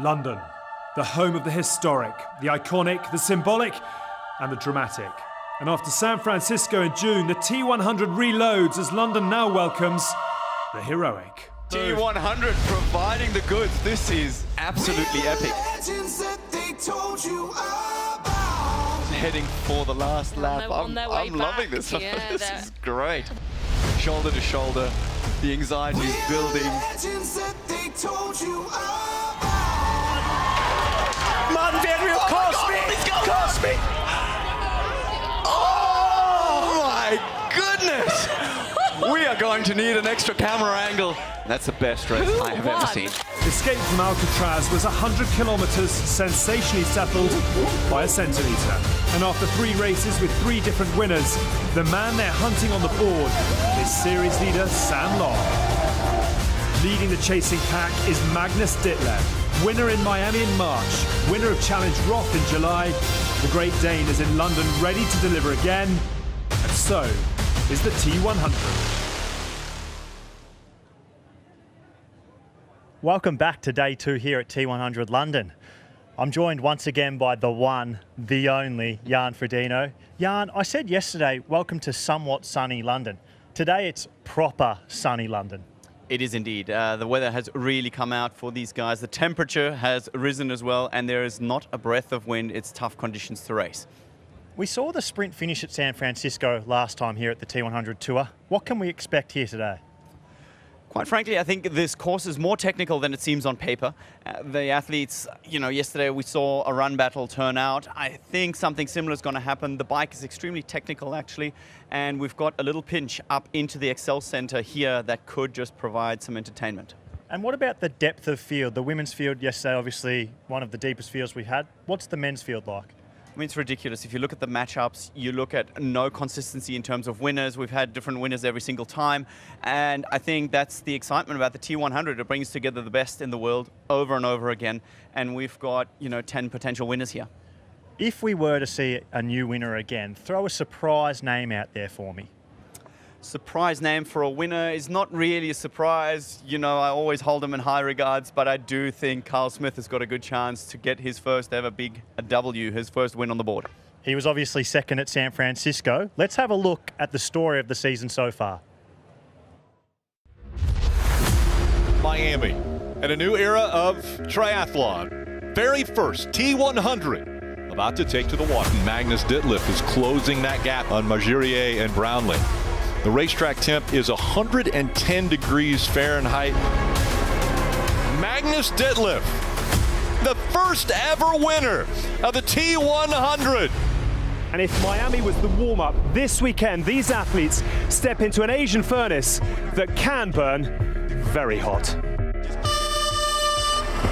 London, the home of the historic, the iconic, the symbolic, and the dramatic. And after San Francisco in June, the T100 reloads as London now welcomes the heroic. T100 providing the goods. This is absolutely epic. Heading for the last lap. I'm loving this. Yeah, this is great. Shoulder to shoulder, the anxiety is building. Martin Van Riel, cost me! Oh my goodness! We are going to need an extra camera angle. That's the best race I have ever seen. Escape from Alcatraz was 100 kilometers sensationally settled by a centimetre. And after 3 races with 3 different winners, the man they're hunting on the board is series leader Sam Long. Leading the chasing pack is Magnus Ditlev, winner in Miami in March, winner of Challenge Roth in July. The Great Dane is in London ready to deliver again, and so is the T100. Welcome back to day 2 here at T100 London. I'm joined once again by the one, the only, Jan Frodeno. Jan, I said yesterday, welcome to somewhat sunny London. Today it's proper sunny London. It is indeed. The weather has really come out for these guys. The temperature has risen as well, and there is not a breath of wind. It's tough conditions to race. We saw the sprint finish at San Francisco last time here at the T100 Tour. What can we expect here today? Quite frankly, I think this course is more technical than it seems on paper. The athletes, yesterday we saw a run battle turn out. I think something similar is going to happen. The bike is extremely technical, actually, and we've got a little pinch up into the Excel Center here that could just provide some entertainment. And what about the depth of field? The women's field yesterday, obviously one of the deepest fields we had. What's the men's field like? I mean, it's ridiculous. If you look at the matchups, you look at no consistency in terms of winners. We've had different winners every single time. And I think that's the excitement about the T100. It brings together the best in the world over and over again. And we've got, 10 potential winners here. If we were to see a new winner again, throw a surprise name out there for me. Surprise name for a winner is not really a surprise. I always hold him in high regards, but I do think Carl Smith has got a good chance to get his first ever big W, his first win on the board. He was obviously second at San Francisco. Let's have a look at the story of the season so far. Miami and a new era of triathlon. Very first T100 about to take to the water. Magnus Ditlev is closing that gap on Margerier and Brownlee. The racetrack temp is 110 degrees Fahrenheit. Magnus Ditlev, the first ever winner of the T100. And if Miami was the warm-up, this weekend these athletes step into an Asian furnace that can burn very hot.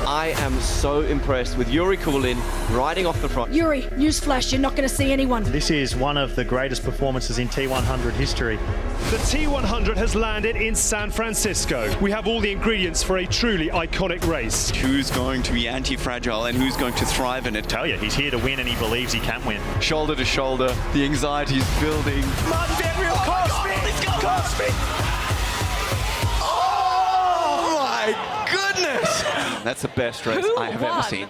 I am so impressed with Yuri Kulin riding off the front. Yuri, newsflash, you're not going to see anyone. This is one of the greatest performances in T100 history. The T100 has landed in San Francisco. We have all the ingredients for a truly iconic race. Who's going to be anti-fragile and who's going to thrive in it? Tell you, he's here to win and he believes he can win. Shoulder to shoulder, the anxiety is building. Martin Van Riel, cost me! Oh my goodness! That's the best race I have ever seen.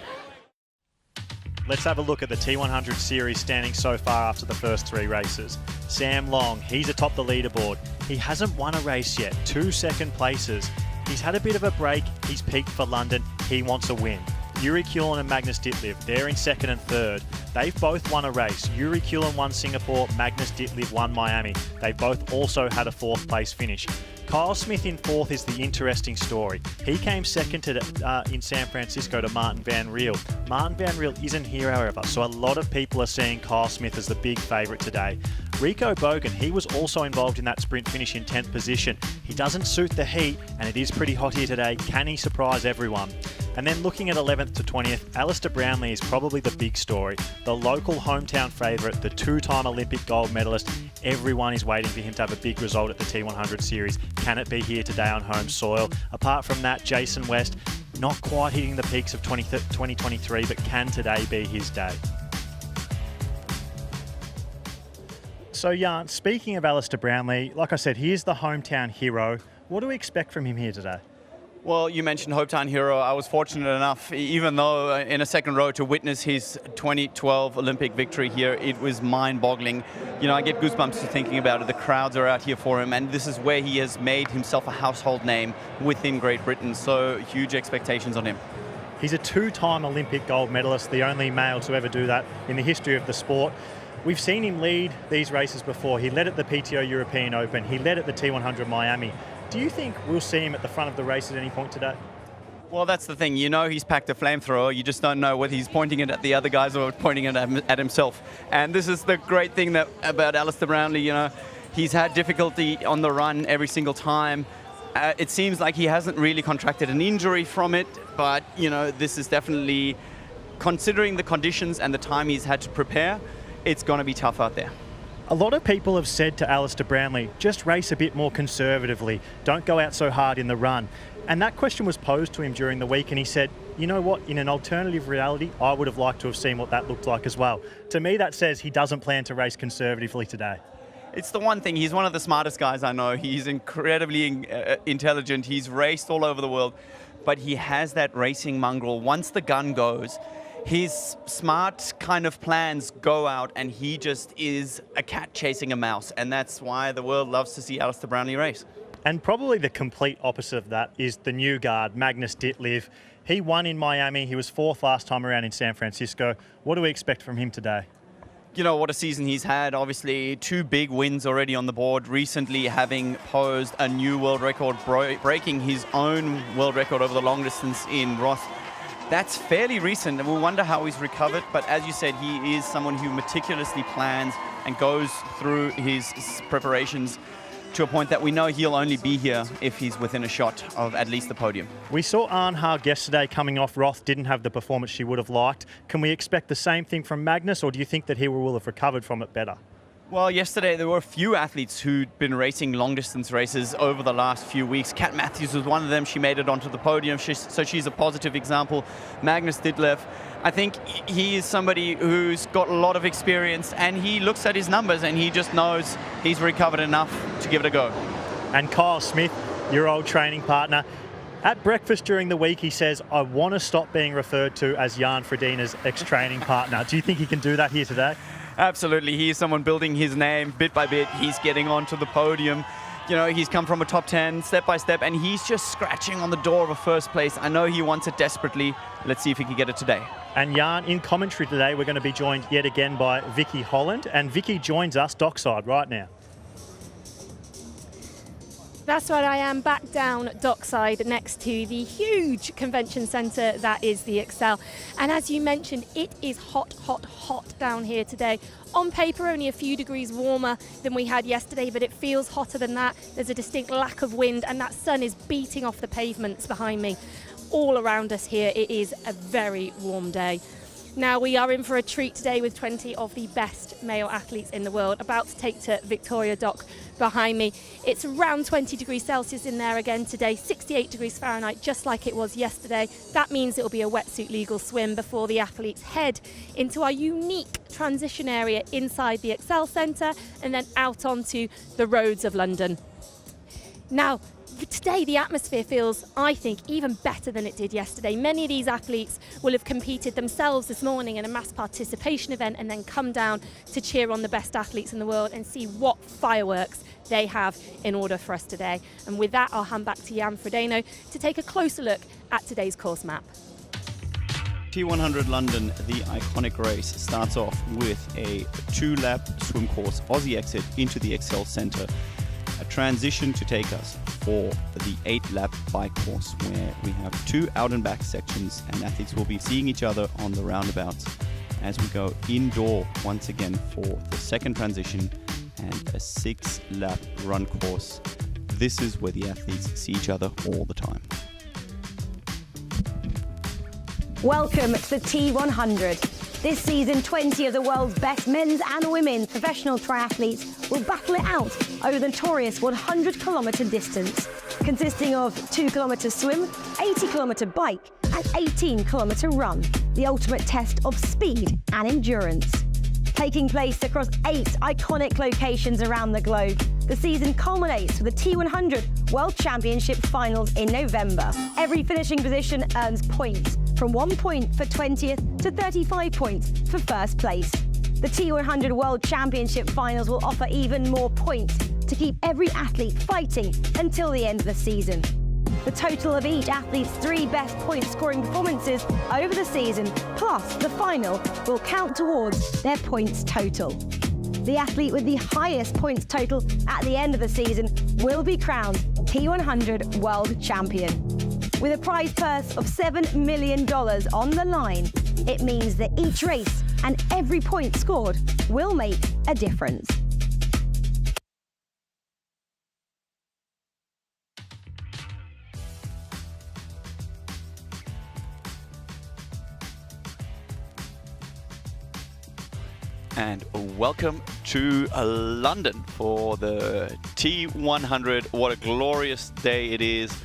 Let's have a look at the T100 series standing so far after the first 3 races. Sam Long, he's atop the leaderboard. He hasn't won a race yet, 2 second places. He's had a bit of a break, he's peaked for London, he wants a win. Yuri Kulin and Magnus Ditlev, they're in 2nd and 3rd. They've both won a race. Yuri Kulin won Singapore, Magnus Ditlev won Miami. They both also had a 4th place finish. Kyle Smith in 4th is the interesting story. He came 2nd in San Francisco to Martin Van Riel. Martin Van Riel isn't here, however, so a lot of people are seeing Kyle Smith as the big favourite today. Rico Bogan, he was also involved in that sprint finish in 10th position. He doesn't suit the heat, and it is pretty hot here today. Can he surprise everyone? And then looking at 11th to 20th, Alistair Brownlee is probably the big story. The local hometown favourite, the 2-time Olympic gold medalist. Everyone is waiting for him to have a big result at the T100 series. Can it be here today on home soil? Apart from that, Jason West, not quite hitting the peaks of 2023, but can today be his day? So Jan, speaking of Alistair Brownlee, like I said, he is the hometown hero. What do we expect from him here today? Well, you mentioned Hometown Hero. I was fortunate enough, even though in a second row, to witness his 2012 Olympic victory here. It was mind-boggling. You know, I get goosebumps to thinking about it. The crowds are out here for him, and this is where he has made himself a household name within Great Britain. So huge expectations on him. He's a two-time Olympic gold medalist, the only male to ever do that in the history of the sport. We've seen him lead these races before. He led at the PTO European Open. He led at the T100 Miami. Do you think we'll see him at the front of the race at any point today? Well, that's the thing. You know he's packed a flamethrower. You just don't know whether he's pointing it at the other guys or pointing it at himself. And this is the great thing about Alistair Brownlee. You know, he's had difficulty on the run every single time. It seems like he hasn't really contracted an injury from it, but, you know, this is definitely, considering the conditions and the time he's had to prepare, it's going to be tough out there. A lot of people have said to Alistair Brownlee, just race a bit more conservatively, don't go out so hard in the run. And that question was posed to him during the week, and he said, you know what, in an alternative reality, I would have liked to have seen what that looked like as well. To me, that says he doesn't plan to race conservatively today. It's the one thing. He's one of the smartest guys I know. He's incredibly intelligent. He's raced all over the world, but he has that racing mongrel. Once the gun goes, his smart kind of plans go out, and he just is a cat chasing a mouse, and that's why the world loves to see Alistair Brownlee race. And probably the complete opposite of that is the new guard, Magnus Ditlev. He won in Miami. He was fourth last time around in San Francisco. What do we expect from him today? You know, what a season he's had. Obviously, 2 big wins already on the board. Recently having posed a new world record, breaking his own world record over the long distance in Roth. That's fairly recent, and we'll wonder how he's recovered. But as you said, he is someone who meticulously plans and goes through his preparations to a point that we know he'll only be here if he's within a shot of at least the podium. We saw Arne Haag yesterday coming off. Roth didn't have the performance she would have liked. Can we expect the same thing from Magnus, or do you think that he will have recovered from it better? Well, yesterday there were a few athletes who'd been racing long-distance races over the last few weeks. Kat Matthews was one of them. She made it onto the podium, so she's a positive example. Magnus Ditlev, I think he is somebody who's got a lot of experience, and he looks at his numbers and he just knows he's recovered enough to give it a go. And Kyle Smith, your old training partner, at breakfast during the week he says, I want to stop being referred to as Jan Frodeno's ex-training partner. Do you think he can do that here today? Absolutely. He is someone building his name bit by bit. He's getting onto the podium. You know, he's come from a top 10 step by step, and he's just scratching on the door of a first place. I know he wants it desperately. Let's see if he can get it today. And Jan, in commentary today, we're going to be joined yet again by Vicky Holland, and Vicky joins us dockside right now. That's right, I am back down dockside next to the huge convention centre that is the Excel. And as you mentioned, it is hot, hot, hot down here today. On paper, only a few degrees warmer than we had yesterday, but it feels hotter than that. There's a distinct lack of wind, and that sun is beating off the pavements behind me. All around us here, it is a very warm day. Now, we are in for a treat today with 20 of the best male athletes in the world, about to take to Victoria Dock behind me. It's around 20 degrees Celsius in there again today, 68 degrees Fahrenheit, just like it was yesterday. That means it will be a wetsuit legal swim before the athletes head into our unique transition area inside the Excel Centre and then out onto the roads of London. Now, today the atmosphere feels, I think, even better than it did yesterday. Many of these athletes will have competed themselves this morning in a mass participation event and then come down to cheer on the best athletes in the world and see what fireworks they have in order for us today. And with that, I'll hand back to Jan Frodeno to take a closer look at today's course map. T100 London, the iconic race, starts off with a 2-lap swim course, Aussie exit into the Excel Centre. A transition to take us for the 8-lap bike course, where we have 2 out and back sections, and athletes will be seeing each other on the roundabouts as we go indoor once again for the second transition and a 6-lap run course. This is where the athletes see each other all the time. Welcome to the T100. This season, 20 of the world's best men's and women's professional triathletes will battle it out over the notorious 100-kilometre distance, consisting of 2-kilometre swim, 80-kilometre bike and 18-kilometre run, the ultimate test of speed and endurance. Taking place across 8 iconic locations around the globe, The season culminates with the T100 World Championship Finals in November. Every finishing position earns points, from 1 point for 20th to 35 points for first place. The T100 World Championship Finals will offer even more points to keep every athlete fighting until the end of the season. The total of each athlete's 3 best point-scoring performances over the season, plus the final, will count towards their points total. The athlete with the highest points total at the end of the season will be crowned T100 World Champion. With a prize purse of $7 million on the line, it means that each race and every point scored will make a difference. And welcome to London for the T100. What a glorious day it is.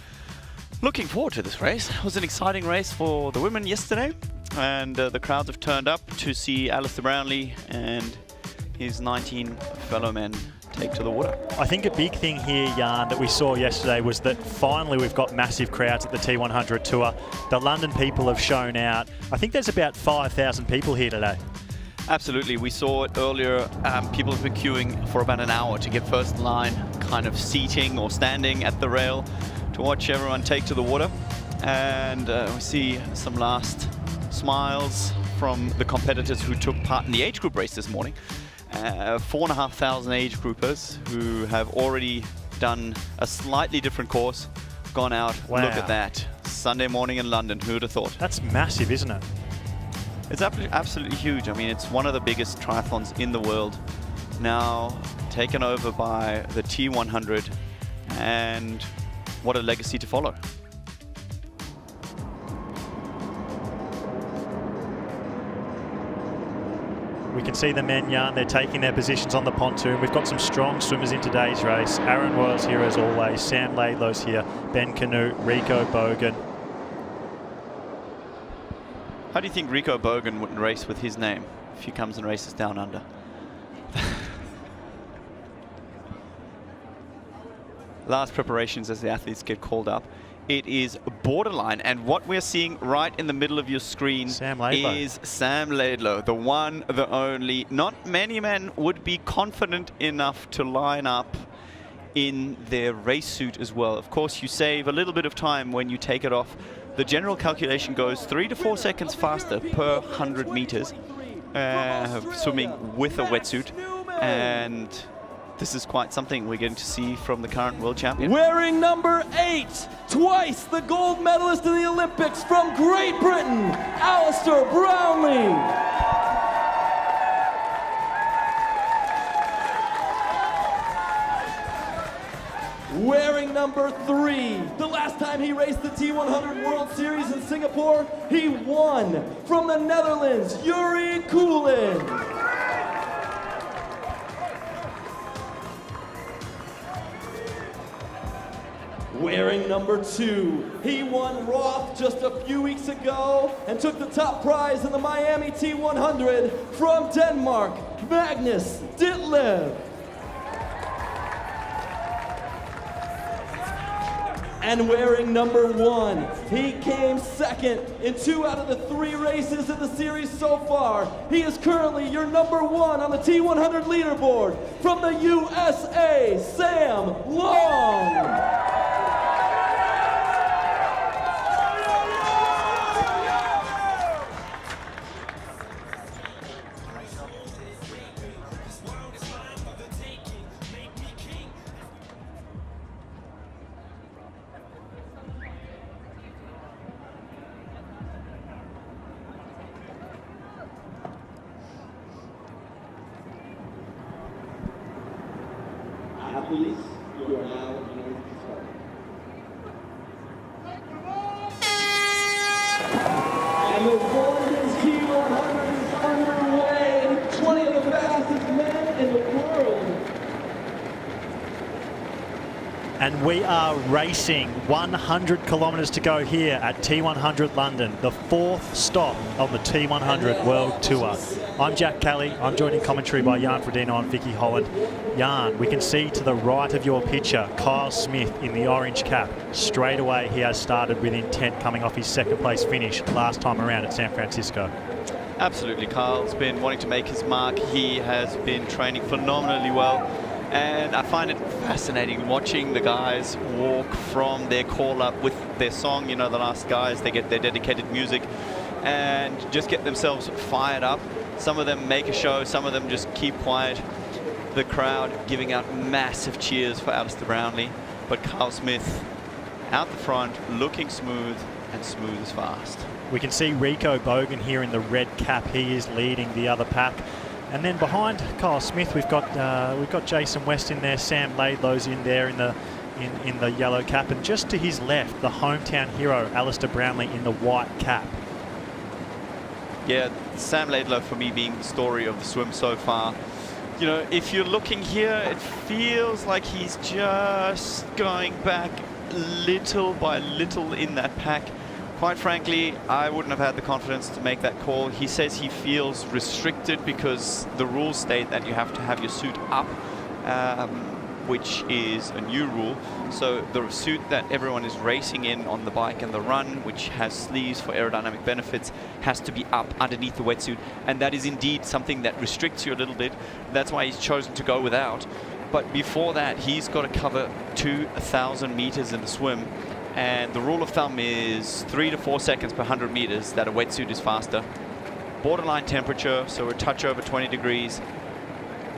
Looking forward to this race. It was an exciting race for the women yesterday, and the crowds have turned up to see Alistair Brownlee and his 19 fellow men take to the water. I think a big thing here, Jan, that we saw yesterday was that finally we've got massive crowds at the T100 Tour. The London people have shown out. I think there's about 5,000 people here today. Absolutely, we saw it earlier. People have been queuing for about an hour to get first line kind of seating or standing at the rail to watch everyone take to the water. And we see some last smiles from the competitors who took part in the age group race this morning. 4,500 age groupers who have already done a slightly different course, gone out. Wow. Look at that. Sunday morning in London, who would have thought? That's massive, isn't it? It's absolutely huge. I mean, it's one of the biggest triathlons in the world, now taken over by the T100, and what a legacy to follow. We can see the men, Jan, they're taking their positions on the pontoon. We've got some strong swimmers in today's race. Aaron Royal's here as always, Sam Laidlow's here, Ben Canute, Rico Bogan. How do you think Rico Bogan would race with his name if he comes and races down under? Last preparations as the athletes get called up. It is borderline, and what we're seeing right in the middle of your screen is Sam Laidlow, the one, the only. Not many men would be confident enough to line up in their race suit as well. Of course, you save a little bit of time when you take it off. The general calculation goes 3 to 4 seconds faster per 100 meters swimming with a wetsuit, and this is quite something we're going to see from the current world champion. Wearing number 8, twice the gold medalist in the Olympics from Great Britain, Alistair Brownlee. Wearing number 3, the last time he raced the T100 World Series in Singapore, he won from the Netherlands, Yuri Kulin. Wearing number 2, he won Roth just a few weeks ago and took the top prize in the Miami T100 from Denmark, Magnus Ditlev. And wearing number 1, he came second in 2 out of the 3 races in the series so far. He is currently your number 1 on the T100 leaderboard from the USA, Sam Long. Athletes, you are now going to start. And the London T100 is underway. 20 of the fastest men in the world. And we are racing 100 kilometres to go here at T100 London, the 4th stop on the T100 World Tour. I'm Jack Kelly. I'm joined in commentary by Jan Frodeno and Vicky Holland. Jan, we can see to the right of your picture, Kyle Smith in the orange cap. Straight away, he has started with intent, coming off his second place finish last time around at San Francisco. Absolutely, Kyle's been wanting to make his mark. He has been training phenomenally well. And I find it fascinating watching the guys walk from their call-up with their song. You know, the last guys, they get their dedicated music and just get themselves fired up. Some of them make a show, some of them just keep quiet. The crowd giving out massive cheers for Alistair Brownlee. But Kyle Smith out the front, looking smooth, and smooth as fast. We can see Rico Bogan here in the red cap. He is leading the other pack. And then behind Kyle Smith, we've got Jason West in there, Sam Laidlow's in there in the yellow cap, and just to his left, the hometown hero Alistair Brownlee in the white cap. Yeah, Sam Laidlow for me being the story of the swim so far. You know, if you're looking here, it feels like he's just going back little by little in that pack. Quite frankly, I wouldn't have had the confidence to make that call. He says he feels restricted because the rules state that you have to have your suit up, which is a new rule. So the suit that everyone is racing in on the bike and the run, which has sleeves for aerodynamic benefits, has to be up underneath the wetsuit. And that is indeed something that restricts you a little bit. That's why he's chosen to go without. But before that, he's got to cover 2,000 meters in the swim. And the rule of thumb is 3 to 4 seconds per 100 meters that a wetsuit is faster. Borderline temperature, so a touch over 20 degrees.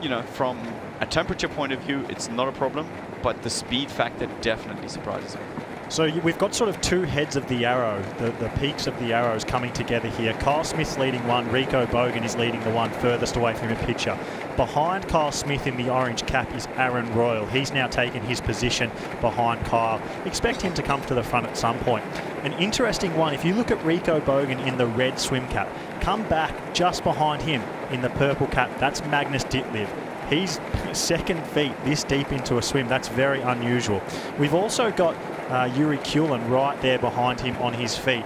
You know, from a temperature point of view, it's not a problem, but the speed factor definitely surprises me. So we've got sort of two heads of the arrow, the peaks of the arrows coming together here. Kyle Smith's leading one, Rico Bogan is leading the one furthest away from the picture. Behind Kyle Smith in the orange cap is Aaron Royal. He's now taken his position behind Kyle. Expect him to come to the front at some point. An interesting one, if you look at Rico Bogan in the red swim cap, come back just behind him in the purple cap, that's Magnus Ditlev. He's second feet this deep into a swim. That's very unusual. We've also got Yuri Kulin right there behind him on his feet.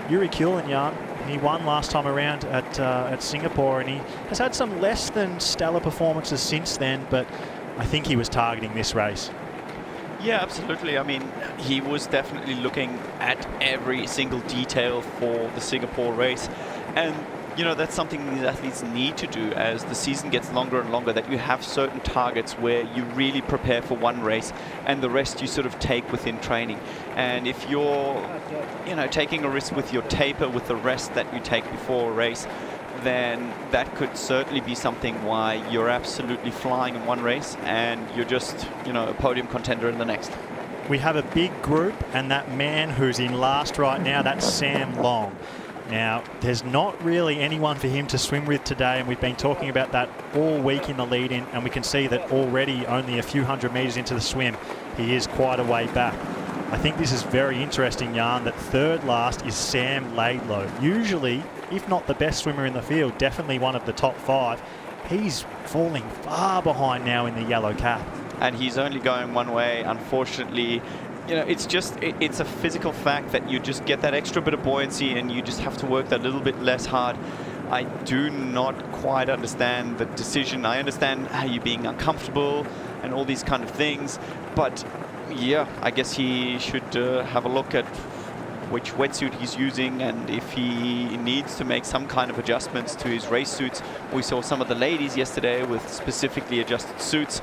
Yuri Kulin, Jan, he won last time around at Singapore, and he has had some less than stellar performances since then, but I think he was targeting this race. Yeah, absolutely. I mean, he was definitely looking at every single detail for the Singapore race. And you know, that's something these athletes need to do as the season gets longer and longer, that you have certain targets where you really prepare for one race and the rest you sort of take within training. And if you're, you know, taking a risk with your taper, with the rest that you take before a race, then that could certainly be something why you're absolutely flying in one race and you're just, you know, a podium contender in the next. We have a big group, and that man who's in last right now, that's Sam Long. Now, there's not really anyone for him to swim with today, and we've been talking about that all week in the lead-in, and we can see that already only a few hundred metres into the swim, he is quite a way back. I think this is very interesting, Jan, that third last is Sam Laidlow. Usually, if not the best swimmer in the field, definitely one of the top 5. He's falling far behind now in the yellow cap. And he's only going one way, unfortunately. You know, it's a physical fact that you just get that extra bit of buoyancy and you just have to work that little bit less hard. I do not quite understand the decision. I understand how you're being uncomfortable and all these kind of things, but yeah, I guess he should have a look at which wetsuit he's using and if he needs to make some kind of adjustments to his race suits. We saw some of the ladies yesterday with specifically adjusted suits,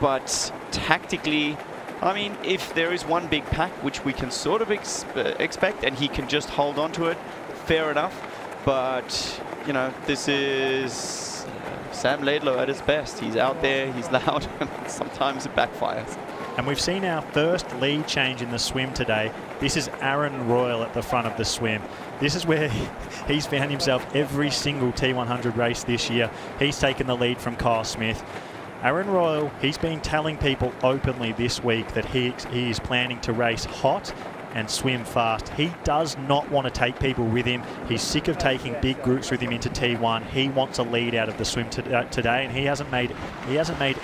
but tactically, I mean, if there is one big pack, which we can sort of expect, and he can just hold on to it, fair enough. But, you know, this is Sam Laidlow at his best. He's out there, he's loud, and sometimes it backfires. And we've seen our first lead change in the swim today. This is Aaron Royal at the front of the swim. This is where he's found himself every single T100 race this year. He's taken the lead from Kyle Smith. Aaron Royal, he's been telling people openly this week that he is planning to race hot and swim fast. He does not want to take people with him. He's sick of taking big groups with him into T1. He wants a lead out of the swim today, and he hasn't made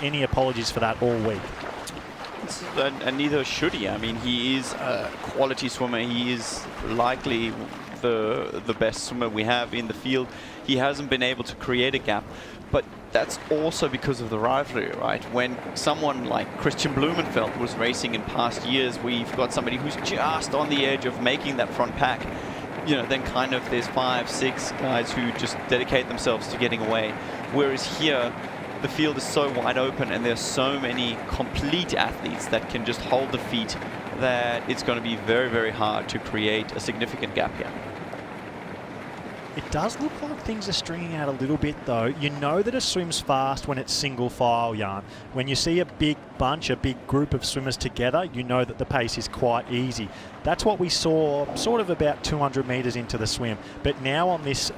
any apologies for that all week. chance, and neither should he. I mean, he is a quality swimmer. He is likely the best swimmer we have in the field. He hasn't been able to create a gap, but that's also because of the rivalry, right? When someone like Christian Blumenfeld was racing in past years, we've got somebody who's just on the edge of making that front pack. You know, then kind of there's 5, 6 guys who just dedicate themselves to getting away. Whereas here, the field is so wide open and there's so many complete athletes that can just hold the feet that it's going to be very, very hard to create a significant gap here. It does look like things are stringing out a little bit, though. You know that it swims fast when it's single file, Jan. When you see a big bunch, a big group of swimmers together, you know that the pace is quite easy. That's what we saw sort of about 200 metres into the swim. But now on this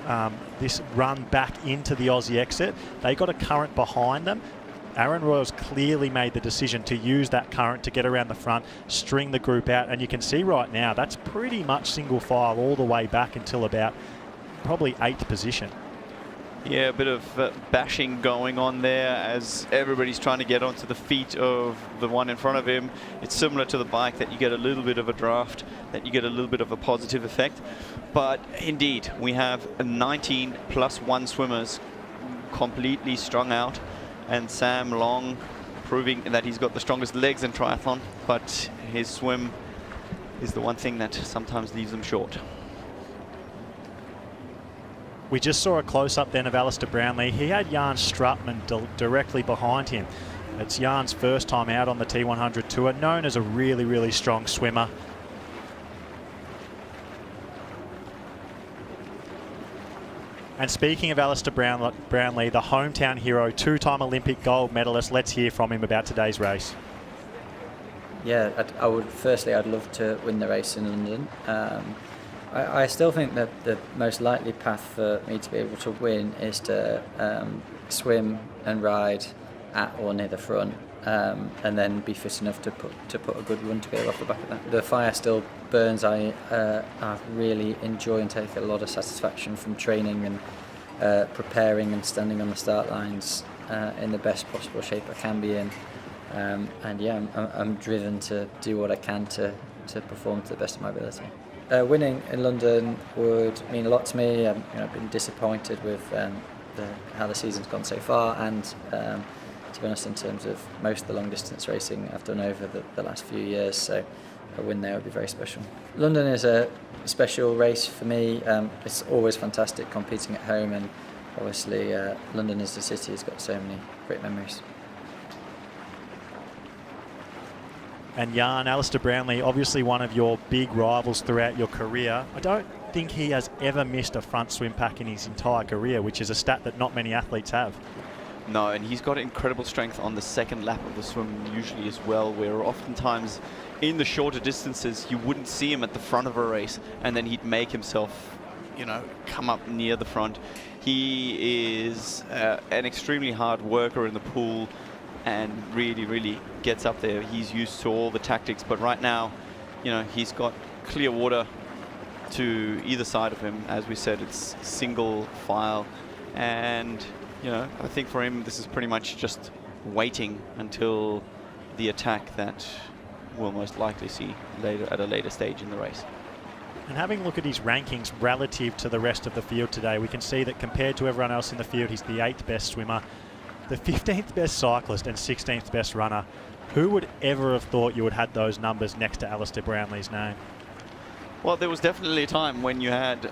this run back into the Aussie exit, they got a current behind them. Aaron Royals clearly made the decision to use that current to get around the front, string the group out. And you can see right now, that's pretty much single file all the way back until about probably 8th position. Yeah, a bit of bashing going on there as everybody's trying to get onto the feet of the one in front of him. It's similar to the bike that you get a little bit of a draft, that you get a little bit of a positive effect. But indeed, we have 19 plus 1 swimmers completely strung out, and Sam Long proving that he's got the strongest legs in triathlon, but his swim is the one thing that sometimes leaves him short. We just saw a close-up then of Alistair Brownlee. He had Jan Strutman directly behind him. It's Jan's first time out on the T100 Tour, known as a really, really strong swimmer. And speaking of Alistair Brownlee, the hometown hero, 2-time Olympic gold medalist, let's hear from him about today's race. Yeah, I'd love to win the race in London. I still think that the most likely path for me to be able to win is to swim and ride at or near the front, and then be fit enough to put a good run together off the back of that. The fire still burns. I really enjoy and take a lot of satisfaction from training and preparing and standing on the start lines in the best possible shape I can be in. And yeah, I'm driven to do what I can to perform to the best of my ability. Winning in London would mean a lot to me. I've been disappointed with how the season's gone so far, and to be honest, in terms of most of the long distance racing I've done over the last few years, so a win there would be very special. London is a special race for me. It's always fantastic competing at home, and obviously London as a city has got so many great memories. And Jan, Alistair Brownlee, obviously one of your big rivals throughout your career. I don't think he has ever missed a front swim pack in his entire career, which is a stat that not many athletes have. No, and he's got incredible strength on the second lap of the swim usually as well, where oftentimes in the shorter distances you wouldn't see him at the front of a race, and then he'd make himself, come up near the front. He is an extremely hard worker in the pool, and really, really gets up there. He's used to all the tactics, but right now, he's got clear water to either side of him. As we said, it's single file, and I think for him this is pretty much just waiting until the attack that we'll most likely see later at a later stage in the race. And having a look at his rankings relative to the rest of the field today, we can see that compared to everyone else in the field, he's the 8th best swimmer, the 15th best cyclist and 16th best runner. Who would ever have thought you would have had those numbers next to Alistair Brownlee's name? Well, there was definitely a time when you had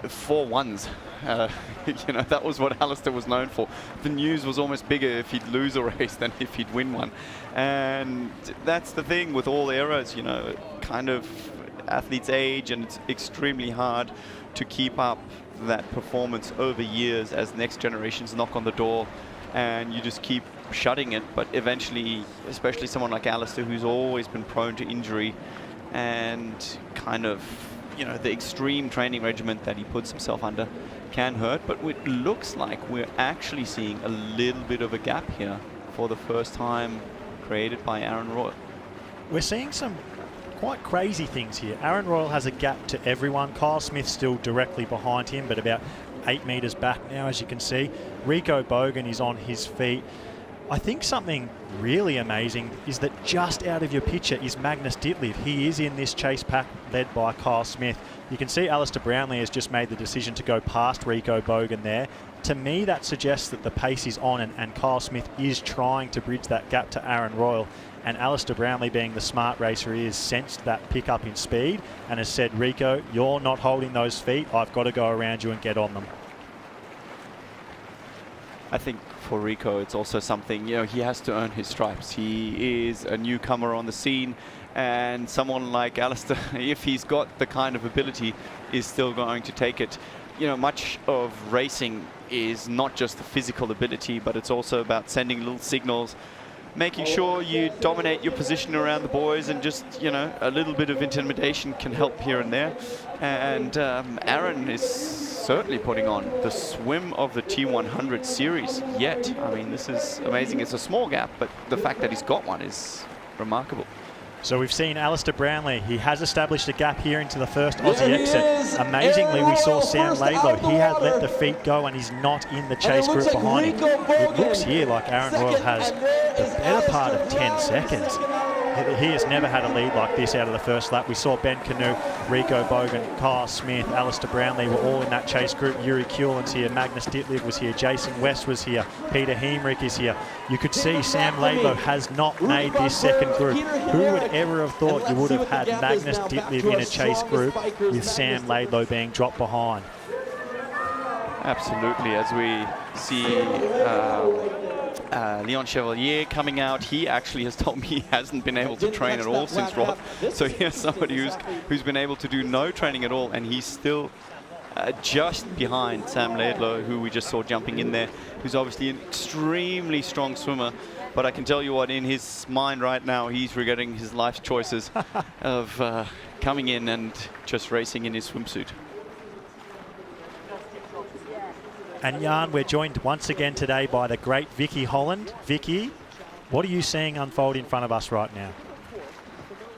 4 1s. That was what Alistair was known for. The news was almost bigger if he'd lose a race than if he'd win one. And that's the thing with all eras, kind of athletes age, and it's extremely hard to keep up that performance over years as next generations knock on the door. And you just keep shutting it, but eventually, especially someone like Alistair, who's always been prone to injury and kind of, the extreme training regimen that he puts himself under can hurt. But it looks like we're actually seeing a little bit of a gap here for the first time created by Aaron Royal. We're seeing some quite crazy things here. Aaron Royal has a gap to everyone. Kyle Smith still directly behind him, but about 8 metres back now, as you can see. Rico Bogan is on his feet. I think something really amazing is that just out of your picture is Magnus Ditlev. He is in this chase pack led by Kyle Smith. You can see Alistair Brownlee has just made the decision to go past Rico Bogan there. To me, that suggests that the pace is on, and Kyle Smith is trying to bridge that gap to Aaron Royal. And Alistair Brownlee, being the smart racer he is, sensed that pickup in speed and has said, Rico, you're not holding those feet. I've got to go around you and get on them. I think for Rico, it's also something, you know, he has to earn his stripes. He is a newcomer on the scene, and someone like Alistair, if he's got the kind of ability, is still going to take it. You know, much of racing is not just the physical ability, but it's also about sending little signals, making sure you dominate your position around the boys, and just, you know, a little bit of intimidation can help here and there. And Aaron is certainly putting on the swim of the T100 series yet. I mean, this is amazing. It's a small gap, but the fact that he's got one is remarkable. So we've seen Alistair Brownlee. He has established a gap here into the first Aussie exit. Amazingly, we saw Sam Laidlow. He had let the feet go and he's not in the chase group behind him. It looks here like Aaron Royal has the better part of 10 seconds. He has never had a lead like this out of the first lap. We saw Ben Canoe, Rico Bogan, Kyle Smith, Alistair Brownlee were all in that chase group. Yuri Kuelen's here, Magnus Ditlev was here, Jason West was here, Peter Hemrich is here. You could see Sam Laidlow has not made this second group. Who would ever have thought you would have had Magnus Ditlev in a chase group with Sam Laidlow being dropped behind? Absolutely, as we see Leon Chevalier coming out, he actually has told me he hasn't been able to train at all since Roth. So here's somebody who's been able to do no training at all, and he's still just behind Sam Laidlow, who we just saw jumping in there, who's obviously an extremely strong swimmer. But I can tell you what, in his mind right now, he's regretting his life's choices of coming in and just racing in his swimsuit. And Jan, we're joined once again today by the great Vicky Holland. Vicky, what are you seeing unfold in front of us right now?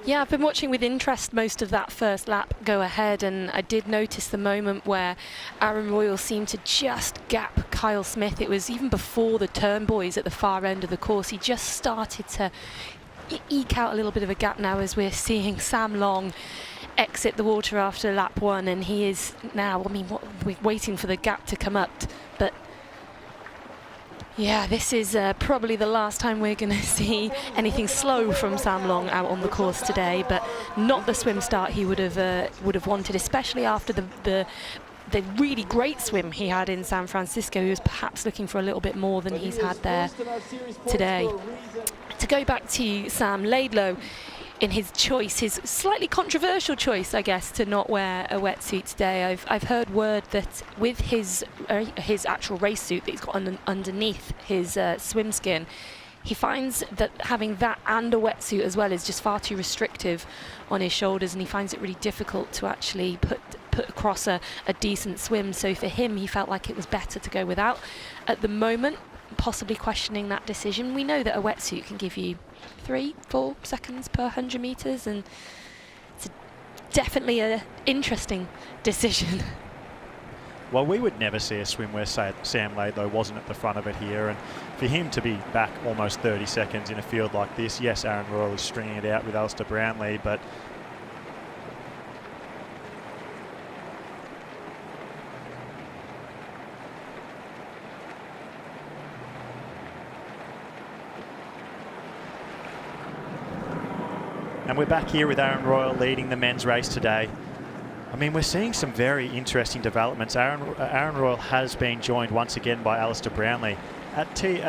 Yeah, I've been watching with interest most of that first lap go ahead, and I did notice the moment where Aaron Royal seemed to just gap Kyle Smith. It was even before the turn boys at the far end of the course. He just started to eke out a little bit of a gap now, as we're seeing Sam Long exit the water after lap one, and he is now, I mean, we're waiting for the gap to come up, but yeah, this is probably the last time we're going to see anything slow from Sam Long out on the course today, but not the swim start he would have wanted, especially after the really great swim he had in San Francisco. He was perhaps looking for a little bit more than he's had there today. To go back to Sam Laidlow, in his choice, his slightly controversial choice, I guess, to not wear a wetsuit today. I've heard word that with his actual race suit that he's got underneath his swim skin, he finds that having that and a wetsuit as well is just far too restrictive on his shoulders, and he finds it really difficult to actually put across a decent swim. So for him, he felt like it was better to go without at the moment, possibly questioning that decision. We know that a wetsuit can give you 3-4 seconds per 100 meters, and it's definitely an interesting decision. Well, we would never see a swim where Sam Laidlow wasn't at the front of it here, and for him to be back almost 30 seconds in a field like this, yes, Aaron Royal is stringing it out with Alistair Brownlee, but and we're back here with Aaron Royal leading the men's race today. I mean, we're seeing some very interesting developments. Aaron Royal has been joined once again by Alistair Brownlee. At the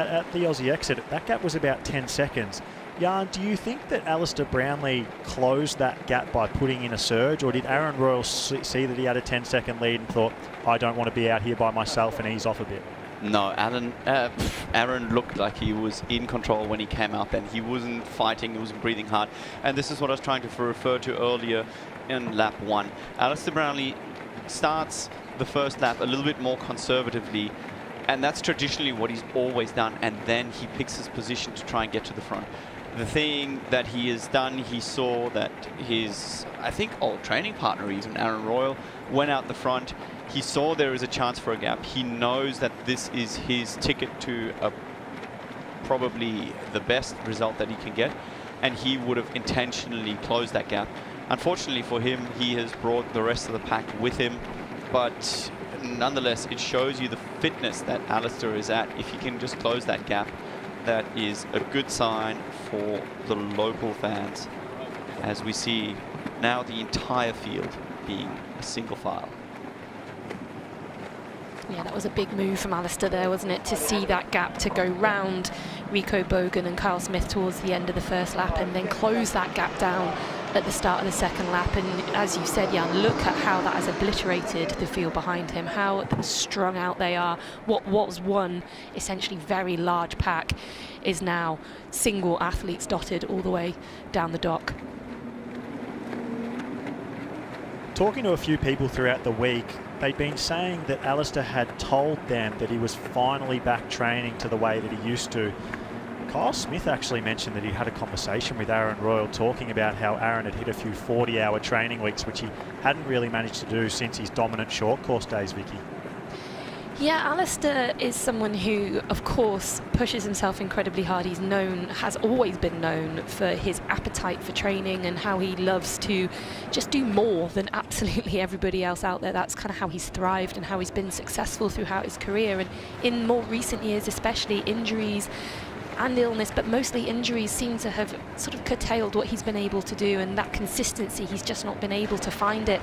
Aussie exit, that gap was about 10 seconds. Jan, do you think that Alistair Brownlee closed that gap by putting in a surge, or did Aaron Royal see that he had a 10-second lead and thought, I don't want to be out here by myself, and ease off a bit? No, Aaron looked like he was in control when he came out then. He wasn't fighting, he wasn't breathing hard. And this is what I was trying to refer to earlier in lap one. Alistair Brownlee starts the first lap a little bit more conservatively, and that's traditionally what he's always done, and then he picks his position to try and get to the front. The thing that he has done, he saw that his, I think, old training partner even, Aaron Royal, went out the front. He saw there is a chance for a gap. He knows that this is his ticket to probably the best result that he can get, and he would have intentionally closed that gap. Unfortunately for him, he has brought the rest of the pack with him, but nonetheless, it shows you the fitness that Alistair is at. If he can just close that gap, that is a good sign for the local fans, as we see now the entire field being a single file. Yeah, that was a big move from Alistair there, wasn't it? To see that gap, to go round Rico Bogan and Kyle Smith towards the end of the first lap and then close that gap down at the start of the second lap. And as you said, Jan, look at how that has obliterated the field behind him, how strung out they are. What was one essentially very large pack is now single athletes dotted all the way down the dock. Talking to a few people throughout the week, they'd been saying that Alistair had told them that he was finally back training to the way that he used to. Kyle Smith actually mentioned that he had a conversation with Aaron Royal talking about how Aaron had hit a few 40-hour training weeks, which he hadn't really managed to do since his dominant short course days, Vicky. Yeah, Alistair is someone who, of course, pushes himself incredibly hard. He's known, has always been known for his appetite for training and how he loves to just do more than absolutely everybody else out there. That's kind of how he's thrived and how he's been successful throughout his career. And in more recent years, especially, injuries and illness, but mostly injuries, seem to have sort of curtailed what he's been able to do, and that consistency, he's just not been able to find it.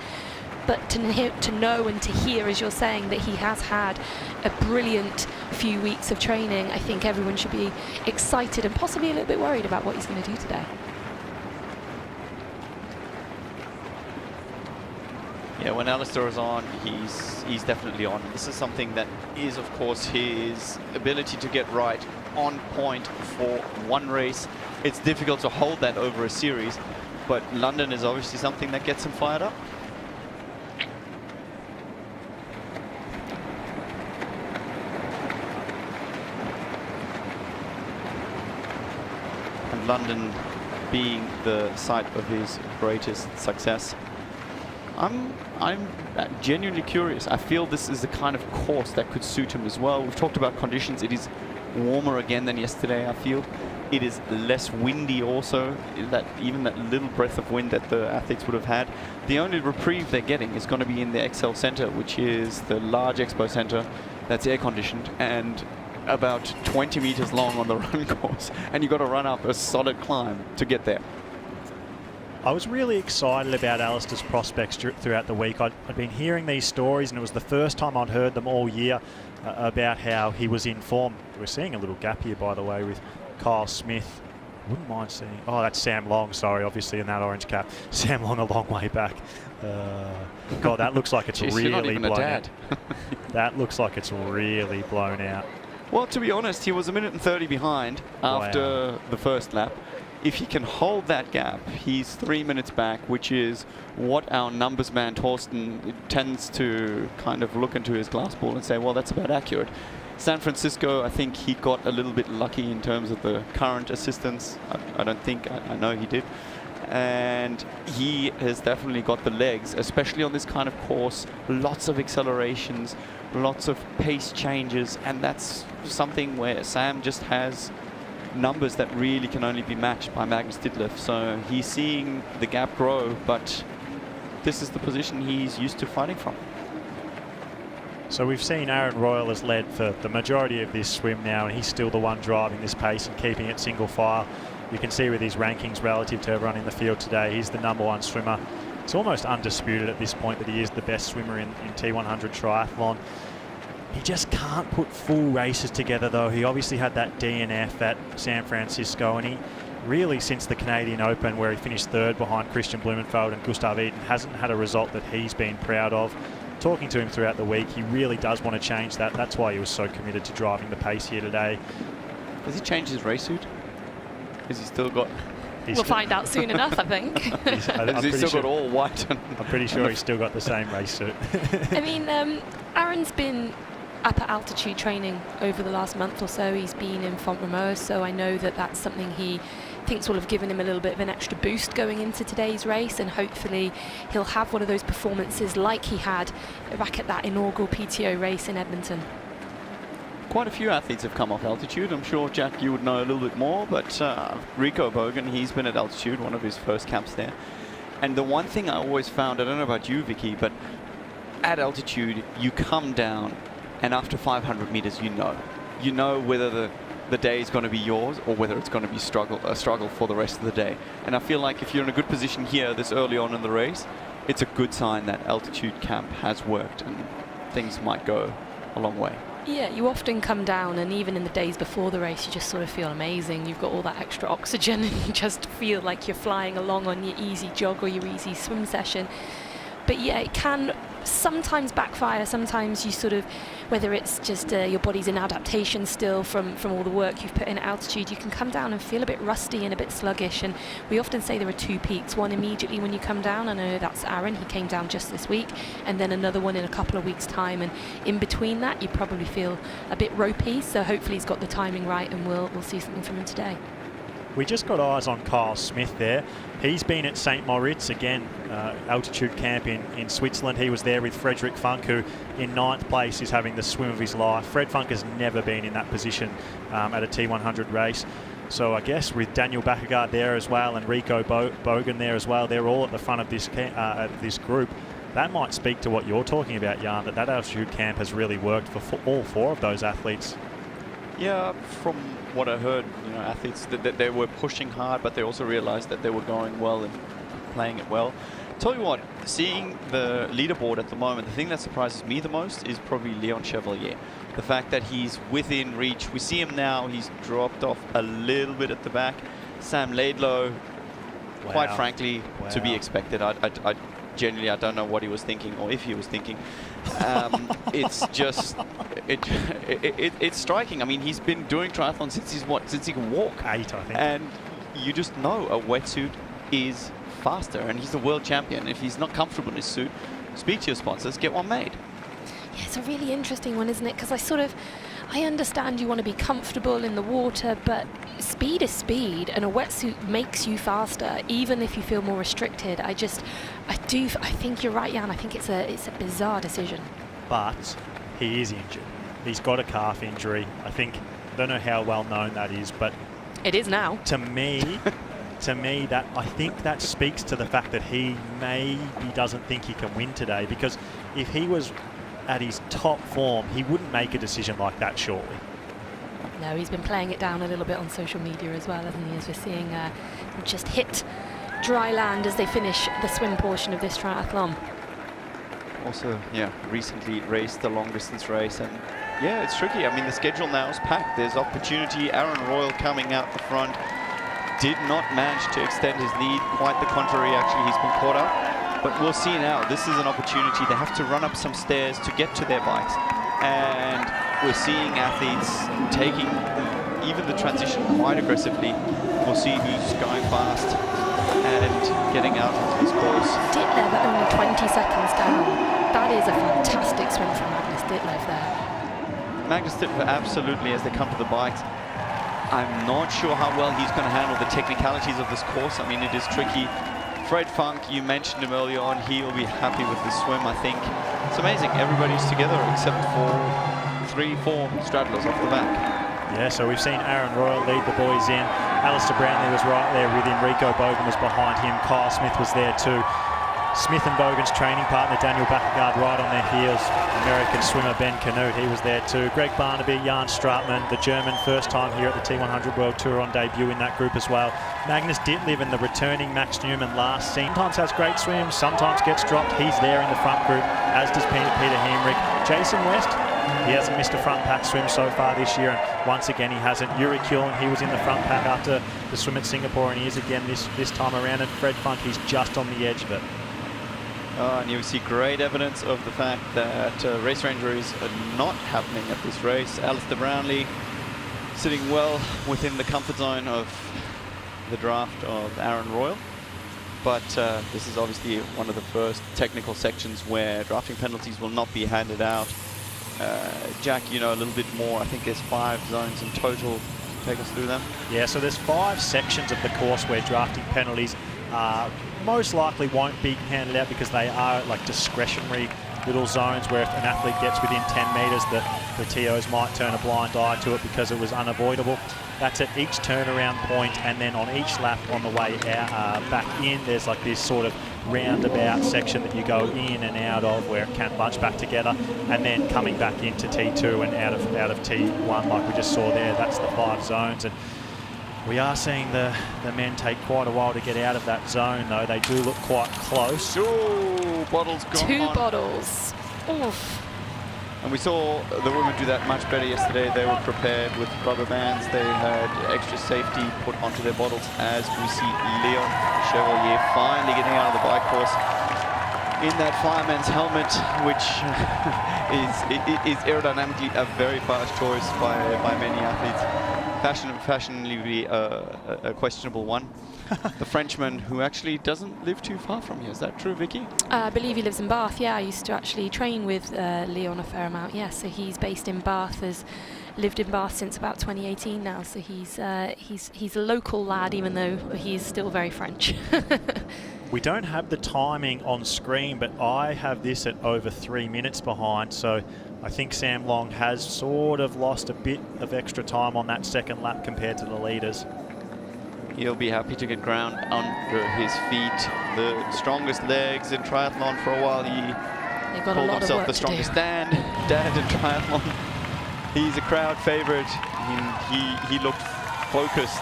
But to know and to hear, as you're saying, that he has had a brilliant few weeks of training, I think everyone should be excited and possibly a little bit worried about what he's going to do today. Yeah, when Alistair is on, he's definitely on. This is something that is, of course, his ability to get right on point for one race. It's difficult to hold that over a series, but London is obviously something that gets him fired up. And London being the site of his greatest success. I'm genuinely curious. I feel this is the kind of course that could suit him as well. We've talked about conditions. It is warmer again than yesterday, I feel. It is less windy also, even that little breath of wind that the athletes would have had. The only reprieve they're getting is going to be in the Excel Centre, which is the large expo centre that's air conditioned and about 20 meters long on the run course. And you've got to run up a solid climb to get there. I was really excited about Alistair's prospects throughout the week. I'd been hearing these stories, and it was the first time I'd heard them all year about how he was in form. We're seeing a little gap here, by the way, with Kyle Smith. Wouldn't mind seeing... Oh, that's Sam Long, sorry, obviously, in that orange cap. Sam Long a long way back. God, that looks like it's really blown out. That looks like it's really blown out. Well, to be honest, he was a minute and 30 behind after the first lap. If he can hold that gap, he's 3 minutes back, which is what our numbers man Torsten tends to kind of look into his glass ball and say, well, that's about accurate. San Francisco, I think he got a little bit lucky in terms of the current assistance. I don't think, I know he did. And he has definitely got the legs, especially on this kind of course. Lots of accelerations, lots of pace changes, and that's something where Sam just has numbers that really can only be matched by Magnus Ditlev. So he's seeing the gap grow, but this is the position he's used to fighting from. So we've seen Aaron Royal has led for the majority of this swim now, and he's still the one driving this pace and keeping it single file. You can see with his rankings relative to everyone in the field today, he's the #1 swimmer. It's almost undisputed at this point that he is the best swimmer in T100 triathlon. He just can't put full races together, though. He obviously had that DNF at San Francisco, and he really, since the Canadian Open, where he finished third behind Christian Blumenfeld and Gustav Iden, hasn't had a result that he's been proud of. Talking to him throughout the week, he really does want to change that. That's why he was so committed to driving the pace here today. Has he changed his race suit? Has he still got... We'll find out soon enough, I think. Has he still got all white? I'm pretty sure he's still got the same race suit. I mean, Aaron's been up at altitude training over the last month or so. He's been in Font-Romeu, so I know that that's something he thinks will have given him a little bit of an extra boost going into today's race, and hopefully he'll have one of those performances like he had back at that inaugural PTO race in Edmonton. quite a few athletes have come off altitude. I'm sure, Jack, you would know a little bit more, but Rico Bogan, he's been at altitude, one of his first camps there. And the one thing I always found, I don't know about you, Vicky, but at altitude, you come down, and after 500 meters, you know whether the day is going to be yours or whether it's going to be a struggle for the rest of the day. And I feel like if you're in a good position here this early on in the race, it's a good sign that altitude camp has worked and things might go a long way. Yeah, you often come down, and even in the days before the race, you just sort of feel amazing. You've got all that extra oxygen, and you just feel like you're flying along on your easy jog or your easy swim session. But yeah, it can sometimes backfire. Sometimes you sort of, whether it's just your body's in adaptation still from all the work you've put in at altitude, you can come down and feel a bit rusty and a bit sluggish. And we often say there are two peaks, one immediately when you come down. I know that's Aaron, he came down just this week, and then another one in a couple of weeks' time. And in between that, you probably feel a bit ropey. So hopefully he's got the timing right, and we'll see something from him today. We just got eyes on Kyle Smith there. He's been at St. Moritz again, altitude camp in Switzerland. He was there with Frederick Funk, who in 9th place is having the swim of his life. Fred Funk has never been in that position at a T100 race. So I guess with Daniel Baekkegard there as well and Rico Bogan there as well, they're all at the front of this group. That might speak to what you're talking about, Jan, that altitude camp has really worked for all 4 of those athletes. Yeah, from what I heard, athletes that they were pushing hard, but they also realized that they were going well and playing it well. Tell you what, seeing the leaderboard at the moment, the thing that surprises me the most is probably Leon Chevalier. The fact that he's within reach. We see him now, he's dropped off a little bit at the back. Sam Laidlow, quite frankly, to be expected. I genuinely, I don't know what he was thinking or if he was thinking. It's just, it's striking. I mean, he's been doing triathlon since he can walk. 8, I think. And you just know a wetsuit is faster, and he's the world champion. If he's not comfortable in his suit, speak to your sponsors, get one made. Yeah, it's a really interesting one, isn't it? Because I understand you want to be comfortable in the water, but speed is speed, and a wetsuit makes you faster, even if you feel more restricted. I think you're right, Jan. I think it's a bizarre decision. But he is injured. He's got a calf injury. I don't know how well known that is, but it is now. To me, that I think that speaks to the fact that he maybe doesn't think he can win today, because if he was at his top form, he wouldn't make a decision like that shortly. No, he's been playing it down a little bit on social media as well, hasn't he? As we're seeing just hit dry land as they finish the swim portion of this triathlon. Also, yeah, recently raced the long distance race, and yeah, it's tricky. I mean, the schedule now is packed. There's opportunity. Aaron Royal coming out the front did not manage to extend his lead. Quite the contrary, actually, he's been caught up. But we'll see now. This is an opportunity. They have to run up some stairs to get to their bikes. And we're seeing athletes taking even the transition quite aggressively. We'll see who's going fast and getting out of this course. Ditlev at only 20 seconds down. That is a fantastic swim from Magnus Ditlev there. Magnus Ditlev, absolutely, as they come to the bikes. I'm not sure how well he's going to handle the technicalities of this course. I mean, it is tricky. Fred Funk, you mentioned him earlier on. He will be happy with this swim, I think. It's amazing. Everybody's together except for 3-4 straddlers off the back. Yeah, so we've seen Aaron Royal lead the boys in. Alistair Brownlee was right there with him. Rico Bogan was behind him. Kyle Smith was there too. Smith and Bogan's training partner, Daniel Baekkegard, right on their heels. American swimmer Ben Canute, he was there too. Greg Barnaby, Jan Stratman, the German, first time here at the T100 World Tour on debut in that group as well. Magnus Ditlev and the returning Max Newman last seen. Sometimes has great swims, sometimes gets dropped. He's there in the front group, as does Peter Hemrich. Jason West, he hasn't missed a front pack swim so far this year, and once again he hasn't. Yuri Kulen, he was in the front pack after the swim at Singapore, and he is again this time around. And Fred Funk, he's just on the edge of it. And you see great evidence of the fact that race ranger injuries are not happening at this race. Alistair Brownlee sitting well within the comfort zone of the draft of Aaron Royal. But this is obviously one of the first technical sections where drafting penalties will not be handed out. Jack, you know a little bit more. I think there's 5 zones in total. Take us through them. Yeah, so there's 5 sections of the course where drafting penalties most likely won't be handed out, because they are like discretionary little zones where if an athlete gets within 10 metres, the TOs might turn a blind eye to it because it was unavoidable. That's at each turnaround point, and then on each lap on the way out, back in, there's like this sort of roundabout section that you go in and out of where it can bunch back together, and then coming back into T2 and out of T1 like we just saw there. That's the 5 zones, and we are seeing the men take quite a while to get out of that zone, though. They do look quite close. Ooh, bottles gone. 2 bottles. Oof. And we saw the women do that much better yesterday. They were prepared with rubber bands. They had extra safety put onto their bottles, as we see Leon Chevalier finally getting out of the bike course in that fireman's helmet, which is aerodynamically a very fast choice by many athletes. Fashionably a questionable one. The Frenchman, who actually doesn't live too far from here. Is that true, Vicky? I believe he lives in Bath. Yeah, I used to actually train with Leon a fair amount. Yeah, so he's based in Bath, has lived in Bath since about 2018 now. So he's a local lad, even though he's still very French. We don't have the timing on screen, but I have this at over 3 minutes behind. So I think Sam Long has sort of lost a bit of extra time on that second lap compared to the leaders. He'll be happy to get ground under his feet. The strongest legs in triathlon for a while. He called himself the strongest dad in triathlon. He's a crowd favorite. He looked focused.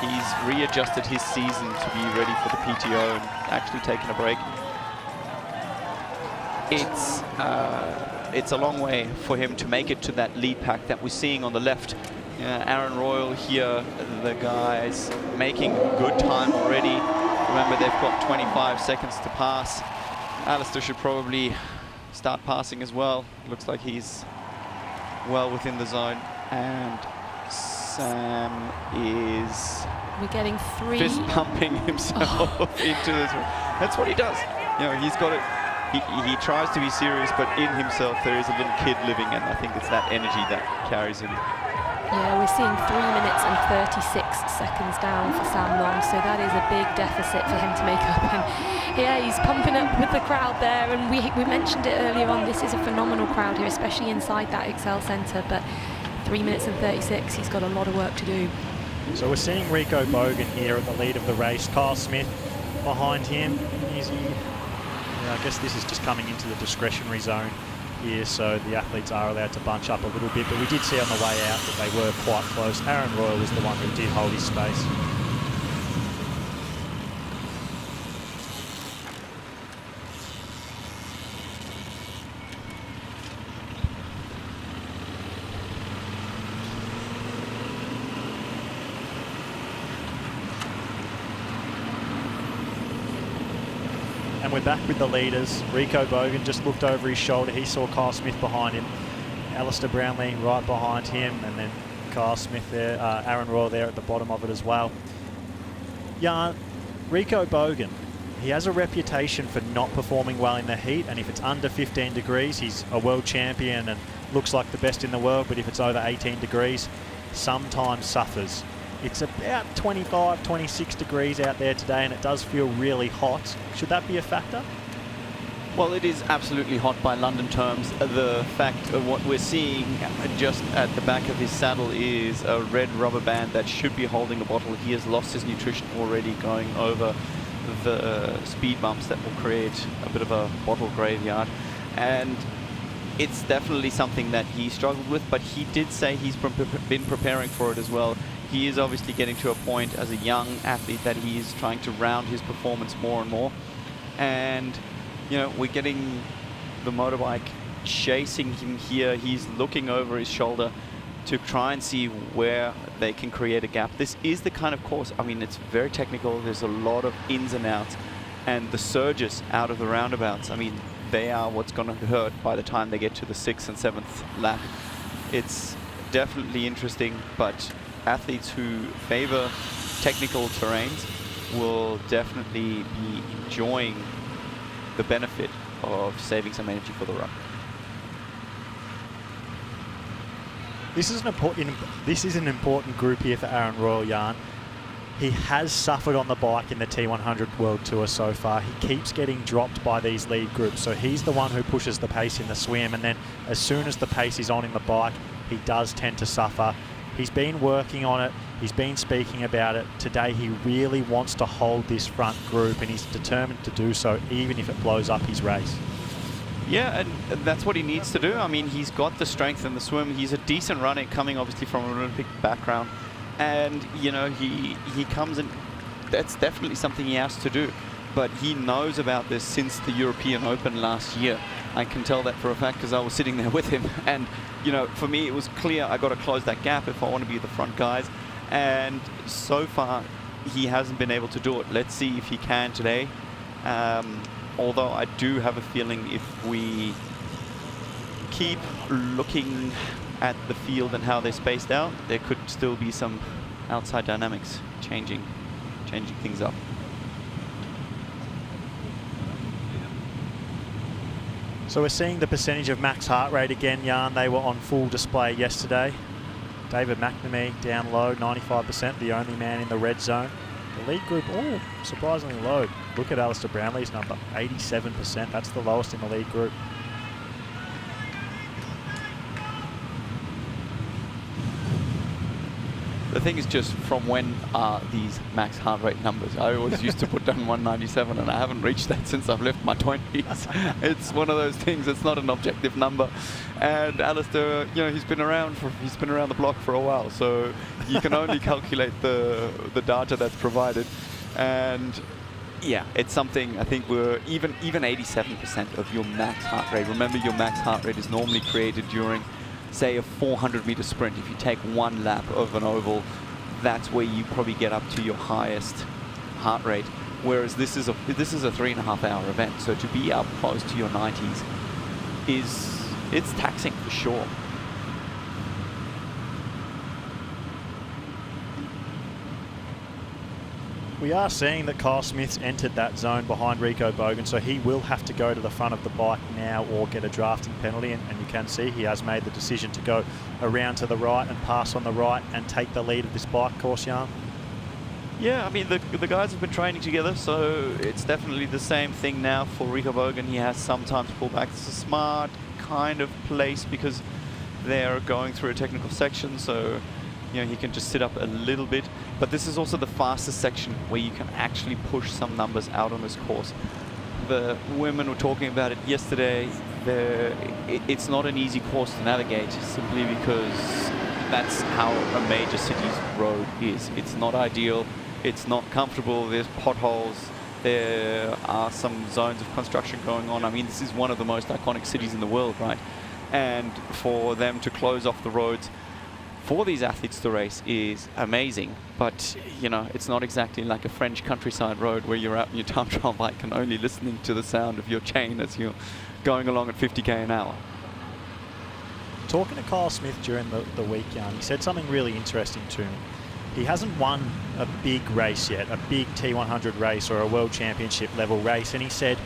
He's readjusted his season to be ready for the PTO and actually taken a break. It's a long way for him to make it to that lead pack that we're seeing on the left. Aaron Royal here, the guys making good time already. Remember, they've got 25 seconds to pass. Alistair should probably start passing as well. Looks like he's well within the zone. And Sam is... We're getting 3. Fist pumping himself into this. That's what he does. You know, he's got it. He tries to be serious, but in himself there is a little kid living, and I think it's that energy that carries him. Yeah, we're seeing 3 minutes and 36 seconds down for Sam Long, so that is a big deficit for him to make up. And yeah, he's pumping up with the crowd there, and we mentioned it earlier on, this is a phenomenal crowd here, especially inside that Excel Centre, but 3 minutes and 36, he's got a lot of work to do. So we're seeing Rico Bogan here at the lead of the race. Kyle Smith behind him. I guess this is just coming into the discretionary zone here, so the athletes are allowed to bunch up a little bit, but we did see on the way out that they were quite close. Aaron Royal was the one who did hold his space. And we're back with the leaders. Rico Bogan just looked over his shoulder. He saw Kyle Smith behind him. Alistair Brownlee right behind him. And then Kyle Smith there, Aaron Royal there at the bottom of it as well. Yeah, Rico Bogan, he has a reputation for not performing well in the heat. And if it's under 15 degrees, he's a world champion and looks like the best in the world. But if it's over 18 degrees, sometimes suffers. It's about 25, 26 degrees out there today, and it does feel really hot. Should that be a factor? Well, it is absolutely hot by London terms. The fact of what we're seeing just at the back of his saddle is a red rubber band that should be holding the bottle. He has lost his nutrition already going over the speed bumps that will create a bit of a bottle graveyard. And it's definitely something that he struggled with, but he did say he's been preparing for it as well. He is obviously getting to a point as a young athlete that he's trying to round his performance more and more. And, you know, we're getting the motorbike chasing him here. He's looking over his shoulder to try and see where they can create a gap. This is the kind of course, I mean, it's very technical. There's a lot of ins and outs. And the surges out of the roundabouts, I mean, they are what's going to hurt by the time they get to the 6th and 7th lap. It's definitely interesting, but athletes who favor technical terrains will definitely be enjoying the benefit of saving some energy for the run. This is an important group here for Aaron Royal, Jan. He has suffered on the bike in the T100 World Tour so far. He keeps getting dropped by these lead groups, so he's the one who pushes the pace in the swim, and then as soon as the pace is on in the bike, he does tend to suffer. He's been working on it. He's been speaking about it. Today he really wants to hold this front group, and he's determined to do so even if it blows up his race. Yeah, and that's what he needs to do. I mean, he's got the strength in the swim. He's a decent runner, coming obviously from an Olympic background. And, you know, he comes in, that's definitely something he has to do. But he knows about this since the European Open last year. I can tell that for a fact because I was sitting there with him. And, you know, for me, it was clear I got to close that gap if I want to be the front guys. And so far, he hasn't been able to do it. Let's see if he can today. Although I do have a feeling if we keep looking at the field and how they're spaced out, there could still be some outside dynamics changing things up. So we're seeing the percentage of max heart rate again, Jan. They were on full display yesterday. David McNamee down low, 95%, the only man in the red zone. The lead group, oh, surprisingly low. Look at Alistair Brownlee's number, 87%. That's the lowest in the lead group. The thing is, just from when are these max heart rate numbers? I always used to put down 197, and I haven't reached that since I've left my 20s. It's one of those things. It's not an objective number. And Alistair, you know, he's been around the block for a while, so you can only calculate the data that's provided. And yeah, it's something. I think we're even 87% of your max heart rate. Remember, your max heart rate is normally created during, say, a 400-meter sprint. If you take one lap of an oval, that's where you probably get up to your highest heart rate. Whereas this is a 3.5-hour event, so to be up close to your 90s it's taxing for sure. We are seeing that Kyle Smith's entered that zone behind Rico Bogan, so he will have to go to the front of the bike now or get a drafting penalty, and you can see he has made the decision to go around to the right and pass on the right and take the lead of this bike course, Jan. Yeah, I mean, the guys have been training together, so it's definitely the same thing now for Rico Bogan. He has sometimes pulled back. It's a smart kind of place because they're going through a technical section, so you know, he can just sit up a little bit. But this is also the fastest section where you can actually push some numbers out on this course. The women were talking about it yesterday. It's not an easy course to navigate simply because that's how a major city's road is. It's not ideal. It's not comfortable. There's potholes. There are some zones of construction going on. I mean, this is one of the most iconic cities in the world, right? And for them to close off the roads for these athletes to race is amazing. But, you know, it's not exactly like a French countryside road where you're out on your time trial bike and only listening to the sound of your chain as you're going along at 50k an hour. Talking to Kyle Smith during the week, Jan, he said something really interesting to me. He hasn't won a big race yet, a big T100 race or a World Championship level race, and he said,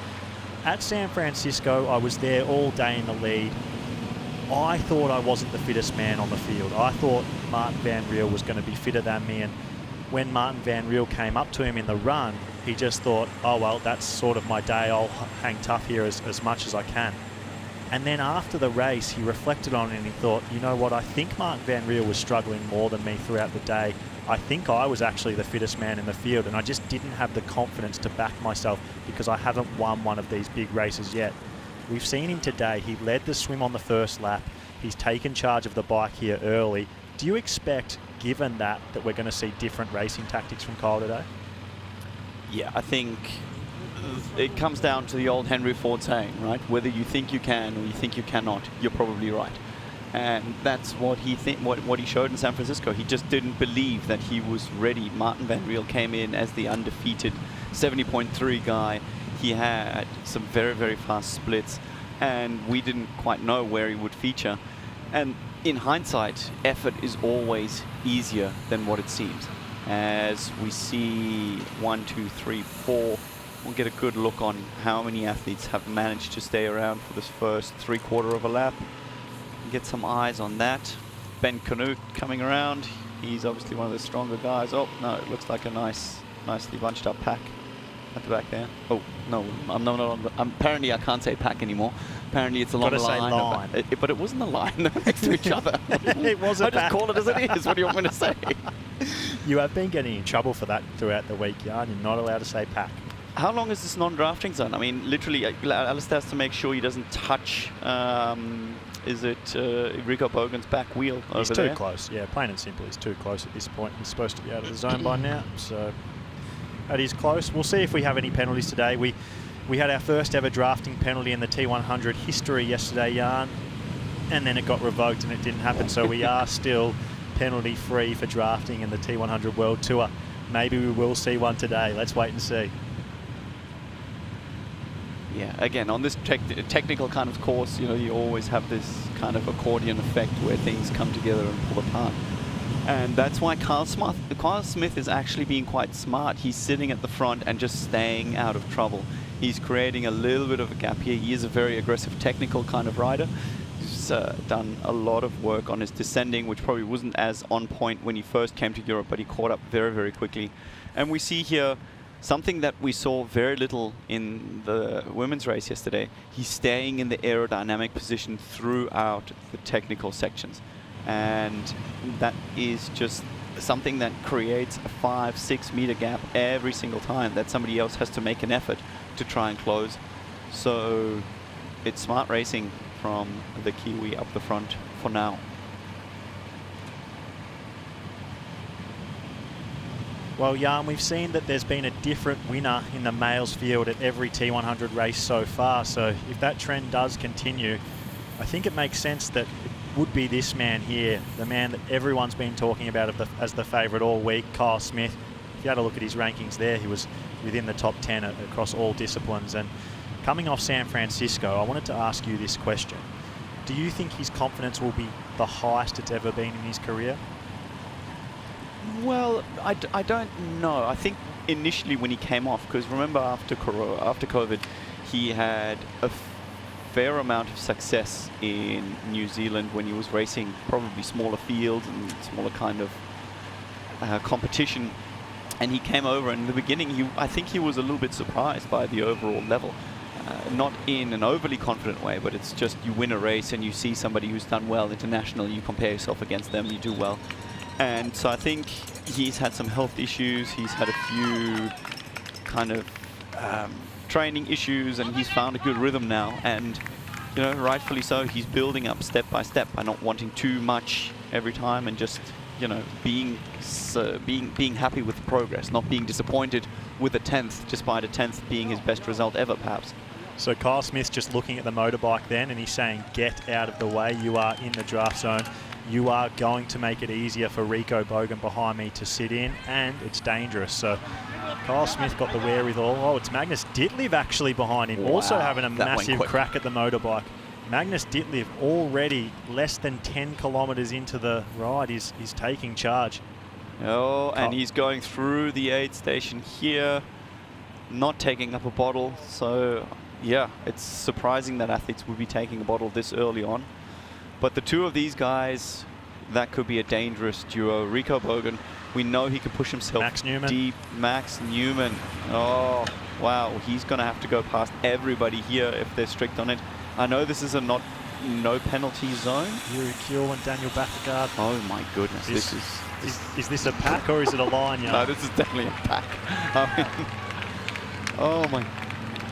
at San Francisco, I was there all day in the lead. I thought I wasn't the fittest man on the field. I thought Martin Van Riel was going to be fitter than me, and when Martin Van Riel came up to him in the run, he just thought, oh well, that's sort of my day, I'll hang tough here as much as I can. And then after the race, he reflected on it and he thought, you know what, I think Martin Van Riel was struggling more than me throughout the day. I think I was actually the fittest man in the field, and I just didn't have the confidence to back myself because I haven't won one of these big races yet. We've seen him today. He led the swim on the first lap. He's taken charge of the bike here early. Do you expect, given that we're going to see different racing tactics from Kyle today? Yeah, I think it comes down to the old Henry Ford saying, right? Whether you think you can or you think you cannot, you're probably right. And that's what what he showed in San Francisco. He just didn't believe that he was ready. Martin Van Riel came in as the undefeated 70.3 guy. He had some very, very fast splits, and we didn't quite know where he would feature. And in hindsight, effort is always easier than what it seems. As we see 1, 2, 3, 4, we'll get a good look on how many athletes have managed to stay around for this first 3/4 of a lap. Get some eyes on that. Ben Canute coming around. He's obviously one of the stronger guys. Oh, no, it looks like a nicely bunched up pack at the back there. Oh, no, apparently I can't say pack anymore. Apparently it's a long line. But it wasn't a line. They were next to each other. It was a I just call it as it is. What do you want me to say? You have been getting in trouble for that throughout the week, Jan. You're not allowed to say pack. How long is this non-drafting zone? I mean, literally, Alistair has to make sure he doesn't touch, is it Rico Bogan's back wheel over there? He's too close. Yeah, plain and simple, he's too close at this point. He's supposed to be out of the zone by now, so that is close. We'll see if we have any penalties today. We had our first ever drafting penalty in the T100 history yesterday, Jan, and then it got revoked and it didn't happen, so we are still penalty-free for drafting in the T100 World Tour. Maybe we will see one today. Let's wait and see. Yeah, again, on this technical kind of course, you know, you always have this kind of accordion effect where things come together and pull apart. And that's why Carl Smith is actually being quite smart. He's sitting at the front and just staying out of trouble. He's creating a little bit of a gap here. He is a very aggressive technical kind of rider. He's done a lot of work on his descending, which probably wasn't as on point when he first came to Europe, but he caught up very, very quickly. And we see here something that we saw very little in the women's race yesterday. He's staying in the aerodynamic position throughout the technical sections. And that is just something that creates a 5-6 meter gap every single time that somebody else has to make an effort to try and close. So it's smart racing from the Kiwi up the front for now. Well, Jan, we've seen that there's been a different winner in the males field at every T100 race so far. So if that trend does continue, I think it makes sense that it would be this man here, the man that everyone's been talking about as the favourite all week, Kyle Smith. If you had a look at his rankings there, he was within the top 10 across all disciplines. And coming off San Francisco, I wanted to ask you this question. Do you think his confidence will be the highest it's ever been in his career? Well, I don't know. I think initially when he came off, because remember after COVID, he had a fair amount of success in New Zealand when he was racing probably smaller fields and smaller kind of competition. And he came over, and in the beginning, I think he was a little bit surprised by the overall level. Not in an overly confident way, but it's just you win a race and you see somebody who's done well internationally, you compare yourself against them, you do well. And so I think he's had some health issues, he's had a few kind of training issues, and he's found a good rhythm now. And, you know, rightfully so, he's building up step by step by not wanting too much every time and just, you know, being happy with the progress, not being disappointed with a 10th, despite a 10th being his best result ever, perhaps. So Kyle Smith's just looking at the motorbike then, and he's saying, get out of the way, you are in the draft zone. You are going to make it easier for Rico Bogan behind me to sit in, and it's dangerous. So Kyle Smith got the wherewithal. Oh, it's Magnus Ditlev actually behind him, also having a massive crack at the motorbike. Magnus Ditlev already less than 10 kilometres into the ride. He's taking charge. Oh, and he's going through the aid station here, not taking up a bottle. So, yeah, it's surprising that athletes would be taking a bottle this early on. But the two of these guys, that could be a dangerous duo. Rico Bogan, we know he can push himself deep. Max Newman. Oh, wow. He's going to have to go past everybody here if they're strict on it. I know this is a no penalty zone. Yuri Kuhl and Daniel Baekkegard. Oh, my goodness. Is this a pack or is it a line? No, this is definitely a pack. Oh, my.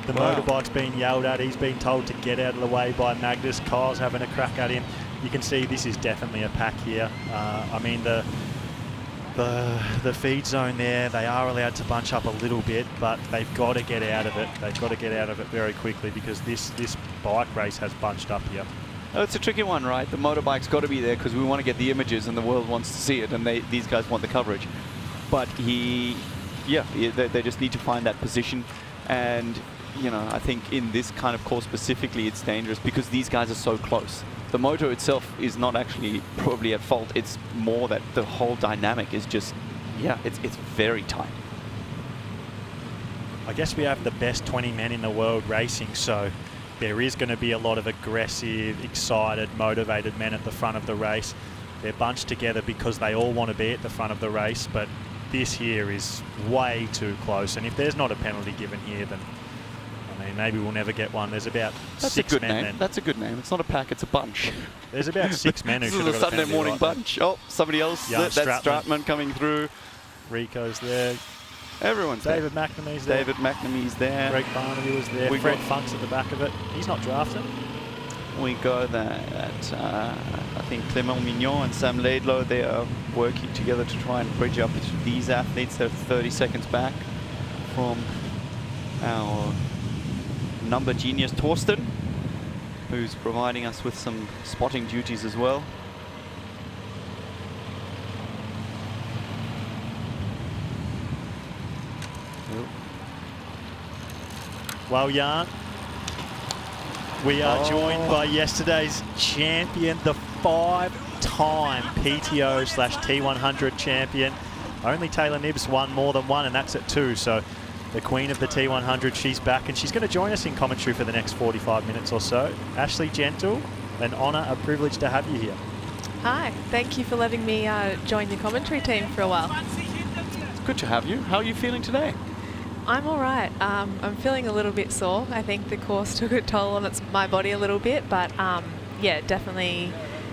The motorbike's being yelled at. He's being told to get out of the way by Magnus. Kyle's having a crack at him. You can see this is definitely a pack here. I mean, the feed zone there, they are allowed to bunch up a little bit, but they've got to get out of it. They've got to get out of it very quickly because this bike race has bunched up here. Oh, it's a tricky one, right? The motorbike's got to be there because we want to get the images and the world wants to see it, and these guys want the coverage. But they just need to find that position. And, you know, I think in this kind of course specifically, it's dangerous because these guys are so close. The motor itself is not actually probably at fault. It's more that the whole dynamic is just, it's very tight. I guess we have the best 20 men in the world racing, so there is going to be a lot of aggressive, excited, motivated men at the front of the race. They're bunched together because they all want to be at the front of the race, but this here is way too close. And if there's not a penalty given here, then I mean, maybe we'll never get one. There's about six men then. That's a good name. It's not a pack, it's a bunch. There's about 6 men who This should is have a got a Sunday penalty morning right there. bunch. Oh, somebody else. Yeah, That's Stratman coming through. Rico's there. Everyone's David there. McNamee's there. David McNamee's there. Greg Barnaby was there. We Fred got- Funk's at the back of it. He's not drafted. We go there at, I think, Clement Mignon and Sam Laidlow. They are working together to try and bridge up these athletes. They're 30 seconds back from our number genius, Torsten, who's providing us with some spotting duties as well. Well, Jan, we are joined by yesterday's champion, the 5-time PTO/T100 champion. Only Taylor Nibbs won more than one, and that's at 2. So the queen of the T100, she's back, and she's going to join us in commentary for the next 45 minutes or so. Ashley Gentle, an honour, a privilege to have you here. Hi, thank you for letting me join the commentary team for a while. It's good to have you. How are you feeling today? I'm all right. I'm feeling a little bit sore. I think the course took a toll on my body a little bit, but yeah, definitely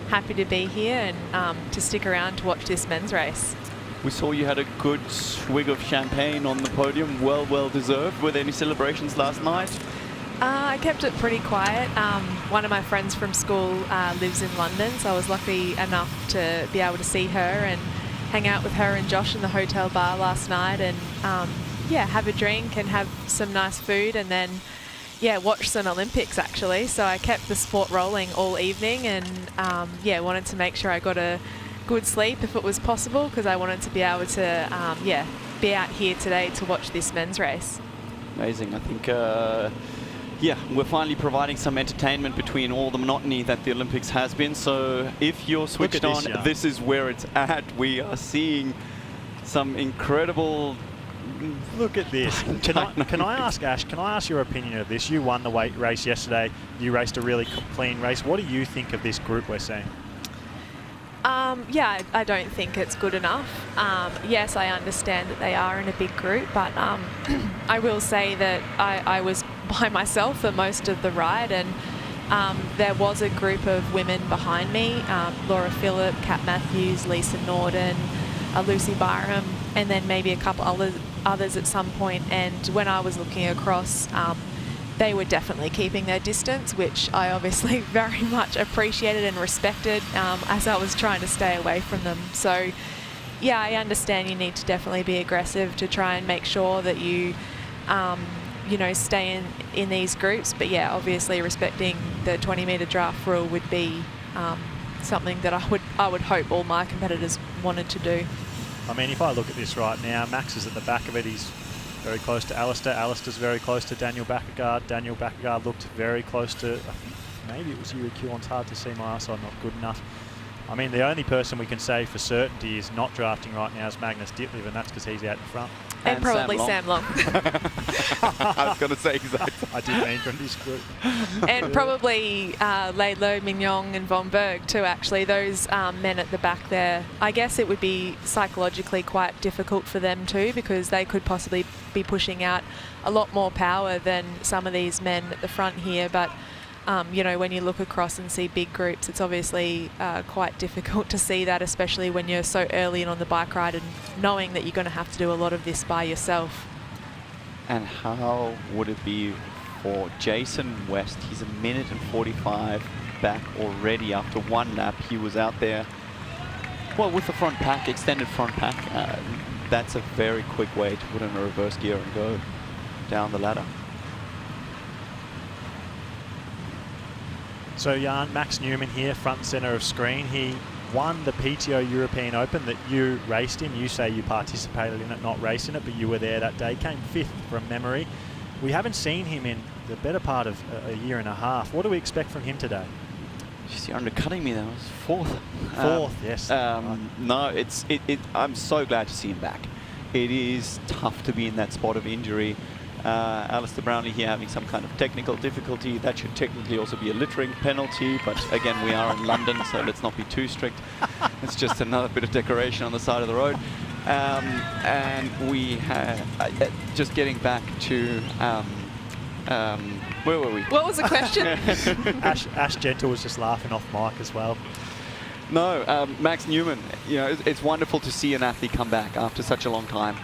happy to be here and to stick around to watch this men's race. We saw you had a good swig of champagne on the podium. Well deserved. Were there any celebrations last night? I kept it pretty quiet. One of my friends from school lives in London, so I was lucky enough to be able to see her and hang out with her and Josh in the hotel bar last night, and yeah, have a drink and have some nice food, and then yeah, watch some Olympics actually. So I kept the sport rolling all evening, and yeah, wanted to make sure I got a good sleep if it was possible, because I wanted to be able to yeah, be out here today to watch this men's race. Amazing. I think yeah, we're finally providing some entertainment between all the monotony that the Olympics has been. So if you're switched on, this is where it's at. We are seeing some incredible... Look at this. Can I ask, Ash, can I ask your opinion of this? You won the weight race yesterday. You raced a really clean race. What do you think of this group we're seeing? Yeah, I don't think it's good enough. Yes, I understand that they are in a big group, but I will say that I was by myself for most of the ride, and there was a group of women behind me, Laura Phillip, Kat Matthews, Lisa Norden, Lucy Byram, and then maybe a couple others at some point. And when I was looking across, they were definitely keeping their distance, which I obviously very much appreciated and respected as I was trying to stay away from them. So yeah, I understand you need to definitely be aggressive to try and make sure that you you know, stay in these groups, but yeah, obviously respecting the 20-metre draft rule would be something that I would hope all my competitors wanted to do. I mean, if I look at this right now, Max is at the back of it. He's very close to Alistair. Alistair's very close to Daniel Baekkegard. Daniel Baekkegard looked very close to, I think maybe it was Yuri Kuon's. Hard to see, my eyesight not good enough. I mean, the only person we can say for certainty is not drafting right now is Magnus Ditlev, and that's because he's out in front. And probably Sam Long. I was going to say exactly. I did mean from this group. And probably Laidlow, Mignon and Von Berg too, actually. Those men at the back there, I guess it would be psychologically quite difficult for them too, because they could possibly be pushing out a lot more power than some of these men at the front here. But you know, when you look across and see big groups, it's obviously quite difficult to see that, especially when you're so early in on the bike ride and knowing that you're going to have to do a lot of this by yourself. And how would it be for Jason West? He's 1 minute and 45 back already after one lap. He was out there, well, with the front pack, extended front pack. That's a very quick way to put in a reverse gear and go down the ladder. So Jan, Max Newman here, front and centre of screen. He won the PTO European Open that you raced in. You say you participated in it, not racing it, but you were there that day. Came 5th from memory. We haven't seen him in the better part of a year and a half. What do we expect from him today? Jeez, you're undercutting me. That was 4th. 4th, yes. No, I'm so glad to see him back. It is tough to be in that spot of injury. Alistair Brownlee here having some kind of technical difficulty. That should technically also be a littering penalty, but again, we are in London, so let's not be too strict. It's just another bit of decoration on the side of the road. And we had, just getting back to, where were we? What was the question? Ash Gentle was just laughing off mic as well. No, Max Newman, you know, it's wonderful to see an athlete come back after such a long time.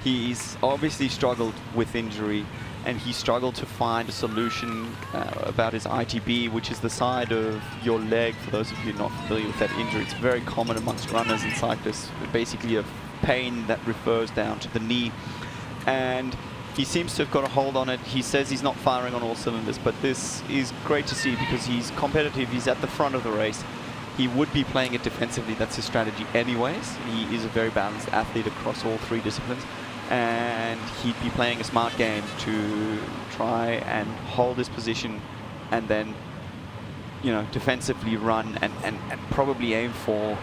He's obviously struggled with injury, and he struggled to find a solution about his ITB, which is the side of your leg. For those of you not familiar with that injury, it's very common amongst runners and cyclists. Basically a pain that refers down to the knee. And he seems to have got a hold on it. He says he's not firing on all cylinders, but this is great to see because he's competitive. He's at the front of the race. He would be playing it defensively. That's his strategy anyways. He is a very balanced athlete across all three disciplines. And he'd be playing a smart game to try and hold his position and then, you know, defensively run and probably aim for,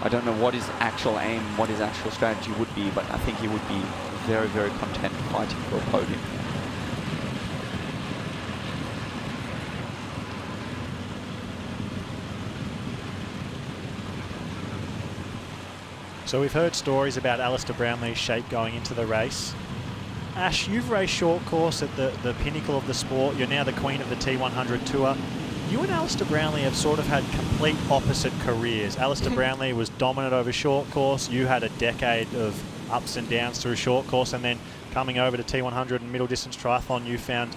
I don't know what his actual aim, what his actual strategy would be, but I think he would be very, very content fighting for a podium. So we've heard stories about Alistair Brownlee's shape going into the race. Ash, you've raced short course at the pinnacle of the sport. You're now the queen of the T100 Tour. You and Alistair Brownlee have sort of had complete opposite careers. Alistair Brownlee was dominant over short course. You had a decade of ups and downs through short course, and then coming over to T100 and middle distance triathlon, you found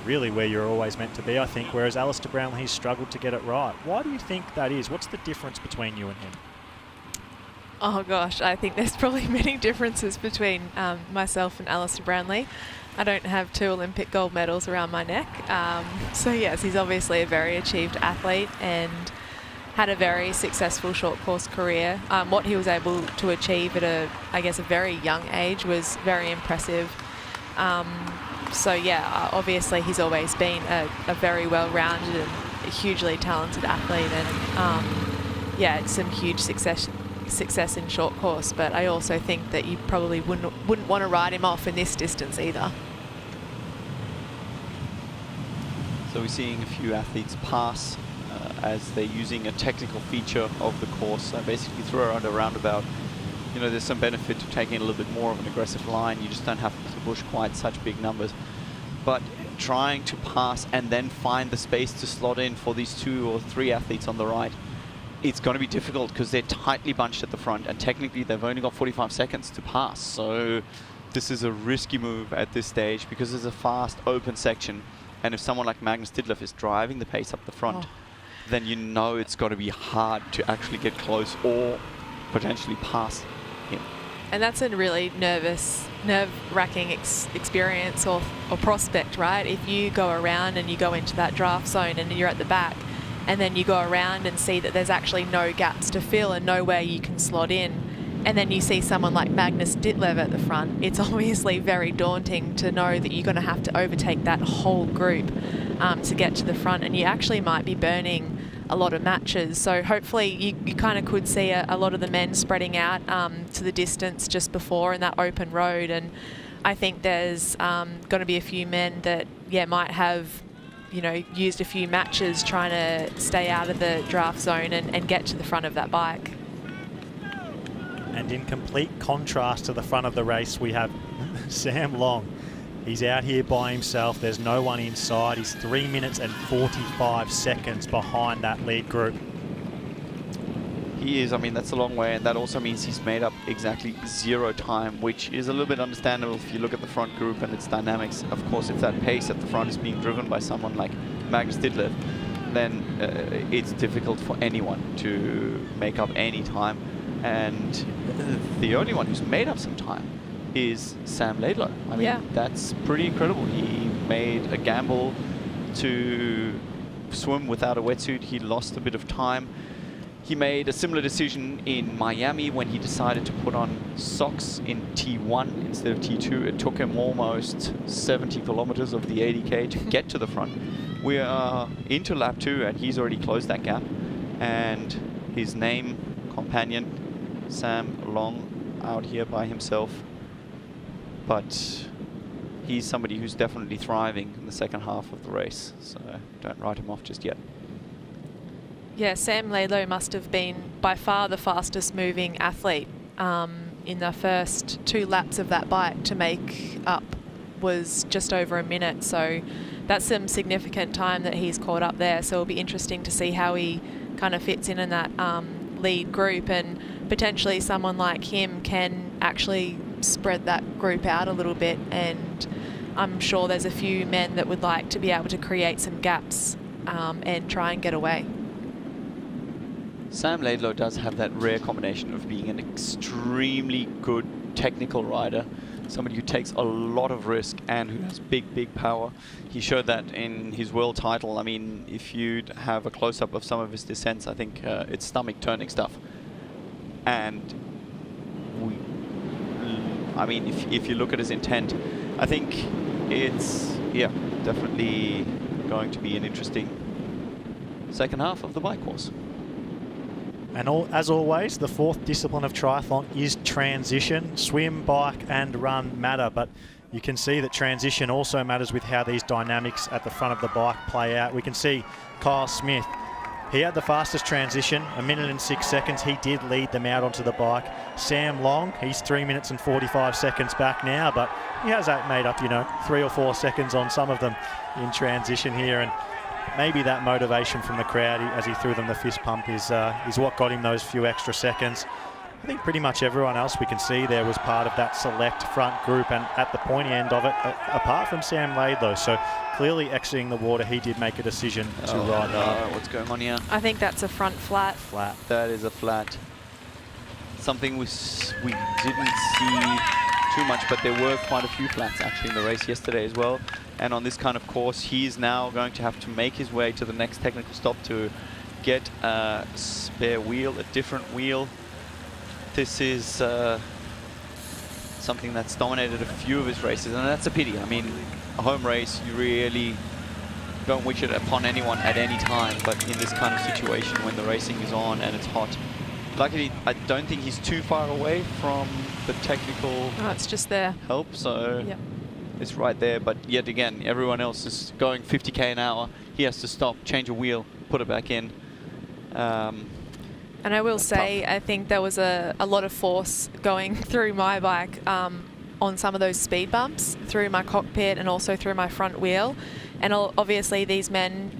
really where you're always meant to be, I think, whereas Alistair Brownlee struggled to get it right. Why do you think that is? What's the difference between you and him? Oh gosh, I think there's probably many differences between myself and Alistair Brownlee. I don't have 2 Olympic gold medals around my neck. So yes, he's obviously a very achieved athlete and had a very successful short course career. What he was able to achieve at a very young age was very impressive. So yeah, obviously he's always been a very well-rounded and a hugely talented athlete, and yeah, it's some huge success in short course, but I also think that you probably wouldn't want to ride him off in this distance either. So we're seeing a few athletes pass as they're using a technical feature of the course. Basically throw around a roundabout. You know, there's some benefit to taking a little bit more of an aggressive line. You just don't have to push quite such big numbers. But trying to pass and then find the space to slot in for these 2 or 3 athletes on the right, it's going to be difficult because they're tightly bunched at the front, and technically they've only got 45 seconds to pass. So this is a risky move at this stage because there's a fast open section, and if someone like Magnus Ditlev is driving the pace up the front, then you know it's got to be hard to actually get close or potentially pass him. And that's a really nerve-wracking experience or prospect, right? If you go around and you go into that draft zone and you're at the back, and then you go around and see that there's actually no gaps to fill and nowhere you can slot in, and then you see someone like Magnus Ditlev at the front, it's obviously very daunting to know that you're going to have to overtake that whole group to get to the front, and you actually might be burning a lot of matches. So hopefully you kind of could see a lot of the men spreading out to the distance just before in that open road, and I think there's going to be a few men that might have used a few matches trying to stay out of the draft zone and get to the front of that bike. And in complete contrast to the front of the race, we have Sam Long. He's out here by himself. There's no one inside. He's 3 minutes and 45 seconds behind that lead group. He is. I mean, that's a long way, and that also means he's made up exactly 0 time, which is a little bit understandable if you look at the front group and its dynamics. Of course, if that pace at the front is being driven by someone like Magnus Ditlev, then it's difficult for anyone to make up any time. And the only one who's made up some time is Sam Laidlow. I mean, that's pretty incredible. He made a gamble to swim without a wetsuit. He lost a bit of time. He made a similar decision in Miami when he decided to put on socks in T1 instead of T2. It took him almost 70 kilometers of the 80K to get to the front. We are into lap 2 and he's already closed that gap. And his companion, Sam Long, out here by himself. But he's somebody who's definitely thriving in the second half of the race. So don't write him off just yet. Yeah, Sam Laidlow must have been by far the fastest moving athlete in the first 2 laps of that bike. To make up was just over a minute, so that's some significant time that he's caught up there. So it'll be interesting to see how he kind of fits in that lead group, and potentially someone like him can actually spread that group out a little bit, and I'm sure there's a few men that would like to be able to create some gaps and try and get away. Sam Laidlow does have that rare combination of being an extremely good technical rider, somebody who takes a lot of risk and who has big power. He showed that in his world title. I mean, if you'd have a close-up of some of his descents, I think it's stomach-turning stuff. And I mean, if you look at his intent, I think it's, yeah, definitely going to be an interesting second half of the bike course. And as always, the 4th discipline of triathlon is transition. Swim, bike and run matter, but you can see that transition also matters with how these dynamics at the front of the bike play out. We can see Kyle Smith, he had the fastest transition, 1 minute and 6 seconds. He did lead them out onto the bike. Sam Long, he's 3 minutes and 45 seconds back now, but he has made up, 3 or 4 seconds on some of them in transition here. And maybe that motivation from the crowd as he threw them the fist pump is what got him those few extra seconds. I think pretty much everyone else we can see there was part of that select front group, and at the pointy end of it, apart from Sam Laidlow. So clearly exiting the water, he did make a decision to ride that. What's going on here? I think that's a front flat. Flat. That is a flat. Something we didn't see too much, but there were quite a few flats actually in the race yesterday as well. And on this kind of course, he's now going to have to make his way to the next technical stop to get a spare wheel, a different wheel. This is something that's dominated a few of his races, and that's a pity. I mean, a home race, you really don't wish it upon anyone at any time, but in this kind of situation when the racing is on and it's hot. Luckily, I don't think he's too far away from the technical it's just there. help, so yep. It's right there. But yet again, everyone else is going 50k an hour. He has to stop, change a wheel, put it back in. And I will say, I think there was a lot of force going through my bike on some of those speed bumps, through my cockpit and also through my front wheel. And obviously these men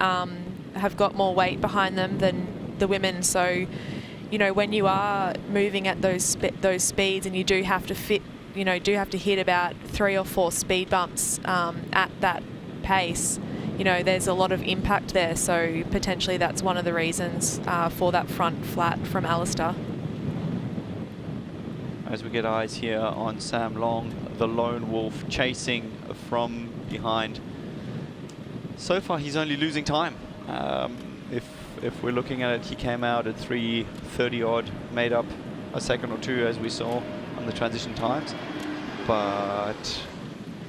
have got more weight behind them than the women. So, when you are moving at those speeds and you do have to hit about 3 or 4 speed bumps at that pace, there's a lot of impact there, so potentially that's one of the reasons for that front flat from Alistair. As we get eyes here on Sam Long, the lone wolf chasing from behind. So far he's only losing time. If we're looking at it, he came out at 3:30 odd, made up a second or two as we saw on the transition times. But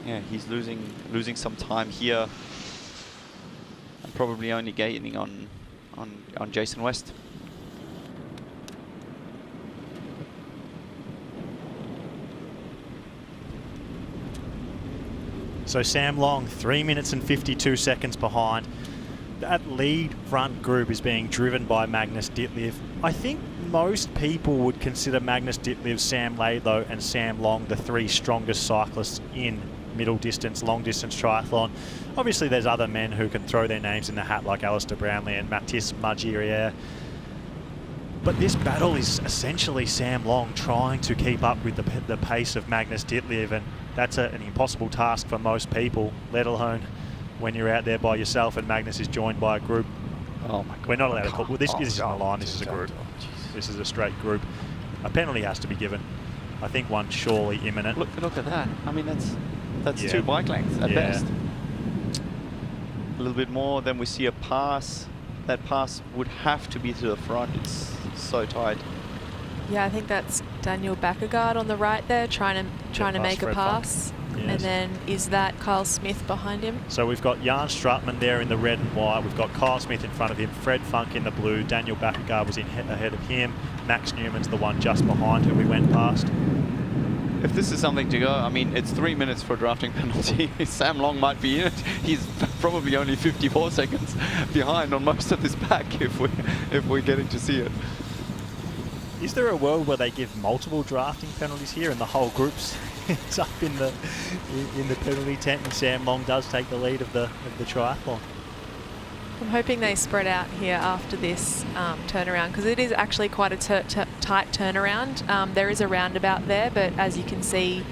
yeah, he's losing some time here. Probably only gaining on Jason West. So Sam Long, 3 minutes and 52 seconds behind. That lead front group is being driven by Magnus Ditlev. I think most people would consider Magnus Ditlev, Sam Laidlow and Sam Long the 3 strongest cyclists in middle distance, long distance triathlon. Obviously there's other men who can throw their names in the hat like Alistair Brownlee and Mathis Margiriere. But this battle is essentially Sam Long trying to keep up with the pace of Magnus Ditlev, and that's an impossible task for most people, let alone when you're out there by yourself and Magnus is joined by a group. Oh my God. We're not allowed to call. Well, this isn't a line, this is a group. This is a straight group. A penalty has to be given. I think one surely imminent. Look at that. I mean, that's 2 bike lengths at best. A little bit more, then we see a pass. That pass would have to be to the front. It's so tight. Yeah, I think that's Daniel Baekkegard on the right there, trying to make a pass. Yes. And then is that Kyle Smith behind him? So we've got Jan Strutman there in the red and white. We've got Kyle Smith in front of him, Fred Funk in the blue. Daniel Baekkegard was ahead of him. Max Newman's the one just behind who we went past. if this is something to go, I mean, it's 3 minutes for a drafting penalty. Sam Long might be in it. He's probably only 54 seconds behind on most of this pack if we're getting to see it. Is there a world where they give multiple drafting penalties here and the whole group's it's up in the penalty tent and Sam Long does take the lead of the triathlon? I'm hoping they spread out here after this turnaround, because it is actually quite a tight turnaround. There is a roundabout there, but as you can see,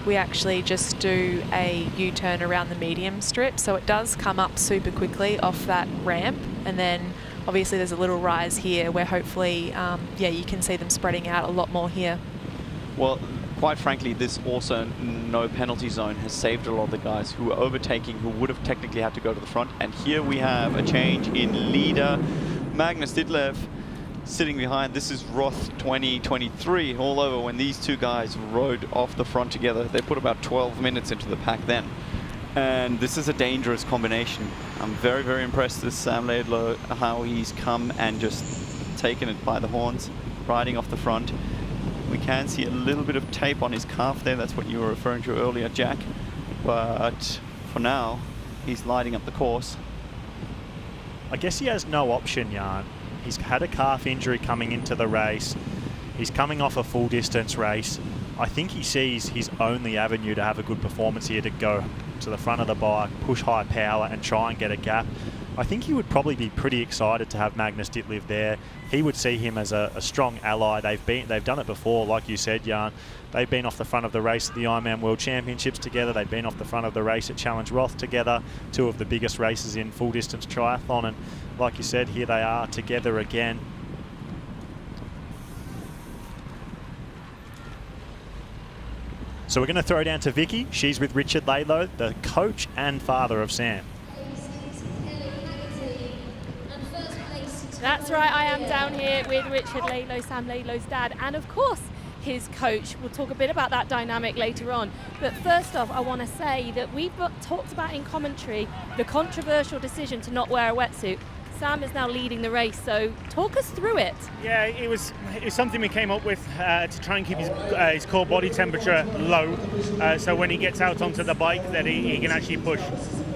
we actually just do a U-turn around the medium strip, so it does come up super quickly off that ramp, and then obviously there's a little rise here where hopefully, yeah, you can see them spreading out a lot more here. Well, quite frankly, this also no penalty zone has saved a lot of the guys who were overtaking, who would have technically had to go to the front. And here we have a change in leader. Magnus Ditlev sitting behind. This is Roth 2023 all over when these two guys rode off the front together. They put about 12 minutes into the pack then. And this is a dangerous combination. I'm very, very impressed with Sam Laidlow, how he's come and just taken it by the horns, riding off the front. We can see a little bit of tape on his calf there. That's what you were referring to earlier, Jack. But for now, he's lighting up the course. I guess he has no option, Jan. He's had a calf injury coming into the race. He's coming off a full distance race. I think he sees his only avenue to have a good performance here to go to the front of the bike, push high power and try and get a gap. I think he would probably be pretty excited to have Magnus Ditlev there. He would see him as a strong ally. They've done it before, like you said, Jan. They've been off the front of the race at the Ironman World Championships together. They've been off the front of the race at Challenge Roth together, two of the biggest races in full distance triathlon. And like you said, here they are together again. So we're going to throw down to Vicky. She's with Richard Laidlow, the coach and father of Sam. That's right, I am down here with Richard Laidlow, Sam Laidlow's dad, and of course his coach. We'll talk a bit about that dynamic later on. But first off, I want to say that we've talked about in commentary the controversial decision to not wear a wetsuit. Sam is now leading the race, so talk us through it. Yeah, it was something we came up with to try and keep his core body temperature low, so when he gets out onto the bike that he can actually push.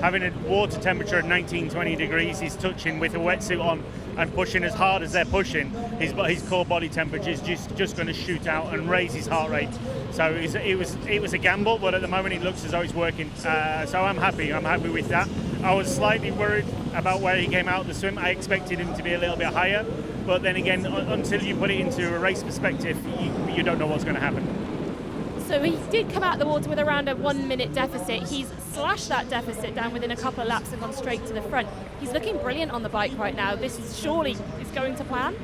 Having a water temperature of 19-20 degrees, he's touching with a wetsuit on and pushing as hard as they're pushing, his core body temperature is just going to shoot out and raise his heart rate. So it was a gamble, but at the moment it looks as though it's working. So I'm happy with that. I was slightly worried about where he came out the swim. I expected him to be a little bit higher, but then again, until you put it into a race perspective, you don't know what's going to happen. So he did come out of the water with around a 1 minute deficit. He's slashed that deficit down within a couple of laps and gone straight to the front. He's looking brilliant on the bike right now. This is surely going to plan.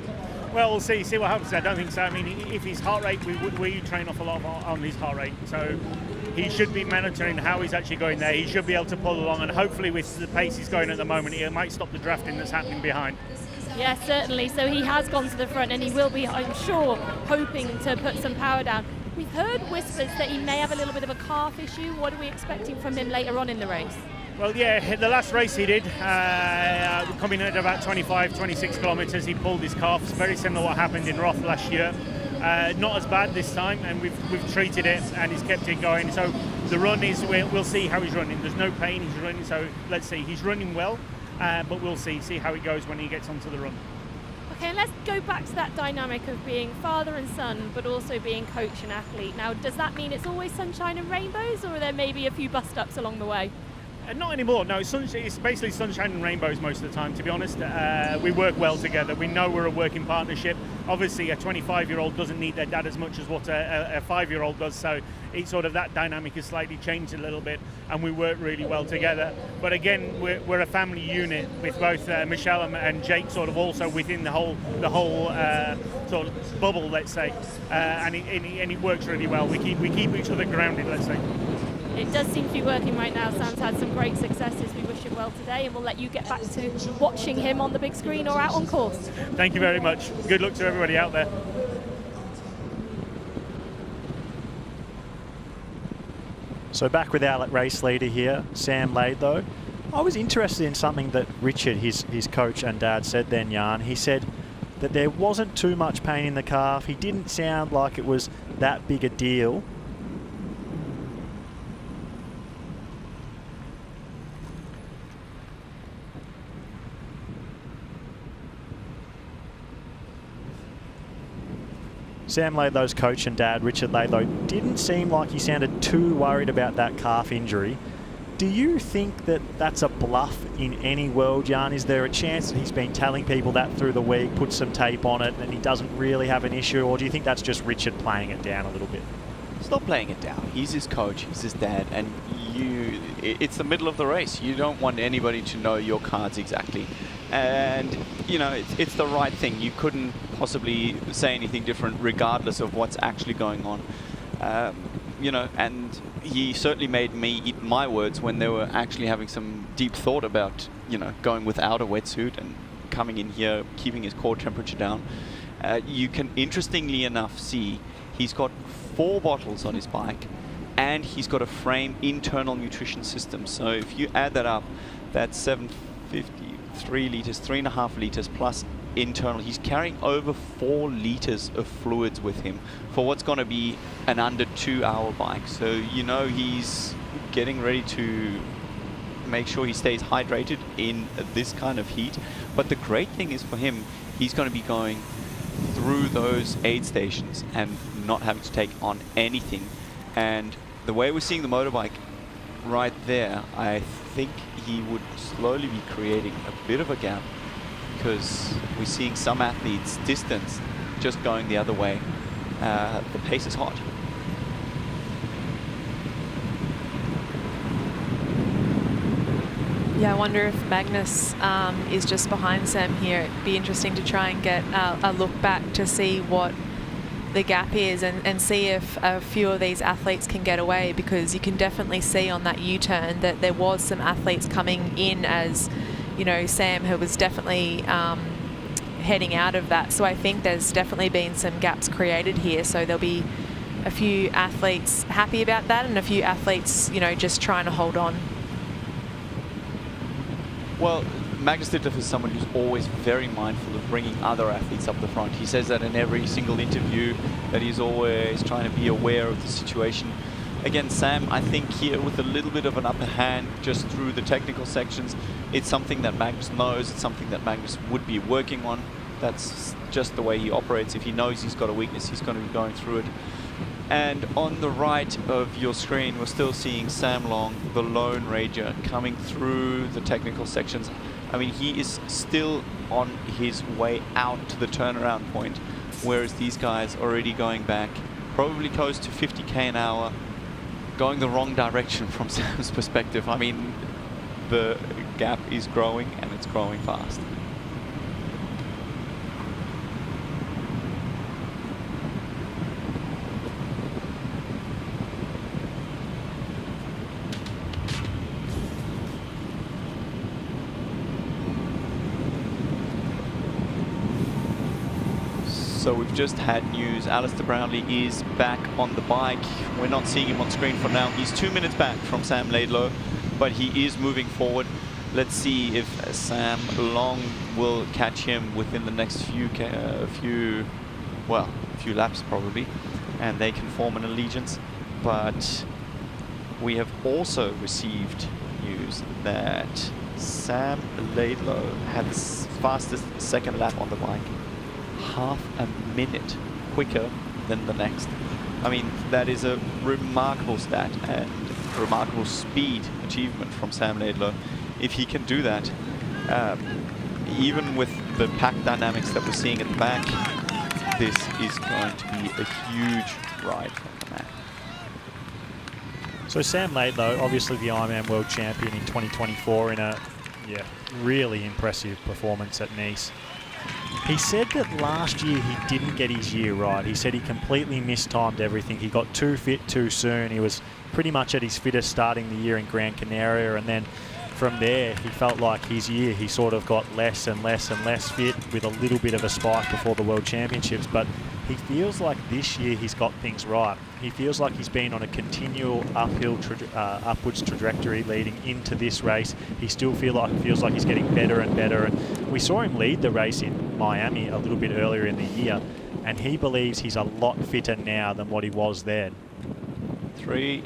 Well, we'll see what happens. I don't think so. I mean, if his heart rate, we train off a lot on his heart rate. So he should be monitoring how he's actually going there. He should be able to pull along, and hopefully with the pace he's going at the moment, it might stop the drafting that's happening behind. Yeah, certainly. So he has gone to the front, and he will be, I'm sure, hoping to put some power down. We've heard whispers that he may have a little bit of a calf issue. What are we expecting from him later on in the race? Well, yeah, the last race he did, coming at about 25, 26 kilometres, he pulled his calf. It's very similar to what happened in Roth last year. Not as bad this time, and we've treated it, and he's kept it going. So the run is, we'll see how he's running. There's no pain, he's running, so let's see. He's running well, but we'll see how it goes when he gets onto the run. Okay, let's go back to that dynamic of being father and son, but also being coach and athlete. Now, does that mean it's always sunshine and rainbows, or are there maybe a few bust-ups along the way? Not anymore. No, it's basically sunshine and rainbows most of the time, to be honest. We work well together. We know we're a working partnership. Obviously, a 25-year-old doesn't need their dad as much as what a 5-year-old does, so it's sort of that dynamic has slightly changed a little bit, and we work really well together. But again, we're a family unit with both Michelle and Jake sort of also within the whole sort of bubble, let's say, and it works really well. We keep each other grounded, let's say. It does seem to be working right now. Sam's had some great successes. We wish him well today, and we'll let you get back to watching him on the big screen or out on course. Thank you very much. Good luck to everybody out there. So back with our race leader here, Sam Laidlow. I was interested in something that Richard, his coach and dad, said then, Jan. He said that there wasn't too much pain in the calf. He didn't sound like it was that big a deal. Sam Laidlow's coach and dad, Richard Laidlow, didn't seem like he sounded too worried about that calf injury. Do you think that that's a bluff in any world, Jan? Is there a chance that he's been telling people that through the week, put some tape on it, and he doesn't really have an issue? Or do you think that's just Richard playing it down a little bit? He's not playing it down. He's his coach, he's his dad, and it's the middle of the race. You don't want anybody to know your cards exactly. And, you know, it's the right thing. You couldn't possibly say anything different regardless of what's actually going on. You know, and he certainly made me eat my words when they were actually having some deep thought about, you know, going without a wetsuit and coming in here, keeping his core temperature down. You can, interestingly enough, see he's got 4 bottles on his bike, and he's got a frame internal nutrition system. So if you add that up, that's 753 liters, 3.5 liters plus internal. He's carrying over 4 liters of fluids with him for what's going to be an under 2-hour bike. So, you know, he's getting ready to make sure he stays hydrated in this kind of heat. But the great thing is for him, he's going to be going through those aid stations and not having to take on anything. And the way we're seeing the motorbike right there, I think he would slowly be creating a bit of a gap, because we're seeing some athletes distance just going the other way. The pace is hot. Yeah, I wonder if Magnus is just behind Sam here. It'd be interesting to try and get a look back to see what the gap is and see if a few of these athletes can get away, because you can definitely see on that U-turn that there was some athletes coming in as, you know, Sam, who was definitely heading out of that. So I think there's definitely been some gaps created here. So there'll be a few athletes happy about that and a few athletes, you know, just trying to hold on. Well, Magnus Ditlev is someone who's always very mindful of bringing other athletes up the front. He says that in every single interview, that he's always trying to be aware of the situation. Again, Sam, I think here with a little bit of an upper hand just through the technical sections, it's something that Magnus knows, it's something that Magnus would be working on. That's just the way he operates. If he knows he's got a weakness, he's going to be going through it. And on the right of your screen, we're still seeing Sam Long, the Lone Ranger, coming through the technical sections. I mean, he is still on his way out to the turnaround point, whereas these guys are already going back, probably close to 50k an hour, going the wrong direction from Sam's perspective. I mean, the gap is growing, and it's growing fast. So we've just had news. Alistair Brownlee is back on the bike. We're not seeing him on screen for now. He's 2 minutes back from Sam Laidlow, but he is moving forward. Let's see if Sam Long will catch him within the next few laps probably, and they can form an allegiance. But we have also received news that Sam Laidlow had the fastest second lap on the bike, half a minute quicker than the next. I mean, that is a remarkable stat and remarkable speed achievement from Sam Laidlow. If he can do that, even with the pack dynamics that we're seeing at the back, this is going to be a huge ride from the man. So Sam Laidlow, obviously the Ironman World Champion in 2024 in a really impressive performance at Nice. He said that last year he didn't get his year right. He said he completely mistimed everything. He got too fit too soon. He was pretty much at his fittest starting the year in Gran Canaria, and then from there he felt like his year he sort of got less and less and less fit with a little bit of a spike before the World Championships. But he feels like this year he's got things right. He feels like he's been on a continual upwards trajectory leading into this race. He still feels like he's getting better and better. And we saw him lead the race in Miami a little bit earlier in the year, and he believes he's a lot fitter now than what he was then. 3,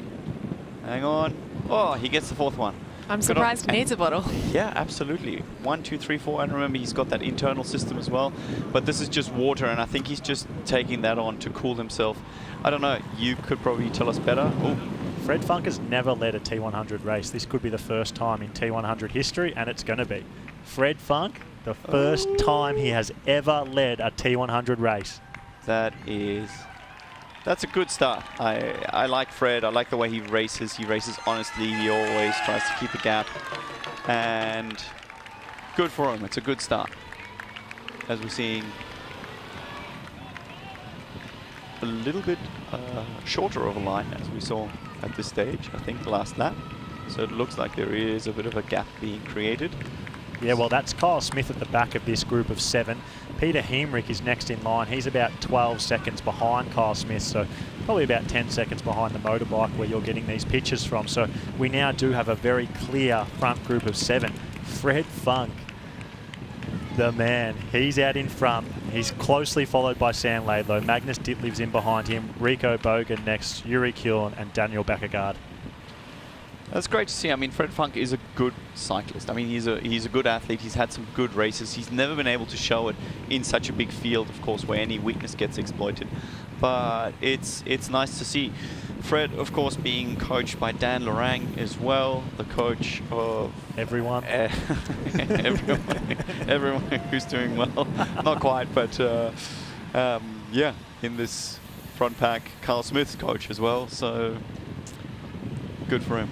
hang on. Oh, he gets the 4th one. I'm surprised he needs a bottle. Yeah, absolutely. 1, 2, 3, 4. And remember, he's got that internal system as well. But this is just water, and I think he's just taking that on to cool himself. I don't know. You could probably tell us better. Ooh. Fred Funk has never led a T100 race. This could be the first time in T100 history, and it's going to be. Fred Funk, the first time he has ever led a T100 race. That's a good start. I like Fred. I like the way he races. He races honestly. He always tries to keep a gap. And good for him. It's a good start. As we're seeing a little bit shorter of a line as we saw at this stage, I think, last lap. So it looks like there is a bit of a gap being created. Yeah, well, that's Kyle Smith at the back of this group of 7. Peter Hemrich is next in line. He's about 12 seconds behind Kyle Smith, so probably about 10 seconds behind the motorbike where you're getting these pictures from. So we now do have a very clear front group of 7. Fred Funk, the man, he's out in front. He's closely followed by Sam Laidlow. Magnus Ditlev's in behind him. Rico Bogan next, Yuri Kjorn and Daniel Baekkegard. That's great to see. I mean, Fred Funk is a good cyclist. I mean, he's a good athlete. He's had some good races. He's never been able to show it in such a big field, of course, where any weakness gets exploited. But it's nice to see. Fred, of course, being coached by Dan Lorang as well, the coach of everyone. Everyone who's doing well. Not quite, but yeah, in this front pack, Carl Smith's coach as well. So good for him.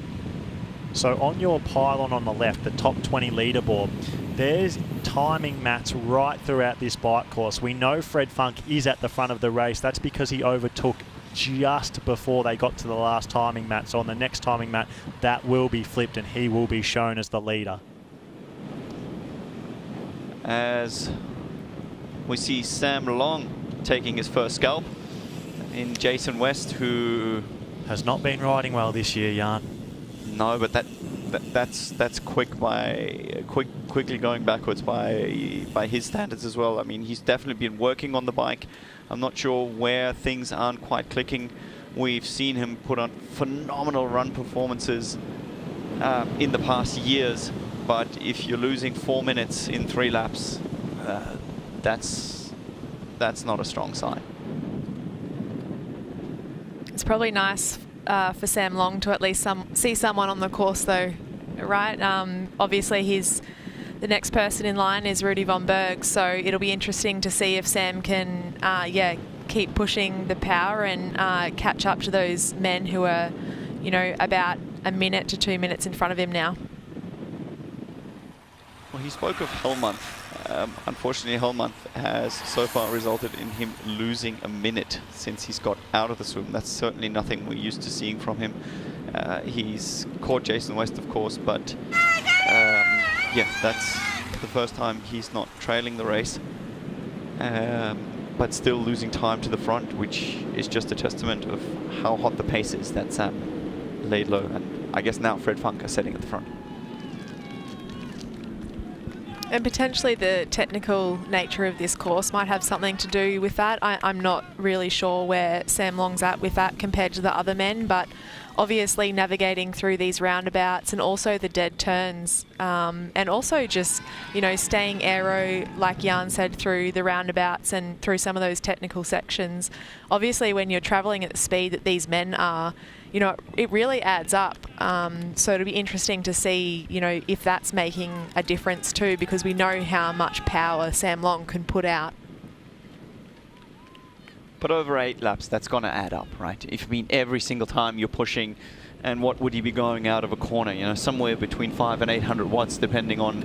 So on your pylon on the left, the top 20 leaderboard, there's timing mats right throughout this bike course. We know Fred Funk is at the front of the race. That's because he overtook just before they got to the last timing mat. So on the next timing mat, that will be flipped and he will be shown as the leader. As we see Sam Long taking his first scalp in Jason West, who has not been riding well this year, Jan. No, but that's quickly going backwards by his standards as well. I mean, he's definitely been working on the bike. I'm not sure where things aren't quite clicking. We've seen him put on phenomenal run performances in the past years, but if you're losing 4 minutes in 3 laps, that's not a strong sign. It's probably nice for Sam Long to at least see someone on the course, though, right? Obviously, the next person in line is Rudy von Berg, so it'll be interesting to see if Sam can, keep pushing the power and catch up to those men who are, about a minute to 2 minutes in front of him now. Well, he spoke of Hellmonth. Unfortunately, Hellmonth has so far resulted in him losing a minute since he's got out of the swim. That's certainly nothing we're used to seeing from him. He's caught Jason West, of course, but yeah, that's the first time he's not trailing the race, but still losing time to the front, which is just a testament of how hot the pace is that Sam Laidlow and I guess now Fred Funk are setting at the front. And potentially the technical nature of this course might have something to do with that. I'm not really sure where Sam Long's at with that compared to the other men, but obviously navigating through these roundabouts and also the dead turns, and also just, staying aero, like Jan said, through the roundabouts and through some of those technical sections. Obviously, when you're travelling at the speed that these men are, it really adds up. So it'll be interesting to see, if that's making a difference too, because we know how much power Sam Long can put out. But over 8 laps, that's going to add up, right? If every single time you're pushing, and what would he be going out of a corner? Somewhere between 500 and 800 watts, depending on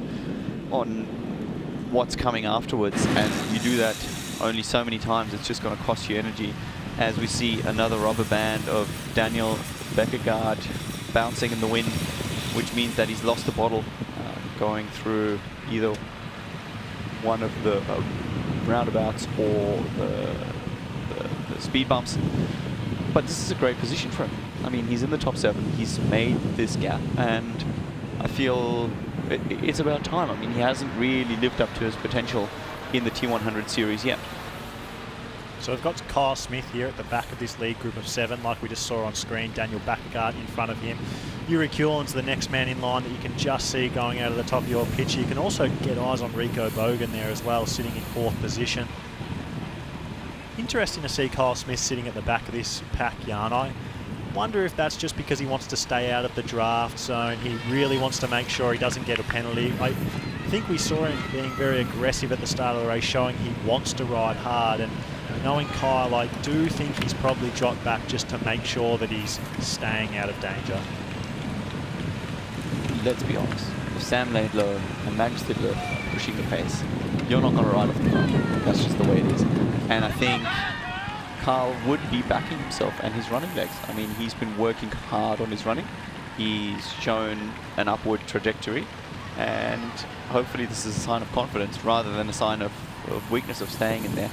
what's coming afterwards. And you do that only so many times, it's just going to cost you energy. As we see another rubber band of Daniel Baekkegard bouncing in the wind, which means that he's lost the bottle going through either one of the roundabouts or the speed bumps. But this is a great position for him. I mean, he's in the top 7. He's made this gap, and I feel it's about time. I mean, he hasn't really lived up to his potential in the T100 series yet. So we've got Kyle Smith here at the back of this lead group of 7, like we just saw on screen. Daniel Baekkegard in front of him. Yuri Kulin's the next man in line that you can just see going out of the top of your picture. You can also get eyes on Rico Bogan there as well, sitting in 4th position. Interesting to see Kyle Smith sitting at the back of this pack, Jan. I wonder if that's just because he wants to stay out of the draft zone. He really wants to make sure he doesn't get a penalty. I think we saw him being very aggressive at the start of the race, showing he wants to ride hard. And knowing Kyle, I do think he's probably dropped back just to make sure that he's staying out of danger. Let's be honest. If Sam Laidlow and Magnus Ditlev are pushing the pace, you're not going to ride off the front. That's just the way it is. And I think Kyle would be backing himself and his running legs. I mean, he's been working hard on his running. He's shown an upward trajectory, and hopefully this is a sign of confidence rather than a sign of weakness of staying in there.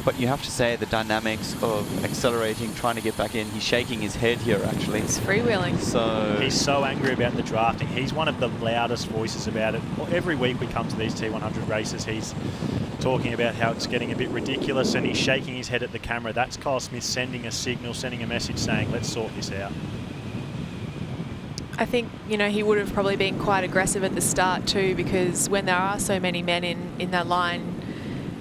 But you have to say the dynamics of accelerating, trying to get back in. He's shaking his head here, actually. He's freewheeling. So he's so angry about the drafting. He's one of the loudest voices about it. Well, every week we come to these T100 races, he's talking about how it's getting a bit ridiculous, and he's shaking his head at the camera. That's Kyle Smith sending a signal, sending a message saying, let's sort this out. I think, you know, he would have probably been quite aggressive at the start too, because when there are so many men in that line,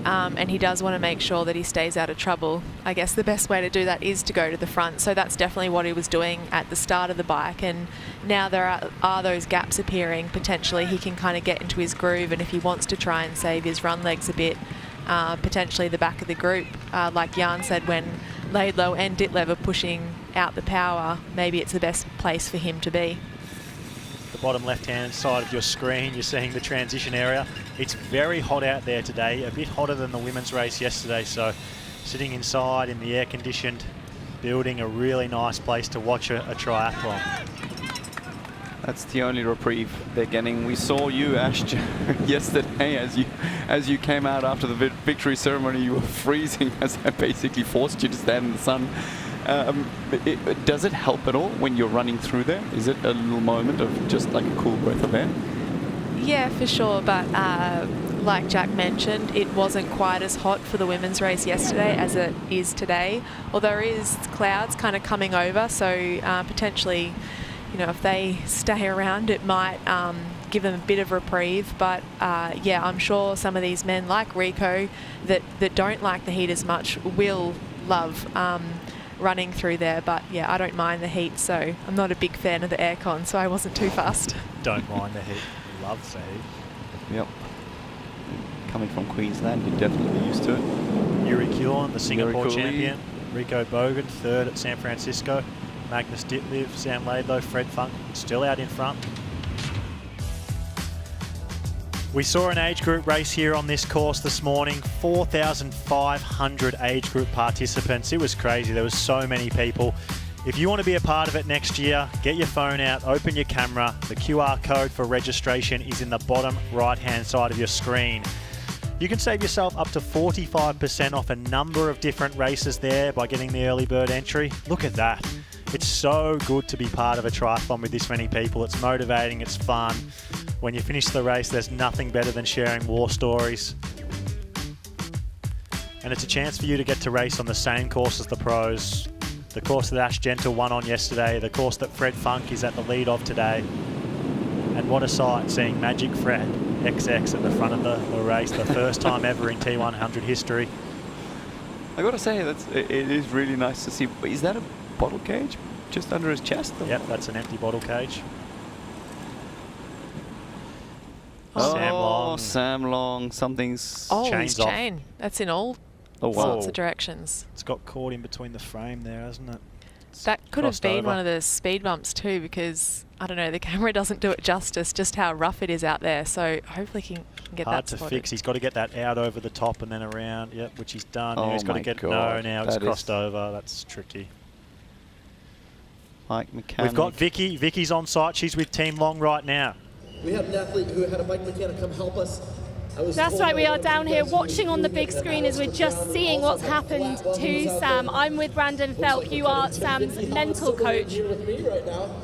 and he does want to make sure that he stays out of trouble, I guess the best way to do that is to go to the front. So that's definitely what he was doing at the start of the bike, and now there are those gaps appearing. Potentially he can kind of get into his groove, and if he wants to try and save his run legs a bit, potentially the back of the group, like Jan said, when Laidlow and Ditlev are pushing out the power, maybe it's the best place for him to be. The bottom left-hand side of your screen, you're seeing the transition area. It's very hot out there today, a bit hotter than the women's race yesterday, so sitting inside in the air-conditioned building, a really nice place to watch a triathlon. That's the only reprieve they're getting. We saw you, Ash, yesterday as you came out after the victory ceremony. You were freezing as I basically forced you to stand in the sun. Does it help at all when you're running through there? Is it a little moment of just like a cool breath of air? Yeah, for sure, but like Jack mentioned, it wasn't quite as hot for the women's race yesterday as it is today. Although there is clouds kind of coming over, so potentially, you know, if they stay around, it might give them a bit of reprieve. But yeah, I'm sure some of these men like Rico that don't like the heat as much will love running through there. But yeah, I don't mind the heat, so I'm not a big fan of the aircon, so I wasn't too fast. Don't mind the heat. Loves the heat. Yep. Coming from Queensland, you're definitely used to it. Yuri Kulin, the Singapore champion. Rico Bogan, third at San Francisco. Magnus Ditlev, Sam Laidlow, Fred Funk still out in front. We saw an age group race here on this course this morning. 4,500 age group participants. It was crazy. There was so many people. If you want to be a part of it next year, get your phone out, open your camera. The QR code for registration is in the bottom right-hand side of your screen. You can save yourself up to 45% off a number of different races there by getting the early bird entry. Look at that. It's so good to be part of a triathlon with this many people. It's motivating, it's fun. When you finish the race, there's nothing better than sharing war stories. And it's a chance for you to get to race on the same course as the pros. The course that Ash Gentle won on yesterday, the course that Fred Funk is at the lead of today. And what a sight seeing Magic Fred XX at the front of the race, the first time ever in T100 history. I gotta say, it is really nice to see. Is that a bottle cage just under his chest? Yep, that's an empty bottle cage. Oh, Sam Long, something's his chain. That's in all sorts of directions. It's got caught in between the frame there, hasn't it? That could have been one of the speed bumps too, because I don't know, the camera doesn't do it justice, just how rough it is out there. So hopefully he can get that spotted. Hard to fix. He's got to get that out over the top and then around. Yep, which he's done. Now he's got to get now it's crossed over. That's tricky. Mike Mechanic. We've got Vicky. Vicky's on site. She's with Team Long right now. We had an athlete who had a bike mechanic come help us. That's right, we are down here watching on the big screen as we're just seeing what's happened to Sam. I'm with Brandon Felk, you are Sam's mental coach.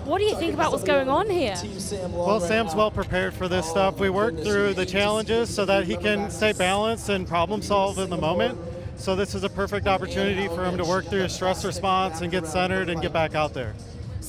What do you think about what's going on here? Well, Sam's well prepared for this stuff. We worked through the challenges so that he can stay balanced and problem solve in the moment. So this is a perfect opportunity for him to work through his stress response and get centered and get back out there.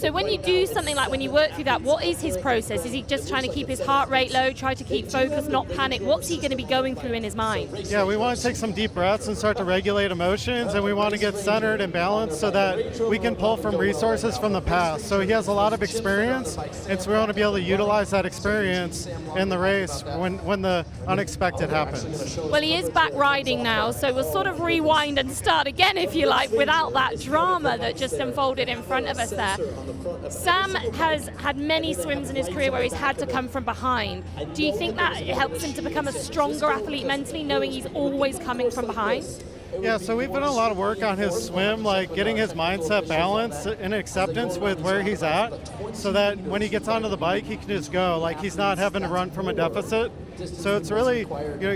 So when you do something like when you work through that, what is his process? Is he just trying to keep his heart rate low, try to keep focus, not panic? What's he going to be going through in his mind? Yeah, we want to take some deep breaths and start to regulate emotions, and we want to get centered and balanced so that we can pull from resources from the past. So he has a lot of experience, and so we want to be able to utilize that experience in the race when the unexpected happens. Well, he is back riding now, so we'll sort of rewind and start again, if you like, without that drama that just unfolded in front of us there. Sam has had many swims in his career where he's had to come from behind. Do you think that helps him to become a stronger athlete mentally, knowing he's always coming from behind? Yeah, so we've done a lot of work on his swim, like getting his mindset balanced and acceptance with where he's at, so that when he gets onto the bike, he can just go, like he's not having to run from a deficit. So it's really,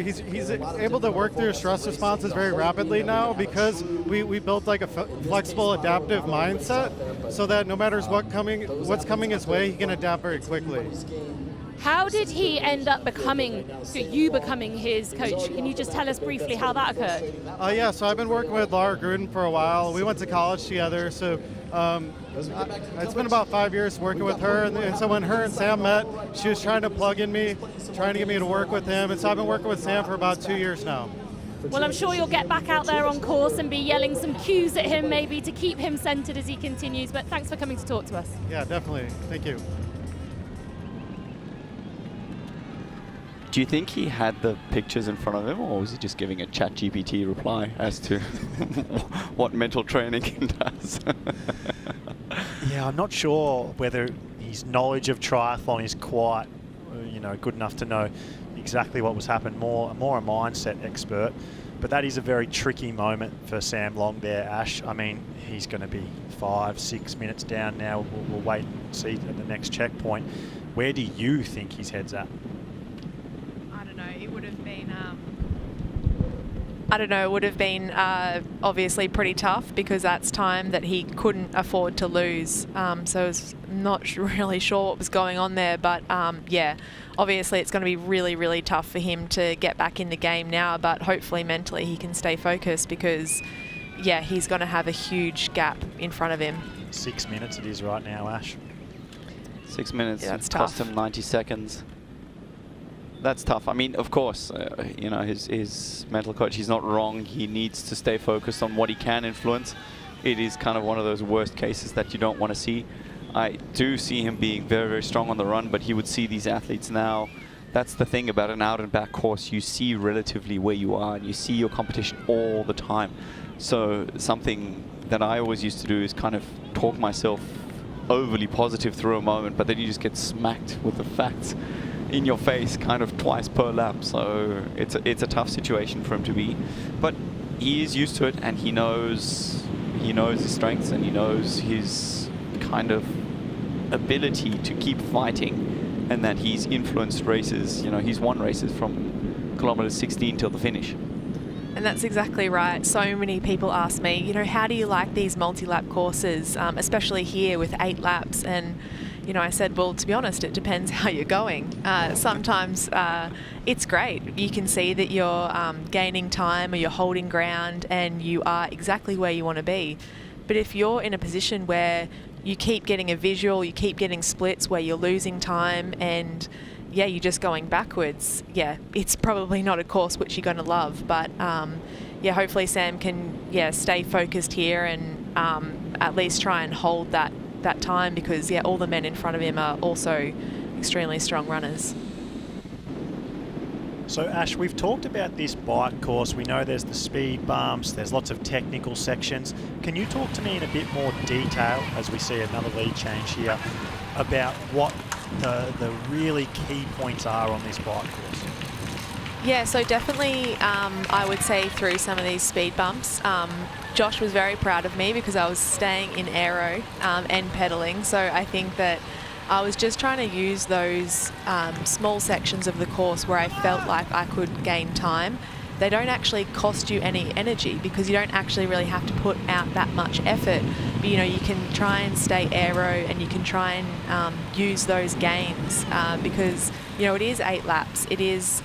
he's able to work through stress responses very rapidly now because we built like a flexible, adaptive mindset, so that no matter what's coming his way, he can adapt very quickly. How did he end up becoming his coach? Can you just tell us briefly how that occurred? Yeah, so I've been working with Laura Gruden for a while. We went to college together, so it's been about 5 years working with her. And so when her and Sam met, she was trying to plug in me, trying to get me to work with him. And so I've been working with Sam for about 2 years now. Well, I'm sure you'll get back out there on course and be yelling some cues at him maybe to keep him centered as he continues. But thanks for coming to talk to us. Yeah, definitely. Thank you. Do you think he had the pictures in front of him, or was he just giving a ChatGPT reply as to what mental training he does? Yeah, I'm not sure whether his knowledge of triathlon is quite, good enough to know exactly what was happening. More a mindset expert, but that is a very tricky moment for Sam Long there, Ash. I mean, he's going to be 5-6 minutes down now. We'll wait and see at the next checkpoint. Where do you think his head's at? It would have been obviously pretty tough because that's time that he couldn't afford to lose. So I was not really sure what was going on there. But yeah, obviously it's going to be really, really tough for him to get back in the game now. But hopefully mentally he can stay focused because, yeah, he's going to have a huge gap in front of him. 6 minutes it is right now, Ash. 6 minutes, yeah, that's cost tough. him 90 seconds. That's tough. I mean, of course, his mental coach, he's not wrong. He needs to stay focused on what he can influence. It is kind of one of those worst cases that you don't want to see. I do see him being very, very strong on the run, but he would see these athletes now. That's the thing about an out and back course. You see relatively where you are, and you see your competition all the time. So something that I always used to do is kind of talk myself overly positive through a moment, but then you just get smacked with the facts in your face kind of twice per lap. So it's a tough situation for him to be, but he is used to it, and he knows his strengths, and he knows his kind of ability to keep fighting, and that he's influenced races. He's won races from kilometer 16 till the finish. And that's exactly right. So many people ask me, how do you like these multi-lap courses, especially here with 8 laps? And I said, well, to be honest, it depends how you're going. Sometimes it's great. You can see that you're gaining time or you're holding ground and you are exactly where you want to be. But if you're in a position where you keep getting a visual, you keep getting splits where you're losing time and, yeah, you're just going backwards, yeah, it's probably not a course which you're going to love. But, yeah, hopefully Sam can, stay focused here and at least try and hold that time because, yeah, all the men in front of him are also extremely strong runners. So Ash, we've talked about this bike course. We know there's the speed bumps, there's lots of technical sections. Can you talk to me in a bit more detail, as we see another lead change here, about what the really key points are on this bike course? Yeah, so definitely I would say through some of these speed bumps, Josh was very proud of me because I was staying in aero and pedaling. So I think that I was just trying to use those small sections of the course where I felt like I could gain time. They don't actually cost you any energy because you don't actually really have to put out that much effort. But, you can try and stay aero and you can try and use those gains because, it is 8 laps. It is,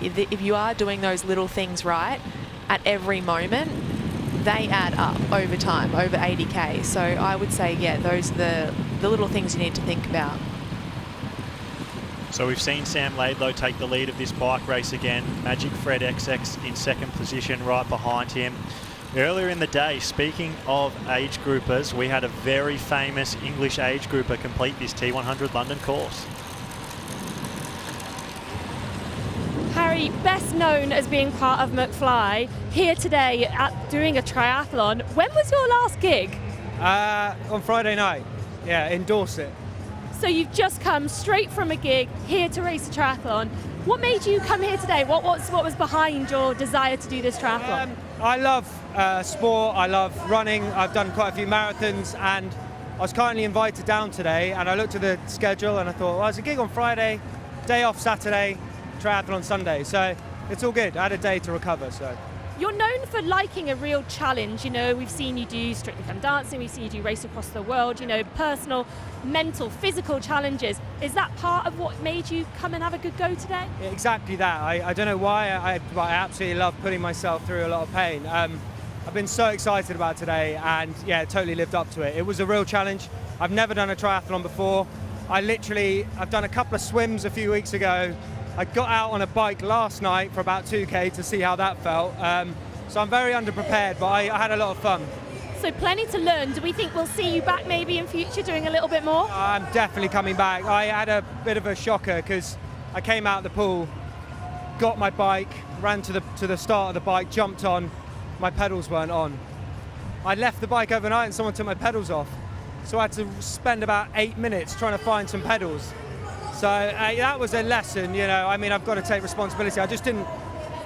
if you are doing those little things right at every moment, they add up over time, over 80k. So I would say, yeah, those are the little things you need to think about. So we've seen Sam Laidlow take the lead of this bike race again. Magic Fred XX in second position right behind him. Earlier in the day, speaking of age groupers, we had a very famous English age grouper complete this T100 London course. Harry, best known as being part of McFly, here today at doing a triathlon. When was your last gig? On Friday night, yeah, in Dorset. So you've just come straight from a gig here to race a triathlon. What made you come here today? What was behind your desire to do this triathlon? I love sport, I love running, I've done quite a few marathons, and I was kindly invited down today, and I looked at the schedule and I thought, well, there's a gig on Friday, day off Saturday, triathlon Sunday, so it's all good. I had a day to recover, so. You're known for liking a real challenge. You know, we've seen you do Strictly Come Dancing, we've seen you do Race Across the World, you know, personal, mental, physical challenges. Is that part of what made you come and have a good go today? Exactly that. I don't know why, I absolutely love putting myself through a lot of pain. I've been so excited about today, and yeah, totally lived up to it. It was a real challenge. I've never done a triathlon before. I've done a couple of swims a few weeks ago. I got out on a bike last night for about 2k to see how that felt. So I'm very underprepared, but I had a lot of fun. So plenty to learn. Do we think we'll see you back maybe in future doing a little bit more? I'm definitely coming back. I had a bit of a shocker because I came out of the pool, got my bike, ran to the start of the bike, jumped on, my pedals weren't on. I left the bike overnight and someone took my pedals off. So I had to spend about 8 minutes trying to find some pedals. So that was a lesson, you know. I mean, I've got to take responsibility. I just didn't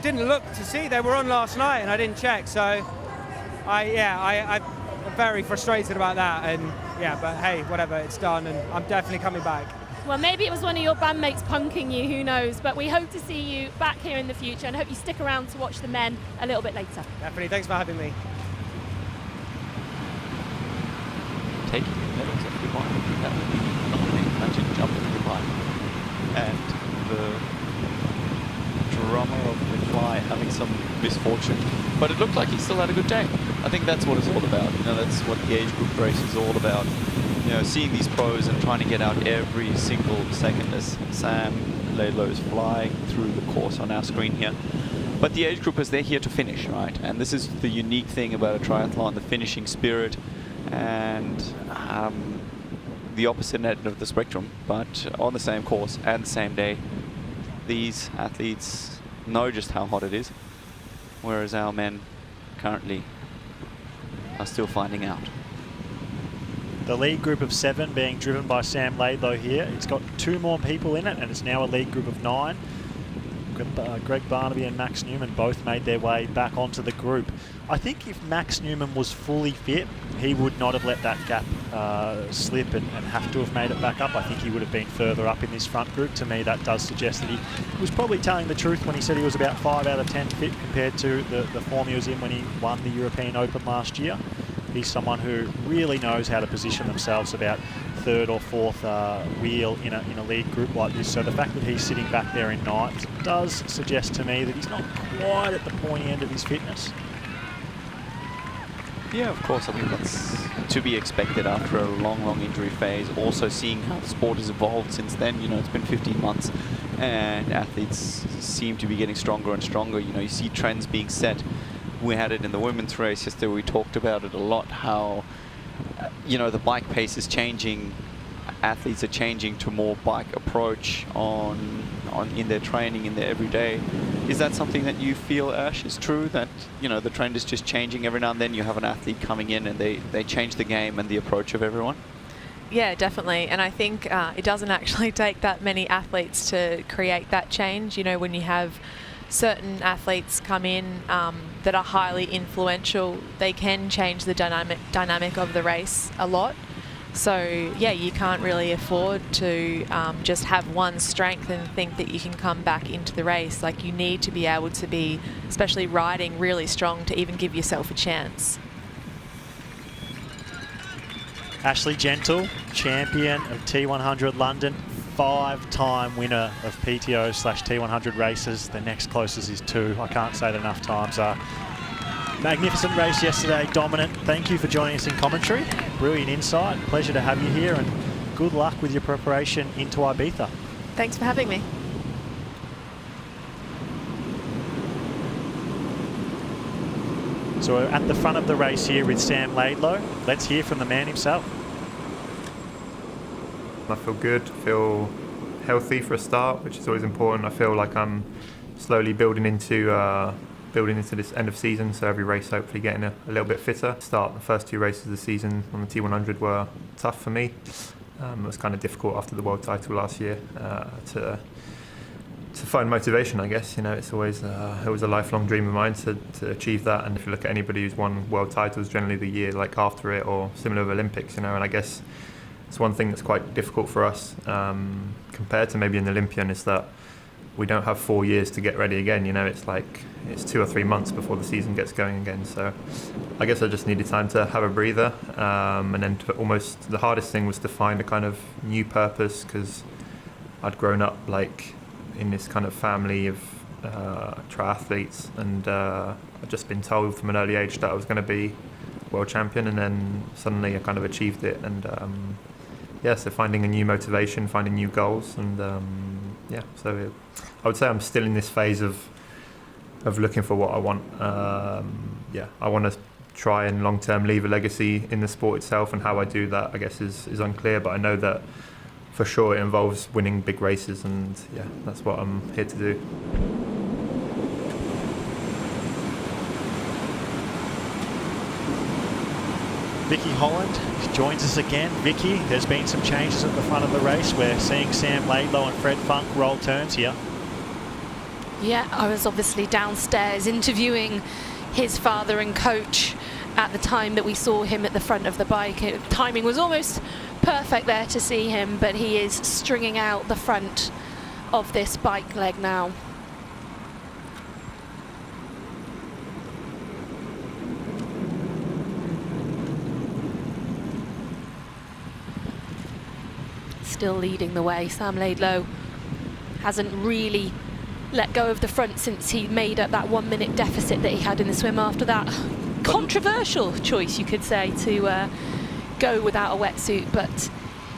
look to see they were on last night, and I didn't check. So I'm very frustrated about that. And yeah, but hey, whatever, it's done, and I'm definitely coming back. Well, maybe it was one of your bandmates punking you, who knows? But we hope to see you back here in the future, and hope you stick around to watch the men a little bit later. Definitely, thanks for having me. Taking the medals off your bike, that would be phenomenal. Imagine jumping your bike and the drummer of McFly having some misfortune. But it looked like he still had a good day. I think that's what it's all about. You know, that's what the age group race is all about. You know, seeing these pros and trying to get out every single second as Sam Laidlow is flying through the course on our screen here. But the age groupers, they're here to finish, right? And this is the unique thing about a triathlon, the finishing spirit, and the opposite end of the spectrum, but on the same course and the same day. These athletes know just how hot it is, whereas our men currently are still finding out. The lead group of 7 being driven by Sam Laidlow here. It's got 2 more people in it, and it's now a lead group of 9. Greg Barnaby and Max Newman both made their way back onto the group. I think if Max Newman was fully fit, he would not have let that gap slip and have to have made it back up. I think he would have been further up in this front group. To me, that does suggest that he was probably telling the truth when he said he was about 5 out of 10 fit compared to the form he was in when he won the European Open last year. He's someone who really knows how to position themselves about 3rd or 4th wheel in a lead group like this. So the fact that he's sitting back there in 9th does suggest to me that he's not quite at the pointy end of his fitness. Yeah, of course. I mean, that's to be expected after a long injury phase. Also seeing how the sport has evolved since then. You know, it's been 15 months and athletes seem to be getting stronger and stronger. You know, you see trends being set. We had it in the women's race yesterday. We talked about it a lot, how, you know, the bike pace is changing. Athletes are changing to more bike approach in their training, in their everyday. Is that something that you feel, Ash, is true? That, you know, the trend is just changing every now and then? You have an athlete coming in and they change the game and the approach of everyone? Yeah, definitely. And I think it doesn't actually take that many athletes to create that change. You know, when you have certain athletes come in that are highly influential, they can change the dynamic of the race a lot. So yeah, you can't really afford to just have one strength and think that you can come back into the race. Like, you need to be able to be, especially riding, really strong to even give yourself a chance. Ashley Gentle, champion of T100 London, 5-time winner of PTO/T100 races. The next closest is 2. I can't say it enough times. Magnificent race yesterday, dominant. Thank you for joining us in commentary. Brilliant insight. Pleasure to have you here, and good luck with your preparation into Ibiza. Thanks for having me. So we're at the front of the race here with Sam Laidlow. Let's hear from the man himself. I feel good, feel healthy for a start, which is always important. I feel like I'm slowly building into this end of season, so every race hopefully getting a little bit fitter. The first 2 races of the season on the T100 were tough for me. It was kind of difficult after the world title last year to find motivation, I guess. You know, it's always it was a lifelong dream of mine to achieve that. And if you look at anybody who's won world titles, generally the year like after it, or similar with Olympics, you know. And I guess it's one thing that's quite difficult for us compared to maybe an Olympian, is that we don't have 4 years to get ready again. You know, it's like it's 2 or 3 months before the season gets going again. So I guess I just needed time to have a breather, and then almost the hardest thing was to find a kind of new purpose, because I'd grown up like in this kind of family of triathletes, and I'd just been told from an early age that I was going to be world champion, and then suddenly I kind of achieved it. And so finding a new motivation, finding new goals, and so I would say I'm still in this phase of looking for what I want. I want to try and long-term leave a legacy in the sport itself, and how I do that, I guess, is unclear, but I know that for sure it involves winning big races, and that's what I'm here to do. Vicky Holland joins us again. Vicky, there's been some changes at the front of the race. We're seeing Sam Laidlow and Fred Funk roll turns here. Yeah, I was obviously downstairs interviewing his father and coach at the time that we saw him at the front of the bike. Timing was almost perfect there to see him, but he is stringing out the front of this bike leg now. Still leading the way. Sam Laidlow hasn't really let go of the front since he made up that 1 minute deficit that he had in the swim after that controversial choice, you could say, to go without a wetsuit, but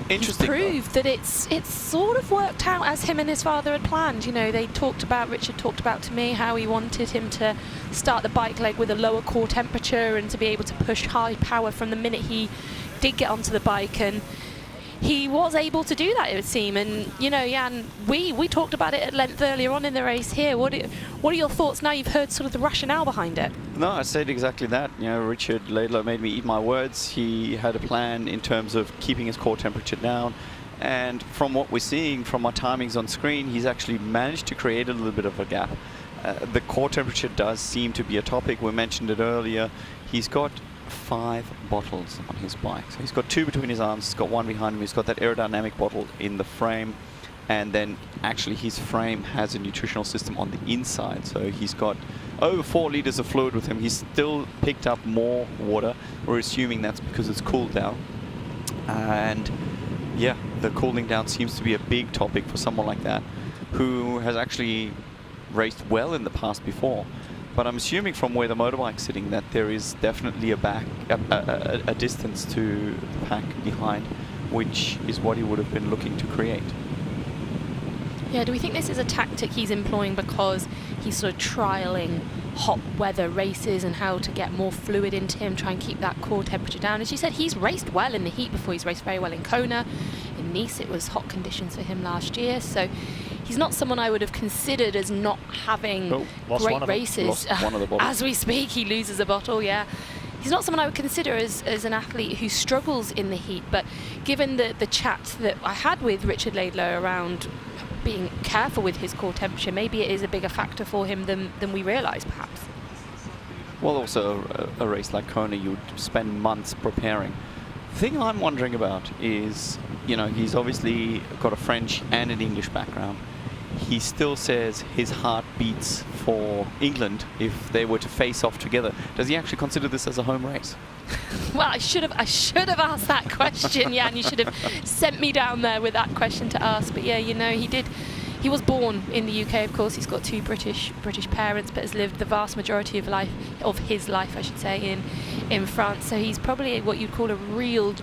he's proved that it's sort of worked out as him and his father had planned. You know, Richard talked about to me how he wanted him to start the bike leg with a lower core temperature and to be able to push high power from the minute he did get onto the bike, and he was able to do that, it would seem. And you know, Jan, we talked about it at length earlier on in the race here. What are your thoughts now you've heard sort of the rationale behind it? No, I said exactly that. You know, Richard Laidlow made me eat my words. He had a plan in terms of keeping his core temperature down, and from what we're seeing from our timings on screen, he's actually managed to create a little bit of a gap. The core temperature does seem to be a topic. We mentioned it earlier. He's got 5 bottles on his bike. So he's got 2 between his arms, he's got 1 behind him, he's got that aerodynamic bottle in the frame, and then actually his frame has a nutritional system on the inside. So he's got over 4 liters of fluid with him. He's still picked up more water. We're assuming that's because it's cooled down. And yeah, the cooling down seems to be a big topic for someone like that, who has actually raced well in the past before. But I'm assuming from where the motorbike's sitting that there is definitely a distance to the pack behind, which is what he would have been looking to create. Yeah, do we think this is a tactic he's employing because he's sort of trialling hot weather races and how to get more fluid into him, try and keep that core temperature down? As you said, he's raced well in the heat before. He's raced very well in Kona. In Nice, it was hot conditions for him last year. So he's not someone I would have considered as not having great races. As we speak, he loses a bottle, yeah. He's not someone I would consider as an athlete who struggles in the heat, but given the chat that I had with Richard Laidlow around being careful with his core temperature, maybe it is a bigger factor for him than we realise, perhaps. Well, also a race like Kona, you'd spend months preparing. The thing I'm wondering about is, you know, he's obviously got a French and an English background. He still says his heart beats for England if they were to face off together. Does he actually consider this as a home race? Well, I should have asked that question, Jan. You should have sent me down there with that question to ask. But yeah, you know, he he was born in the UK, of course. He's got two British parents, but has lived the vast majority of his life, I should say, in France. So he's probably what you'd call a real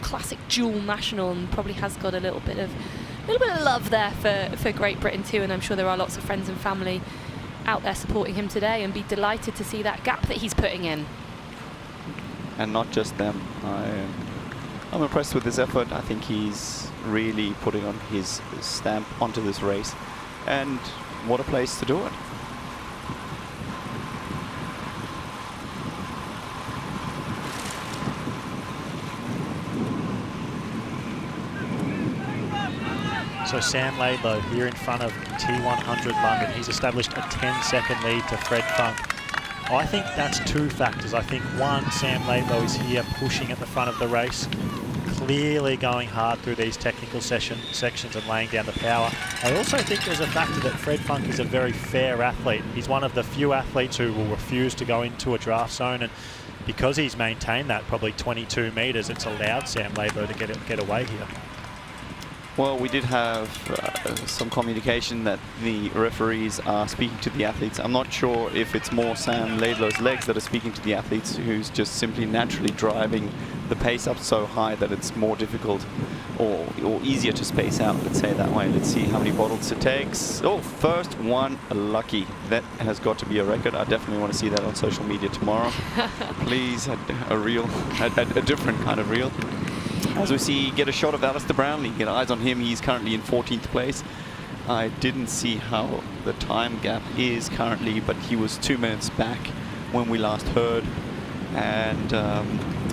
classic dual national, and probably has got a little bit of love there for Great Britain too. And I'm sure there are lots of friends and family out there supporting him today, and be delighted to see that gap that he's putting in. And not just them. I'm impressed with his effort. I think he's really putting on his stamp onto this race, and what a place to do it. So Sam Laidlow here in front of T100 London. He's established a 10-second lead to Fred Funk. I think that's two factors. I think one, Sam Laidlow is here pushing at the front of the race, clearly going hard through these technical sections and laying down the power. I also think there's a factor that Fred Funk is a very fair athlete. He's one of the few athletes who will refuse to go into a draft zone, and because he's maintained that probably 22 metres, it's allowed Sam Laidlow to get away here. Well, we did have some communication that the referees are speaking to the athletes. I'm not sure if it's more Sam Laidlow's legs that are speaking to the athletes, who's just simply naturally driving the pace up so high that it's more difficult or easier to space out, let's say it that way. Let's see how many bottles it takes. Oh, first one, lucky. That has got to be a record. I definitely want to see that on social media tomorrow. Please, a reel, a different kind of reel. As we see, get a shot of Alistair Brownlee, get eyes on him. He's currently in 14th place. I didn't see how the time gap is currently, but he was 2 minutes back when we last heard. And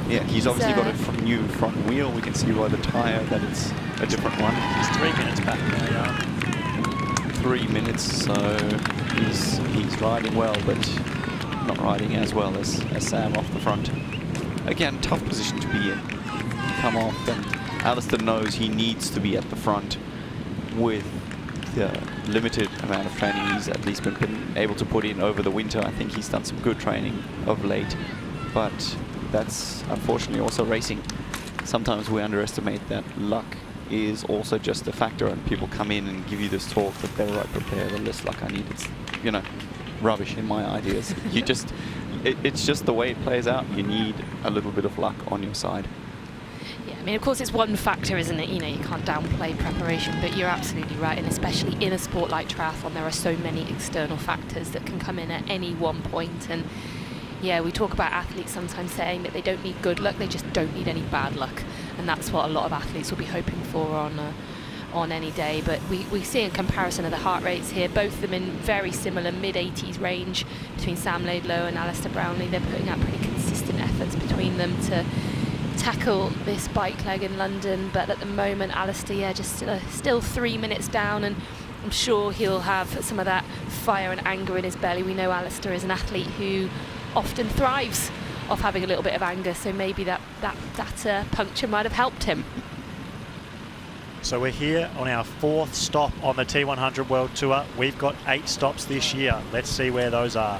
yeah, he's obviously got a new front wheel. We can see by the tyre that it's a different one. He's 3 minutes back now, yeah. 3 minutes, so he's riding well, but not riding as well as Sam off the front. Again, tough position to be in. Come off, and Alistair knows he needs to be at the front with the limited amount of training he's at least been able to put in over the winter. I think he's done some good training of late, but that's unfortunately also racing. Sometimes we underestimate that luck is also just a factor, and people come in and give you this talk that they're right prepared, the less luck I need. It's, you know, rubbish in my ideas. You just, it's just the way it plays out. You need a little bit of luck on your side. I mean, of course, it's one factor, isn't it? You know, you can't downplay preparation, but you're absolutely right. And especially in a sport like triathlon, there are so many external factors that can come in at any one point. And yeah, we talk about athletes sometimes saying that they don't need good luck, they just don't need any bad luck. And that's what a lot of athletes will be hoping for on any day. But we see in comparison of the heart rates here, both of them in very similar mid-80s range between Sam Laidlow and Alistair Brownlee. They're putting out pretty consistent efforts between them to tackle this bike leg in London, but at the moment Alistair, just still 3 minutes down, and I'm sure he'll have some of that fire and anger in his belly. We know Alistair is an athlete who often thrives off having a little bit of anger, so maybe that puncture might have helped him. So we're here on our 4th stop on the T100 World Tour. We've got 8 stops this year. Let's see where those are.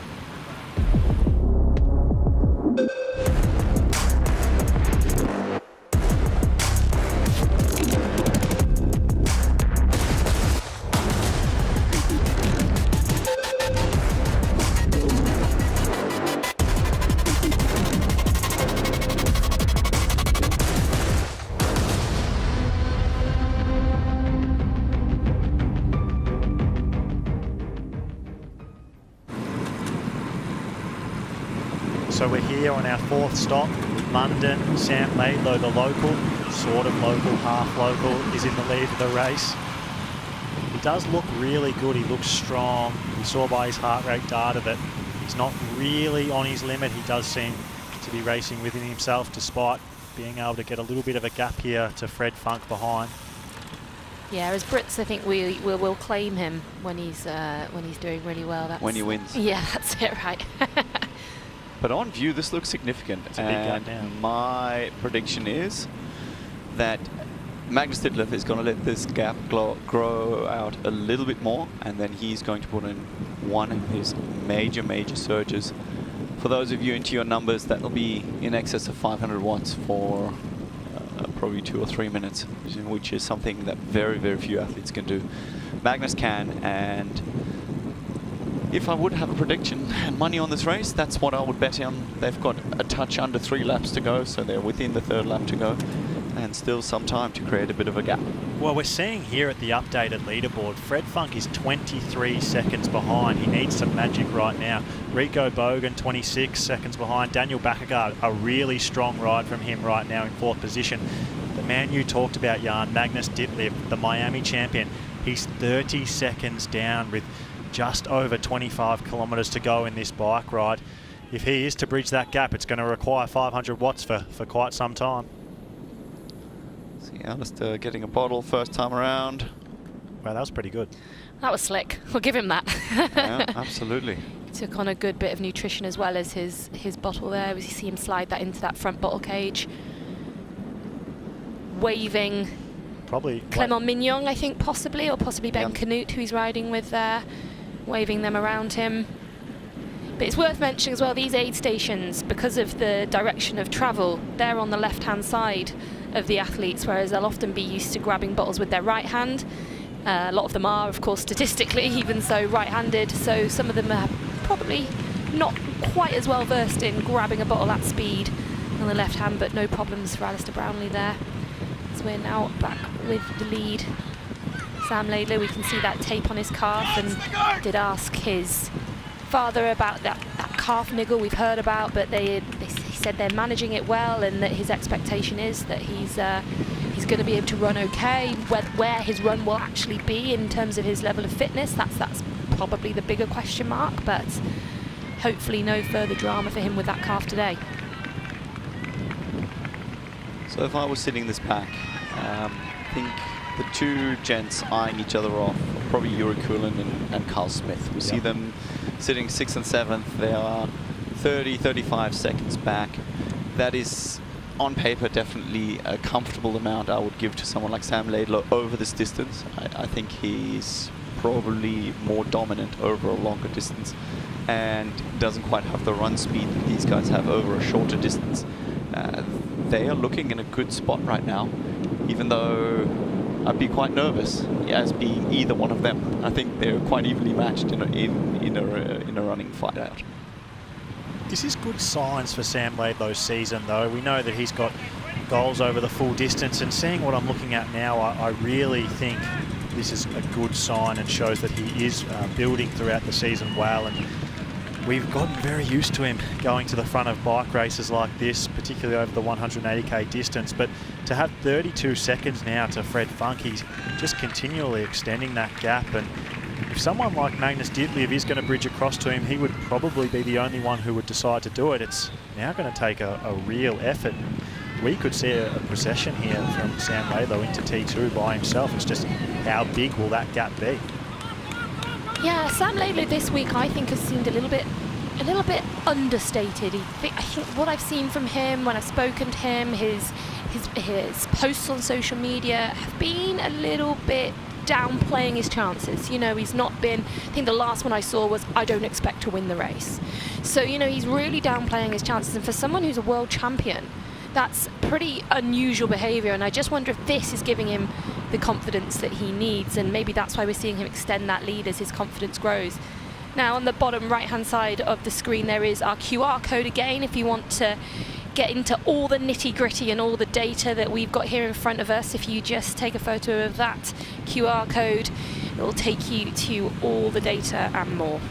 So we're here on our 4th stop, London. Sam Laidlow, the local, sort of local, half local, is in the lead of the race. He does look really good, he looks strong. We saw by his heart rate data that he's not really on his limit. He does seem to be racing within himself, despite being able to get a little bit of a gap here to Fred Funk behind. Yeah, as Brits, I think we'll claim him when he's doing really well. That's, when he wins. Yeah, that's it, right. But on view, this looks significant. It's a big gap down. My prediction is that Magnus Ditlev is going to let this gap grow out a little bit more, and then he's going to put in one of his major surges. For those of you into your numbers, that will be in excess of 500 watts for probably 2 or 3 minutes, which is something that very, very few athletes can do. Magnus can, and if I would have a prediction and money on this race, that's what I would bet on. They've got a touch under 3 laps to go, so they're within the 3rd lap to go, and still some time to create a bit of a gap. Well, we're seeing here at the updated leaderboard, Fred Funk is 23 seconds behind. He needs some magic right now. Rico Bogan, 26 seconds behind. Daniel Baekkegard, a really strong ride from him right now in 4th position. The man you talked about, Jan, Magnus Ditlev, the Miami champion, he's 30 seconds down with just over 25 kilometres to go in this bike ride. If he is to bridge that gap, it's going to require 500 watts for quite some time. See Alistair getting a bottle first time around. Wow, that was pretty good. That was slick. We'll give him that. Yeah, absolutely. Took on a good bit of nutrition as well as his bottle there. We see him slide that into that front bottle cage. Waving. Probably. Clement Mignon, I think, possibly, or possibly Ben Canute, who he's riding with there. Waving them around him. But it's worth mentioning as well, these aid stations, because of the direction of travel, they're on the left-hand side of the athletes, whereas they'll often be used to grabbing bottles with their right hand. A lot of them are, of course, statistically, even so, right-handed, so some of them are probably not quite as well versed in grabbing a bottle at speed on the left hand, but no problems for Alistair Brownlee there. So we're now back with the lead. Sam Laidler, we can see that tape on his calf, and did ask his father about that calf niggle we've heard about, but he said they're managing it well, and that his expectation is that he's going to be able to run okay. Where his run will actually be in terms of his level of fitness, that's probably the bigger question mark, but hopefully no further drama for him with that calf today. So if I was sitting this pack, I think the 2 gents eyeing each other off are probably Yuri Kulin and Carl Smith. We see them sitting 6th and 7th. They are 30, 35 seconds back. That is, on paper, definitely a comfortable amount I would give to someone like Sam Laidler over this distance. I think he's probably more dominant over a longer distance and doesn't quite have the run speed that these guys have over a shorter distance. They are looking in a good spot right now, even though I'd be quite nervous as being either one of them. I think they're quite evenly matched in a running fight out. This is good signs for Sam Laidlow's season, though. We know that he's got goals over the full distance, and seeing what I'm looking at now, I really think this is a good sign and shows that he is building throughout the season well. And we've gotten very used to him going to the front of bike races like this, particularly over the 180k distance. But to have 32 seconds now to Fred Funk, he's just continually extending that gap. And if someone like Magnus Ditlev is going to bridge across to him, he would probably be the only one who would decide to do it. It's now going to take a real effort. We could see a procession here from Sam Laidlow into T2 by himself. It's just how big will that gap be? Yeah, Sam Laidlow this week I think has seemed a little bit understated. I think what I've seen from him when I've spoken to him, his posts on social media have been a little bit downplaying his chances. You know, he's not been, I think the last one I saw was, I don't expect to win the race. So, you know, he's really downplaying his chances, and for someone who's a world champion, that's pretty unusual behaviour, and I just wonder if this is giving him the confidence that he needs, and maybe that's why we're seeing him extend that lead as his confidence grows. Now on the bottom right hand side of the screen there is our QR code again if you want to get into all the nitty gritty and all the data that we've got here in front of us. If you just take a photo of that QR code, it will take you to all the data and more.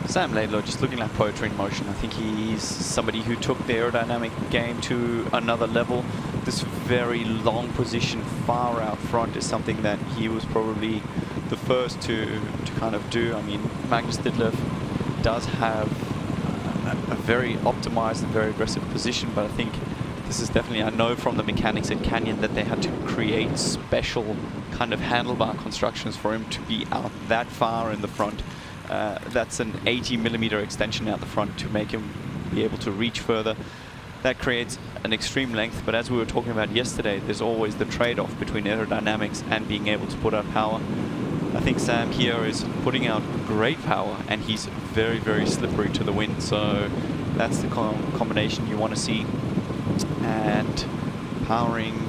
Sam Laidlow just looking like poetry in motion. I think he's somebody who took the aerodynamic game to another level. This very long position far out front is something that he was probably the first to kind of do. I mean, Magnus Ditlev does have a very optimized and very aggressive position, but I think this is definitely, I know from the mechanics at Canyon that they had to create special kind of handlebar constructions for him to be out that far in the front. That's an 80mm extension out the front to make him be able to reach further. That creates an extreme length, but as we were talking about yesterday, there's always the trade-off between aerodynamics and being able to put out power. I think Sam here is putting out great power, and he's very, very slippery to the wind. So that's the combination you want to see. And powering,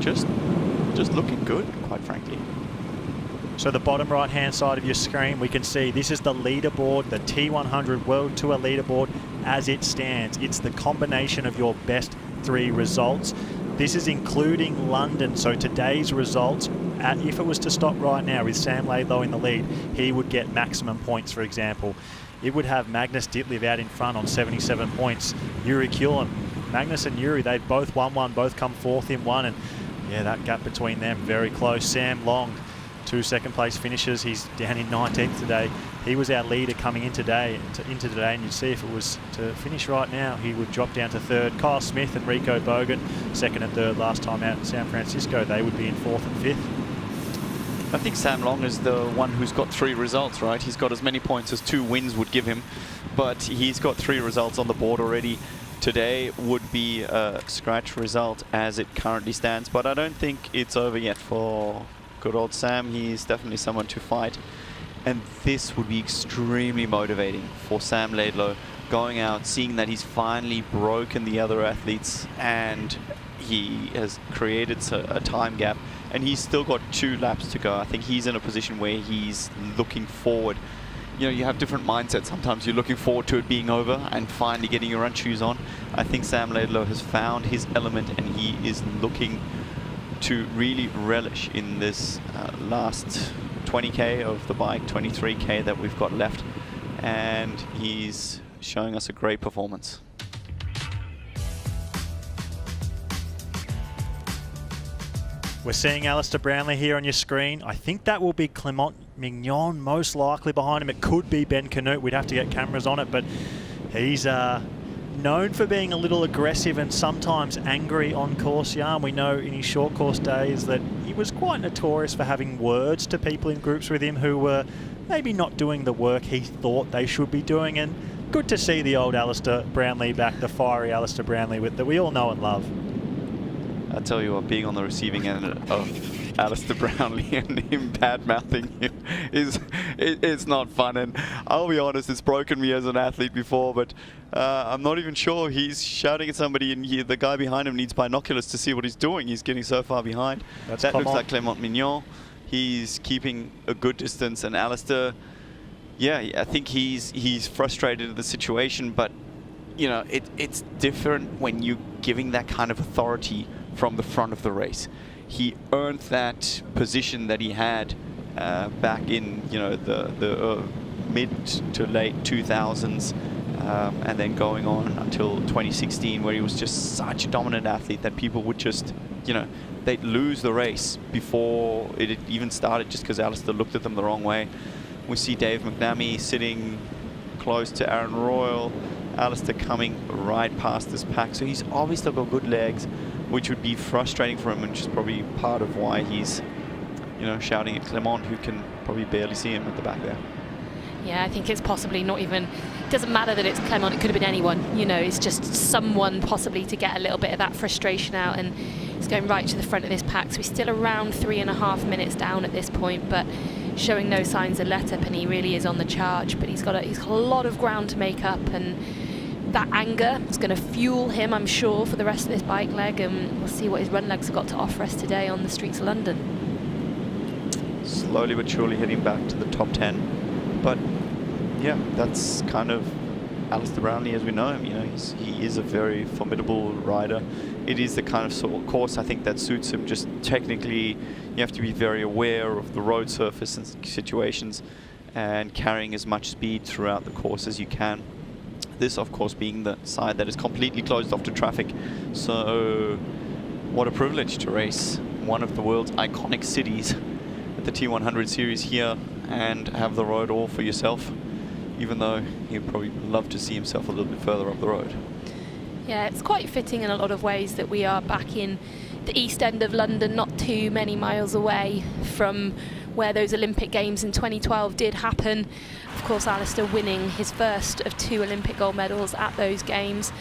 just looking good, quite frankly. So the bottom right-hand side of your screen, we can see this is the leaderboard, the T100 World Tour leaderboard as it stands. It's the combination of your best 3 results. This is including London, so today's results, if it was to stop right now with Sam Laidlow in the lead, he would get maximum points, for example. It would have Magnus Ditlev out in front on 77 points. Yuri Kulen, Magnus and Yuri, they've both won one, both come 4th in one, and yeah, that gap between them, very close. Sam Long, 2 second-place finishes. He's down in 19th today. He was our leader coming in today, and you'd see if it was to finish right now, he would drop down to 3rd. Kyle Smith and Rico Bogan, 2nd and 3rd last time out in San Francisco. They would be in 4th and 5th. I think Sam Long is the one who's got 3 results, right? He's got as many points as 2 wins would give him, but he's got 3 results on the board already. Today would be a scratch result as it currently stands, but I don't think it's over yet for good old Sam. He's definitely someone to fight, and this would be extremely motivating for Sam Laidlow, going out, seeing that he's finally broken the other athletes and he has created a time gap, and he's still got 2 laps to go. I think he's in a position where he's looking forward. You know, you have different mindsets. Sometimes you're looking forward to it being over and finally getting your run shoes on. I think Sam Laidlow has found his element, and he is looking to really relish in this last 20k of the bike, 23k that we've got left, and he's showing us a great performance. We're seeing Alistair Brownlee here on your screen. I think that will be Clement Mignon most likely behind him. It could be Ben Canute. We'd have to get cameras on it, but he's known for being a little aggressive and sometimes angry on course, Jan. We know in his short course days that he was quite notorious for having words to people in groups with him who were maybe not doing the work he thought they should be doing. And good to see the old Alistair Brownlee back, the fiery Alistair Brownlee that we all know and love. I tell you what, being on the receiving end of Alistair Brownlee and him bad-mouthing him it's not fun. And I'll be honest, it's broken me as an athlete before, but I'm not even sure he's shouting at somebody, and the guy behind him needs binoculars to see what he's doing. He's getting so far behind. That looks like Clement Mignon. He's keeping a good distance, and Alistair, yeah, I think he's frustrated at the situation, but you know, it's different when you're giving that kind of authority from the front of the race. He earned that position that he had back in, you know, the mid to late 2000s, and then going on until 2016, where he was just such a dominant athlete that people would just, you know, they'd lose the race before it even started just because Alistair looked at them the wrong way. We see Dave McNamee sitting close to Aaron Royal, Alistair coming right past this pack, so he's obviously got good legs, which would be frustrating for him, and just probably part of why he's, you know, shouting at Clement, who can probably barely see him at the back there. Yeah, I think it's possibly not even, it doesn't matter that it's Clement, it could have been anyone, you know, it's just someone possibly to get a little bit of that frustration out, and it's going right to the front of this pack. So he's still around 3.5 minutes down at this point, but showing no signs of let up, and he really is on the charge, but he's got a lot of ground to make up, and that anger is going to fuel him, I'm sure, for the rest of this bike leg, and we'll see what his run legs have got to offer us today on the streets of London. Slowly but surely heading back to the top 10, but yeah, that's kind of Alistair Brownlee as we know him. You know, he is a very formidable rider. It is the kind of sort of course I think that suits him. Just technically, you have to be very aware of the road surface and situations, and carrying as much speed throughout the course as you can. This, of course, being the side that is completely closed off to traffic. So what a privilege to race one of the world's iconic cities at the T100 series here and have the road all for yourself, even though he'd probably love to see himself a little bit further up the road. Yeah, it's quite fitting in a lot of ways that we are back in the east end of London, not too many miles away from where those Olympic Games in 2012 did happen. Of course, Alistair winning his first of 2 Olympic gold medals at those games.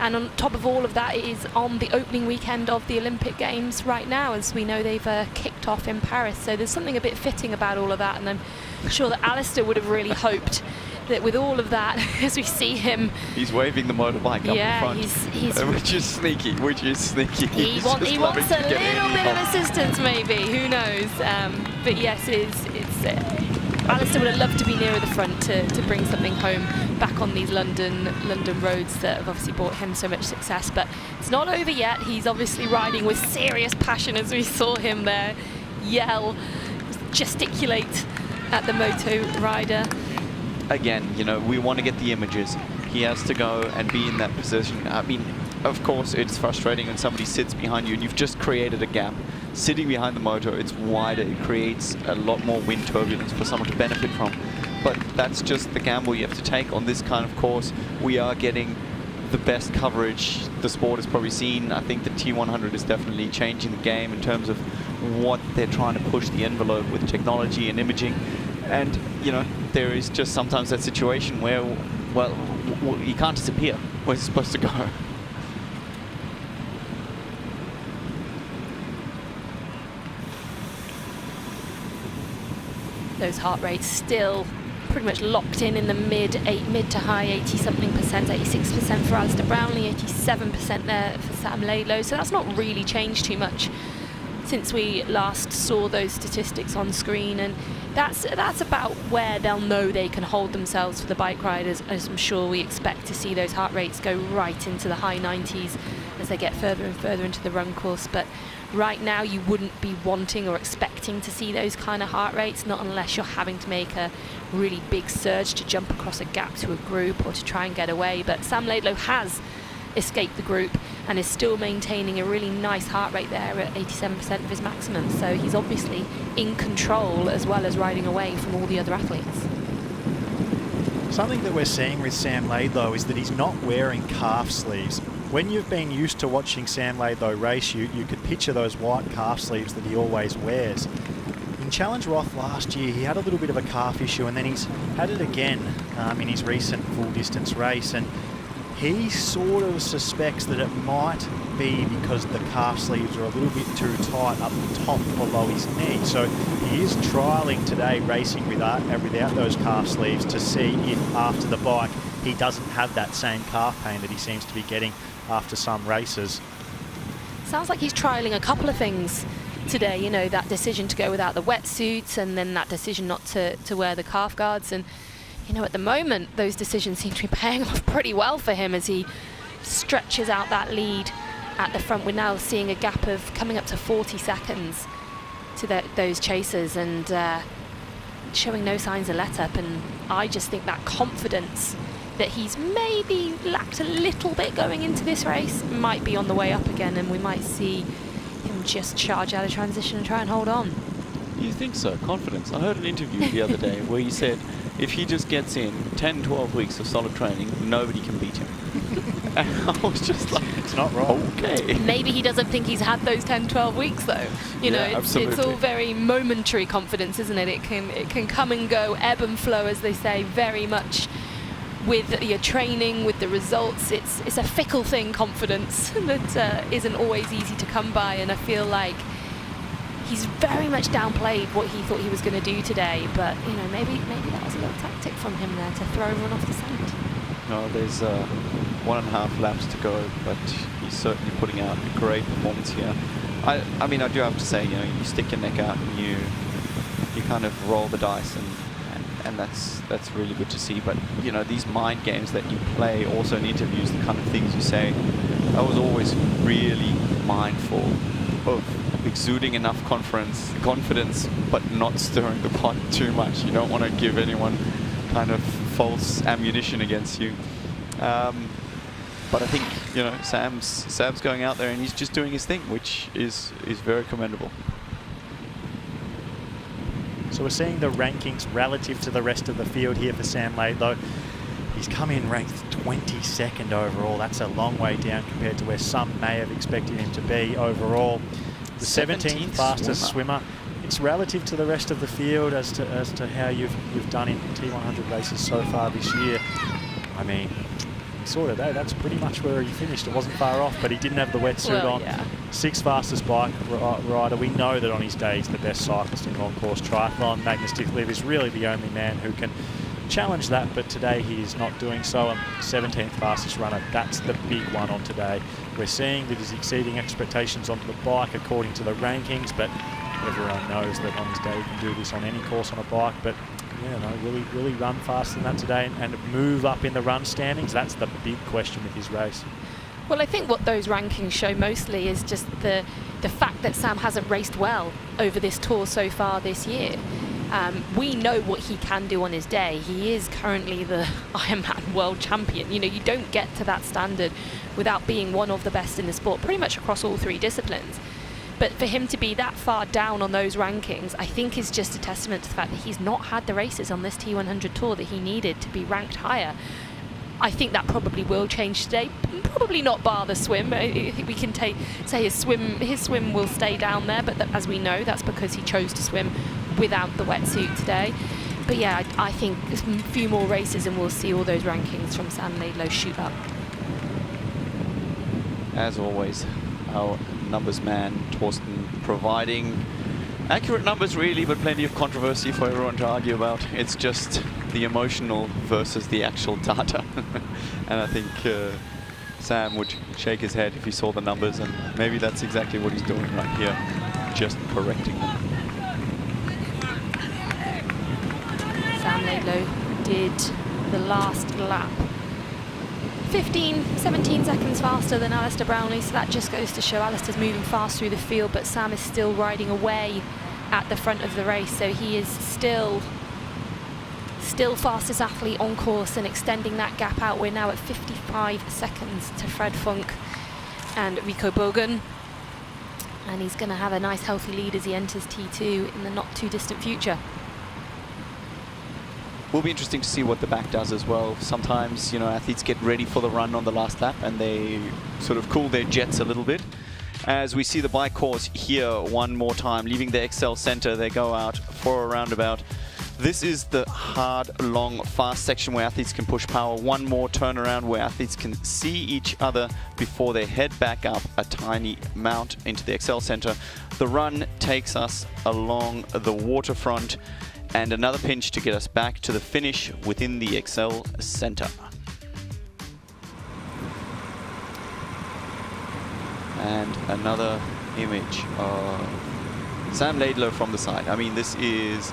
And on top of all of that, it is on the opening weekend of the Olympic Games right now, as we know they've kicked off in Paris. So there's something a bit fitting about all of that, and I'm sure that Alistair would have really hoped that with all of that, as we see him... He's waving the motorbike up in front. He's which is sneaky, He wants a little bit of assistance, maybe. Who knows? But yes, Alistair would have loved to be nearer the front to bring something home back on these London roads that have obviously brought him so much success. But it's not over yet. He's obviously riding with serious passion, as we saw him there yell, gesticulate at the moto rider. Again, you know, we want to get the images. He has to go and be in that position. I mean, of course, it's frustrating when somebody sits behind you and you've just created a gap. Sitting behind the motor, it's wider. It creates a lot more wind turbulence for someone to benefit from. But that's just the gamble you have to take on this kind of course. We are getting the best coverage the sport has probably seen. I think the T100 is definitely changing the game in terms of what they're trying to push the envelope with technology and imaging. And, you know, there is just sometimes that situation where, well, you can't disappear. Where's it supposed to go? Those heart rates still pretty much locked in the mid to high 80-something percent, 86% for Alistair Brownlee, 87% there for Sam Laidlow. So that's not really changed too much since we last saw those statistics on screen, and that's about where they'll know they can hold themselves for the bike riders, as I'm sure we expect to see those heart rates go right into the high 90s as they get further and further into the run course. But right now you wouldn't be wanting or expecting to see those kind of heart rates, not unless you're having to make a really big surge to jump across a gap to a group or to try and get away. But Sam Laidlow has escaped the group and is still maintaining a really nice heart rate there at 87% of his maximum. So he's obviously in control as well as riding away from all the other athletes. Something that we're seeing with Sam Laidlow is that he's not wearing calf sleeves. When you've been used to watching Sam Laidlow race, you could picture those white calf sleeves that he always wears. In Challenge Roth last year, he had a little bit of a calf issue, and then he's had it again in his recent full distance race. And he sort of suspects that it might be because the calf sleeves are a little bit too tight up the top below his knee. So he is trialling today, racing without those calf sleeves, to see if after the bike he doesn't have that same calf pain that he seems to be getting after some races. Sounds like he's trialling a couple of things today, you know, that decision to go without the wetsuits and then that decision not to wear the calf guards. And you know, at the moment, those decisions seem to be paying off pretty well for him as he stretches out that lead at the front. We're now seeing a gap of coming up to 40 seconds to those chasers, and showing no signs of let-up. And I just think that confidence that he's maybe lacked a little bit going into this race might be on the way up again, and we might see him just charge out of transition and try and hold on. You think so? Confidence. I heard an interview the other day where he said if he just gets in 10, 12 weeks of solid training, nobody can beat him. And I was just like, it's not wrong. Okay. Maybe he doesn't think he's had those 10, 12 weeks though. You know, it's all very momentary confidence, isn't it? It can come and go, ebb and flow, as they say, very much with your training, with the results. It's a fickle thing, confidence, that isn't always easy to come by. And I feel like he's very much downplayed what he thought he was going to do today, but you know, maybe that was a little tactic from him there to throw everyone off the scent. No, there's 1.5 laps to go, but he's certainly putting out a great performance here. I mean, I do have to say, you know, you stick your neck out and you kind of roll the dice, and that's really good to see. But you know, these mind games that you play, also in interviews, the kind of things you say, I was always really mindful of exuding enough confidence, but not stirring the pot too much. You don't want to give anyone kind of false ammunition against you. But I think, you know, Sam's going out there and he's just doing his thing, which is very commendable. So we're seeing the rankings relative to the rest of the field here for Sam Laidlow. He's come in ranked 22nd overall. That's a long way down compared to where some may have expected him to be overall. The 17th fastest swimmer. It's relative to the rest of the field as to how you've done in T100 races so far this year. I mean, saw today, that's pretty much where he finished. It wasn't far off, but he didn't have the wetsuit on. Yeah. 6th fastest bike rider. We know that on his day he's the best cyclist in on-course triathlon. Magnus Ditlev is really the only man who can challenge that, but today he is not doing so. 17th fastest runner, that's the big one on today. We're seeing that he's exceeding expectations onto the bike according to the rankings, but everyone knows that on his day he can do this on any course on a bike. But yeah, no, will he run faster than that today and move up in the run standings? That's the big question with his race. Well, I think what those rankings show mostly is just the fact that Sam hasn't raced well over this tour so far this year. We know what he can do on his day. He is currently the Ironman world champion. You know, you don't get to that standard without being one of the best in the sport, pretty much across all 3 disciplines. But for him to be that far down on those rankings, I think is just a testament to the fact that he's not had the races on this T100 tour that he needed to be ranked higher. I think that probably will change today. Probably not bar the swim. I think we can say his swim will stay down there, but as we know, that's because he chose to swim without the wetsuit today. But yeah, I think a few more races and we'll see all those rankings from Sam Laidlow shoot up. As always, our numbers man, Torsten, providing accurate numbers really, but plenty of controversy for everyone to argue about. It's just the emotional versus the actual data. And I think Sam would shake his head if he saw the numbers, and maybe that's exactly what he's doing right here, just correcting them. Sam Laidlow did the last lap 17 seconds faster than Alistair Brownlee, so that just goes to show Alistair's moving fast through the field, but Sam is still riding away at the front of the race, so he is still fastest athlete on course and extending that gap out. We're now at 55 seconds to Fred Funk and Rico Bogan, and he's going to have a nice healthy lead as he enters T2 in the not too distant future. Will be interesting to see what the back does as well. Sometimes, you know, athletes get ready for the run on the last lap and they sort of cool their jets a little bit. As we see the bike course here one more time, leaving the Excel Center, they go out for a roundabout. This is the hard, long, fast section where athletes can push power. One more turnaround where athletes can see each other before they head back up a tiny mount into the Excel Center. The run takes us along the waterfront, and another pinch to get us back to the finish within the Excel Center. And another image of Sam Laidlow from the side. I mean, this is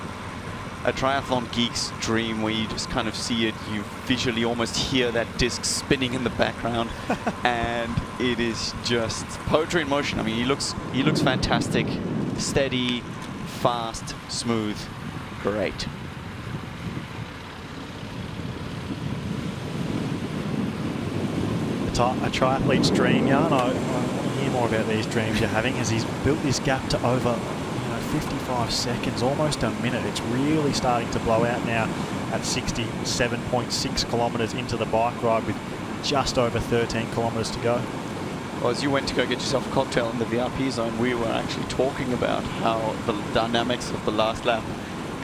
a triathlon geek's dream where you just kind of see it, you visually almost hear that disc spinning in the background, and it is just poetry in motion. I mean, he looks fantastic, steady, fast, smooth. Great. A triathlete's dream, Jan. I want to hear more about these dreams you're having, as he's built this gap to over 55 seconds, almost a minute. It's really starting to blow out now at 67.6 kilometres into the bike ride with just over 13 kilometres to go. Well, as you went to go get yourself a cocktail in the VIP zone, we were actually talking about how the dynamics of the last lap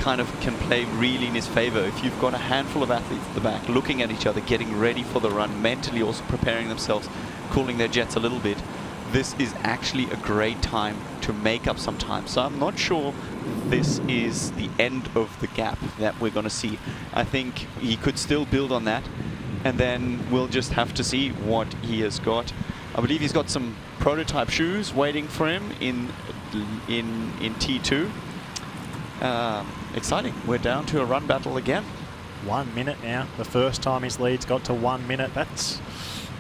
kind of can play really in his favor. If you've got a handful of athletes at the back looking at each other, getting ready for the run, mentally also preparing themselves, cooling their jets a little bit, this is actually a great time to make up some time. So I'm not sure this is the end of the gap that we're going to see. I think he could still build on that, and then we'll just have to see what he has got. I believe he's got some prototype shoes waiting for him in T2. Exciting. We're down to a run battle again. 1 minute now. The first time his lead's got to 1 minute. That's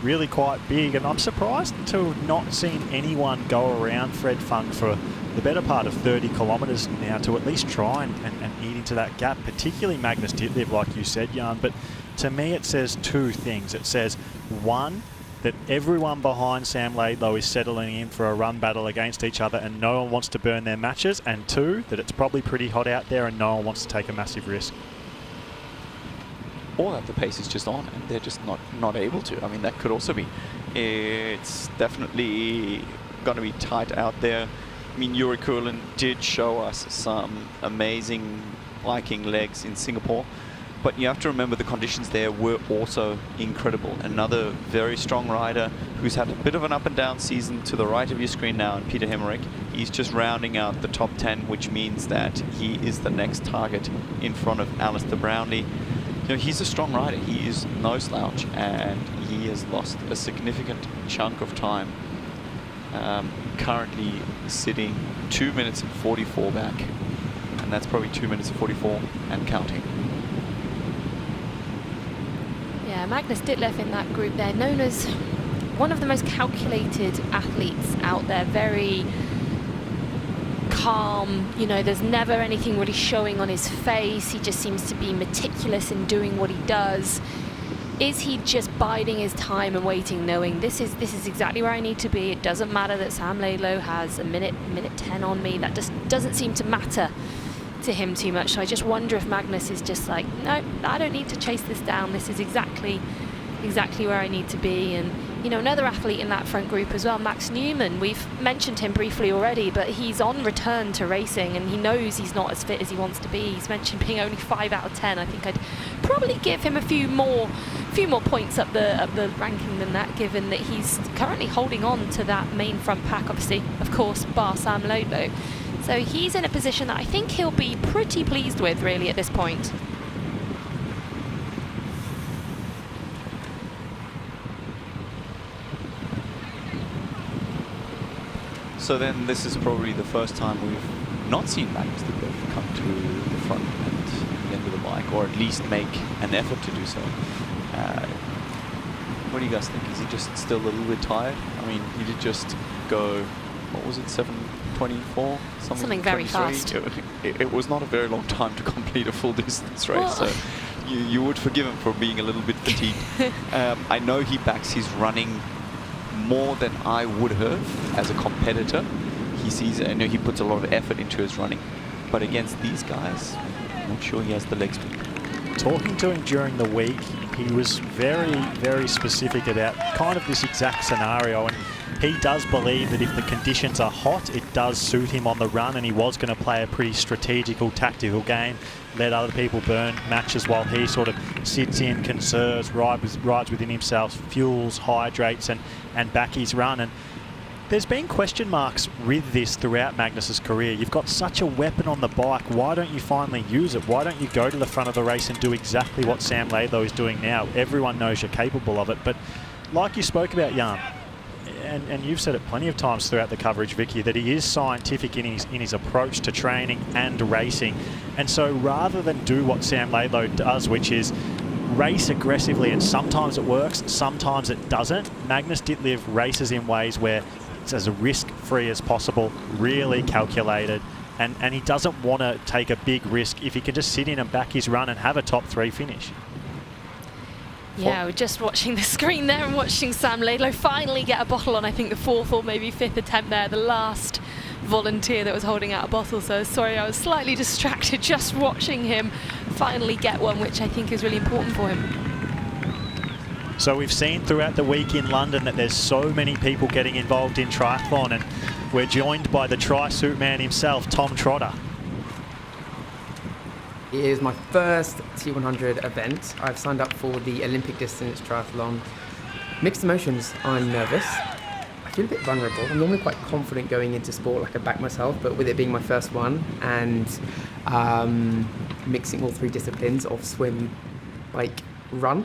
really quite big, and I'm surprised to have not seen anyone go around Fred Funk for the better part of 30 kilometres now to at least try and eat into that gap, particularly Magnus Ditlev, like you said, Jan. But to me it says two things. It says, one, that everyone behind Sam Laidlow is settling in for a run battle against each other and no one wants to burn their matches, and two, that it's probably pretty hot out there and no one wants to take a massive risk. Or that the pace is just on and they're just not able to. I mean, that could also be. It's definitely going to be tight out there. I mean, Yuri Kulin did show us some amazing biking legs in Singapore. But you have to remember the conditions there were also incredible. Another very strong rider who's had a bit of an up and down season to the right of your screen now, and Peter Hemmerich. He's just rounding out the top 10, which means that he is the next target in front of Alistair Brownlee. You know, he's a strong rider. He is no slouch, and he has lost a significant chunk of time. Currently sitting 2 minutes and 44 back, and that's probably 2 minutes and 44 and counting. Yeah, Magnus Ditlev in that group there, known as one of the most calculated athletes out there, very calm, you know, there's never anything really showing on his face. He just seems to be meticulous in doing what he does. Is he just biding his time and waiting, knowing this is exactly where I need to be? It doesn't matter that Sam Laidlow has a minute 10 on me. That just doesn't seem to matter to him too much. So I just wonder if Magnus is just like, no, I don't need to chase this down. This is exactly where I need to be. And you know, another athlete in that front group as well, Max Newman. We've mentioned him briefly already, but he's on return to racing, and he knows he's not as fit as he wants to be. He's mentioned being only 5 out of 10. I think I'd probably give him a few more points up the ranking than that, given that he's currently holding on to that main front pack, obviously, of course, bar Sam Laidlow. So he's in a position that I think he'll be pretty pleased with, really, at this point. So then this is probably the first time we've not seen Magnus Ditlev come to the front and the end of the bike, or at least make an effort to do so. What do you guys think? Is he just still a little bit tired? I mean, he did just go, what was it, 7:24? Something very fast. It was not a very long time to complete a full distance race, so you would forgive him for being a little bit fatigued. I know he backs his running more than I would have as a competitor. I know he puts a lot of effort into his running, but against these guys, I'm not sure he has the leg speed. Talking to him during the week, he was very, very specific about kind of this exact scenario, and he does believe that if the conditions are hot, it does suit him on the run, and he was going to play a pretty strategical, tactical game, let other people burn matches while he sort of sits in, conserves, rides within himself, fuels, hydrates, and back his run. And there's been question marks with this throughout Magnus's career. You've got such a weapon on the bike. Why don't you finally use it? Why don't you go to the front of the race and do exactly what Sam Laidlow is doing now? Everyone knows you're capable of it. But like you spoke about, Jan, and you've said it plenty of times throughout the coverage, Vicky, that he is scientific in his approach to training and racing. And so rather than do what Sam Laidlow does, which is race aggressively, and sometimes it works, sometimes it doesn't, Magnus Ditlev races in ways where it's as risk-free as possible, really calculated, and he doesn't want to take a big risk if he can just sit in and back his run and have a top 3 finish. Yeah, we're just watching the screen there and watching Sam Laidlow finally get a bottle on, I think, the 4th or maybe 5th attempt there, the last volunteer that was holding out a bottle. So sorry, I was slightly distracted just watching him finally get one, which I think is really important for him. So we've seen throughout the week in London that there's so many people getting involved in triathlon, and we're joined by the tri-suit man himself, Tom Trotter. It is my first T100 event. I've signed up for the Olympic distance triathlon. Mixed emotions. I'm nervous. I feel a bit vulnerable. I'm normally quite confident going into sport, like I back myself, but with it being my first one and mixing all 3 disciplines of swim, bike, run,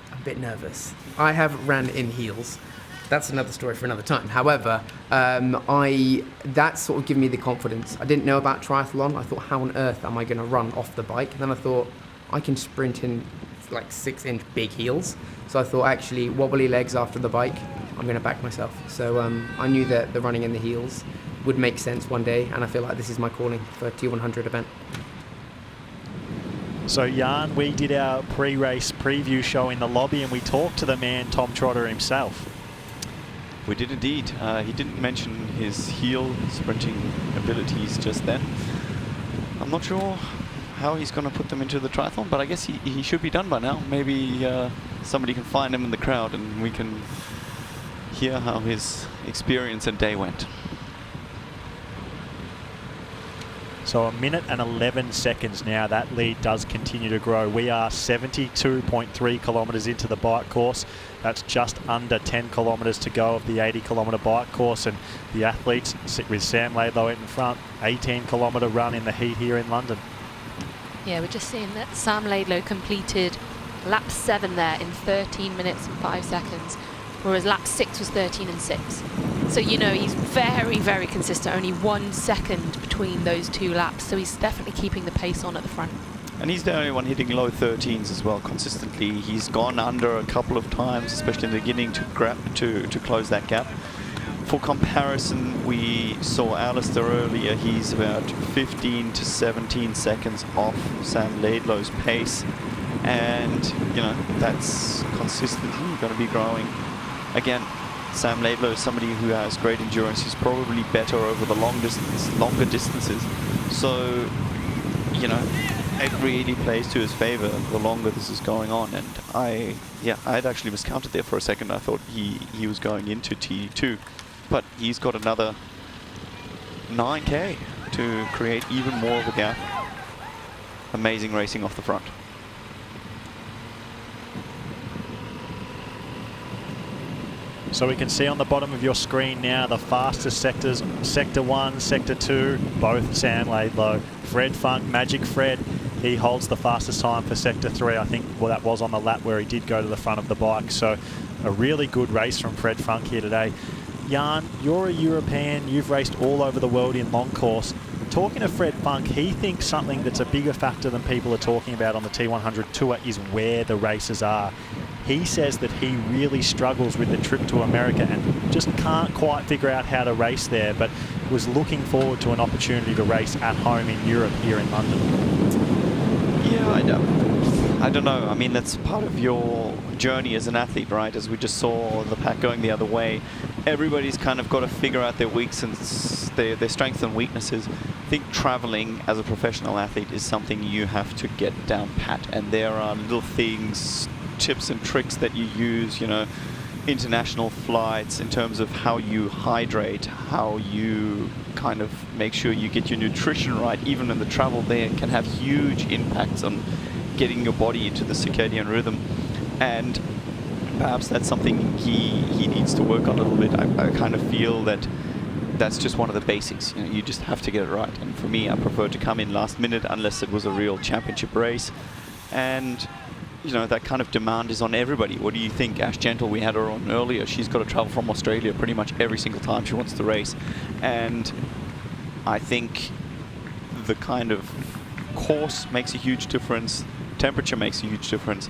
I'm a bit nervous. I have ran in heels. That's another story for another time. However, that sort of gave me the confidence. I didn't know about triathlon. I thought, how on earth am I going to run off the bike? And then I thought, I can sprint in like 6-inch big heels. So I thought, actually, wobbly legs after the bike, I'm going to back myself. So I knew that the running in the heels would make sense one day, and I feel like this is my calling for a T100 event. So Jan, we did our pre-race preview show in the lobby, and we talked to the man, Tom Trotter himself. We did indeed. He didn't mention his heel sprinting abilities just then. I'm not sure how he's going to put them into the triathlon, but I guess he should be done by now. Maybe somebody can find him in the crowd and we can hear how his experience and day went. So 1 minute and 11 seconds now. That lead does continue to grow. We are 72.3 kilometres into the bike course. That's just under 10 kilometres to go of the 80-kilometre bike course, and the athletes sit with Sam Laidlow in front. 18-kilometre run in the heat here in London. Yeah, we're just seeing that Sam Laidlow completed lap 7 there in 13 minutes and 5 seconds, whereas lap 6 was 13 and 6. So, you know, he's very, very consistent, only 1 second between those 2 laps, so he's definitely keeping the pace on at the front. And he's the only one hitting low 13s as well consistently. He's gone under a couple of times, especially in the beginning, to close that gap. For comparison, we saw Alistair earlier. He's about 15 to 17 seconds off Sam Laidlow's pace. And, you know, that's consistently going to be growing. Again, Sam Laidlow is somebody who has great endurance. He's probably better over the longer distances. So, you know, it really plays to his favour the longer this is going on. And I had actually miscounted there for a second. I thought he was going into T2, but he's got another 9K to create even more of a gap. Amazing racing off the front. So we can see on the bottom of your screen now the fastest sectors, Sector 1, Sector 2, both Sam Laidlow. Fred Funk, Magic Fred, he holds the fastest time for Sector 3. I think that was on the lap where he did go to the front of the bike. So a really good race from Fred Funk here today. Jan, you're a European, you've raced all over the world in long course. Talking to Fred Funk, he thinks something that's a bigger factor than people are talking about on the T100 Tour is where the races are. He says that he really struggles with the trip to America and just can't quite figure out how to race there, but was looking forward to an opportunity to race at home in Europe here in London. Yeah, I don't know. I mean, that's part of your journey as an athlete, right? As we just saw the pack going the other way, everybody's kind of got to figure out their weaknesses, their strengths and weaknesses. I think traveling as a professional athlete is something you have to get down pat, and there are little things, tips and tricks that you use, you know, international flights in terms of how you hydrate, how you kind of make sure you get your nutrition right. Even in the travel there can have huge impacts on getting your body into the circadian rhythm, and perhaps that's something he needs to work on a little bit. I kind of feel that that's just one of the basics. You know, you just have to get it right. And for me, I prefer to come in last minute unless it was a real championship race. And you know, that kind of demand is on everybody. What do you think? Ash Gentle, we had her on earlier. She's got to travel from Australia pretty much every single time she wants to race. And I think the kind of course makes a huge difference. Temperature makes a huge difference.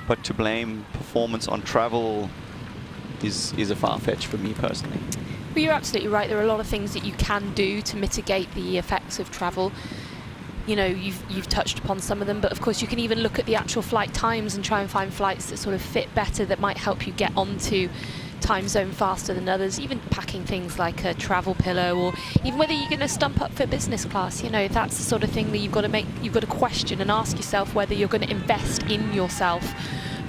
But to blame performance on travel is a far-fetched for me personally. Well, you're absolutely right. There are a lot of things that you can do to mitigate the effects of travel. You know, you've touched upon some of them, but of course you can even look at the actual flight times and try and find flights that sort of fit better, that might help you get onto time zone faster than others. Even packing things like a travel pillow, or even whether you're going to stump up for business class. You know, that's the sort of thing that you've got to question and ask yourself whether you're going to invest in yourself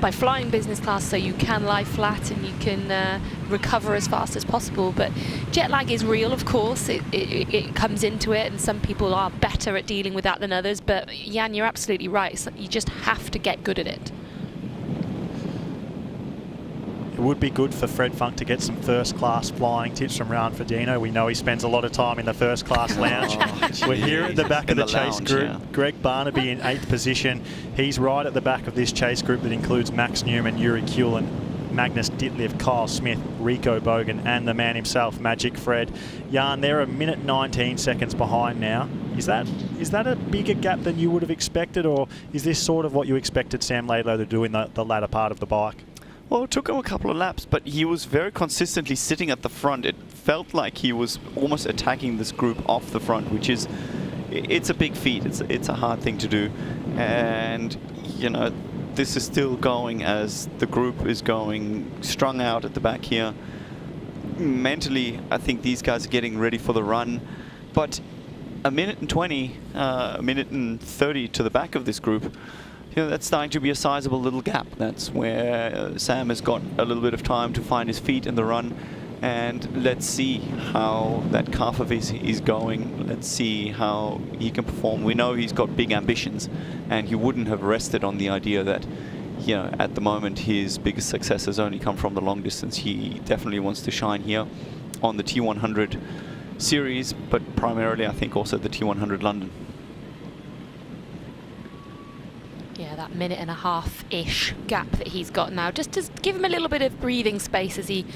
by flying business class so you can lie flat and you can recover as fast as possible. But jet lag is real, of course. It comes into it, and some people are better at dealing with that than others. But Jan, you're absolutely right. So you just have to get good at it. It would be good for Fred Funk to get some first-class flying tips from Ryan Ferdino. We know he spends a lot of time in the first-class lounge. We're here at the back of the chase group. Yeah. Greg Barnaby in 8th position. He's right at the back of this chase group that includes Max Newman, Yuri Kuhlin, Magnus Ditlev, Kyle Smith, Rico Bogan, and the man himself, Magic Fred. Jan, they're 1 minute 19 seconds behind now. Is that a bigger gap than you would have expected, or is this sort of what you expected Sam Laidlow to do in the latter part of the bike? Well, it took him a couple of laps, but he was very consistently sitting at the front. It felt like he was almost attacking this group off the front, which is, it's a big feat. It's a hard thing to do. And, you know, this is still going as the group is going strung out at the back here. Mentally, I think these guys are getting ready for the run. But 1 minute and 20, 1 minute and 30 to the back of this group, you know, that's starting to be a sizable little gap. That's where Sam has got a little bit of time to find his feet in the run. And let's see how that calf of his is going. Let's see how he can perform. We know he's got big ambitions, and he wouldn't have rested on the idea that, you know, at the moment his biggest success has only come from the long distance. He definitely wants to shine here on the T100 series, but primarily I think also the T100 London. Yeah, that minute and a half-ish gap that he's got now, just to give him a little bit of breathing space as he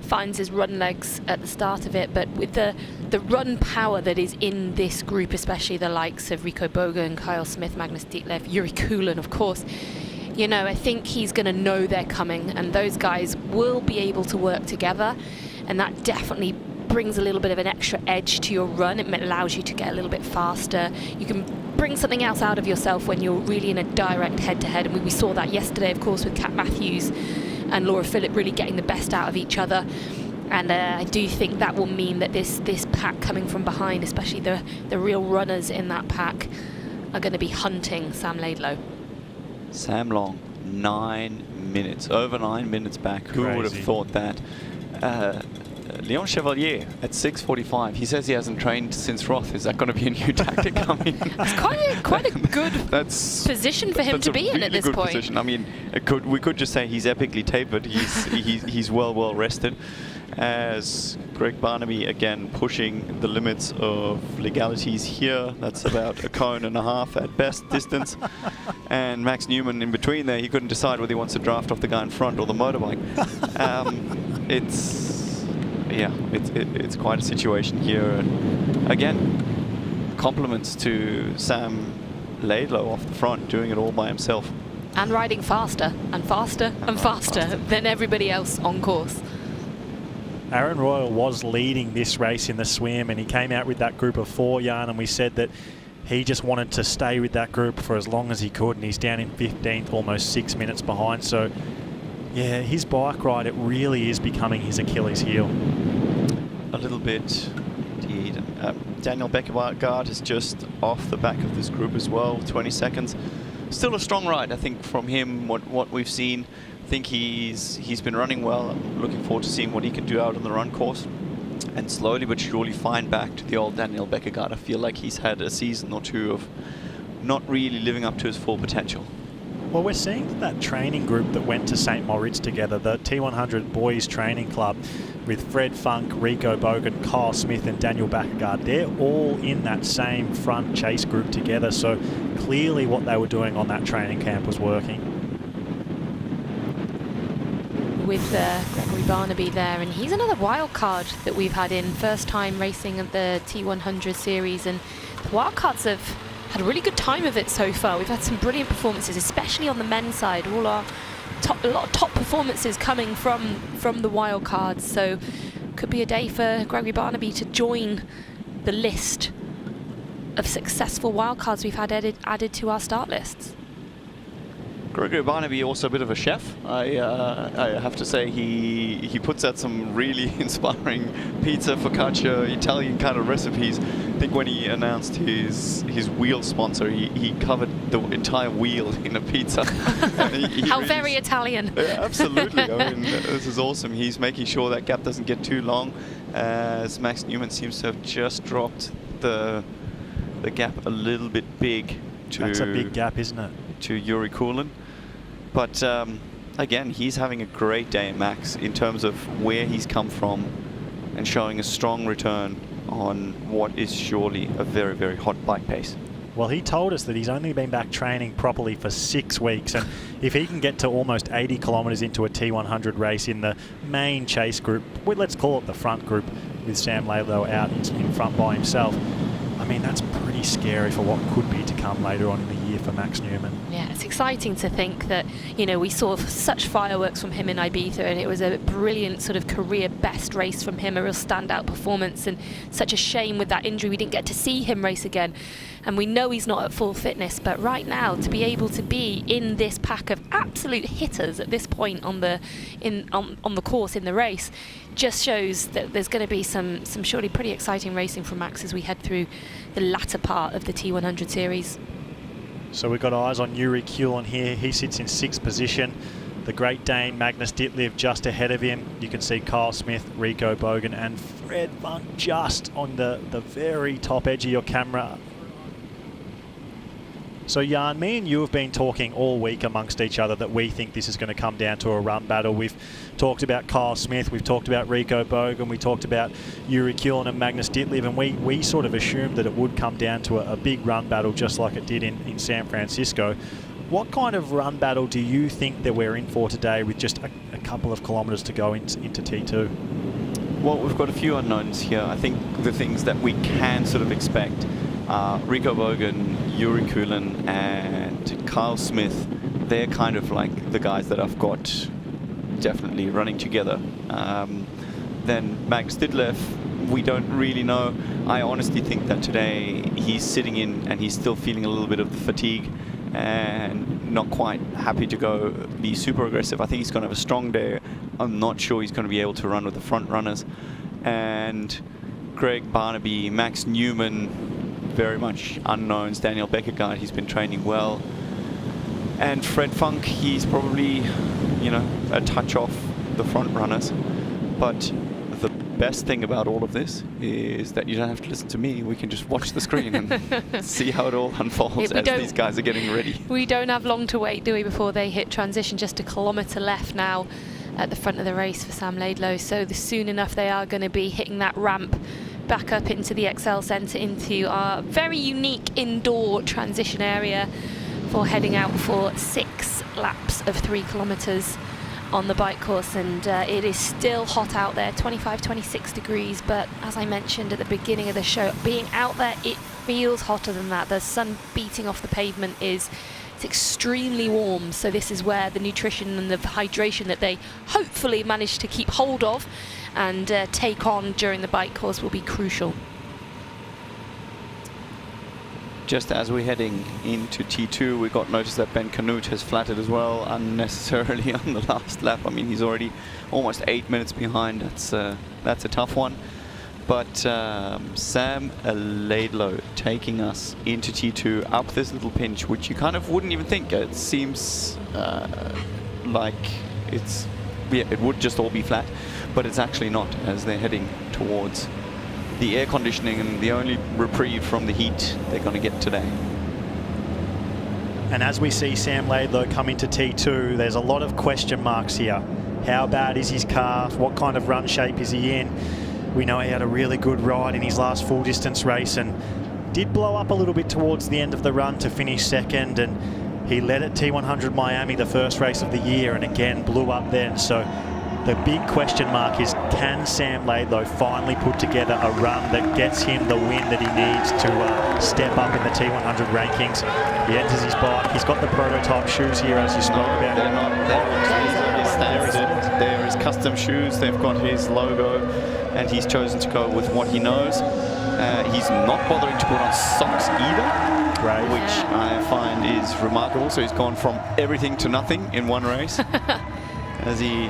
finds his run legs at the start of it. But with the run power that is in this group, especially the likes of Rico Bogen, Kyle Smith, Magnus Ditlev, Yuri Kulin, of course, you know, I think he's going to know they're coming, and those guys will be able to work together, and that definitely brings a little bit of an extra edge to your run. It allows you to get a little bit faster. You can bring something else out of yourself when you're really in a direct head-to-head, and we saw that yesterday, of course, with Kat Matthews and Laura Philipp really getting the best out of each other. And I do think that will mean that this pack coming from behind, especially the real runners in that pack, are going to be hunting Sam Laidlow. Sam Long, 9 minutes, over 9 minutes back. Who would have thought that? Leon Chevalier at 6:45. He says he hasn't trained since Roth. Is that going to be a new tactic coming? It's quite a good position for him to be in at this point. Position. I mean, we could just say he's epically tapered. He's well rested. As Greg Barnaby again pushing the limits of legalities here. That's about a cone and a half at best distance. And Max Newman in between there. He couldn't decide whether he wants to draft off the guy in front or the motorbike. It's quite a situation here. And again, compliments to Sam Laidlow off the front, doing it all by himself. And riding faster and faster and faster than everybody else on course. Aaron Royal was leading this race in the swim, and he came out with that group of 4, Jan, and we said that he just wanted to stay with that group for as long as he could, and he's down in 15th, almost 6 minutes behind. So yeah, his bike ride, it really is becoming his Achilles heel. A little bit, indeed. Daniel Baekkegard is just off the back of this group as well, 20 seconds. Still a strong ride, I think, from him, what we've seen. I think he's been running well. I'm looking forward to seeing what he can do out on the run course. And slowly but surely find back to the old Daniel Baekkegard. I feel like he's had a season or two of not really living up to his full potential. Well, we're seeing that training group that went to St. Moritz together, the T100 Boys Training Club, with Fred Funk, Rico Bogen, Kyle Smith and Daniel Baekkegard. They're all in that same front chase group together, so clearly what they were doing on that training camp was working. With Gregory Barnaby there, and he's another wild card that we've had in, first time racing at the T100 series, and the wild cards have had a really good time of it so far. We've had some brilliant performances, especially on the men's side. A lot of top performances coming from the wild cards, so could be a day for Gregory Barnaby to join the list of successful wild cards we've had added to our start lists. Gregory Barnaby also a bit of a chef. I have to say he puts out some really inspiring pizza, focaccia, Italian kind of recipes. I think when he announced his wheel sponsor, he covered the entire wheel in a pizza. How really very Italian. Yeah, absolutely. I mean, this is awesome. He's making sure that gap doesn't get too long, as Max Newman seems to have just dropped the gap a little bit big. That's a big gap, isn't it? To Yuri Kulin. But again, he's having a great day in Max in terms of where he's come from and showing a strong return on what is surely a very, very hot bike pace. Well, he told us that he's only been back training properly for 6 weeks, and if he can get to almost 80 kilometres into a T100 race in the main chase group, well, let's call it the front group, with Sam Laidlow out in front by himself, I mean, that's pretty scary for what could be to come later on in the year for Max Newman. Yeah, it's exciting to think that, you know, we saw such fireworks from him in Ibiza, and it was a brilliant sort of career best race from him, a real standout performance, and such a shame with that injury we didn't get to see him race again. And we know he's not at full fitness, but right now to be able to be in this pack of absolute hitters at this point on the course in the race just shows that there's going to be some surely pretty exciting racing from Max as we head through the latter part of the T100 series. So we've got eyes on Yuri Kulin here. He sits in 6th position. The Great Dane, Magnus Ditlev, just ahead of him. You can see Kyle Smith, Rico Bogan, and Fred Funk just on the very top edge of your camera. So, Jan, me and you have been talking all week amongst each other that we think this is going to come down to a run battle. We've talked about Kyle Smith, we've talked about Rico Bogan, we talked about Yuri Kulin and Magnus Ditlev, and we sort of assumed that it would come down to a big run battle just like it did in San Francisco. What kind of run battle do you think that we're in for today with just a couple of kilometres to go into T2? Well, we've got a few unknowns here. I think the things that we can sort of expect, Rico Bogan, Yuri Kulin and Kyle Smith, they're kind of like the guys that I've got definitely running together. Then Magnus Ditlev, we don't really know. I honestly think that today he's sitting in and he's still feeling a little bit of the fatigue and not quite happy to go be super aggressive. I think he's going to have a strong day. I'm not sure he's going to be able to run with the front runners. And Greg Barnaby, Max Newman, very much unknowns. Daniel Baekkegard, he's been training well. And Fred Funk, he's probably, you know, a touch off the front runners. But the best thing about all of this is that you don't have to listen to me. We can just watch the screen and see how it all unfolds as these guys are getting ready. We don't have long to wait, do we, before they hit transition? Just a kilometre left now at the front of the race for Sam Laidlow. So soon enough they are going to be hitting that ramp back up into the Excel Centre, into our very unique indoor transition area for heading out for 6 laps of 3 kilometres on the bike course. And it is still hot out there, 25, 26 degrees, but as I mentioned at the beginning of the show, being out there, it feels hotter than that. The sun beating off the pavement it's extremely warm, so this is where the nutrition and the hydration that they hopefully manage to keep hold of and take on during the bike course will be crucial. Just as we're heading into T2, we got notice that Ben Canute has flattered as well unnecessarily on the last lap. I mean, he's already almost 8 minutes behind. That's a tough one. But Sam Laidlow taking us into T2 up this little pinch, which you kind of wouldn't even think. It seems like it would just all be flat, but it's actually not, as they're heading towards the air conditioning and the only reprieve from the heat they're going to get today. And as we see Sam Laidlow come into T2, there's a lot of question marks here. How bad is his car? What kind of run shape is he in? We know he had a really good ride in his last full distance race and did blow up a little bit towards the end of the run to finish second, and he led at T100 Miami, the first race of the year, and again blew up then. So the big question mark is, can Sam Laidlow finally put together a run that gets him the win that he needs to step up in the T100 rankings? He enters his bike. He's got the prototype shoes here, as you spoke about. They're not. They're his custom shoes. They've got his logo, and he's chosen to go with what he knows. He's not bothering to put on socks either, which I find is remarkable. So he's gone from everything to nothing in one race. As he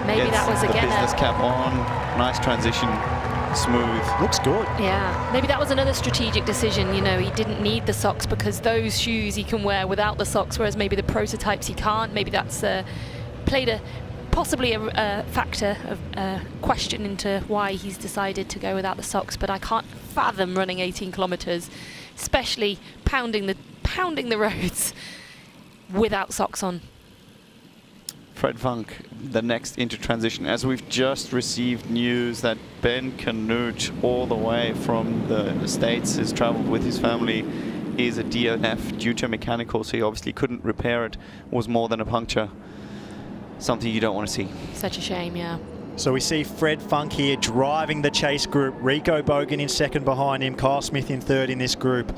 Maybe that was the again business cap on, nice transition, smooth. Looks good. Yeah, maybe that was another strategic decision. You know, he didn't need the socks because those shoes he can wear without the socks, whereas maybe the prototypes he can't. Maybe that's played possibly a factor of question into why he's decided to go without the socks. But I can't fathom running 18 kilometres, especially pounding the roads without socks on. Fred Funk, the next into transition, as we've just received news that Ben Canute, all the way from the States, has traveled with his family, is a DNF due to mechanical, so he obviously couldn't repair it, was more than a puncture. Something you don't want to see. Such a shame, yeah. So we see Fred Funk here driving the chase group. Rico Bogan in second behind him. Kyle Smith in third in this group.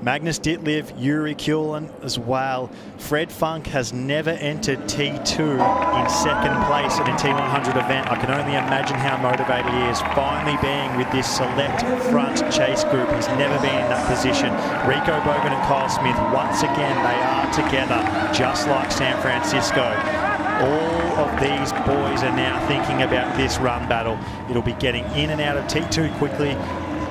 Magnus Ditlev, Yuri Kulin as well. Fred Funk has never entered T2 in second place at a T100 event. I can only imagine how motivated he is finally being with this select front chase group. He's never been in that position. Rico Bogan and Kyle Smith, once again, they are together, just like San Francisco. All of these boys are now thinking about this run battle. It'll be getting in and out of T2 quickly.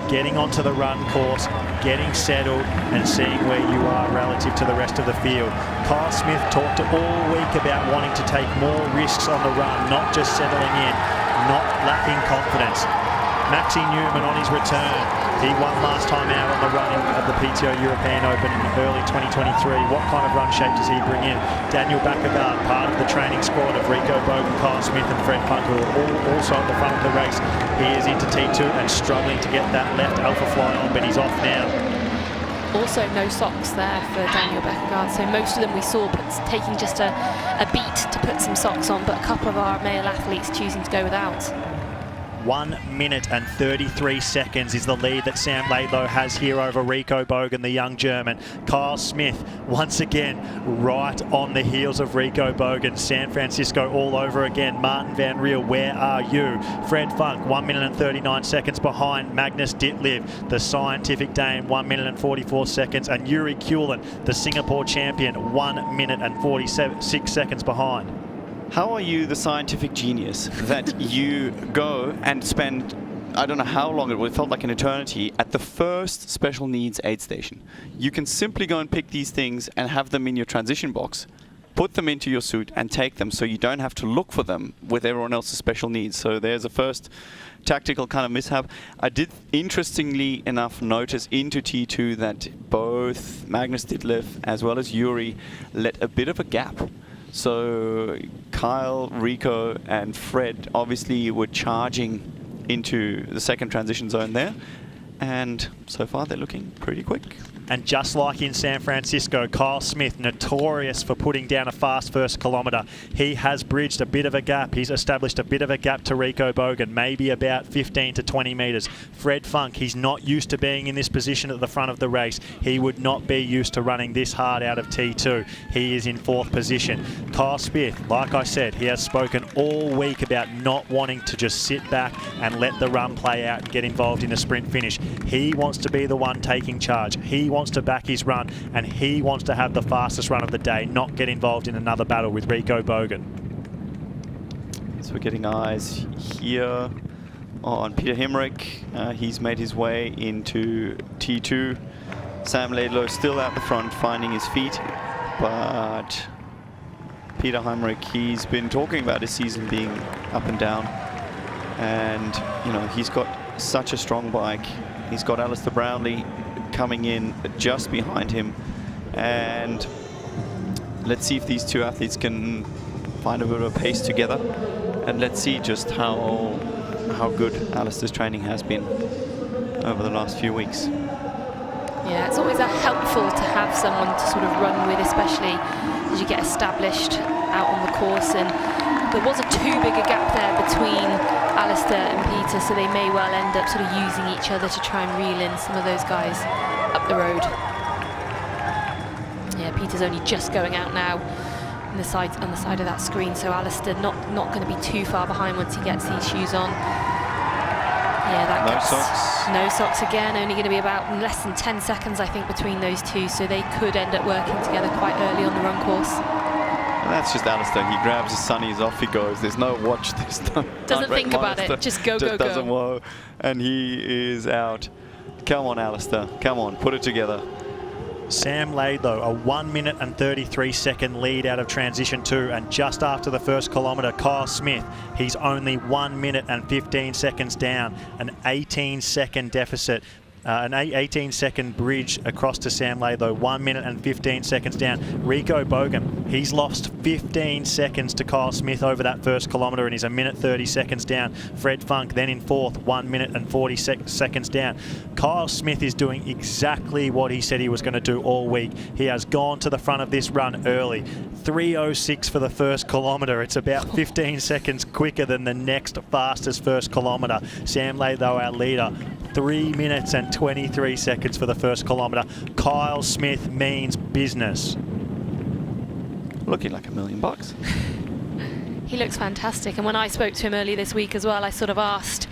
getting onto the run course, getting settled and seeing where you are relative to the rest of the field. Kyle Smith talked all week about wanting to take more risks on the run, not just settling in, not lacking confidence. Maxi Newman on his return. He won last time out on the running of the PTO European Open in early 2023. What kind of run shape does he bring in? Daniel Baekkegard, part of the training squad of Rico Bogan, Kyle Smith and Fred Funk, who are all also at the front of the race. He is into T2 and struggling to get that left alpha fly on, but he's off now. Also no socks there for Daniel Baekkegard, so most of them we saw taking just a beat to put some socks on, but a couple of our male athletes choosing to go without. 1 minute and 33 seconds is the lead that Sam Laidlow has here over Rico Bogan, the young German. Kyle Smith, once again, right on the heels of Rico Bogan. San Francisco all over again. Martin Van Riel, where are you? Fred Funk, 1 minute and 39 seconds behind Magnus Ditlev, the scientific Dane, 1 minute and 44 seconds. And Yuri Kulin, the Singapore champion, 1 minute and 46 seconds behind. How are you the scientific genius that you go and spend, I don't know how long it felt like an eternity, at the first special needs aid station? You can simply go and pick these things and have them in your transition box, put them into your suit and take them, so you don't have to look for them with everyone else's special needs. So there's a first tactical kind of mishap. I did, interestingly enough, notice into T2 that both Magnus Ditlev as well as Yuri let a bit of a gap. So Kyle, Rico and Fred obviously were charging into the second transition zone there, and so far they're looking pretty quick. And just like in San Francisco, Kyle Smith, notorious for putting down a fast first kilometre, he has bridged a bit of a gap. He's established a bit of a gap to Rico Bogan, maybe about 15 to 20 metres. Fred Funk, he's not used to being in this position at the front of the race. He would not be used to running this hard out of T2. He is in fourth position. Kyle Smith, like I said, he has spoken all week about not wanting to just sit back and let the run play out and get involved in a sprint finish. He wants to be the one taking charge. He wants to back his run, and he wants to have the fastest run of the day, not get involved in another battle with Rico Bogan. So we're getting eyes here on Peter Himmerich. He's made his way into T2. Sam Laidlow still out the front, finding his feet, but Peter Himmerich, he's been talking about his season being up and down, and you know, he's got such a strong bike. He's got Alistair Brownlee coming in just behind him, and let's see if these two athletes can find a bit of a pace together, and let's see just how good Alistair's training has been over the last few weeks. Yeah, it's always helpful to have someone to sort of run with, especially as you get established out on the course, and there wasn't too big a gap there between Alistair and Peter, so they may well end up sort of using each other to try and reel in some of those guys up the road. Yeah, Peter's only just going out now on the side of that screen, so Alistair not going to be too far behind once he gets these shoes on. Yeah, that no socks. No socks again, only going to be about less than 10 seconds, I think, between those two, so they could end up working together quite early on the run course. And that's just Alistair. He grabs his sunnies, off he goes. There's no watch. There's no doesn't think about it. Just go, just go, doesn't go. Whoa, and he is out. Come on, Alistair. Come on, put it together. Sam Laidlow, a 1 minute and 33 second lead out of transition 2, and just after the first kilometre, Kyle Smith, he's only 1 minute and 15 seconds down, an 18 second deficit. An 18-second bridge across to Sam Laidlow, 1 minute and 15 seconds down. Rico Bogan, he's lost 15 seconds to Kyle Smith over that first kilometre, and he's a minute 30 seconds down. Fred Funk then in fourth, 1 minute and 40 seconds down. Kyle Smith is doing exactly what he said he was going to do all week. He has gone to the front of this run early. 3:06 for the first kilometre. It's about 15 seconds quicker than the next fastest first kilometre. Sam Laidlow, our leader, 3 minutes and 23 seconds for the first kilometre. Kyle Smith means business. Looking like $1 million. He looks fantastic, and when I spoke to him earlier this week as well, I sort of asked,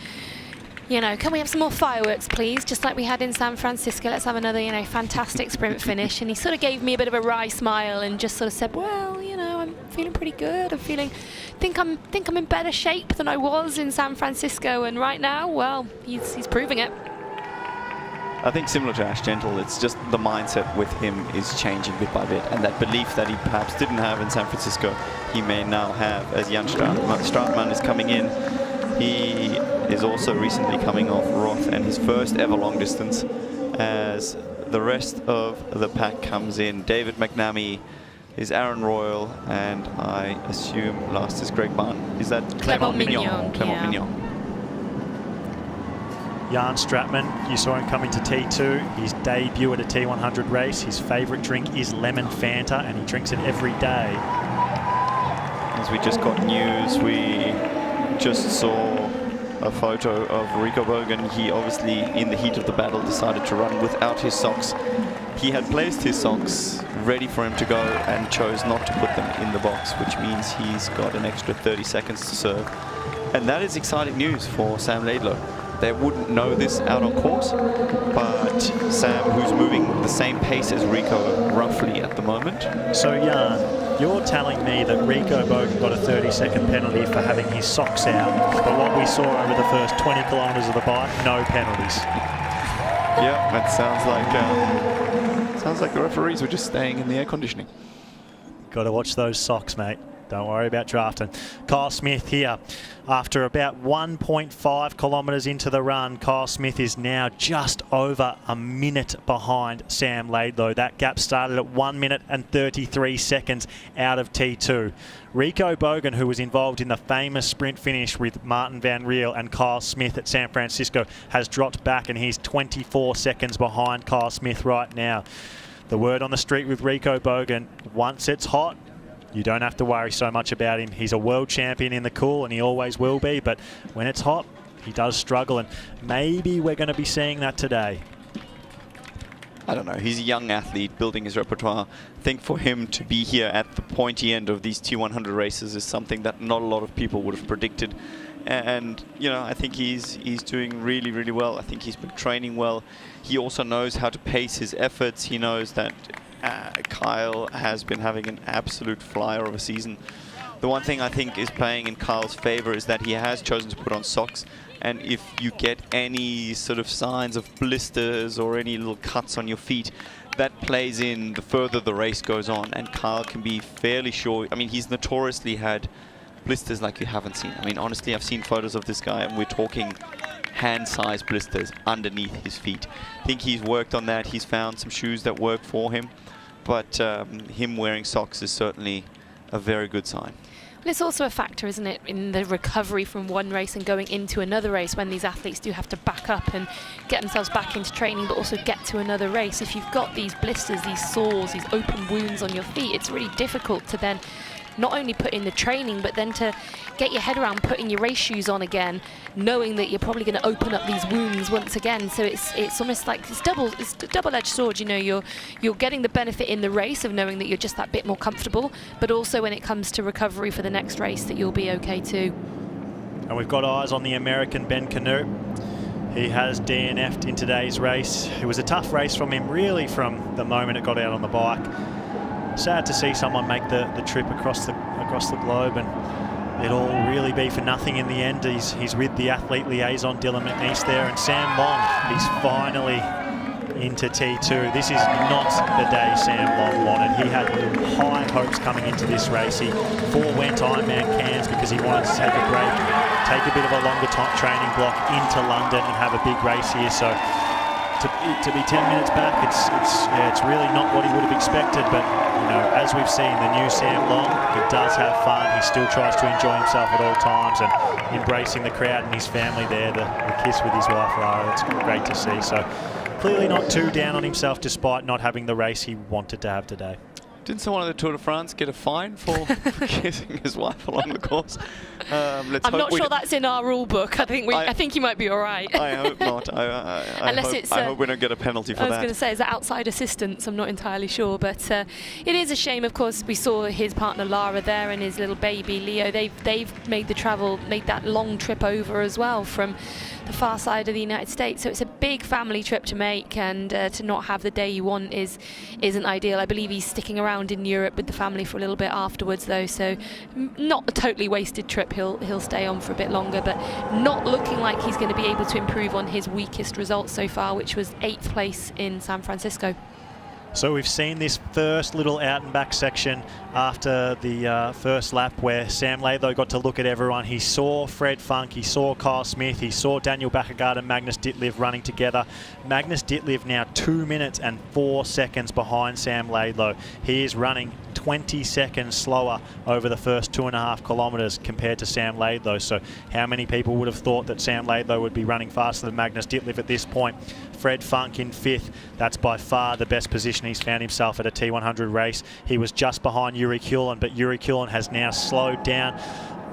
you know, can we have some more fireworks, please? Just like we had in San Francisco. Let's have another, you know, fantastic sprint finish. And he sort of gave me a bit of a wry smile and just sort of said, well, you know, I'm feeling pretty good. think I'm in better shape than I was in San Francisco. And right now, well, he's proving it. I think similar to Ash Gentle, it's just the mindset with him is changing bit by bit, and that belief that he perhaps didn't have in San Francisco, he may now have as Jan Straatman is coming in. He is also recently coming off Roth and his first ever long distance as the rest of the pack comes in. David McNamee is Aaron Royal, and I assume last is Greg Barn. Is that Clement Mignon? Clement Mignon. Jan Straatman, you saw him coming to T2, his debut at a T100 race. His favourite drink is lemon Fanta, and he drinks it every day. As we just got news, we just saw a photo of Rico Bogan. He obviously, in the heat of the battle, decided to run without his socks. He had placed his socks ready for him to go and chose not to put them in the box, which means he's got an extra 30 seconds to serve. And that is exciting news for Sam Laidlow. They wouldn't know this out on course, but Sam, who's moving the same pace as Rico roughly at the moment. So Jan, you're telling me that Rico Bogan got a 30-second penalty for having his socks out, but what we saw over the first 20 kilometres of the bike, no penalties. Yeah, that sounds like the referees were just staying in the air conditioning. Got to watch those socks, mate. Don't worry about drafting. Kyle Smith here. After about 1.5 kilometres into the run, Kyle Smith is now just over a minute behind Sam Laidlow. That gap started at 1 minute and 33 seconds out of T2. Rico Bogan, who was involved in the famous sprint finish with Martin Van Riel and Kyle Smith at San Francisco, has dropped back, and he's 24 seconds behind Kyle Smith right now. The word on the street with Rico Bogan, once it's hot, you don't have to worry so much about him. He's a world champion in the cool, and he always will be, but when it's hot, he does struggle, and maybe we're going to be seeing that today. I don't know, he's a young athlete building his repertoire. I think for him to be here at the pointy end of these T100 races is something that not a lot of people would have predicted. And, you know, I think he's doing really, really well. I think he's been training well. He also knows how to pace his efforts. He knows that Kyle has been having an absolute flyer of a season. The one thing I think is playing in Kyle's favor is that he has chosen to put on socks. And if you get any sort of signs of blisters or any little cuts on your feet, that plays in the further the race goes on. And Kyle can be fairly sure. I mean, he's notoriously had blisters like you haven't seen. I mean, honestly, I've seen photos of this guy, and we're talking hand-sized blisters underneath his feet. I think he's worked on that. He's found some shoes that work for him. But him wearing socks is certainly a very good sign. Well, it's also a factor, isn't it, in the recovery from one race and going into another race, when these athletes do have to back up and get themselves back into training, but also get to another race. If you've got these blisters, these sores, these open wounds on your feet, it's really difficult to then not only put in the training, but then to get your head around putting your race shoes on again, knowing that you're probably going to open up these wounds once again. So it's almost like it's a double-edged sword. You know, you're getting the benefit in the race of knowing that you're just that bit more comfortable, but also when it comes to recovery for the next race, that you'll be okay too. And we've got eyes on the American Ben Canute. He has DNF'd in today's race. It was a tough race from him, really, from the moment it got out on the bike. Sad to see someone make the trip across the globe, and it'll really be for nothing in the end. He's with the athlete liaison Dylan McNeice there, and Sam Long, he's finally into T2. This is not the day Sam Long wanted. He had high hopes coming into this race. He forewent Ironman Cairns because he wanted to take a break, take a bit of a longer training block into London and have a big race here. So to be 10 minutes back, it's really not what he would have expected. But you know, as we've seen, the new Sam Long, he does have fun. He still tries to enjoy himself at all times, and embracing the crowd and his family there, the kiss with his wife Lara, it's great to see. So clearly not too down on himself despite not having the race he wanted to have today. Didn't someone at the Tour de France get a fine for kissing his wife along the course? I'm not sure that's in our rule book. I think he might be all right. I hope not. I hope we don't get a penalty for that. I was going to say, is that outside assistance? I'm not entirely sure. But it is a shame, of course. We saw his partner Lara there and his little baby Leo. They've made that long trip over as well from the far side of the United States. So it's a big family trip to make, and to not have the day you want isn't ideal. I believe he's sticking around around in Europe with the family for a little bit afterwards, though, so not a totally wasted trip. He'll stay on for a bit longer, but not looking like he's going to be able to improve on his weakest result so far, which was 8th place in San Francisco. So we've seen this first little out and back section after the first lap where Sam Laidlow got to look at everyone. He saw Fred Funk, he saw Kyle Smith, he saw Daniel Baekkegard and Magnus Ditlev running together. Magnus Ditlev now 2 minutes and 4 seconds behind Sam Laidlow. He is running 20 seconds slower over the first 2.5 kilometres compared to Sam Laidlow. So how many people would have thought that Sam Laidlow would be running faster than Magnus Ditlev at this point? Fred Funk in 5th. That's by far the best position he's found himself at a T100 race. He was just behind Yuri Kulin, but Yuri Kulin has now slowed down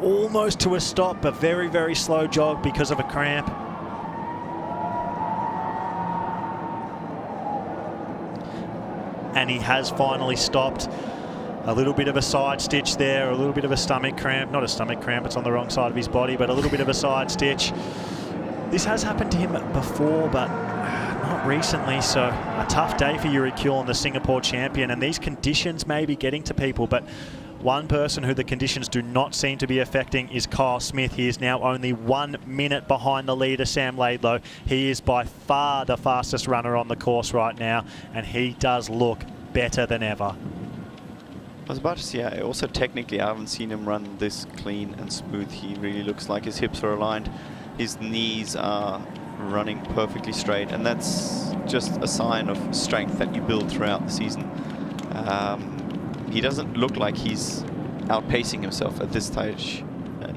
almost to a stop, a very, very slow jog because of a cramp. And he has finally stopped. A little bit of a side stitch there, a little bit of a stomach cramp. Not a stomach cramp, it's on the wrong side of his body, but a little bit of a side stitch. This has happened to him before, but not recently, so a tough day for Yuri Kulin, the Singapore champion, and these conditions may be getting to people, but one person who the conditions do not seem to be affecting is Kyle Smith. He is now only 1 minute behind the leader, Sam Laidlow. He is by far the fastest runner on the course right now, and he does look better than ever. I was about to say, also technically, I haven't seen him run this clean and smooth. He really looks like his hips are aligned. His knees are running perfectly straight, and that's just a sign of strength that you build throughout the season. He doesn't look like he's outpacing himself at this stage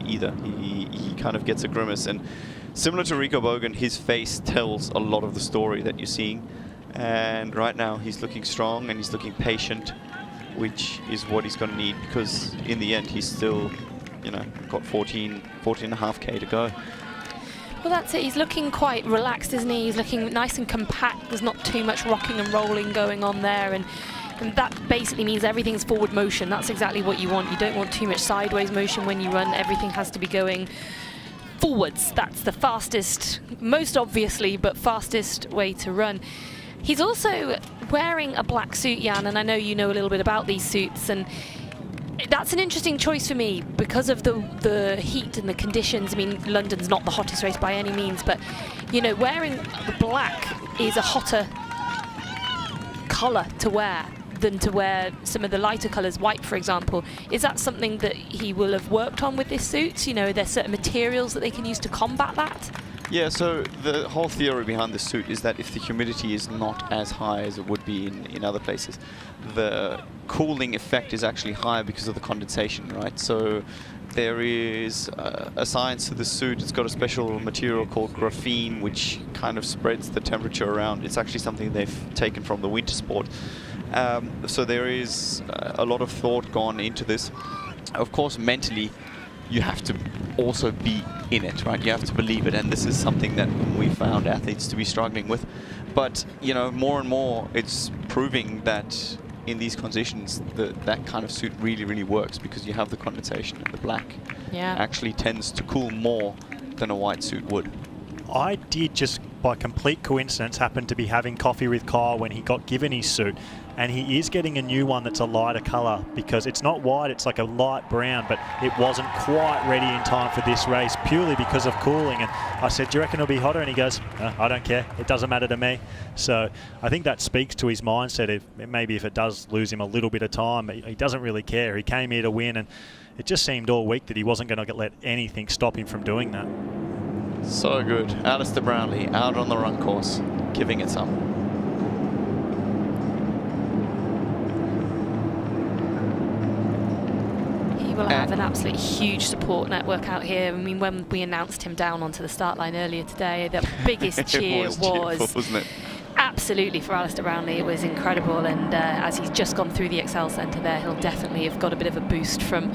either. He kind of gets a grimace, and similar to Rico Bogan, his face tells a lot of the story that you're seeing. And right now he's looking strong and he's looking patient, which is what he's going to need, because in the end he's still, you know, got 14.5k to go. Well, that's it. He's looking quite relaxed, isn't he? He's looking nice and compact. There's not too much rocking and rolling going on there, and that basically means everything's forward motion. That's exactly what you want. You don't want too much sideways motion when you run. Everything has to be going forwards. That's the fastest, most obviously, but fastest way to run. He's also wearing a black suit, Jan, and I know you know a little bit about these suits, and that's an interesting choice for me because of the heat and the conditions. I mean, London's not the hottest race by any means, but, you know, wearing the black is a hotter colour to wear than to wear some of the lighter colours, white, for example. Is that something that he will have worked on with this suit? You know, are there certain materials that they can use to combat that? Yeah, so the whole theory behind the suit is that if the humidity is not as high as it would be in other places, the cooling effect is actually higher because of the condensation, right? So there is a science to the suit. It's got a special material called graphene, which kind of spreads the temperature around. It's actually something they've taken from the winter sport. So there is a lot of thought gone into this. Of course, mentally, you have to also be in it, right? You have to believe it, and this is something that we found athletes to be struggling with. But, you know, more and more it's proving that in these conditions that kind of suit really, really works, because you have the condensation, and the black actually tends to cool more than a white suit would. I did, just by complete coincidence, happen to be having coffee with Kyle when he got given his suit, and he is getting a new one that's a lighter colour, because it's not white, it's like a light brown, but it wasn't quite ready in time for this race purely because of cooling. And I said, do you reckon it'll be hotter? And he goes, no, I don't care, it doesn't matter to me. So I think that speaks to his mindset. Maybe if it does lose him a little bit of time, he doesn't really care. He came here to win, and it just seemed all week that he wasn't going to let anything stop him from doing that. So good. Alistair Brownlee out on the run course, giving it some. He will have an absolutely huge support network out here. I mean, when we announced him down onto the start line earlier today, the biggest cheer was wasn't it? Absolutely, for Alistair Brownlee. It was incredible, and as he's just gone through the Excel Centre there, he'll definitely have got a bit of a boost from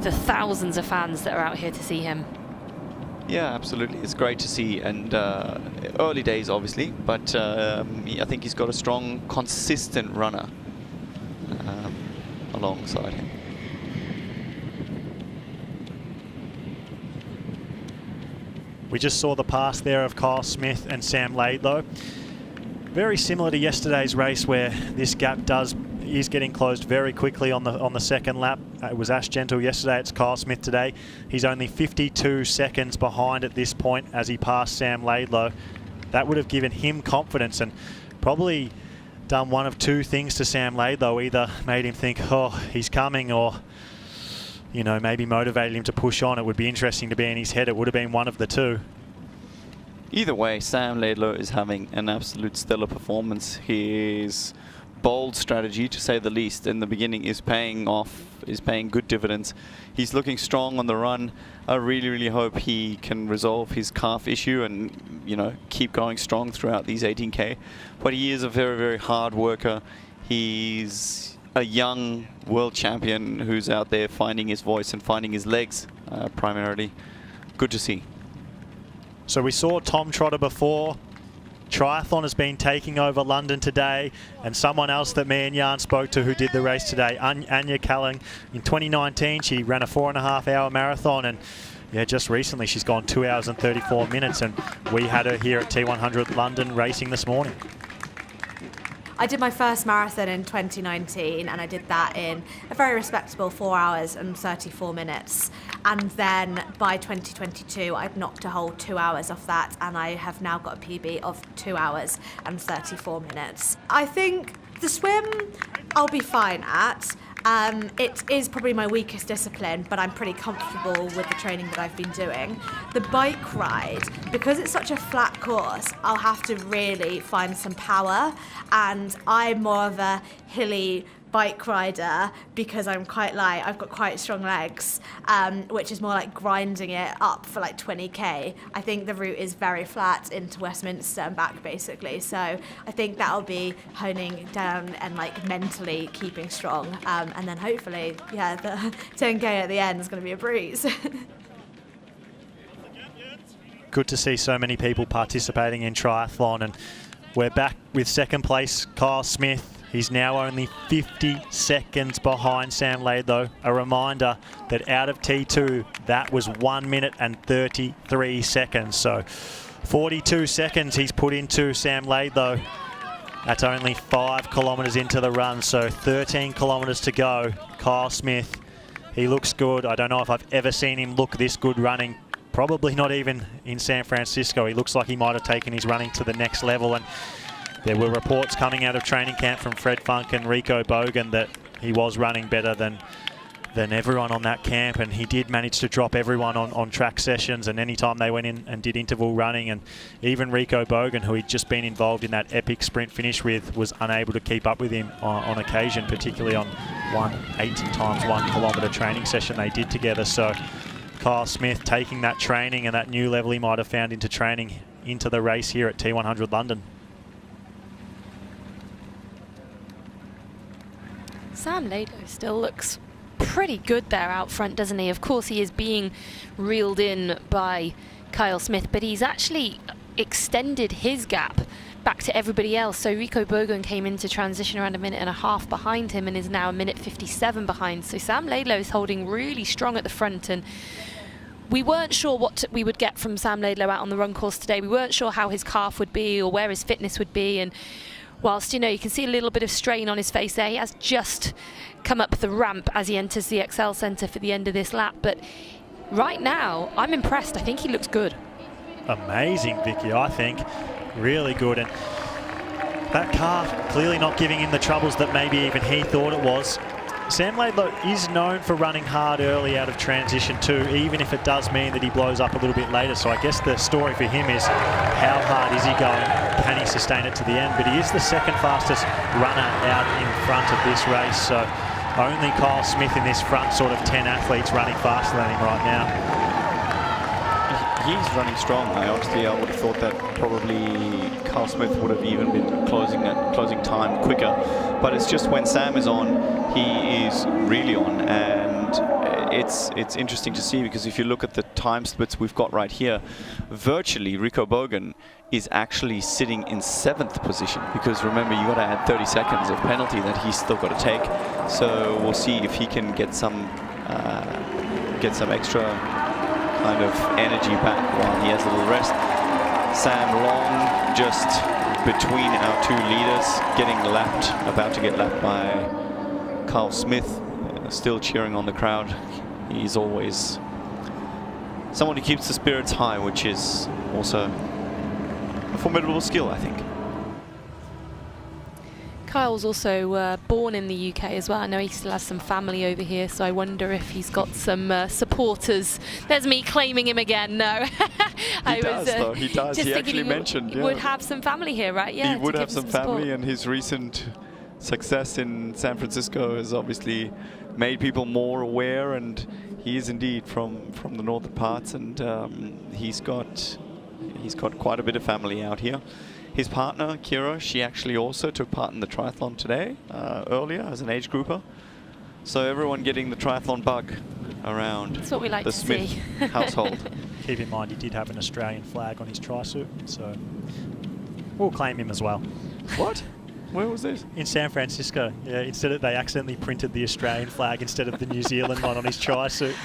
the thousands of fans that are out here to see him. Yeah, absolutely. It's great to see, and early days, obviously, but I think he's got a strong, consistent runner alongside him. We just saw the pass there of Kyle Smith and Sam Laidlow. Very similar to yesterday's race, where this gap does is getting closed very quickly on the second lap. It was Ash Gentle yesterday. It's Kyle Smith today. He's only 52 seconds behind at this point as he passed Sam Laidlow. That would have given him confidence and probably done one of two things to Sam Laidlow. Either made him think, oh, he's coming, or, you know, maybe motivated him to push on. It would be interesting to be in his head. It would have been one of the two. Either way, Sam Laidlow is having an absolute stellar performance. His bold strategy, to say the least, in the beginning is paying off, is paying good dividends. He's looking strong on the run. I really, really hope he can resolve his calf issue and, you know, keep going strong throughout these 18K. But he is a very, very hard worker. He's a young world champion who's out there finding his voice and finding his legs, primarily. Good to see. So we saw Tom Trotter before. Triathlon has been taking over London today, and someone else that me and Jan spoke to who did the race today, Anya Callan. In 2019, she ran a 4.5-hour marathon, and yeah, just recently she's gone 2 hours and 34 minutes, and we had her here at T100 London racing this morning. I did my first marathon in 2019 and I did that in a very respectable 4 hours and 34 minutes. And then by 2022, I'd knocked a whole 2 hours off that, and I have now got a PB of 2 hours and 34 minutes. I think the swim I'll be fine at. It is probably my weakest discipline, but I'm pretty comfortable with the training that I've been doing. The bike ride, because it's such a flat course, I'll have to really find some power, and I'm more of a hilly bike rider because I'm quite light. I've got quite strong legs, which is more like grinding it up for like 20k. I think the route is very flat into Westminster and back basically, so I think that'll be honing down and like mentally keeping strong, and then hopefully, yeah, the 10k at the end is going to be a breeze. Good to see so many people participating in triathlon, and we're back with second place Kyle Smith. He's now only 50 seconds behind Sam Laidlow. A reminder that out of T2, that was 1 minute and 33 seconds. So 42 seconds he's put into Sam Laidlow. That's only 5 kilometres into the run, so 13 kilometres to go. Kyle Smith, he looks good. I don't know if I've ever seen him look this good running. Probably not even in San Francisco. He looks like he might have taken his running to the next level. And there were reports coming out of training camp from Fred Funk and Rico Bogan that he was running better than everyone on that camp, and he did manage to drop everyone on track sessions, and anytime they went in and did interval running, and even Rico Bogan, who he'd just been involved in that epic sprint finish with, was unable to keep up with him on occasion, particularly on one 18 times 1 kilometre training session they did together. So Kyle Smith taking that training and that new level he might have found into training into the race here at T100 London. Sam Laidlow still looks pretty good there out front, doesn't he? Of course, he is being reeled in by Kyle Smith, but he's actually extended his gap back to everybody else. So Rico Bogan came into transition around 1.5 minutes behind him and is now 1:57 minutes behind. So Sam Laidlow is holding really strong at the front, and we weren't sure what we would get from Sam Laidlow out on the run course today. We weren't sure how his calf would be or where his fitness would be, and whilst, you know, you can see a little bit of strain on his face there, he has just come up the ramp as he enters the Excel Centre for the end of this lap. But right now, I'm impressed. I think he looks good. Amazing, Vicky, I think. Really good. And that calf clearly not giving him the troubles that maybe even he thought it was. Sam Laidlow is known for running hard early out of transition too, even if it does mean that he blows up a little bit later. So I guess the story for him is how hard is he going? Can he sustain it to the end? But he is the second fastest runner out in front of this race. So only Kyle Smith in this front sort of 10 athletes running faster than him right now. He's running strong. I would have thought that probably Kyle Smith would have even been closing time quicker. But it's just when Sam is on, he is really on, and it's interesting to see, because if you look at the time splits we've got right here, virtually Rico Bogan is actually sitting in 7th position, because remember, you got to add 30 seconds of penalty that he's still got to take. So we'll see if he can get some extra kind of energy back while he has a little rest. Sam Long just between our two leaders, getting lapped, about to get lapped by Carl Smith, still cheering on the crowd. He's always someone who keeps the spirits high, which is also a formidable skill, I think. Kyle's also born in the UK as well. I know he still has some family over here, so I wonder if he's got some supporters. There's me claiming him again. No. He does. He actually mentioned he would have some family here, right? Yeah. He would have some family, and his recent success in San Francisco has obviously made people more aware, and he is indeed from the northern parts, and he's got quite a bit of family out here. His partner, Kira, she actually also took part in the triathlon today, earlier, as an age grouper. So everyone getting the triathlon bug around That's what we like the to Smith see. household. Keep in mind he did have an Australian flag on his tri-suit, so we'll claim him as well. What? Where was this? In San Francisco. Yeah, they accidentally printed the Australian flag instead of the New Zealand one on his tri-suit.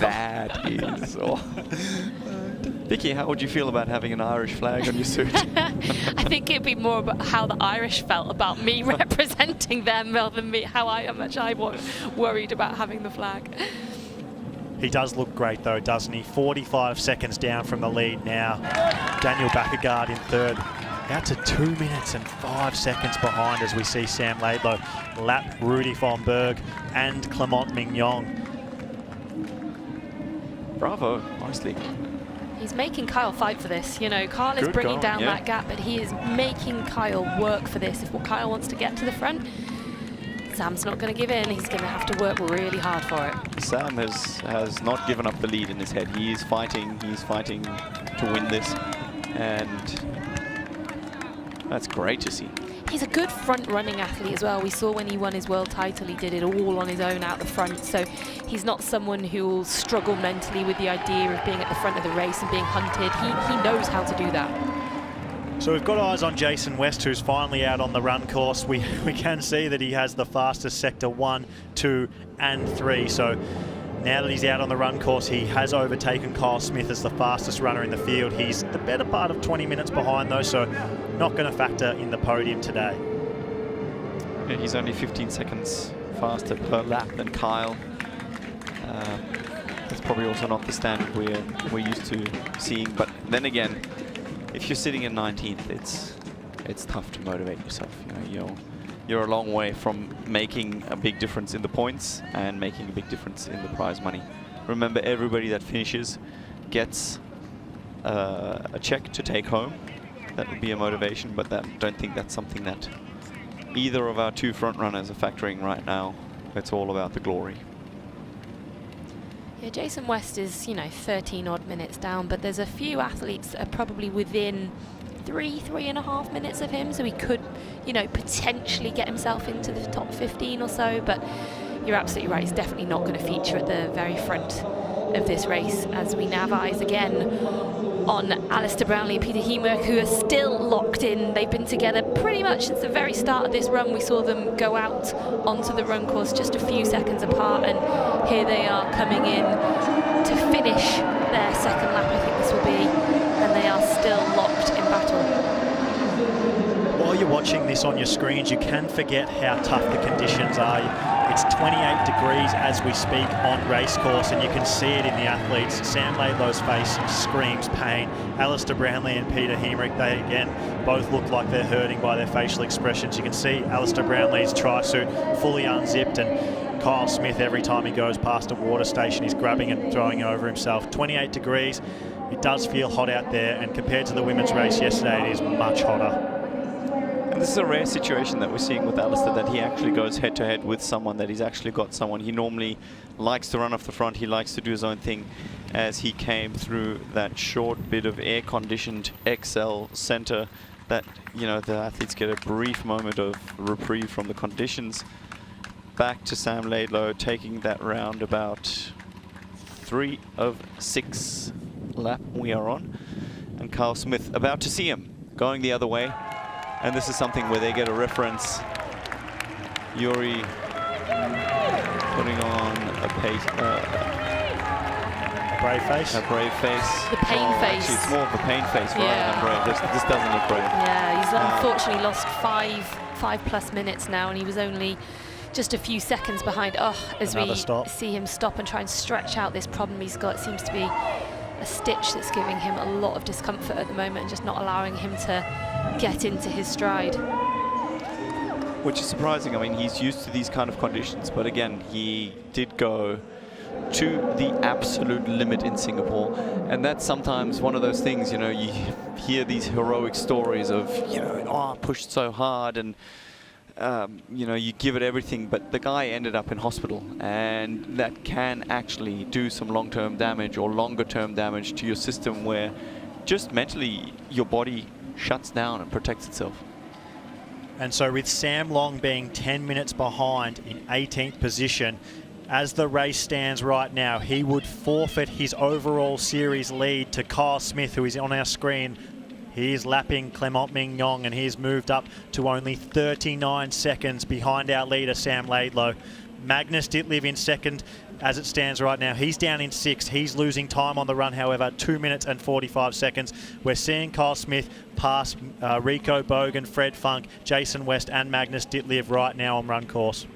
That is... Vicky, how would you feel about having an Irish flag on your suit? I think it'd be more about how the Irish felt about me representing them rather than me, how much I was worried about having the flag. He does look great though, doesn't he? 45 seconds down from the lead now. Daniel Baekkegard in third. Out to 2 minutes and 5 seconds behind as we see Sam Laidlow lap Rudy von Berg and Clement Mignon. Bravo, honestly. He's making Kyle fight for this. You know, Kyle is bringing down that gap, but he is making Kyle work for this. If Kyle wants to get to the front, Sam's not going to give in. He's going to have to work really hard for it. Sam has not given up the lead in his head. He is fighting. He's fighting to win this, and that's great to see. He's a good front-running athlete as well. We saw when he won his world title, he did it all on his own out the front. So he's not someone who will struggle mentally with the idea of being at the front of the race and being hunted. He knows how to do that. So we've got eyes on Jason West, who's finally out on the run course. We can see that he has the fastest sector 1, 2 and 3. So now that he's out on the run course, he has overtaken Kyle Smith as the fastest runner in the field. He's the better part of 20 minutes behind though, so not going to factor in the podium today. Yeah, he's only 15 seconds faster per lap than Kyle. That's probably also not the standard we're used to seeing. But then again, if you're sitting in 19th, it's tough to motivate yourself. You know, you're a long way from making a big difference in the points and making a big difference in the prize money. Remember, everybody that finishes gets a check to take home. That would be a motivation, but I don't think that's something that either of our two front runners are factoring right now. It's all about the glory. Yeah, Jason West is, 13 odd minutes down, but there's a few athletes that are probably within 3.5 minutes of him, so he could, potentially get himself into the top 15 or so, but you're absolutely right, he's definitely not going to feature at the very front of this race, as we now have eyes again on Alistair Brownlee and Peter Hemerick, who are still locked in. They've been together pretty much since the very start of this run. We saw them go out onto the run course just a few seconds apart, and here they are coming in to finish their second lap, I think this will be, and they are still locked in battle. While you're watching this on your screens, you can forget how tough the conditions are. It's 28 degrees as we speak on race course, and you can see it in the athletes. Sam Laidlow's face screams pain. Alistair Brownlee and Peter Hemerick, they again both look like they're hurting by their facial expressions. You can see Alistair Brownlee's tri-suit fully unzipped, and Kyle Smith, every time he goes past a water station, he's grabbing and throwing it over himself. 28 degrees, it does feel hot out there, and compared to the women's race yesterday, it is much hotter. And this is a rare situation that we're seeing with Alistair, that he actually goes head-to-head with someone, that he's actually got someone. He normally likes to run off the front. He likes to do his own thing, as he came through that short bit of air-conditioned XL center that, the athletes get a brief moment of reprieve from the conditions. Back to Sam Laidlow, taking that round about 3 of 6 lap we are on. And Kyle Smith about to see him going the other way. And this is something where they get a reference. Yuri putting on a pace, brave face. A brave face. The pain face. Actually, it's more of a pain face rather Yeah. than brave. This doesn't look brave. Yeah, he's unfortunately lost five plus minutes now, and he was only just a few seconds behind. As Another we stop. see him stop and try and stretch out this problem he's got, it seems to be a stitch that's giving him a lot of discomfort at the moment and just not allowing him to get into his stride. Which is surprising. I mean, he's used to these kind of conditions, but again, he did go to the absolute limit in Singapore, and that's sometimes one of those things, you know, you hear these heroic stories of, you know, pushed so hard and you know, you give it everything, but the guy ended up in hospital, and that can actually do some long-term damage or longer-term damage to your system, where just mentally your body shuts down and protects itself. And so with Sam Long being 10 minutes behind in 18th position, as the race stands right now, he would forfeit his overall series lead to Kyle Smith, who is on our screen. He is lapping Clement Mignon, and he's moved up to only 39 seconds behind our leader, Sam Laidlow. Magnus Ditlev in second as it stands right now. He's down in sixth. He's losing time on the run, however, 2 minutes and 45 seconds. We're seeing Kyle Smith pass Rico Bogan, Fred Funk, Jason West and Magnus Ditlev right now on run course.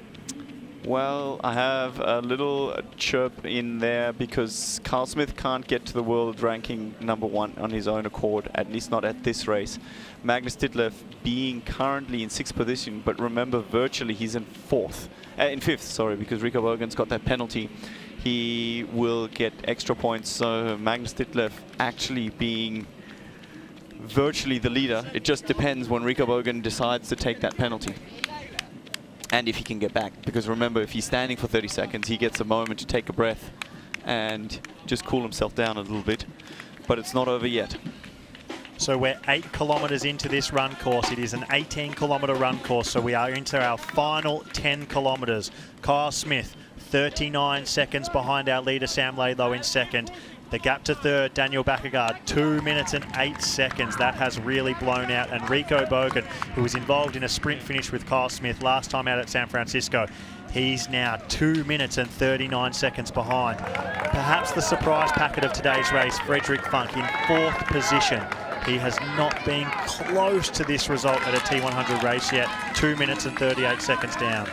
Well, I have a little chirp in there because Kyle Smith can't get to the world ranking #1 on his own accord, at least not at this race. Magnus Ditlev being currently in 6th position, but remember, virtually he's in 5th, sorry, because Rico Bogan's got that penalty. He will get extra points, so Magnus Ditlev actually being virtually the leader. It just depends when Rico Bogan decides to take that penalty. And if he can get back, because remember, if he's standing for 30 seconds, he gets a moment to take a breath and just cool himself down a little bit. But it's not over yet. So we're 8 kilometres into this run course. It is an 18-kilometre run course, so we are into our final 10 kilometres. Kyle Smith, 39 seconds behind our leader, Sam Laidlow, in second. The gap to third, Daniel Baekkegard, 2 minutes and 8 seconds. That has really blown out. And Rico Bogan, who was involved in a sprint finish with Kyle Smith last time out at San Francisco, he's now 2 minutes and 39 seconds behind. Perhaps the surprise packet of today's race, Frederick Funk in 4th position. He has not been close to this result at a T100 race yet. 2 minutes and 38 seconds down.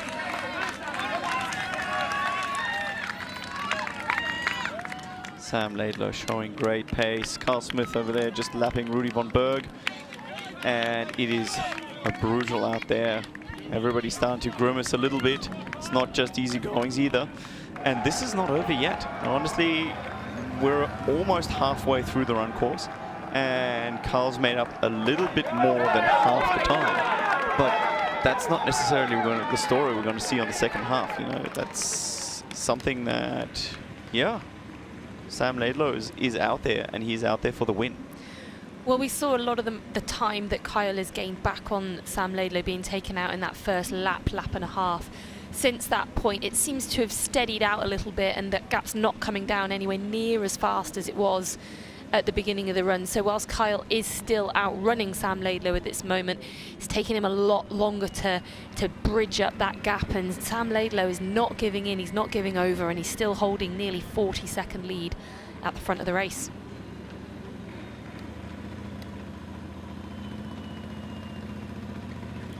Sam Laidlow showing great pace. Kyle Smith over there just lapping Rudy von Berg. And it is a brutal out there. Everybody's starting to grimace a little bit. It's not just easy goings either. And this is not over yet. Honestly, we're almost halfway through the run course. And Kyle's made up a little bit more than half the time. But that's not necessarily the story we're going to see on the second half. You know, that's something that, yeah, Sam Laidlow is out there, and he's out there for the win. Well, we saw a lot of the time that Kyle has gained back on Sam Laidlow being taken out in that first lap and a half. Since that point, it seems to have steadied out a little bit, and that gap's not coming down anywhere near as fast as it was at the beginning of the run. So whilst Kyle is still outrunning Sam Laidlow at this moment, it's taking him a lot longer to bridge up that gap, and Sam Laidlow is not giving in, he's not giving over, and he's still holding nearly 40-second lead at the front of the race.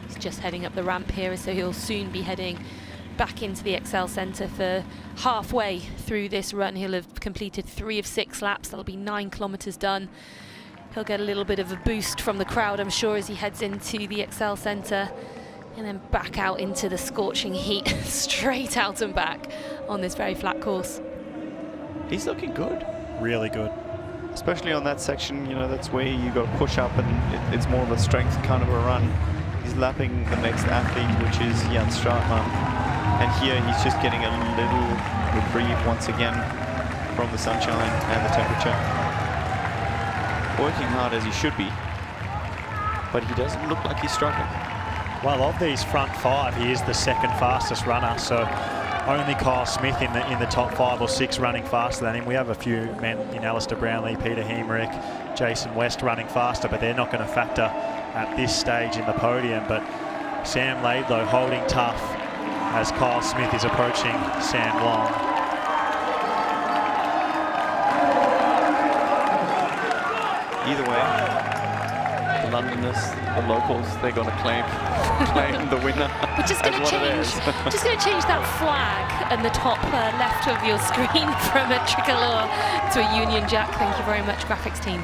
He's just heading up the ramp here, so he'll soon be heading back into the Excel Centre for halfway through this run. He'll have completed 3 of 6 laps. That'll be 9 kilometres done. He'll get a little bit of a boost from the crowd, I'm sure, as he heads into the Excel Centre and then back out into the scorching heat, straight out and back on this very flat course. He's looking good. Really good. Especially on that section, you know, that's where you got to push up, and it's more of a strength kind of a run. He's lapping the next athlete, which is Jan Straatman. And here he's just getting a little reprieve once again from the sunshine and the temperature. Working hard as he should be, but he doesn't look like he's struggling. Well, of these front 5, he is the second fastest runner, so only Kyle Smith in the top 5 or 6 running faster than him. We have a few men in Alistair Brownlee, Peter Hemerick, Jason West running faster, but they're not going to factor at this stage in the podium. But Sam Laidlow holding tough as Kyle Smith is approaching Sam Long. either way, the Londoners, the locals, they're going to claim the winner. We're just going to change. Just going to change that flag and the top left of your screen from a tricolour to a Union Jack. Thank you very much, graphics team.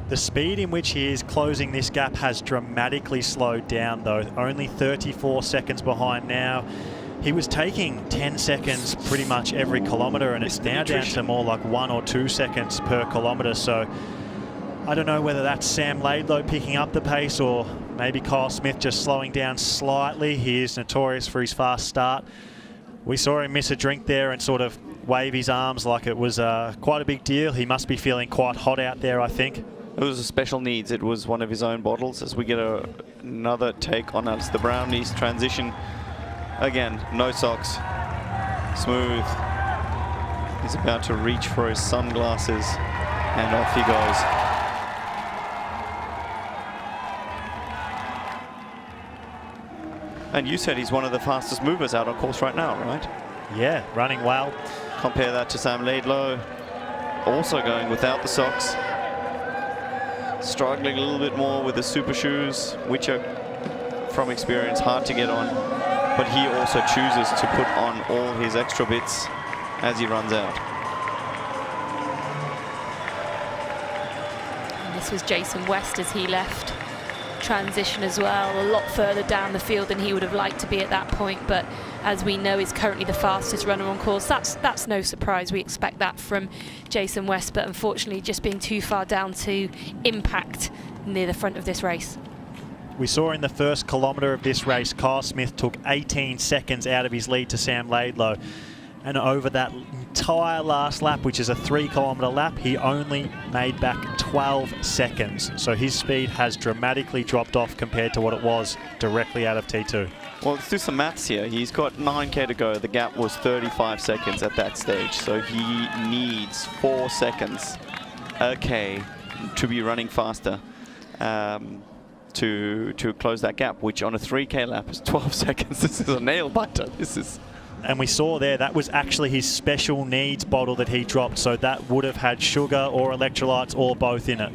The speed in which he is closing this gap has dramatically slowed down, though. Only 34 seconds behind now. He was taking 10 seconds pretty much every kilometre, and it's now down to more like 1 or 2 seconds per kilometre. So I don't know whether that's Sam Laidlow picking up the pace or maybe Kyle Smith just slowing down slightly. He is notorious for his fast start. We saw him miss a drink there and sort of wave his arms like it was quite a big deal. He must be feeling quite hot out there, I think. It was a special needs. It was one of his own bottles. As we get another take on Alistair Brownlee's transition. Again, no socks. Smooth. He's about to reach for his sunglasses, and off he goes. And you said he's one of the fastest movers out on course right now, right? Yeah, running well. Compare that to Sam Laidlow, also going without the socks. Struggling a little bit more with the super shoes, which are, from experience, hard to get on. But he also chooses to put on all his extra bits as he runs out. And this was Jason West as he left. Transition as well, a lot further down the field than he would have liked to be at that point, but as we know is currently the fastest runner on course. That's no surprise. We expect that from Jason West, but unfortunately just being too far down to impact near the front of this race. We saw in the first kilometre of this race, Kyle Smith took 18 seconds out of his lead to Sam Laidlow. And over that entire last lap, which is a 3-kilometre lap, he only made back 12 seconds. So his speed has dramatically dropped off compared to what it was directly out of T2. Well, let's do some maths here. He's got 9K to go. The gap was 35 seconds at that stage. So he needs 4 seconds a K to be running faster. To close that gap, which on a 3K lap is 12 seconds. This is a nail biter. This is. And we saw there, that was actually his special needs bottle that he dropped. So that would have had sugar or electrolytes or both in it.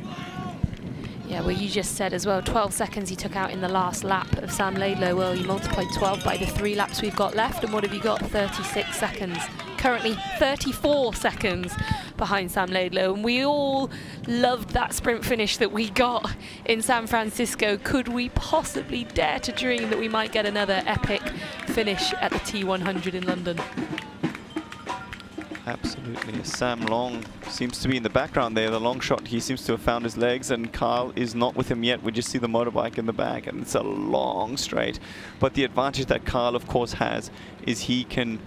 Yeah, well, you just said as well, 12 seconds he took out in the last lap of Sam Laidlow. Well, you multiplied 12 by the 3 laps we've got left, and what have you got? 36 seconds. Currently 34 seconds behind Sam Laidlow, and we all loved that sprint finish that we got in San Francisco. Could we possibly dare to dream that we might get another epic finish at the T100 in London? Absolutely. Sam Long seems to be in the background there. The long shot, he seems to have found his legs, and Kyle is not with him yet. We just see the motorbike in the back, and it's a long straight. But the advantage that Kyle, of course, has is he can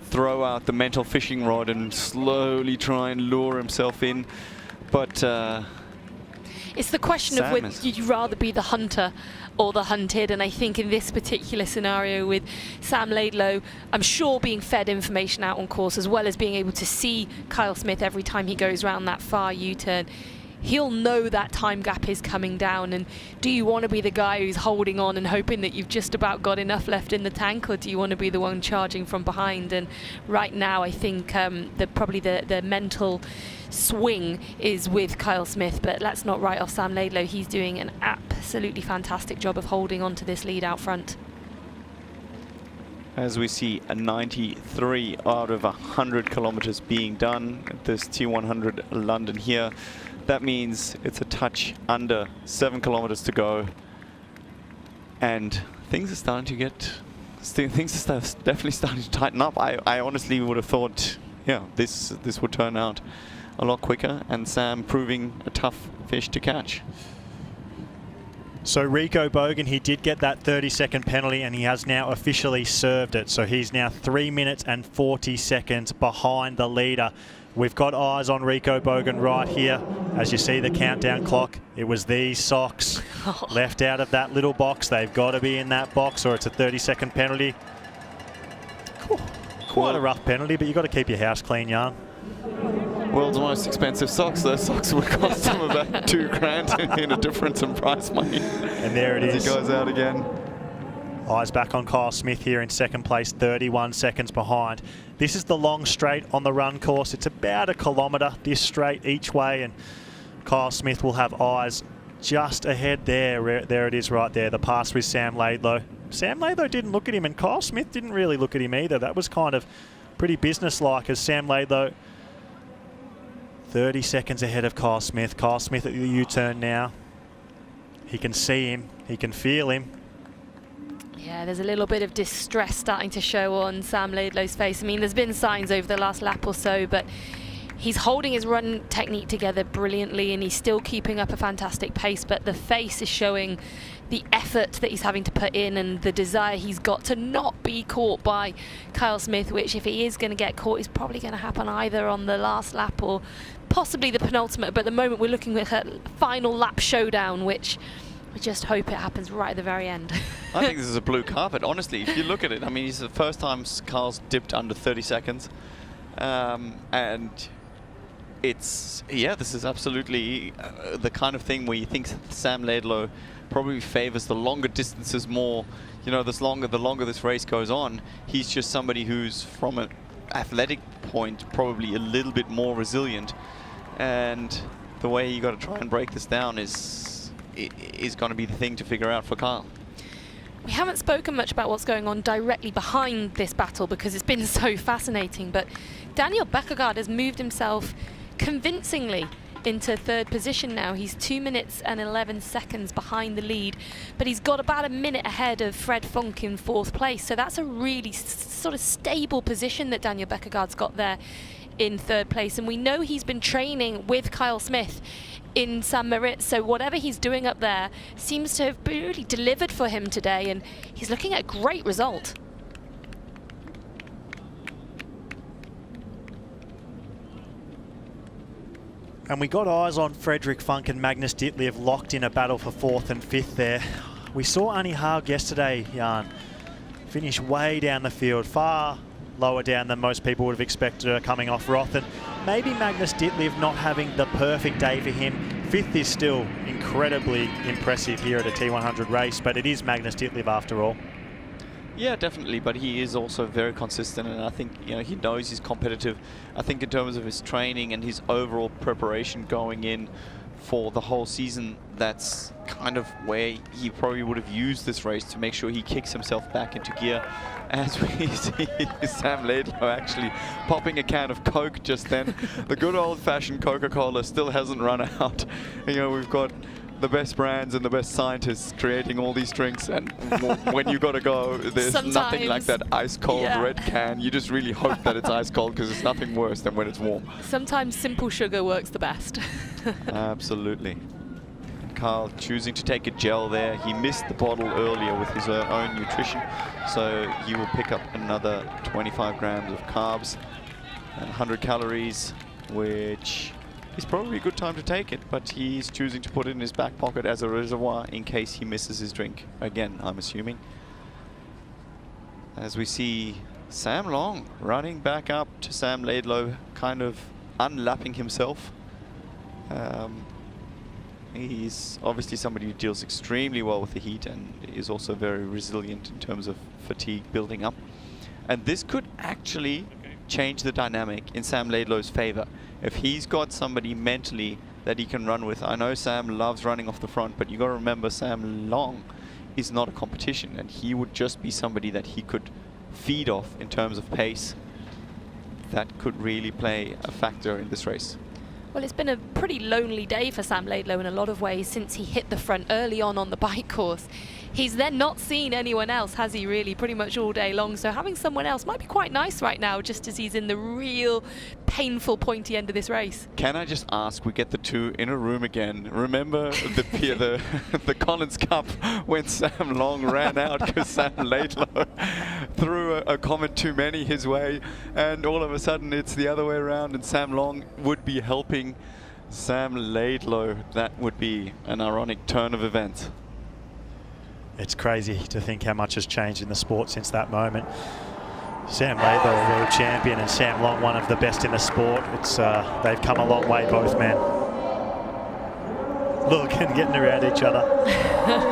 throw out the mental fishing rod and slowly try and lure himself in. But it's the question of whether you'd rather be the hunter or the hunted, and I think in this particular scenario with Sam Laidlow, I'm sure being fed information out on course as well as being able to see Kyle Smith every time he goes around that far U-turn, he'll know that time gap is coming down. And do you want to be the guy who's holding on and hoping that you've just about got enough left in the tank, or do you want to be the one charging from behind? And right now I think probably the mental swing is with Kyle Smith, but let's not write off Sam Laidlow. He's doing an absolutely fantastic job of holding on to this lead out front. As we see a 93 out of 100 kilometers being done at this T100 London here. That means it's a touch under 7 kilometers to go, and things are starting to get, definitely starting to tighten up. I honestly would have thought, yeah, this would turn out a lot quicker, and Sam proving a tough fish to catch. So Rico Bogan, he did get that 30-second penalty, and he has now officially served it. So he's now 3 minutes and 40 seconds behind the leader. We've got eyes on Rico Bogan right here. As you see the countdown clock, it was these socks left out of that little box. They've got to be in that box, or it's a 30-second penalty. Quite a rough penalty, but you've got to keep your house clean, Jan. World's most expensive socks. Those socks would cost him about $2,000 in a difference in price money. And there it is. He goes out again. Eyes back on Kyle Smith here in second place, 31 seconds behind. This is the long straight on the run course. It's about 1 kilometre this straight each way, and Kyle Smith will have eyes just ahead there. There it is right there, the pass with Sam Laidlow. Sam Laidlow didn't look at him, and Kyle Smith didn't really look at him either. That was kind of pretty businesslike as Sam Laidlow 30 seconds ahead of Kyle Smith. Kyle Smith at the U-turn now. He can see him, he can feel him. Yeah, there's a little bit of distress starting to show on Sam Laidlow's face. I mean, there's been signs over the last lap or so, but he's holding his run technique together brilliantly and he's still keeping up a fantastic pace, but the face is showing the effort that he's having to put in and the desire he's got to not be caught by Kyle Smith, which if he is going to get caught is probably going to happen either on the last lap or possibly the penultimate. But at the moment we're looking at a final lap showdown, which we just hope it happens right at the very end. I think this is a blue carpet, honestly. If you look at it, I mean, it's the first time Carl's dipped under 30 seconds. And it's, yeah, this is absolutely the kind of thing where you think Sam Laidlow probably favors the longer distances more. You know, the longer this race goes on, he's just somebody who's, from an athletic point, probably a little bit more resilient. And the way you got to try and break this down is going to be the thing to figure out for Kyle. We haven't spoken much about what's going on directly behind this battle because it's been so fascinating, but Daniel Baekkegard has moved himself convincingly into third position now. He's 2 minutes and 11 seconds behind the lead, but he's got about a minute ahead of Fred Funk in fourth place. So that's a really sort of stable position that Daniel Baekkegard's got there in third place. And we know he's been training with Kyle Smith in St. Moritz, so whatever he's doing up there seems to have really delivered for him today, and he's looking at a great result. And we got eyes on Frederick Funk and Magnus Ditlev locked in a battle for fourth and fifth there. We saw Annie Haug yesterday, Jan, finish way down the field, far lower down than most people would have expected her coming off Roth. And maybe Magnus Ditlev not having the perfect day for him. Fifth is still incredibly impressive here at a T100 race, but it is Magnus Ditlev after all. Yeah, definitely, but he is also very consistent, and I think, you know, he knows he's competitive. I think in terms of his training and his overall preparation going in for the whole season, that's kind of where he probably would have used this race to make sure he kicks himself back into gear. As we see Sam Laidlow actually popping a can of Coke just then. The good old-fashioned Coca-Cola still hasn't run out. You know, we've got the best brands and the best scientists creating all these drinks, and when you gotta go, there's nothing like that ice-cold red can. You just really hope that it's ice-cold, because it's nothing worse than when it's warm. Sometimes simple sugar works the best. Absolutely. Carl choosing to take a gel there. He missed the bottle earlier with his own nutrition, so he will pick up another 25 grams of carbs and 100 calories, which is probably a good time to take it, but he's choosing to put it in his back pocket as a reservoir in case he misses his drink again, I'm assuming. As we see Sam Long running back up to Sam Laidlow, kind of unlapping himself. He's obviously somebody who deals extremely well with the heat and is also very resilient in terms of fatigue building up. And this could actually change the dynamic in Sam Laidlow's favor. If he's got somebody mentally that he can run with. I know Sam loves running off the front, but you got to remember Sam Long is not a competition, and he would just be somebody that he could feed off in terms of pace. That could really play a factor in this race. Well, it's been a pretty lonely day for Sam Laidlow in a lot of ways since he hit the front early on the bike course. He's then not seen anyone else, has he, really, pretty much all day long. So having someone else might be quite nice right now, just as he's in the real painful, pointy end of this race. Can I just ask, we get the two in a room again. Remember the Collins Cup when Sam Long ran out because Sam Laidlow threw a comment too many his way, and all of a sudden it's the other way around and Sam Long would be helping Sam Laidlow. That would be an ironic turn of events. It's crazy to think how much has changed in the sport since that moment. Sam Laidlow, a world champion, and Sam Long, one of the best in the sport. It's they've come a long way, both men. look and getting around each other.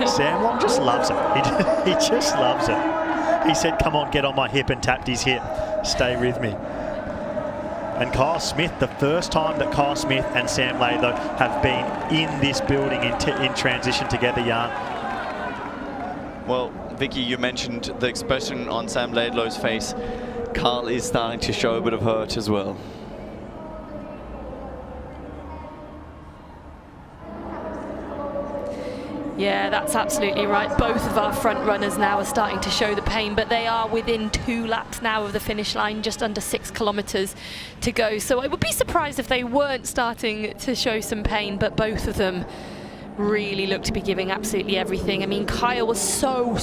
Sam Long just loves it. He just loves it. He said, come on, get on my hip, and tapped his hip. Stay with me. And Kyle Smith, the first time that Kyle Smith and Sam Laidlow have been in this building in transition together, Jan. Well, Vicky, you mentioned the expression on Sam Laidlow's face. Kyle is starting to show a bit of hurt as well. Yeah, that's absolutely right. Both of our front runners now are starting to show the pain, but they are within 2 laps now of the finish line, just under 6 kilometres to go. So I would be surprised if they weren't starting to show some pain, but both of them really look to be giving absolutely everything. I mean, Kyle was so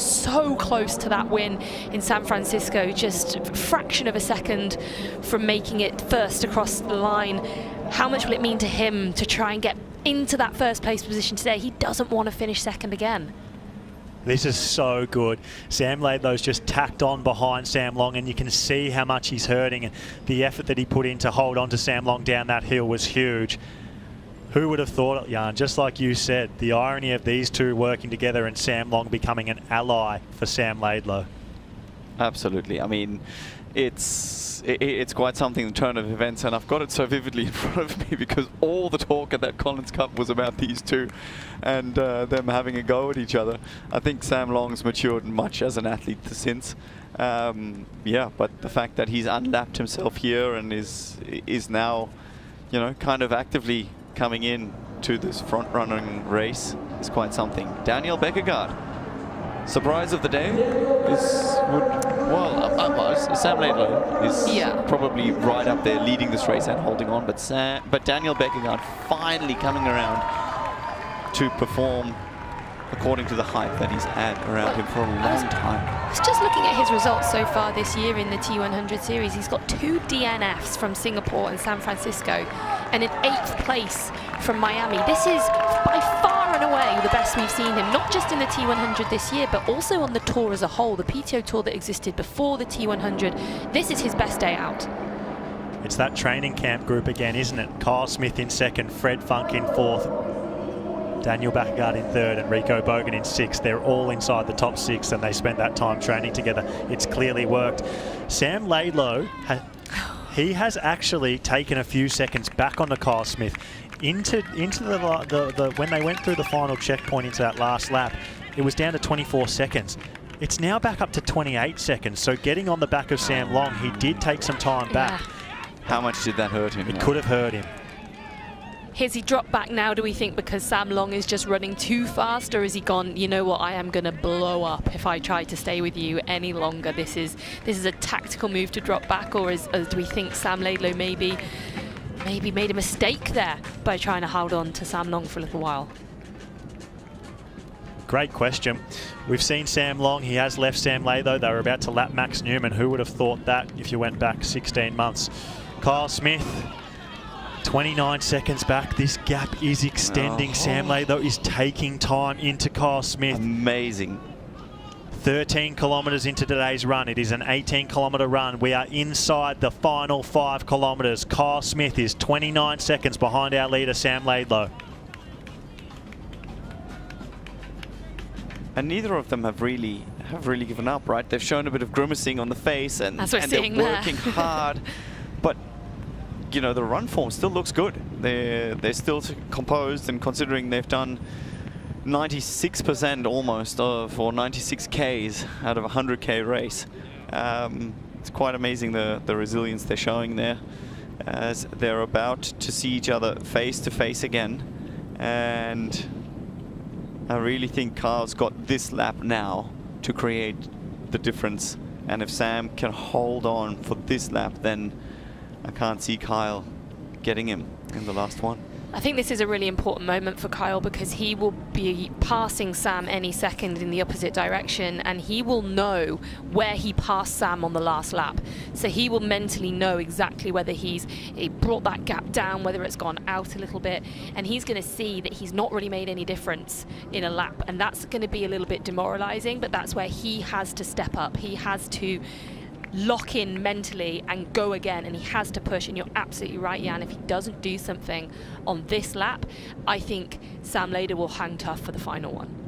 close to that win in San Francisco, just a fraction of a second from making it first across the line. How much will it mean to him to try and get into that first place position today? He doesn't want to finish second again. This is so good. Sam Laidlow's just tacked on behind Sam Long, and you can see how much he's hurting. And the effort that he put in to hold on to Sam Long down that hill was huge. Who would have thought it, Jan? Just like you said, the irony of these two working together and Sam Long becoming an ally for Sam Laidlow. Absolutely. I mean, it's quite something, the turn of events, and I've got it so vividly in front of me because all the talk at that Collins Cup was about these two and them having a go at each other. I think Sam Long's matured much as an athlete since. Yeah, but the fact that he's unlapped himself here and is now, you know, kind of actively coming in to this front-running race is quite something. Daniel Baekkegard, surprise of the day Sam Laidlow is probably right up there leading this race and holding on, but Daniel Baekkegard finally coming around to perform according to the hype that he's had around him for a long time. I was just looking at his results so far this year in the T100 series. He's got 2 DNFs from Singapore and San Francisco and an 8th place from Miami. This is by far and away the best we've seen him, not just in the T100 this year, but also on the tour as a whole, the PTO tour that existed before the T100. This is his best day out. It's that training camp group again, isn't it? Kyle Smith in 2nd, Fred Funk in 4th, Daniel Baekkegard in 3rd, and Rico Bogan in 6th. They're all inside the top 6 and they spent that time training together. It's clearly worked. Sam Laidlow, he has actually taken a few seconds back onto Kyle Smith. Into the when they went through the final checkpoint into that last lap, it was down to 24 seconds. It's now back up to 28 seconds. So getting on the back of Sam Long, he did take some time back. How much did that hurt him? It could have hurt him. Has he dropped back now, do we think, because Sam Long is just running too fast, or has he gone, you know what, I am going to blow up if I try to stay with you any longer? This is a tactical move to drop back, or do we think Sam Laidlow maybe made a mistake there by trying to hold on to Sam Long for a little while? Great question. We've seen Sam Long. He has left Sam Laidlow. They were about to lap Max Newman. Who would have thought that if you went back 16 months? Kyle Smith, 29 seconds back. This gap is extending. Sam Laidlow is taking time into Kyle Smith. Amazing. 13 kilometres into today's run. It is an 18-kilometre run. We are inside the final 5 kilometres. Kyle Smith is 29 seconds behind our leader, Sam Laidlow. And neither of them have really given up, right? They've shown a bit of grimacing on the face and they're working hard. But you know, the run form still looks good. They're still composed, and considering they've done 96% almost of, or 96 Ks out of a 100K race. It's quite amazing the resilience they're showing there as they're about to see each other face to face again. And I really think Kyle's got this lap now to create the difference. And if Sam can hold on for this lap, then I can't see Kyle getting him in the last one. I think this is a really important moment for Kyle because he will be passing Sam any second in the opposite direction, and he will know where he passed Sam on the last lap. So he will mentally know exactly whether he brought that gap down, whether it's gone out a little bit, and he's going to see that he's not really made any difference in a lap, and that's going to be a little bit demoralizing, but that's where he has to step up. He has to lock in mentally and go again, and he has to push. And you're absolutely right, Jan, if he doesn't do something on this lap, I think Sam Lader will hang tough for the final one.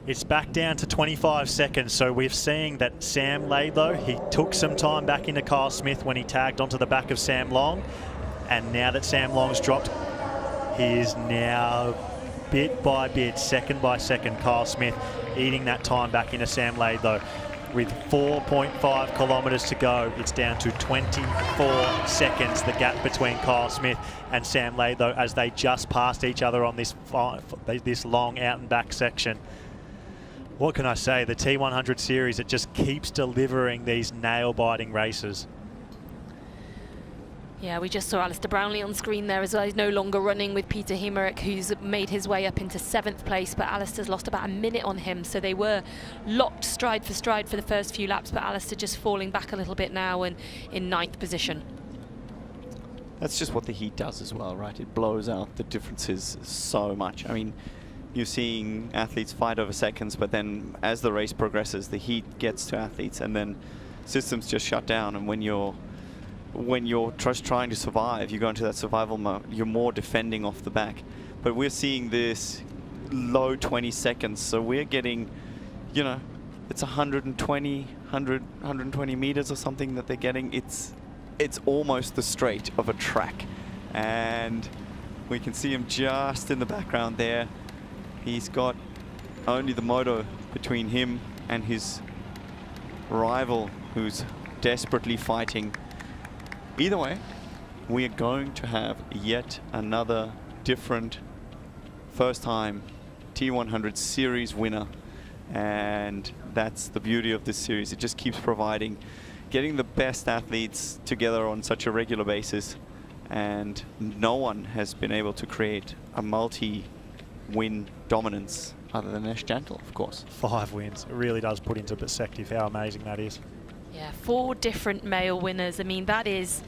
It's back down to 25 seconds, so we're seeing that Sam Laidlow, he took some time back into Kyle Smith when he tagged onto the back of Sam Long, and now that Sam Long's dropped, he is now bit by bit, second by second, Kyle Smith eating that time back into Sam Laidlow. With 4.5 kilometres to go, it's down to 24 seconds, the gap between Kyle Smith and Sam Laidlow, as they just passed each other on this long out and back section. What can I say? The T100 series, it just keeps delivering these nail-biting races. Yeah, we just saw Alistair Brownlee on screen there as well. He's no longer running with Peter Hemerick, who's made his way up into 7th place, but Alistair's lost about a minute on him, so they were locked stride for the first few laps, but Alistair just falling back a little bit now and in 9th position. That's just what the heat does as well, right? It blows out the differences so much. I mean, you're seeing athletes fight over seconds, but then as the race progresses, the heat gets to athletes, and then systems just shut down. And when you're just trying to survive, you go into that survival mode, you're more defending off the back. But we're seeing this low 20 seconds, so we're getting, you know, it's 120 meters or something that they're getting. It's almost the straight of a track, and we can see him just in the background there. He's got only the moto between him and his rival, who's desperately fighting. Either way, we are going to have yet another different first-time T100 series winner, and that's the beauty of this series. It just keeps providing, getting the best athletes together on such a regular basis, and no one has been able to create a multi-win dominance other than Ash Jankel, of course. 5 wins. It really does put into perspective how amazing that is. Yeah, 4 different male winners. I mean, that is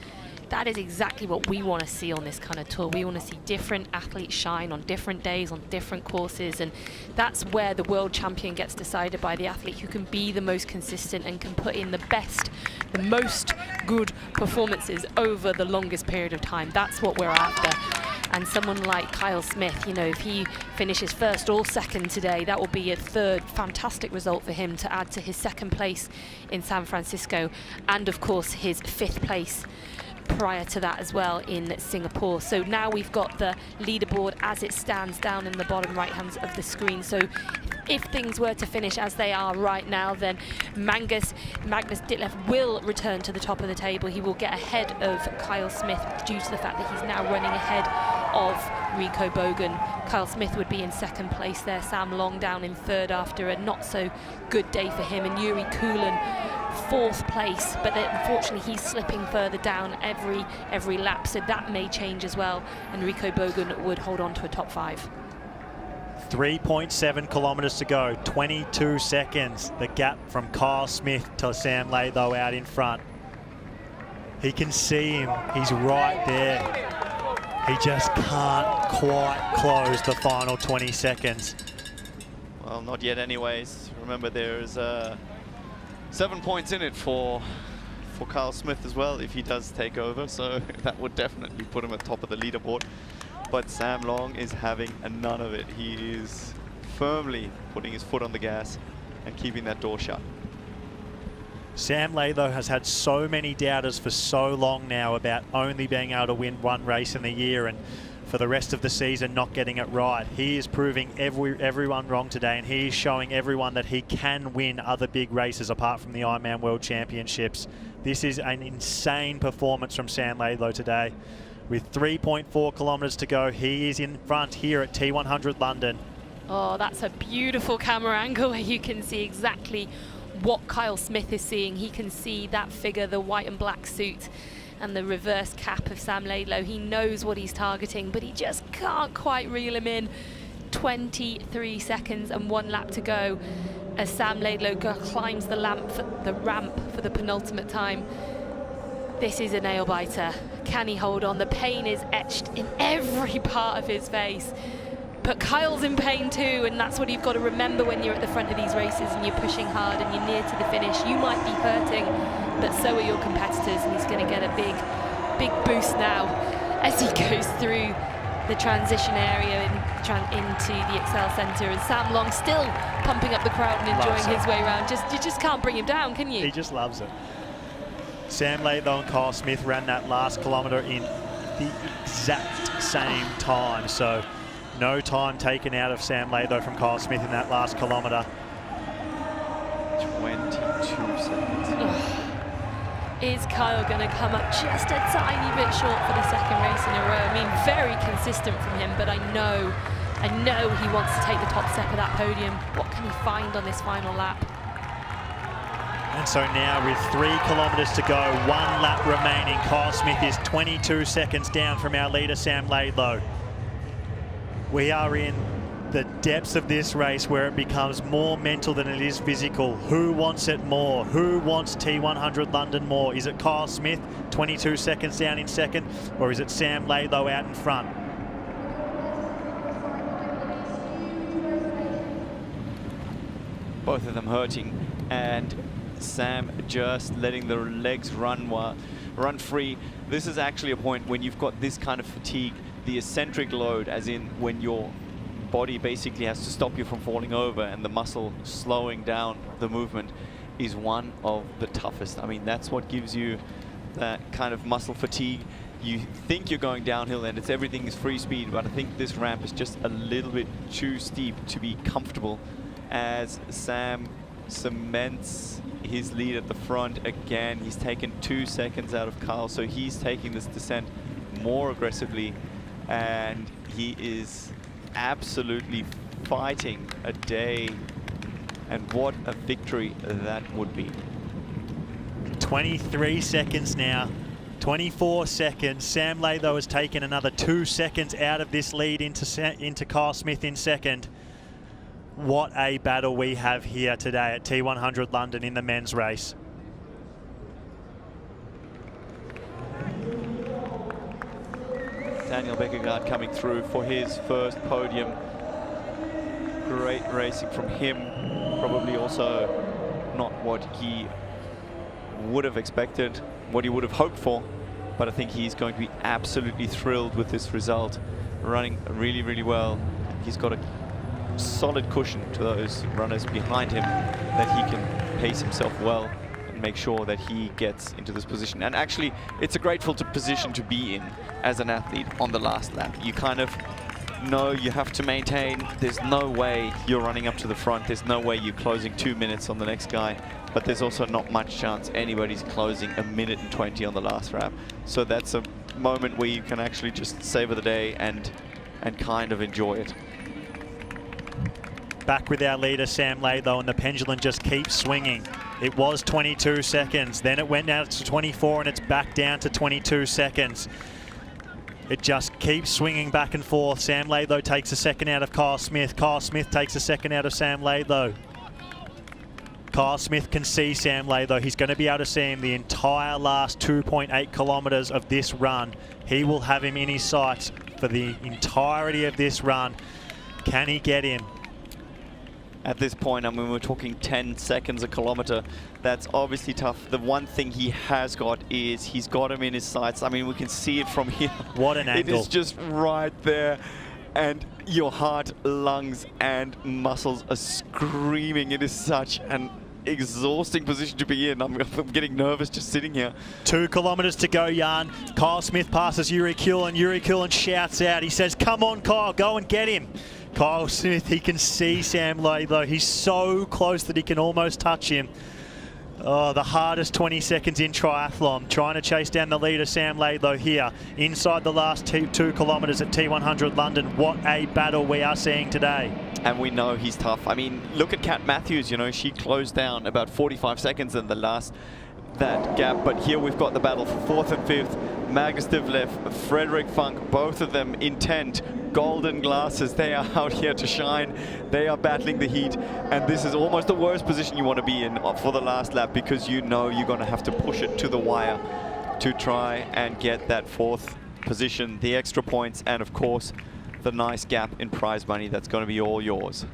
exactly what we want to see on this kind of tour. We want to see different athletes shine on different days, on different courses, and that's where the world champion gets decided by the athlete who can be the most consistent and can put in the best, the most good performances over the longest period of time. That's what we're after. And someone like Kyle Smith, you know, if he finishes first or second today, that will be a 3rd fantastic result for him to add to his 2nd place in San Francisco, and of course his 5th place prior to that as well in Singapore. So now we've got the leaderboard as it stands down in the bottom right hand of the screen. So if things were to finish as they are right now, then Magnus Ditlev will return to the top of the table. He will get ahead of Kyle Smith due to the fact that he's now running ahead of Rico Bogan. Kyle Smith would be in 2nd place there. Sam Long down in 3rd after a not so good day for him, and Yuri Kulin 4th place, but unfortunately he's slipping further down every lap, so that may change as well, and Rico Bogan would hold on to a top 5. 3.7 kilometres to go, 22 seconds. The gap from Kyle Smith to Sam Laidlow out in front. He can see him, he's right there. He just can't quite close the final 20 seconds. Well, not yet anyways. Remember, there's 7 points in it for Kyle Smith as well if he does take over, so that would definitely put him at top of the leaderboard. But Sam Long is having none of it. He is firmly putting his foot on the gas and keeping that door shut. Sam Laidlow has had so many doubters for so long now about only being able to win 1 race in the year, and for the rest of the season not getting it right. He is proving everyone wrong today, and he is showing everyone that he can win other big races apart from the Ironman World Championships. This is an insane performance from Sam Laidlow today. With 3.4 kilometres to go, he is in front here at T100 London. Oh, that's a beautiful camera angle where you can see exactly what Kyle Smith is seeing. He can see that figure, the white and black suit and the reverse cap of Sam Laidlow. He knows what he's targeting, but he just can't quite reel him in. 23 seconds and 1 lap to go as Sam Laidlow climbs the ramp for the penultimate time. This is a nail biter. Can he hold on? The pain is etched in every part of his face. But Kyle's in pain too, and that's what you've got to remember when you're at the front of these races and you're pushing hard and you're near to the finish. You might be hurting, but so are your competitors, and he's going to get a big boost now as he goes through the transition area into the Excel Centre. And Sam Long still pumping up the crowd and enjoying his way around. You just can't bring him down, can you? He just loves it. Sam Laidlaw and Kyle Smith ran that last kilometre in the exact same time, so no time taken out of Sam Laidlaw from Kyle Smith in that last kilometre. 22 seconds. Is Kyle going to come up just a tiny bit short for the second race in a row? I mean, very consistent from him, but I know he wants to take the top step of that podium. What can he find on this final lap? And so now with 3 kilometres to go, 1 lap remaining, Kyle Smith is 22 seconds down from our leader, Sam Laidlaw. We are in the depths of this race where it becomes more mental than it is physical. Who wants it more? Who wants T100 London more? Is it Kyle Smith, 22 seconds down in second, or is it Sam Laidlaw out in front? Both of them hurting, and Sam just letting the legs run free. This is actually a point when you've got this kind of fatigue, the eccentric load, as in when your body basically has to stop you from falling over and the muscle slowing down the movement, is one of the toughest. I mean, that's what gives you that kind of muscle fatigue. You think you're going downhill and everything is free speed, but I think this ramp is just a little bit too steep to be comfortable, as Sam cements his lead at the front again. He's taken 2 seconds out of Kyle, so he's taking this descent more aggressively, and he is absolutely fighting a day, and what a victory that would be. 23 seconds now, 24 seconds. Sam Laidlaw has taken another 2 seconds out of this lead into Kyle Smith in second. What a battle we have here today at T100 London in the men's race. Daniel Baekkegard coming through for his first podium. Great racing from him. Probably also not what he would have expected, what he would have hoped for, but I think he's going to be absolutely thrilled with this result. Running really, really well. He's got a solid cushion to those runners behind him that he can pace himself well and make sure that he gets into this position. And actually, it's a grateful position to be in as an athlete on the last lap. You kind of know you have to maintain. There's no way you're running up to the front. There's no way you're closing 2 minutes on the next guy. But there's also not much chance anybody's closing 1 minute and 20 on the last lap. So that's a moment where you can actually just savor the day and kind of enjoy it. Back with our leader, Sam Laidlaw, and the pendulum just keeps swinging. It was 22 seconds, then it went down to 24, and it's back down to 22 seconds. It just keeps swinging back and forth. Sam Laidlaw takes a second out of Kyle Smith. Kyle Smith takes a second out of Sam Laidlaw. Kyle Smith can see Sam Laidlaw. He's going to be able to see him the entire last 2.8 kilometres of this run. He will have him in his sights for the entirety of this run. Can he get him? At this point, I mean, we're talking 10 seconds a kilometre. That's obviously tough. The one thing he has got is he's got him in his sights. I mean, we can see it from here. What an angle. It is just right there. And your heart, lungs, and muscles are screaming. It is such an exhausting position to be in. I'm getting nervous just sitting here. 2 kilometres to go, Jan. Kyle Smith passes Yuri Kulin. Yuri Kulin shouts out. He says, "Come on, Kyle, go and get him." Kyle Smith, he can see Sam Laidlaw. He's so close that he can almost touch him. Oh, the hardest 20 seconds in triathlon. Trying to chase down the leader, Sam Laidlaw, here inside the last 2 kilometres at T100 London. What a battle we are seeing today. And we know he's tough. I mean, look at Kat Matthews, you know, she closed down about 45 seconds in the last that gap. But here we've got the battle for 4th and 5th. Magnus Divlev, Frederick Funk, both of them intent. Golden glasses, they are out here to shine. They are battling the heat, and this is almost the worst position you want to be in for the last lap, because you know you're going to have to push it to the wire to try and get that 4th position, the extra points, and of course the nice gap in prize money that's going to be all yours.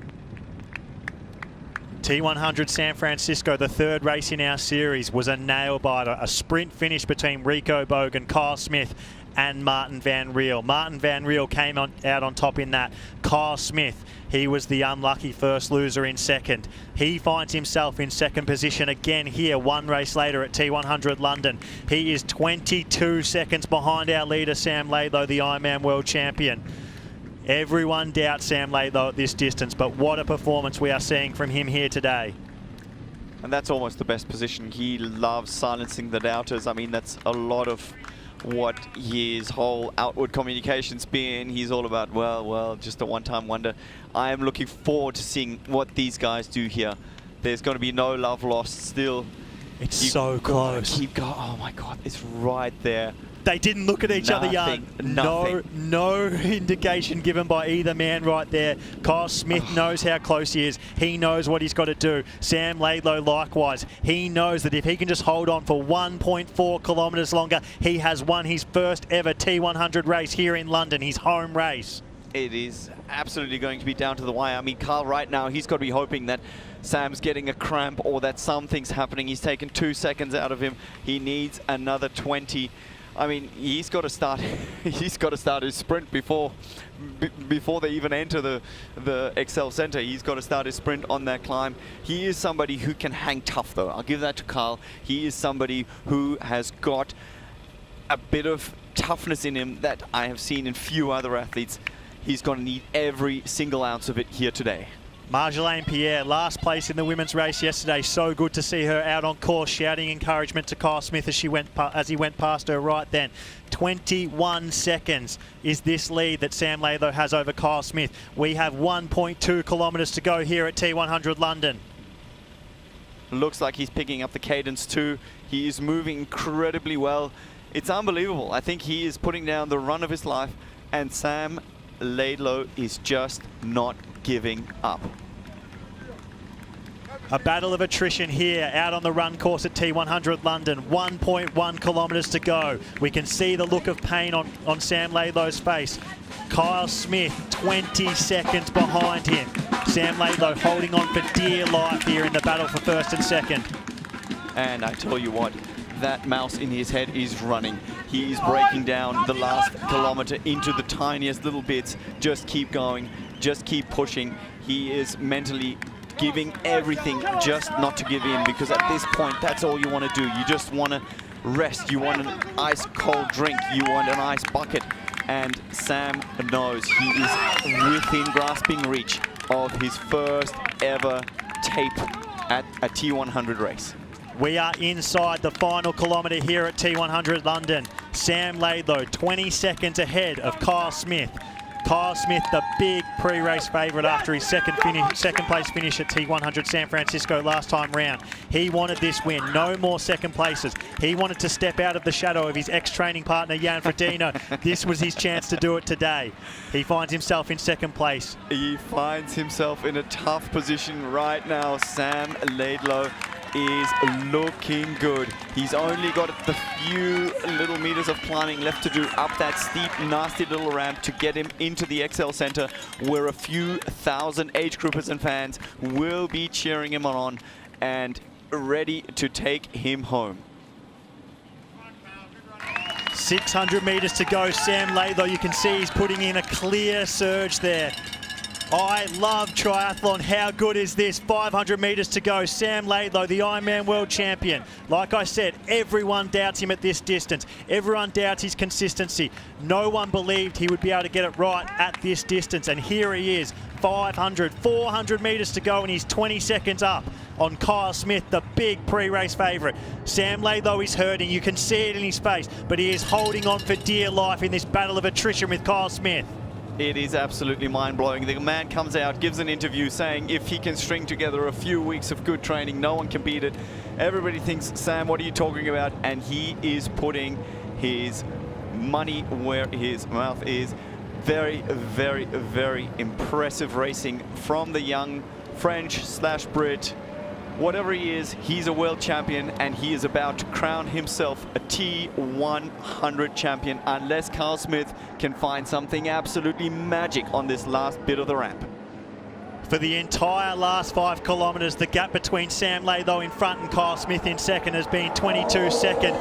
T100 San Francisco, the third race in our series, was a nail-biter. A sprint finish between Rico Bogan, Kyle Smith and Martin Van Riel. Martin Van Riel came out on top in that. Kyle Smith, he was the unlucky first loser in second. He finds himself in second position again here, one race later at T100 London. He is 22 seconds behind our leader, Sam Laidlow, the Ironman World Champion. Everyone doubts Sam Laidlow at this distance, but what a performance we are seeing from him here today. And that's almost the best position. He loves silencing the doubters. I mean, that's a lot of what his whole outward communication's been. He's all about, well, just a one-time wonder. I am looking forward to seeing what these guys do here. There's going to be no love lost still. It's so close. Keep going. Oh my God, it's right there. They didn't look at each other, Jan. No indication given by either man right there. Kyle Smith knows how close he is. He knows what he's got to do. Sam Laidlow likewise. He knows that if he can just hold on for 1.4 kilometres longer, he has won his first ever T100 race here in London, his home race. It is absolutely going to be down to the wire. I mean, Carl right now, he's got to be hoping that Sam's getting a cramp or that something's happening. He's taken 2 seconds out of him. He needs another 20. I mean, he's got to start. He's got to start his sprint before they even enter the Excel Center. He's got to start his sprint on that climb. He is somebody who can hang tough, though. I'll give that to Carl. He is somebody who has got a bit of toughness in him that I have seen in few other athletes. He's going to need every single ounce of it here today. Marjolaine Pierre, last place in the women's race yesterday. So good to see her out on course, shouting encouragement to Kyle Smith as he went past her right then. 21 seconds is this lead that Sam Laidlow has over Kyle Smith. We have 1.2 kilometres to go here at T100 London. Looks like he's picking up the cadence too. He is moving incredibly well. It's unbelievable. I think he is putting down the run of his life, and Sam Laidlow is just not giving up. A battle of attrition here out on the run course at T100 London. 1.1 kilometres to go. We can see the look of pain on Sam Laidlow's face. Kyle Smith 20 seconds behind him. Sam Laidlow holding on for dear life here in the battle for first and second. And I tell you what, that mouse in his head is running. He is breaking down the last kilometre into the tiniest little bits. Just keep going, just keep pushing. He is mentally giving everything just not to give in, because at this point, that's all you want to do. You just want to rest. You want an ice cold drink. You want an ice bucket. And Sam knows he is within grasping reach of his first ever tape at a T100 race. We are inside the final kilometre here at T100 London. Sam Laidlow 20 seconds ahead of Kyle Smith. Kyle Smith, the big pre-race favourite after his second place finish at T100 San Francisco last time round. He wanted this win, no more second places. He wanted to step out of the shadow of his ex-training partner, Jan Frodeno. This was his chance to do it today. He finds himself in second place. He finds himself in a tough position right now. Sam Laidlow is looking good. He's only got the few little meters of climbing left to do up that steep, nasty little ramp to get him into the XL Center, where a few thousand age groupers and fans will be cheering him on and ready to take him home. 600 meters to go. Sam Laidlow, you can see he's putting in a clear surge there. I love triathlon. How good is this? 500 meters to go. Sam Laidlow, the Ironman World Champion. Like I said, everyone doubts him at this distance. Everyone doubts his consistency. No one believed he would be able to get it right at this distance. And here he is, 400 meters to go, and he's 20 seconds up on Kyle Smith, the big pre-race favourite. Sam Laidlow is hurting. You can see it in his face, but he is holding on for dear life in this battle of attrition with Kyle Smith. It is absolutely mind-blowing. The man comes out, gives an interview saying if he can string together a few weeks of good training, no one can beat it. Everybody thinks, Sam, what are you talking about? And he is putting his money where his mouth is. Very, very, very impressive racing from the young French/Brit Whatever he is, he's a world champion, and he is about to crown himself a T100 champion unless Carl Smith can find something absolutely magic on this last bit of the ramp. For the entire last 5 kilometres, the gap between Sam Laidlow in front and Kyle Smith in second has been 22 seconds.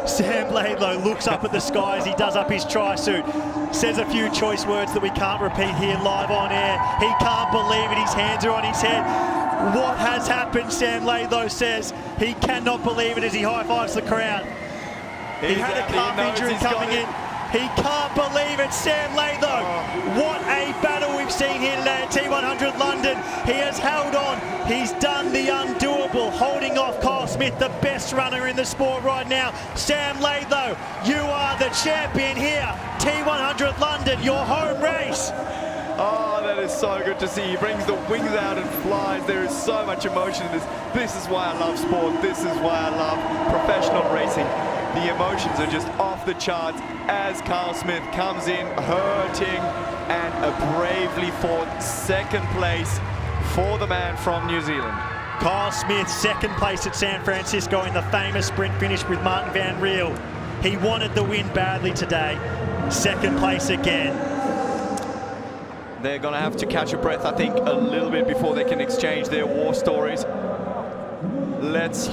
Sam Laidlow looks up at the sky as he does up his tri-suit, says a few choice words that we can't repeat here live on air. He can't believe it, his hands are on his head. What has happened, Sam Laidlow says. He cannot believe it as he high-fives the crowd. He had a calf injury coming in. He can't believe it, Sam Laidlow. What a battle we've seen here today at T100 London. He has held on. He's done the undoable, holding off Kyle Smith, the best runner in the sport right now. Sam Laidlow, you are the champion here. T100 London, your home race. Oh, that is so good to see. He brings the wings out and flies. There is so much emotion in this. This is why I love sport. This is why I love professional racing. The emotions are just off the charts as Carl Smith comes in hurting and bravely fought second place for the man from New Zealand. Kyle Smith, second place at San Francisco in the famous sprint finish with Martin Van Riel. He wanted the win badly today. Second place again. They're going to have to catch a breath, I think, a little bit before they can exchange their war stories. Let's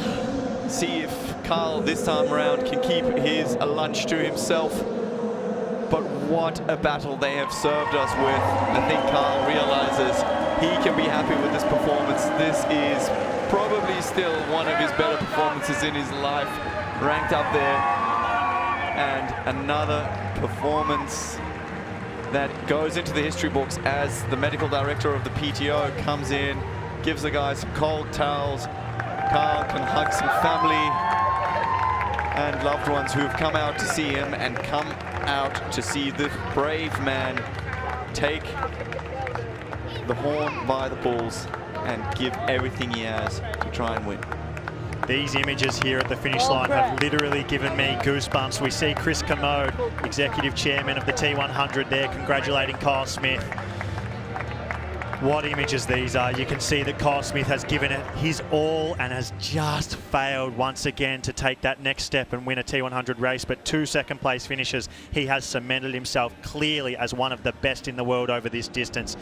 see if Carl this time around can keep his lunch to himself. But what a battle they have served us with. I think Carl realizes he can be happy with this performance. This is probably still one of his better performances in his life, ranked up there. And another performance that goes into the history books as the medical director of the PTO comes in, gives the guys some cold towels. Carl can hug some family and loved ones who have come out to see him and come out to see the brave man take the horn by the balls and give everything he has to try and win. These images here at the finish line have literally given me goosebumps. We see Chris Commode, executive chairman of the T100 there, congratulating Kyle Smith. What images these are. You can see that Kyle Smith has given it his all and has just failed once again to take that next step and win a T100 race, but 2 second place finishes. He has cemented himself clearly as one of the best in the world over this distance.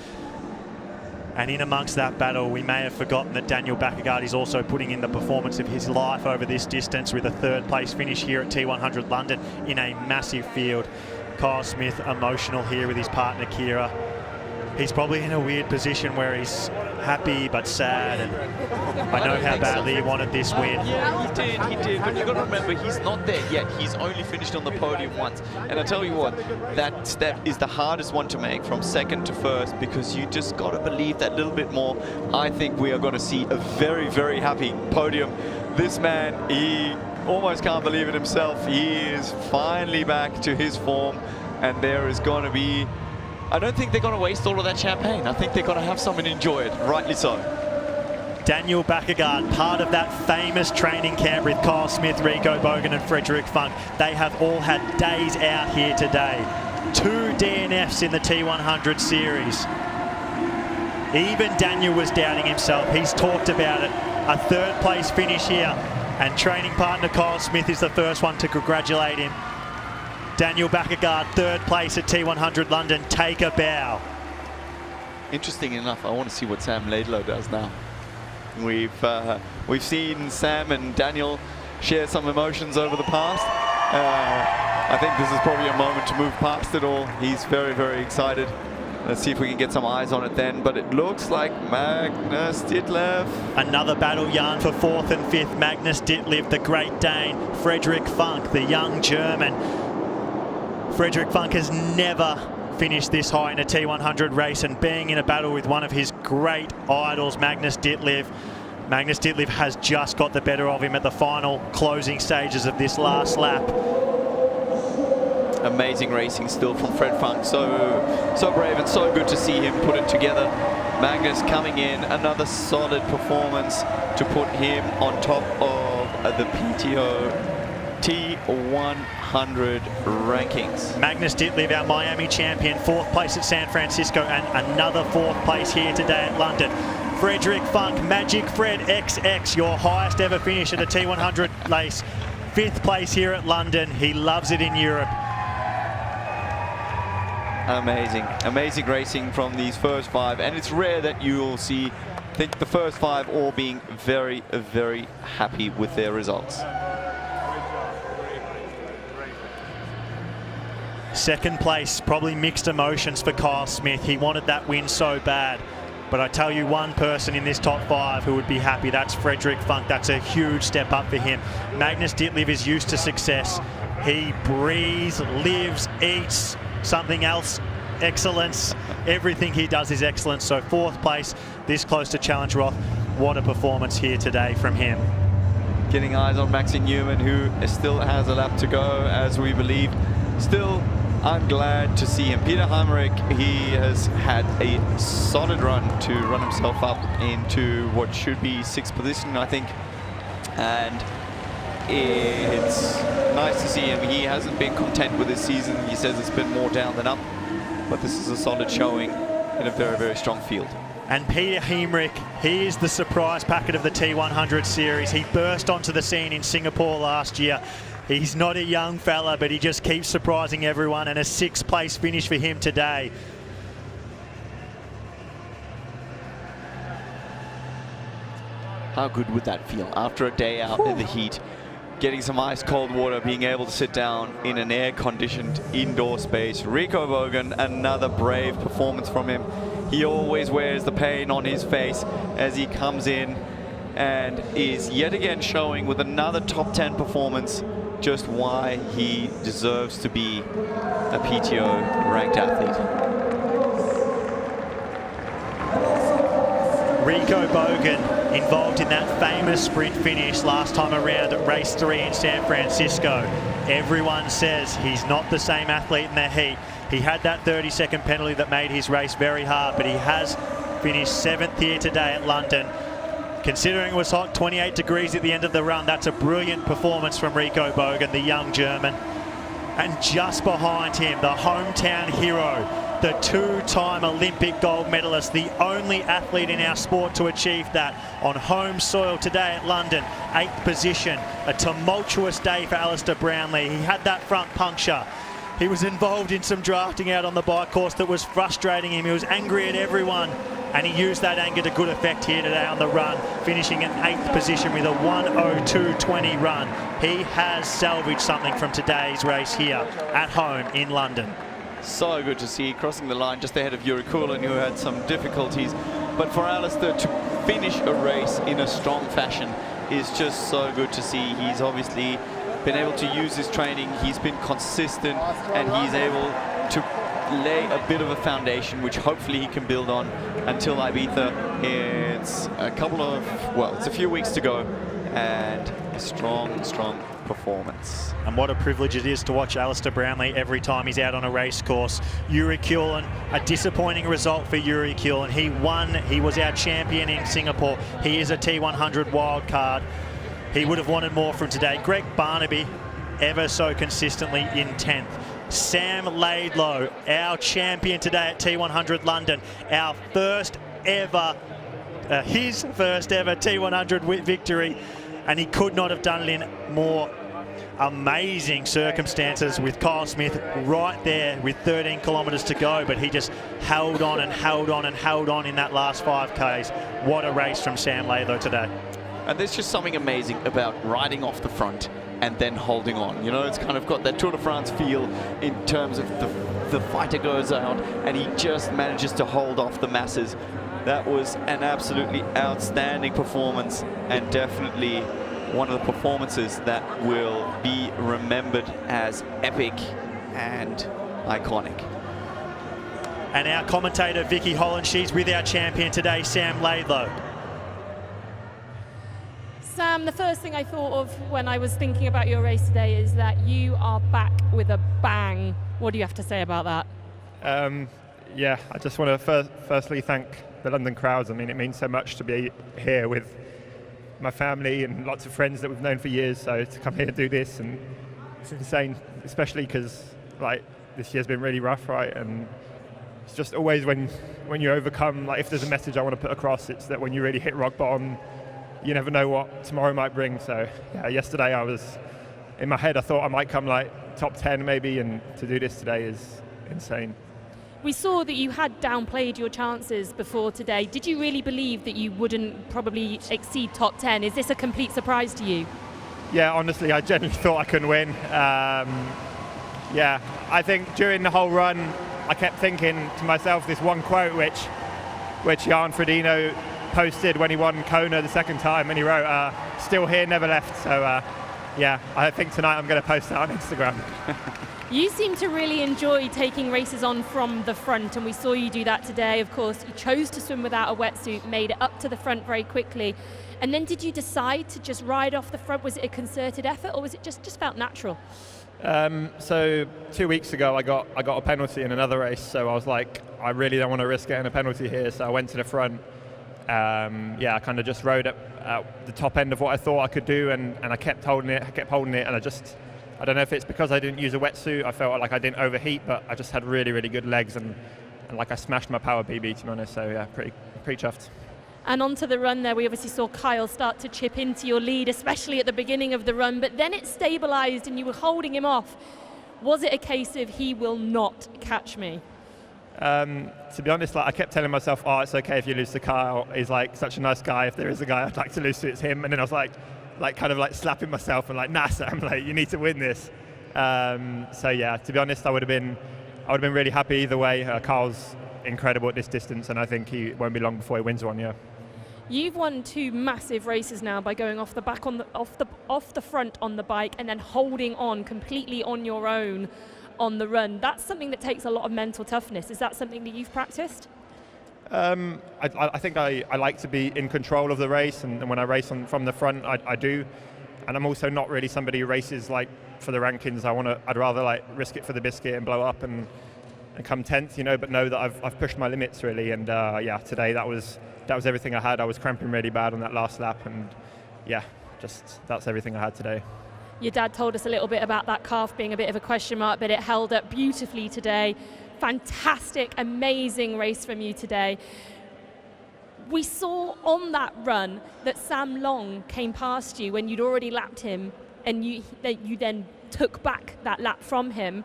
And in amongst that battle, we may have forgotten that Daniel Baekkegard is also putting in the performance of his life over this distance with a third place finish here at T100 London in a massive field. Kyle Smith emotional here with his partner Kira. He's probably in a weird position where he's happy but sad, and I know how badly he wanted this win. Yeah, he did, but you've got to remember, he's not there yet. He's only finished on the podium once. And I tell you what, that step is the hardest one to make from second to first, because you just got to believe that little bit more. I think we are going to see a very, very happy podium. This man, he almost can't believe it himself. He is finally back to his form, and there is going to be... I don't think they're going to waste all of that champagne. I think they're going to have some and enjoy it, rightly so. Daniel Baekkegard, part of that famous training camp with Kyle Smith, Rico Bogan and Frederick Funk. They have all had days out here today. 2 DNFs in the T100 series. Even Daniel was doubting himself. He's talked about it. A third place finish here, and training partner Kyle Smith is the first one to congratulate him. Daniel Baekkegard, third place at T100 London. Take a bow. Interesting enough, I want to see what Sam Laidlow does now. We've seen Sam and Daniel share some emotions over the past. I think this is probably a moment to move past it all. He's very, very excited. Let's see if we can get some eyes on it then. But it looks like Magnus Ditlev. Another battle yarn for 4th and 5th. Magnus Ditlev, the Great Dane. Frederick Funk, the young German. Frederick Funk has never finished this high in a T100 race, and being in a battle with one of his great idols, Magnus Ditlev. Magnus Ditlev has just got the better of him at the final closing stages of this last lap. Amazing racing still from Fred Funk. So brave and so good to see him put it together. Magnus coming in, another solid performance to put him on top of the PTO T100 rankings. Magnus Ditlev, our Miami champion, 4th place at San Francisco, and another 4th place here today at London. Frederick Funk, Magic Fred XX, your highest ever finish at a T100 race. 5th place here at London. He loves it in Europe. Amazing racing from these first 5, and it's rare that you will see, I think, the first 5 all being very, very happy with their results. 2nd place, probably mixed emotions for Kyle Smith. He wanted that win so bad. But I tell you, one person in this top 5 who would be happy, that's Frederick Funk. That's a huge step up for him. Magnus Ditlev is used to success. He breathes, lives, eats something else. Excellence. Everything he does is excellence. So 4th place, this close to Challenge Roth. What a performance here today from him. Getting eyes on Maxi Newman, who still has a lap to go, as we believe. Still, I'm glad to see him. Peter Heinrich, he has had a solid run to run himself up into what should be 6th position, I think. And it's nice to see him. He hasn't been content with his season. He says it's been more down than up. But this is a solid showing in a very, very strong field. And Peter Heinrich, he is the surprise packet of the T100 series. He burst onto the scene in Singapore last year. He's not a young fella, but he just keeps surprising everyone, and a 6th place finish for him today. How good would that feel after a day out in the heat, getting some ice cold water, being able to sit down in an air-conditioned indoor space? Rico Bogan, another brave performance from him. He always wears the pain on his face as he comes in and is yet again showing with another top 10 performance just why he deserves to be a PTO ranked athlete. Rico Bogan involved in that famous sprint finish last time around at race 3 in San Francisco. Everyone says he's not the same athlete in the heat. He had that 30-second penalty that made his race very hard, but he has finished 7th here today at London. Considering it was hot, 28 degrees at the end of the run, that's a brilliant performance from Rico Bogan, the young German. And just behind him, the hometown hero, the 2-time Olympic gold medalist, the only athlete in our sport to achieve that on home soil today at London, 8th position. A tumultuous day for Alistair Brownlee. He had that front puncture. He was involved in some drafting out on the bike course that was frustrating him. He was angry at everyone, and he used that anger to good effect here today on the run, finishing in 8th position with a 1:02.20 run. He has salvaged something from today's race here at home in London. So good to see, crossing the line just ahead of Yuri Kulin, who had some difficulties. But for Alistair to finish a race in a strong fashion is just so good to see. He's obviously been able to use his training, he's been consistent, and he's able to lay a bit of a foundation which hopefully he can build on until Ibiza. It's it's a few weeks to go, and a strong performance. And what a privilege it is to watch Alistair Brownlee every time he's out on a race course. Yuri Kulin, a disappointing result for Yuri Kulin. He won, he was our champion in Singapore. He is a T100 wild card. He would have wanted more from today. Greg Barnaby, ever so consistently in 10th. Sam Laidlow, our champion today at T100 London, our his first ever T100 victory, and he could not have done it in more amazing circumstances with Kyle Smith right there with 13 kilometres to go, but he just held on and held on and held on in that last 5Ks. What a race from Sam Laidlow today. And there's just something amazing about riding off the front and then holding on. You know, it's kind of got that Tour de France feel in terms of the fighter goes out and he just manages to hold off the masses. That was an absolutely outstanding performance, and definitely one of the performances that will be remembered as epic and iconic. And our commentator, Vicky Holland, she's with our champion today, Sam Laidlow. Sam, the first thing I thought of when I was thinking about your race today is that you are back with a bang. What do you have to say about that? Yeah, I just want to firstly thank the London crowds. I mean, it means so much to be here with my family and lots of friends that we've known for years. So to come here and do this, and it's insane, especially because like this year's been really rough, right? And it's just always when you overcome, like if there's a message I want to put across, it's that when you really hit rock bottom, you never know what tomorrow might bring. So yeah, yesterday I was, in my head I thought I might come like top 10 maybe, and to do this today is insane. We saw that you had downplayed your chances before today. Did you really believe that you wouldn't probably exceed top 10? Is this a complete surprise to you? Yeah, honestly, I genuinely thought I couldn't win. Yeah, I think during the whole run, I kept thinking to myself this one quote which Jan Frodeno posted when he won Kona the second time, and he wrote, "Still here, never left." So yeah, I think tonight I'm going to post that on Instagram. You seem to really enjoy taking races on from the front, and we saw you do that today. Of course, you chose to swim without a wetsuit, made it up to the front very quickly. And then did you decide to just ride off the front? Was it a concerted effort, or was it just felt natural? So 2 weeks ago, I got a penalty in another race, so I was like, I really don't want to risk getting a penalty here, so I went to the front. Yeah, I kind of just rode at the top end of what I thought I could do, and I kept holding it, and I don't know if it's because I didn't use a wetsuit, I felt like I didn't overheat, but I just had really, really good legs, and like I smashed my power PB, to be honest, so yeah, pretty chuffed. And onto the run there, we obviously saw Kyle start to chip into your lead, especially at the beginning of the run, but then it stabilised and you were holding him off. Was it a case of he will not catch me? To be honest, I kept telling myself, oh, it's okay if you lose to Kyle, he's like such a nice guy, if there is a guy I'd like to lose to, it's him, and then I was like kind of slapping myself and like, nah, Sam, you need to win this. So yeah, to be honest, I would have been really happy either way. Kyle's incredible at this distance, and I think he won't be long before he wins one. Yeah. You've won 2 massive races now by going off the back off the front on the bike and then holding on completely on your own on the run. That's something that takes a lot of mental toughness. Is that something that you've practiced? I think I like to be in control of the race, and when I race from the front, I do. And I'm also not really somebody who races for the rankings. I'd rather risk it for the biscuit and blow up and come 10th, but know that I've pushed my limits really. And yeah, today that was everything I had. I was cramping really bad on that last lap, and yeah, that's everything I had today. Your dad told us a little bit about that calf being a bit of a question mark, but it held up beautifully today. Fantastic, amazing race from you today. We saw on that run that Sam Long came past you when you'd already lapped him, and you then took back that lap from him.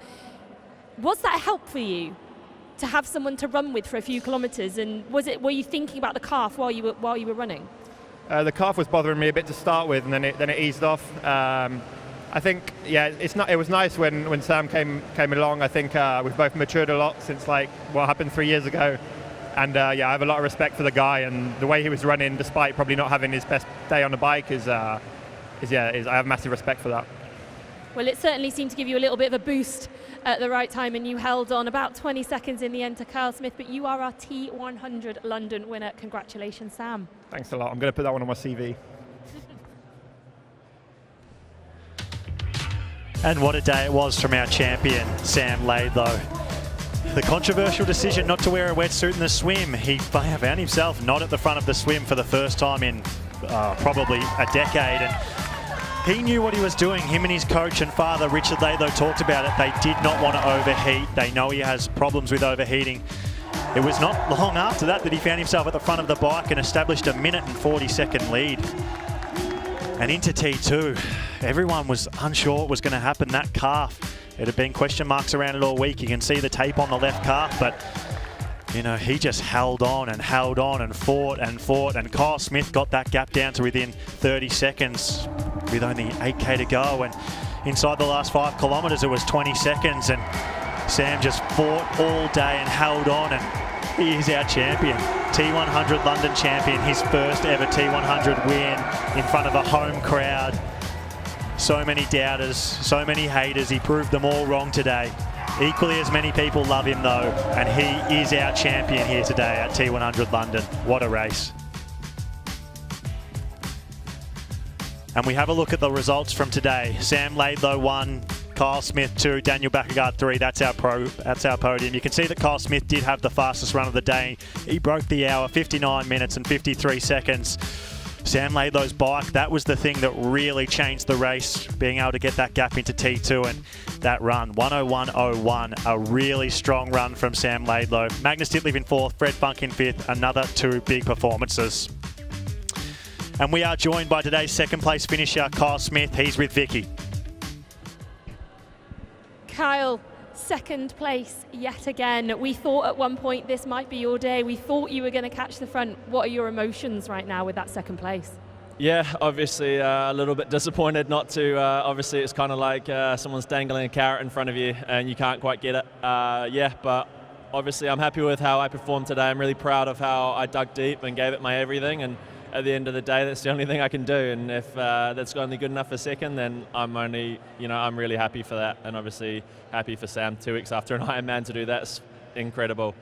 Was that a help for you to have someone to run with for a few kilometres? And were you thinking about the calf while you were running? The calf was bothering me a bit to start with, and then it eased off. I think, yeah, it was nice when Sam came along. I think we've both matured a lot since what happened 3 years ago. And yeah, I have a lot of respect for the guy, and the way he was running, despite probably not having his best day on the bike, I have massive respect for that. Well, it certainly seemed to give you a little bit of a boost at the right time, and you held on about 20 seconds in the end to Kyle Smith, but you are our T100 London winner. Congratulations, Sam. Thanks a lot. I'm going to put that one on my CV. And what a day it was from our champion, Sam Laidlow. The controversial decision not to wear a wetsuit in the swim. He found himself not at the front of the swim for the first time in probably a decade. And he knew what he was doing. Him and his coach and father, Richard Laidlow, talked about it. They did not want to overheat. They know he has problems with overheating. It was not long after that he found himself at the front of the bike and established a 1:40 lead. And into T2, everyone was unsure what was going to happen. That calf, it had been question marks around it all week. You can see the tape on the left calf, but he just held on and fought, and Kyle Smith got that gap down to within 30 seconds with only 8K to go, and inside the last 5 kilometres it was 20 seconds, and Sam just fought all day and held on, and he is our champion. T100 London champion, his first ever T100 win in front of a home crowd. So many doubters, so many haters. He proved them all wrong today. Equally as many people love him though, and he is our champion here today at T100 London. What a race. And we have a look at the results from today. Sam Laidlow 1, Kyle Smith 2, Daniel Baekkegard 3. That's our podium. You can see that Kyle Smith did have the fastest run of the day. He broke the hour, 59 minutes and 53 seconds. Sam Laidlow's bike, that was the thing that really changed the race, being able to get that gap into T2 and that run. 101.01, a really strong run from Sam Laidlow. Magnus Ditlev in 4th, Fred Funk in 5th, another 2 big performances. And we are joined by today's second place finisher, Kyle Smith. He's with Vicky. Kyle, second place yet again. We thought at one point this might be your day. We thought you were going to catch the front. What are your emotions right now with that second place? Yeah, obviously a little bit disappointed not to. Obviously, it's kind of like someone's dangling a carrot in front of you and you can't quite get it. Yeah, but obviously I'm happy with how I performed today. I'm really proud of how I dug deep and gave it my everything. And at the end of the day, that's the only thing I can do. And if that's only good enough for second, then I'm only, I'm really happy for that. And obviously happy for Sam 2 weeks after an Ironman to do that's incredible.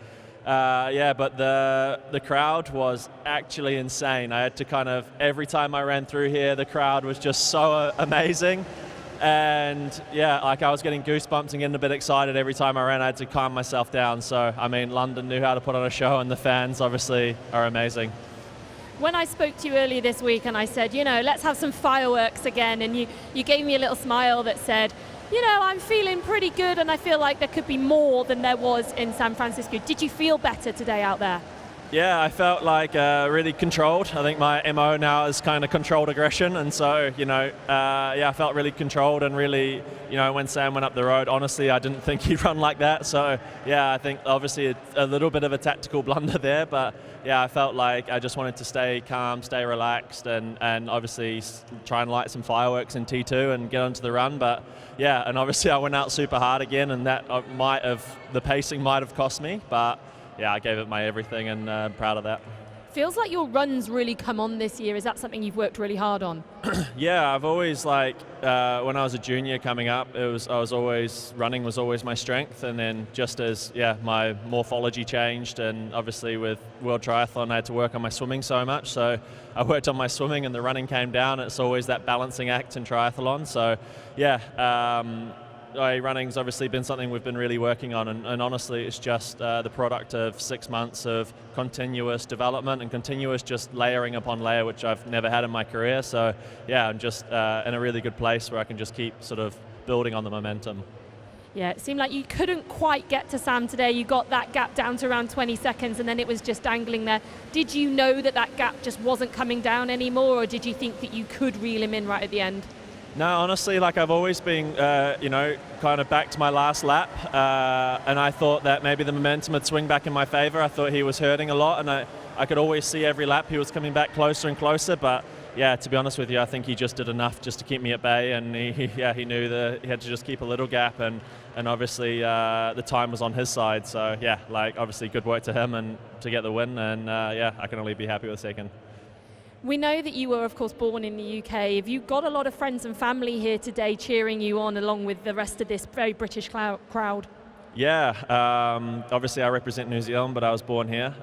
Yeah, but the crowd was actually insane. I had to every time I ran through here, the crowd was just so amazing. And yeah, I was getting goosebumps and getting a bit excited every time I ran. I had to calm myself down. So, London knew how to put on a show, and the fans obviously are amazing. When I spoke to you earlier this week and I said, let's have some fireworks again, and you gave me a little smile that said, I'm feeling pretty good and I feel like there could be more than there was in San Francisco. Did you feel better today out there? Yeah, I felt like really controlled. I think my MO now is kind of controlled aggression, and so I felt really controlled and really, when Sam went up the road, honestly, I didn't think he'd run like that. So yeah, I think obviously a little bit of a tactical blunder there, but yeah, I felt like I just wanted to stay calm, stay relaxed, and obviously try and light some fireworks in T2 and get onto the run. But yeah, and obviously I went out super hard again, and that the pacing might have cost me, but yeah, I gave it my everything, and I'm proud of that. Feels like your runs really come on this year. Is that something you've worked really hard on? Yeah, I've always when I was a junior coming up, running was always my strength, and then just as my morphology changed, and obviously with World Triathlon I had to work on my swimming so much, so I worked on my swimming and the running came down. It's always that balancing act in triathlon. So yeah. Running's obviously been something we've been really working on, and honestly it's just the product of 6 months of continuous development and continuous just layering upon layer, which I've never had in my career. So yeah, I'm just in a really good place where I can just keep sort of building on the momentum. Yeah, it seemed like you couldn't quite get to Sam today. You got that gap down to around 20 seconds and then it was just dangling there. Did you know that gap just wasn't coming down anymore, or did you think that you could reel him in right at the end? No, honestly, I've always been, kind of back to my last lap, and I thought that maybe the momentum would swing back in my favor. I thought he was hurting a lot, and I could always see every lap he was coming back closer and closer, but yeah, to be honest with you, I think he just did enough just to keep me at bay, and he knew that he had to just keep a little gap, and obviously the time was on his side, so yeah, obviously good work to him and to get the win, and I can only be happy with second. We know that you were, of course, born in the UK. Have you got a lot of friends and family here today cheering you on along with the rest of this very British crowd? Yeah, obviously I represent New Zealand, but I was born here.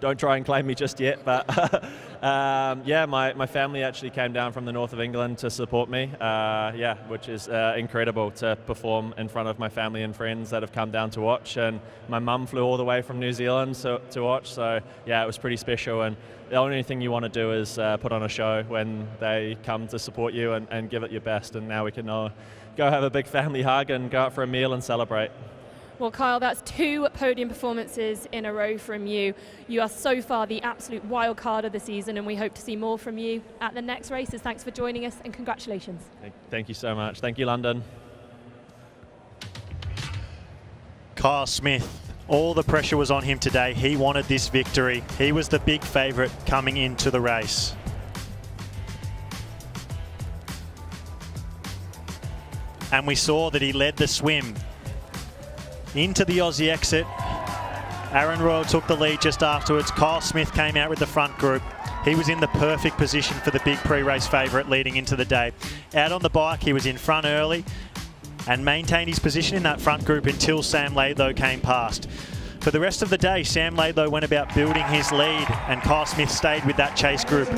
Don't try and claim me just yet, but yeah, my family actually came down from the north of England to support me, which is incredible to perform in front of my family and friends that have come down to watch, and my mum flew all the way from New Zealand to watch, so yeah, it was pretty special, and the only thing you want to do is put on a show when they come to support you and give it your best, and now we can go have a big family hug and go out for a meal and celebrate. Well, Kyle, that's 2 podium performances in a row from you. You are so far the absolute wild card of the season, and we hope to see more from you at the next races. Thanks for joining us, and congratulations. Thank you so much. Thank you, London. Kyle Smith, all the pressure was on him today. He wanted this victory. He was the big favourite coming into the race. And we saw that he led the swim into the Aussie exit. Aaron Royal took the lead just afterwards. Kyle Smith came out with the front group. He was in the perfect position for the big pre-race favourite leading into the day. Out on the bike, he was in front early and maintained his position in that front group until Sam Laidlow came past. For the rest of the day, Sam Laidlow went about building his lead, and Kyle Smith stayed with that chase group.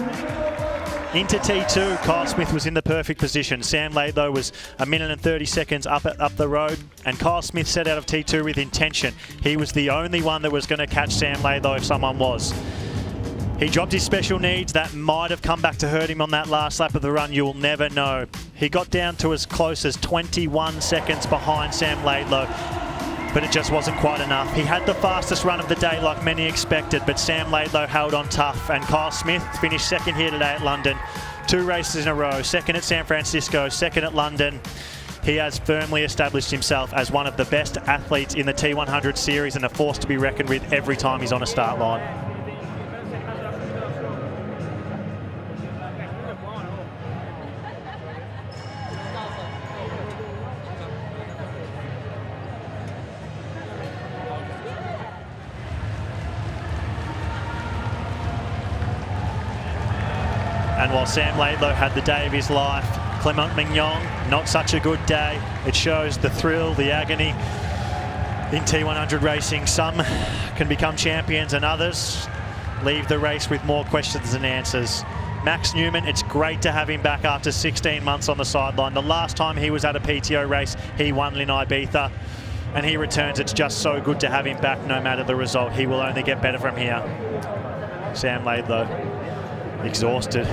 Into T2, Kyle Smith was in the perfect position. Sam Laidlow was 1 minute and 30 seconds up the road, and Kyle Smith set out of T2 with intention. He was the only one that was going to catch Sam Laidlow if someone was. He dropped his special needs. That might have come back to hurt him on that last lap of the run. You'll never know. He got down to as close as 21 seconds behind Sam Laidlow, but it just wasn't quite enough. He had the fastest run of the day like many expected, but Sam Laidlow held on tough, and Kyle Smith finished second here today at London. 2 races in a row, second at San Francisco, second at London. He has firmly established himself as one of the best athletes in the T100 series and a force to be reckoned with every time he's on a start line. And while Sam Laidlow had the day of his life, Clement Mignon, not such a good day. It shows the thrill, the agony in T100 racing. Some can become champions and others leave the race with more questions than answers. Max Newman, it's great to have him back after 16 months on the sideline. The last time he was at a PTO race, he won in Ibiza, and he returns. It's just so good to have him back no matter the result. He will only get better from here. Sam Laidlow, exhausted.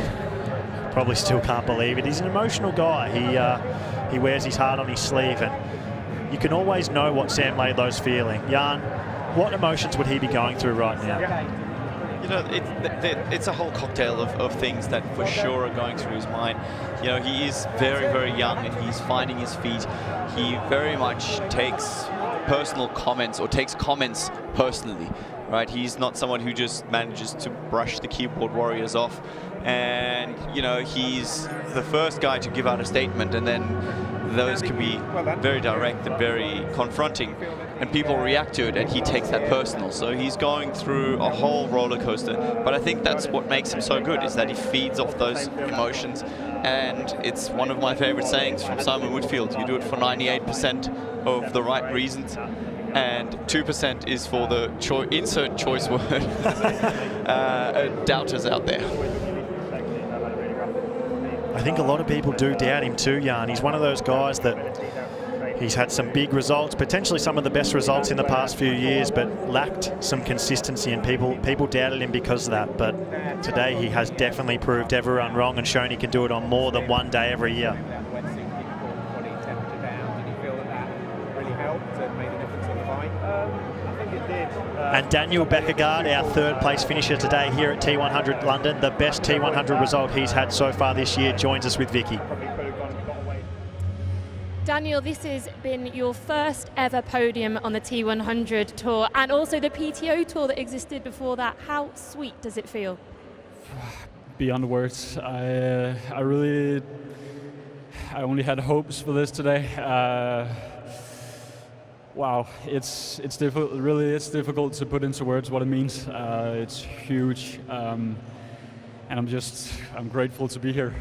Probably still can't believe it. He's an emotional guy. He wears his heart on his sleeve, and you can always know what Sam Laidlow's feeling. Jan, what emotions would he be going through right now? You know, it's a whole cocktail of things that for sure are going through his mind. You know, he is very, very young and he's finding his feet. He very much takes personal comments or takes comments personally, right? He's not someone who just manages to brush the keyboard warriors off. And, you know, he's the first guy to give out a statement, and then those can be very direct and very confronting, and people react to it, and he takes that personal. So he's going through a whole roller coaster. But I think that's what makes him so good, is that he feeds off those emotions. And it's one of my favorite sayings from Simon Whitfield: you do it for 98% of the right reasons, and 2% is for the insert choice word doubters out there. I think a lot of people do doubt him too, Jan. He's one of those guys that he's had some big results, potentially some of the best results in the past few years, but lacked some consistency, and people doubted him because of that. But today he has definitely proved everyone wrong and shown he can do it on more than one day every year. And Daniel Baekkegard, our third place finisher today here at T100 London, the best T100 result he's had so far this year, joins us with Vicky. Daniel, this has been your first ever podium on the T100 tour, and also the PTO tour that existed before that. How sweet does it feel? Beyond words. I only had hopes for this today. Wow, it's difficult. Really, it's difficult to put into words what it means. It's huge, and I'm grateful to be here.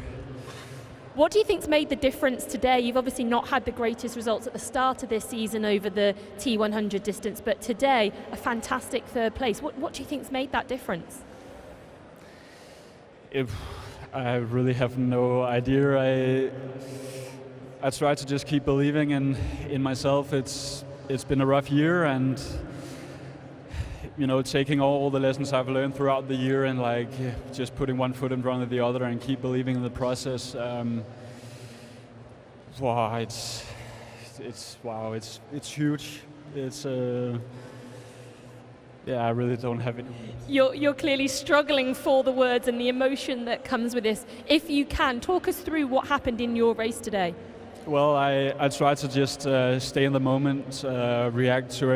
What do you think's made the difference today? You've obviously not had the greatest results at the start of this season over the T100 distance, but today a fantastic third place. What do you think's made that difference? I really have no idea. I try to just keep believing in myself. It's been a rough year, and you know, taking all the lessons I've learned throughout the year and just putting one foot in front of the other and keep believing in the process. Wow, it's huge. Yeah, I really don't have it. You're clearly struggling for the words and the emotion that comes with this. If you can, talk us through what happened in your race today. Well, I try to just stay in the moment, react to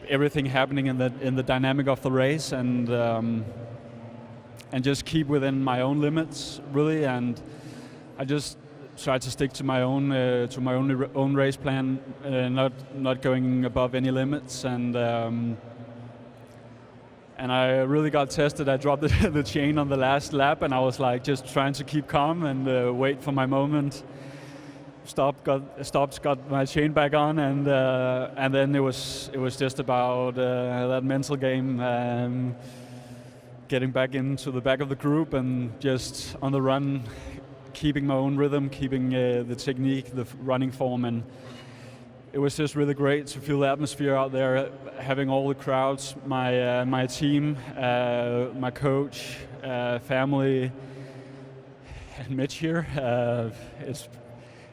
everything happening in the dynamic of the race, and just keep within my own limits, really. And I just try to stick to my own race plan, not going above any limits. And I really got tested. I dropped the chain on the last lap, and I was just trying to keep calm and wait for my moment. Got my chain back on, and then it was just about that mental game, getting back into the back of the group and just on the run, keeping my own rhythm, keeping the technique, the running form, and it was just really great to feel the atmosphere out there, having all the crowds, my team, my coach, family, and Mitch here.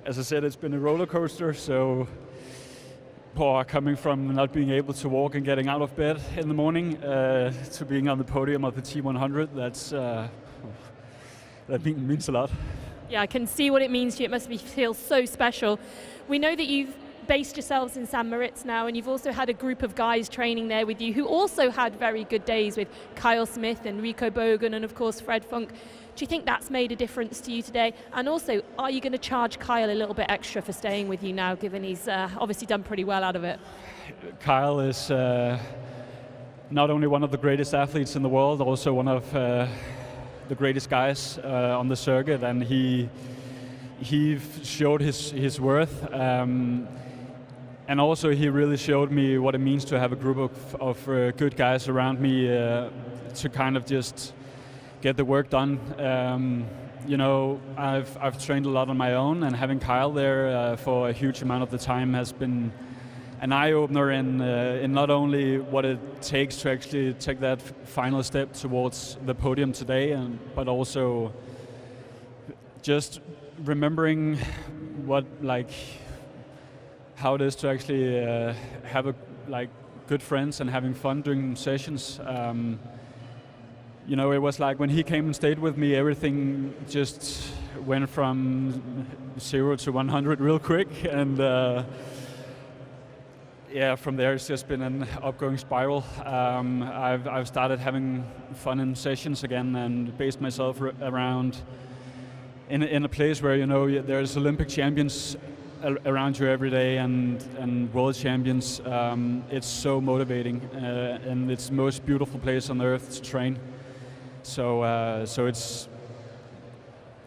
As I said, it's been a roller coaster, so coming from not being able to walk and getting out of bed in the morning to being on the podium of the T100, that means a lot. Yeah, I can see what it means to you. It must feel so special. We know that you've based yourselves in St. Moritz now, and you've also had a group of guys training there with you who also had very good days with Kyle Smith and Rico Bogan and of course Fred Funk. Do you think that's made a difference to you today? And also, are you going to charge Kyle a little bit extra for staying with you now, given he's obviously done pretty well out of it? Kyle is not only one of the greatest athletes in the world, also one of the greatest guys on the circuit, and he showed his worth. And also he really showed me what it means to have a group of good guys around me to kind of just get the work done. You know, I've trained a lot on my own, and having Kyle there for a huge amount of the time has been an eye-opener in not only what it takes to actually take that final step towards the podium today, but also just remembering how it is to actually have good friends and having fun during sessions. You know, it was like when he came and stayed with me, everything just went from 0 to 100 real quick, and from there it's just been an upgoing spiral. I've started having fun in sessions again and based myself around in a place where, you know, there's Olympic champions around you every day and world champions. It's so motivating, and it's the most beautiful place on earth to train. So it's,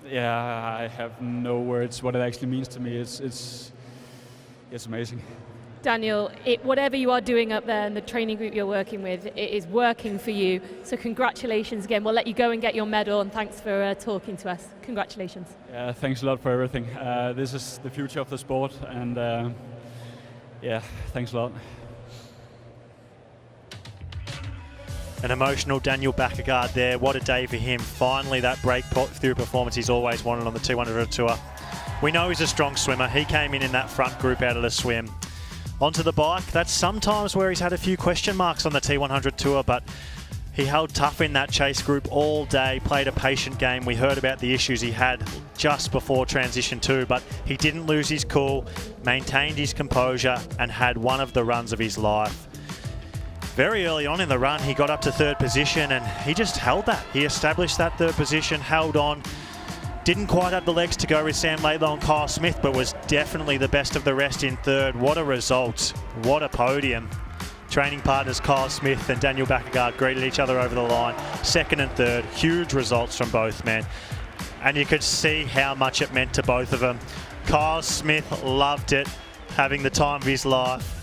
I have no words what it actually means to me. It's amazing. Daniel, whatever you are doing up there and the training group you're working with, it is working for you. So congratulations again. We'll let you go and get your medal, and thanks for talking to us. Congratulations. Yeah, thanks a lot for everything. This is the future of the sport, and thanks a lot. An emotional Daniel Baekkegard there. What a day for him. Finally, that breakthrough performance he's always wanted on the T100 Tour. We know he's a strong swimmer. He came in that front group out of the swim. Onto the bike, that's sometimes where he's had a few question marks on the T100 Tour, but he held tough in that chase group all day, played a patient game. We heard about the issues he had just before transition 2, but he didn't lose his cool, maintained his composure, and had one of the runs of his life. Very early on in the run, he got up to 3rd position, and he just held that. He established that 3rd position, held on. Didn't quite have the legs to go with Sam Laidlaw and Kyle Smith, but was definitely the best of the rest in 3rd. What a result. What a podium. Training partners Kyle Smith and Daniel Baekkegard greeted each other over the line. 2nd and 3rd. Huge results from both men. And you could see how much it meant to both of them. Kyle Smith loved it, having the time of his life.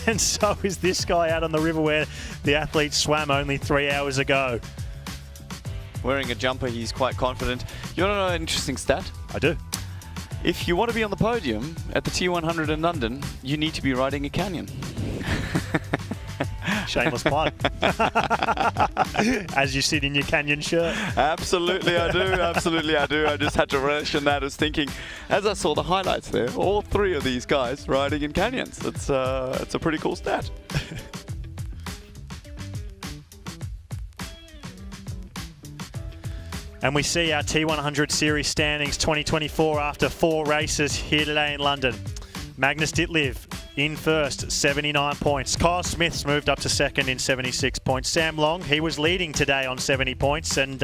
And so is this guy out on the river where the athletes swam only 3 hours ago. Wearing a jumper, he's quite confident. You want to know an interesting stat? I do. If you want to be on the podium at the T100 in London, you need to be riding a canyon. Shameless plug. As you sit in your canyon shirt. Absolutely I do, absolutely I do. I just had to mention that. I was thinking, as I saw the highlights there, all 3 of these guys riding in canyons. It's a pretty cool stat. And we see our T100 Series standings 2024 after 4 races here today in London. Magnus Ditlev in first, 79 points. Kyle Smith's moved up to second in 76 points. Sam Long, he was leading today on 70 points and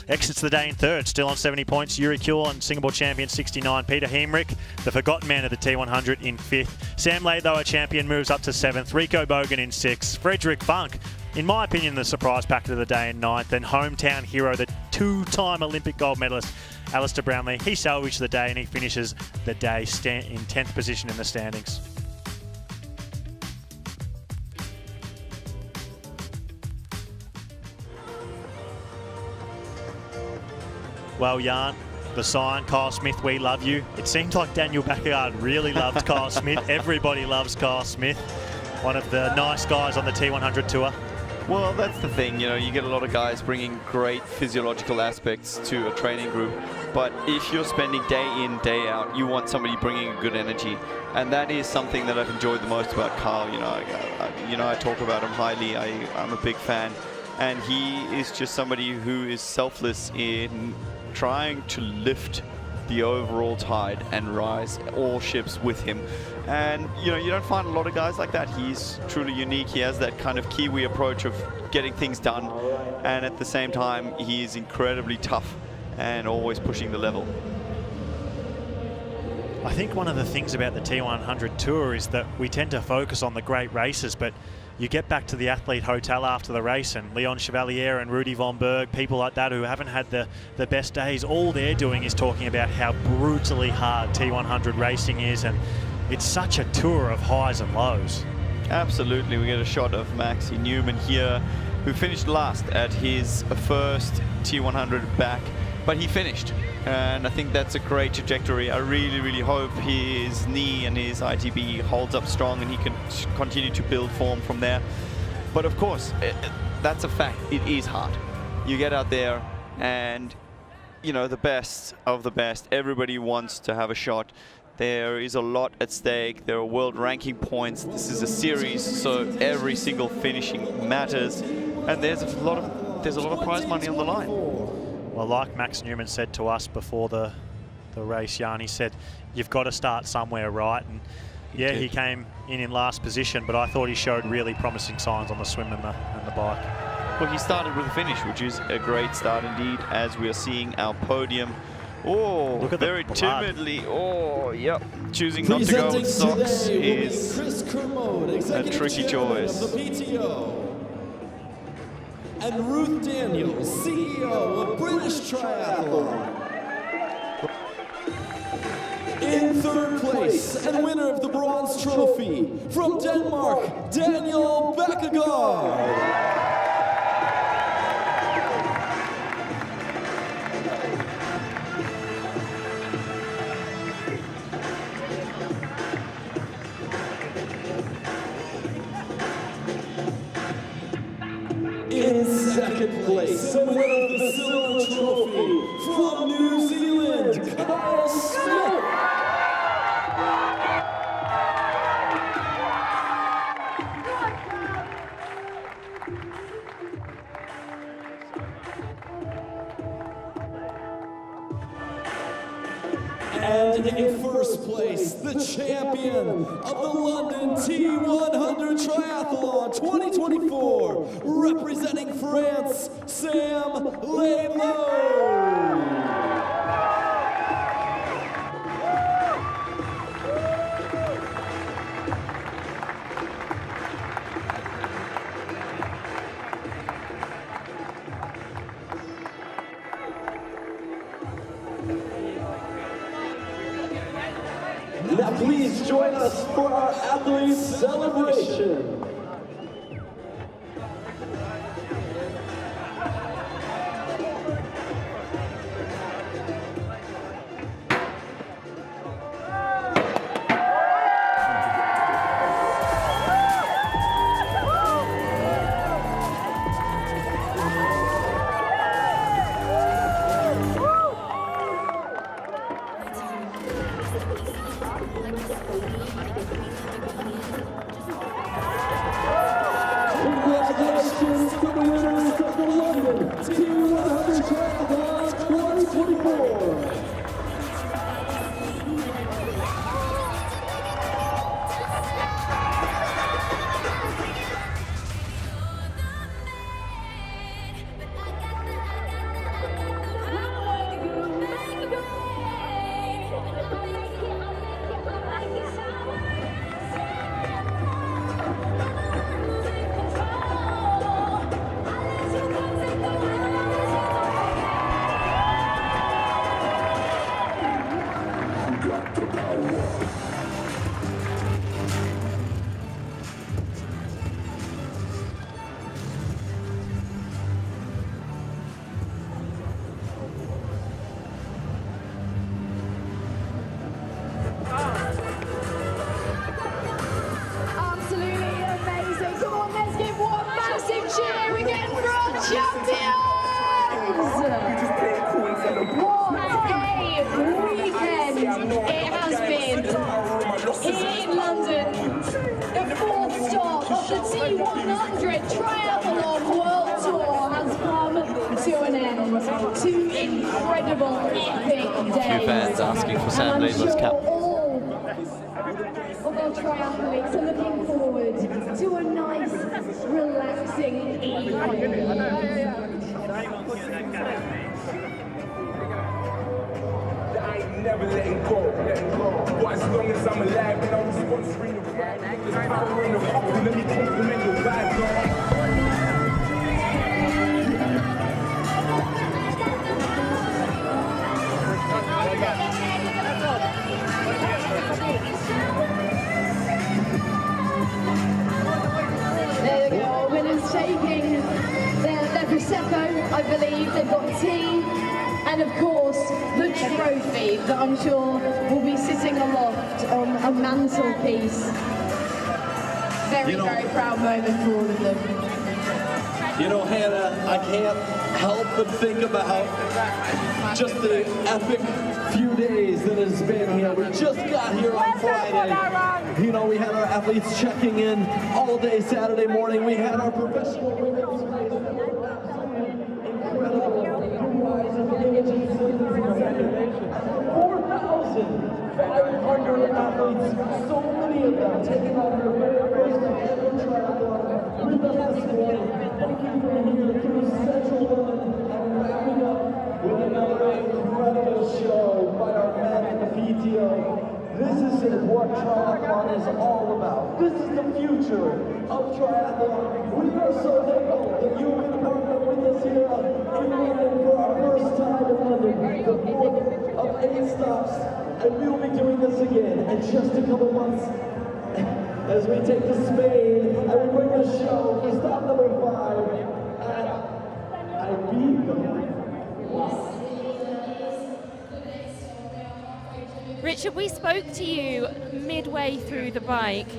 exits the day in third, still on 70 points. Yuri Kuhlin, Singapore champion, 69. Peter Hemrich, the forgotten man of the T100, in fifth. Sam Laidlaw, a champion, moves up to seventh. Rico Bogan in sixth. Frederick Funk, in my opinion, the surprise packet of the day, in ninth. And hometown hero, the 2-time Olympic gold medalist, Alistair Brownlee, he salvaged the day and he finishes the day in 10th position in the standings. Well, Jan, the sign, Kyle Smith, we love you. It seems like Daniel Baekkegard really loves Kyle Smith. Everybody loves Kyle Smith. One of the nice guys on the T100 tour. Well, that's the thing, you know, you get a lot of guys bringing great physiological aspects to a training group, but if you're spending day in, day out, you want somebody bringing a good energy, and that is something that I've enjoyed the most about Carl. You know, I talk about him highly. I'm a big fan, and he is just somebody who is selfless in trying to lift the overall tide and rise all ships with him. And you know, you don't find a lot of guys like that. He's truly unique. He has that kind of Kiwi approach of getting things done, and at the same time he is incredibly tough and always pushing the level. I think one of the things about the T100 tour is that we tend to focus on the great races, but you get back to the athlete hotel after the race and Leon Chevalier and Rudy von Berg, people like that who haven't had the best days, all they're doing is talking about how brutally hard T100 racing is, and it's such a tour of highs and lows. Absolutely. We get a shot of Maxi Newman here, who finished last at his first T100 back, but he finished. And I think that's a great trajectory. I really, really hope his knee and his ITB holds up strong and he can continue to build form from there. But of course, that's a fact. It is hard. You get out there and, you know, the best of the best. Everybody wants to have a shot. There is a lot at stake. There are world ranking points. This is a series, so every single finishing matters. And there's a lot of prize money on the line. Well, like Max Newman said to us before the race, Jan, he said, you've got to start somewhere, right? And yeah, he came in last position, but I thought he showed really promising signs on the swim and the bike. Well, he started with a finish, which is a great start indeed, as we are seeing our podium. Oh, look at very timidly. Oh, yep. Choosing not to go with socks is a tricky choice. And Ruth Daniels, CEO of British Triathlon. In third place and winner of the bronze trophy from Denmark, Daniel Baekkegard. In second place, and winner of the silver trophy from New Zealand, Kyle Smith. And in first place, the champion of the London T100 Triathlon 2024, representing France, Sam Lalo. Now please join us for our athlete celebration. The T100 Triathlon World Tour has come to an end. Two incredible, epic days. A few fans asking for Sam Laidlow's cap. Of our triathletes are looking forward to a nice, relaxing evening. Never letting go. What, as long as I'm alive and I'm sponsoring the ride, there's power in the hole, let me compliment the vibe, There they go, winners taking their Prosecco, I believe. They've got tea. And of course, the trophy that I'm sure will be sitting aloft on a mantelpiece. Very, very proud moment for all of them. You know, Hannah, I can't help but think about just the epic few days that has been here. We just got here on Friday. You know, we had our athletes checking in all day Saturday morning. We had our professional women's incredible 4,500 athletes, so many of them taking on their very first ever triathlon with us this morning. Thank you for being here through Central London and wrapping up with another incredible show by our men at the PTO. This is what triathlon is all about. This is the future of triathlon. We are so thankful that you have been partnered with us here in London for our first time in London, the fourth of 8 stops, and we will be doing this again in just a couple months as we take to Spain and we bring the show for stop number 5 at Baekkegard. Richard, we spoke to you midway through the bike,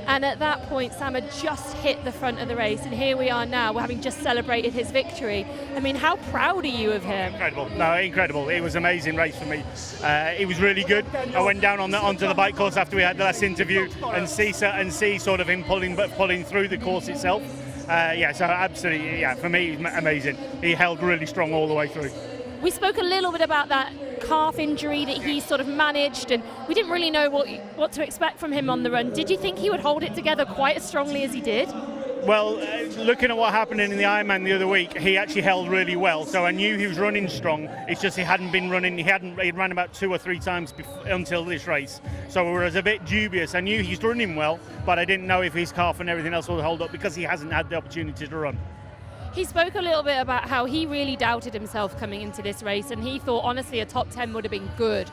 and at that point Sam had just hit the front of the race, and here we are now, having just celebrated his victory. I mean, how proud are you of him? Incredible. No, incredible. It was an amazing race for me. It was really good. I went down onto the bike course after we had the last interview and see sort of him pulling through the course itself. So absolutely, for me, it was amazing. He held really strong all the way through. We spoke a little bit about that calf injury that he sort of managed, and we didn't really know what to expect from him on the run. Did you think he would hold it together quite as strongly as he did? Well, looking at what happened in the Ironman the other week, he actually held really well. So I knew he was running strong. It's just he hadn't been running. He'd ran about 2 or 3 times until this race. So I was a bit dubious. I knew he's running well, but I didn't know if his calf and everything else would hold up because he hasn't had the opportunity to run. He spoke a little bit about how he really doubted himself coming into this race, and he thought, honestly, a top 10 would have been good.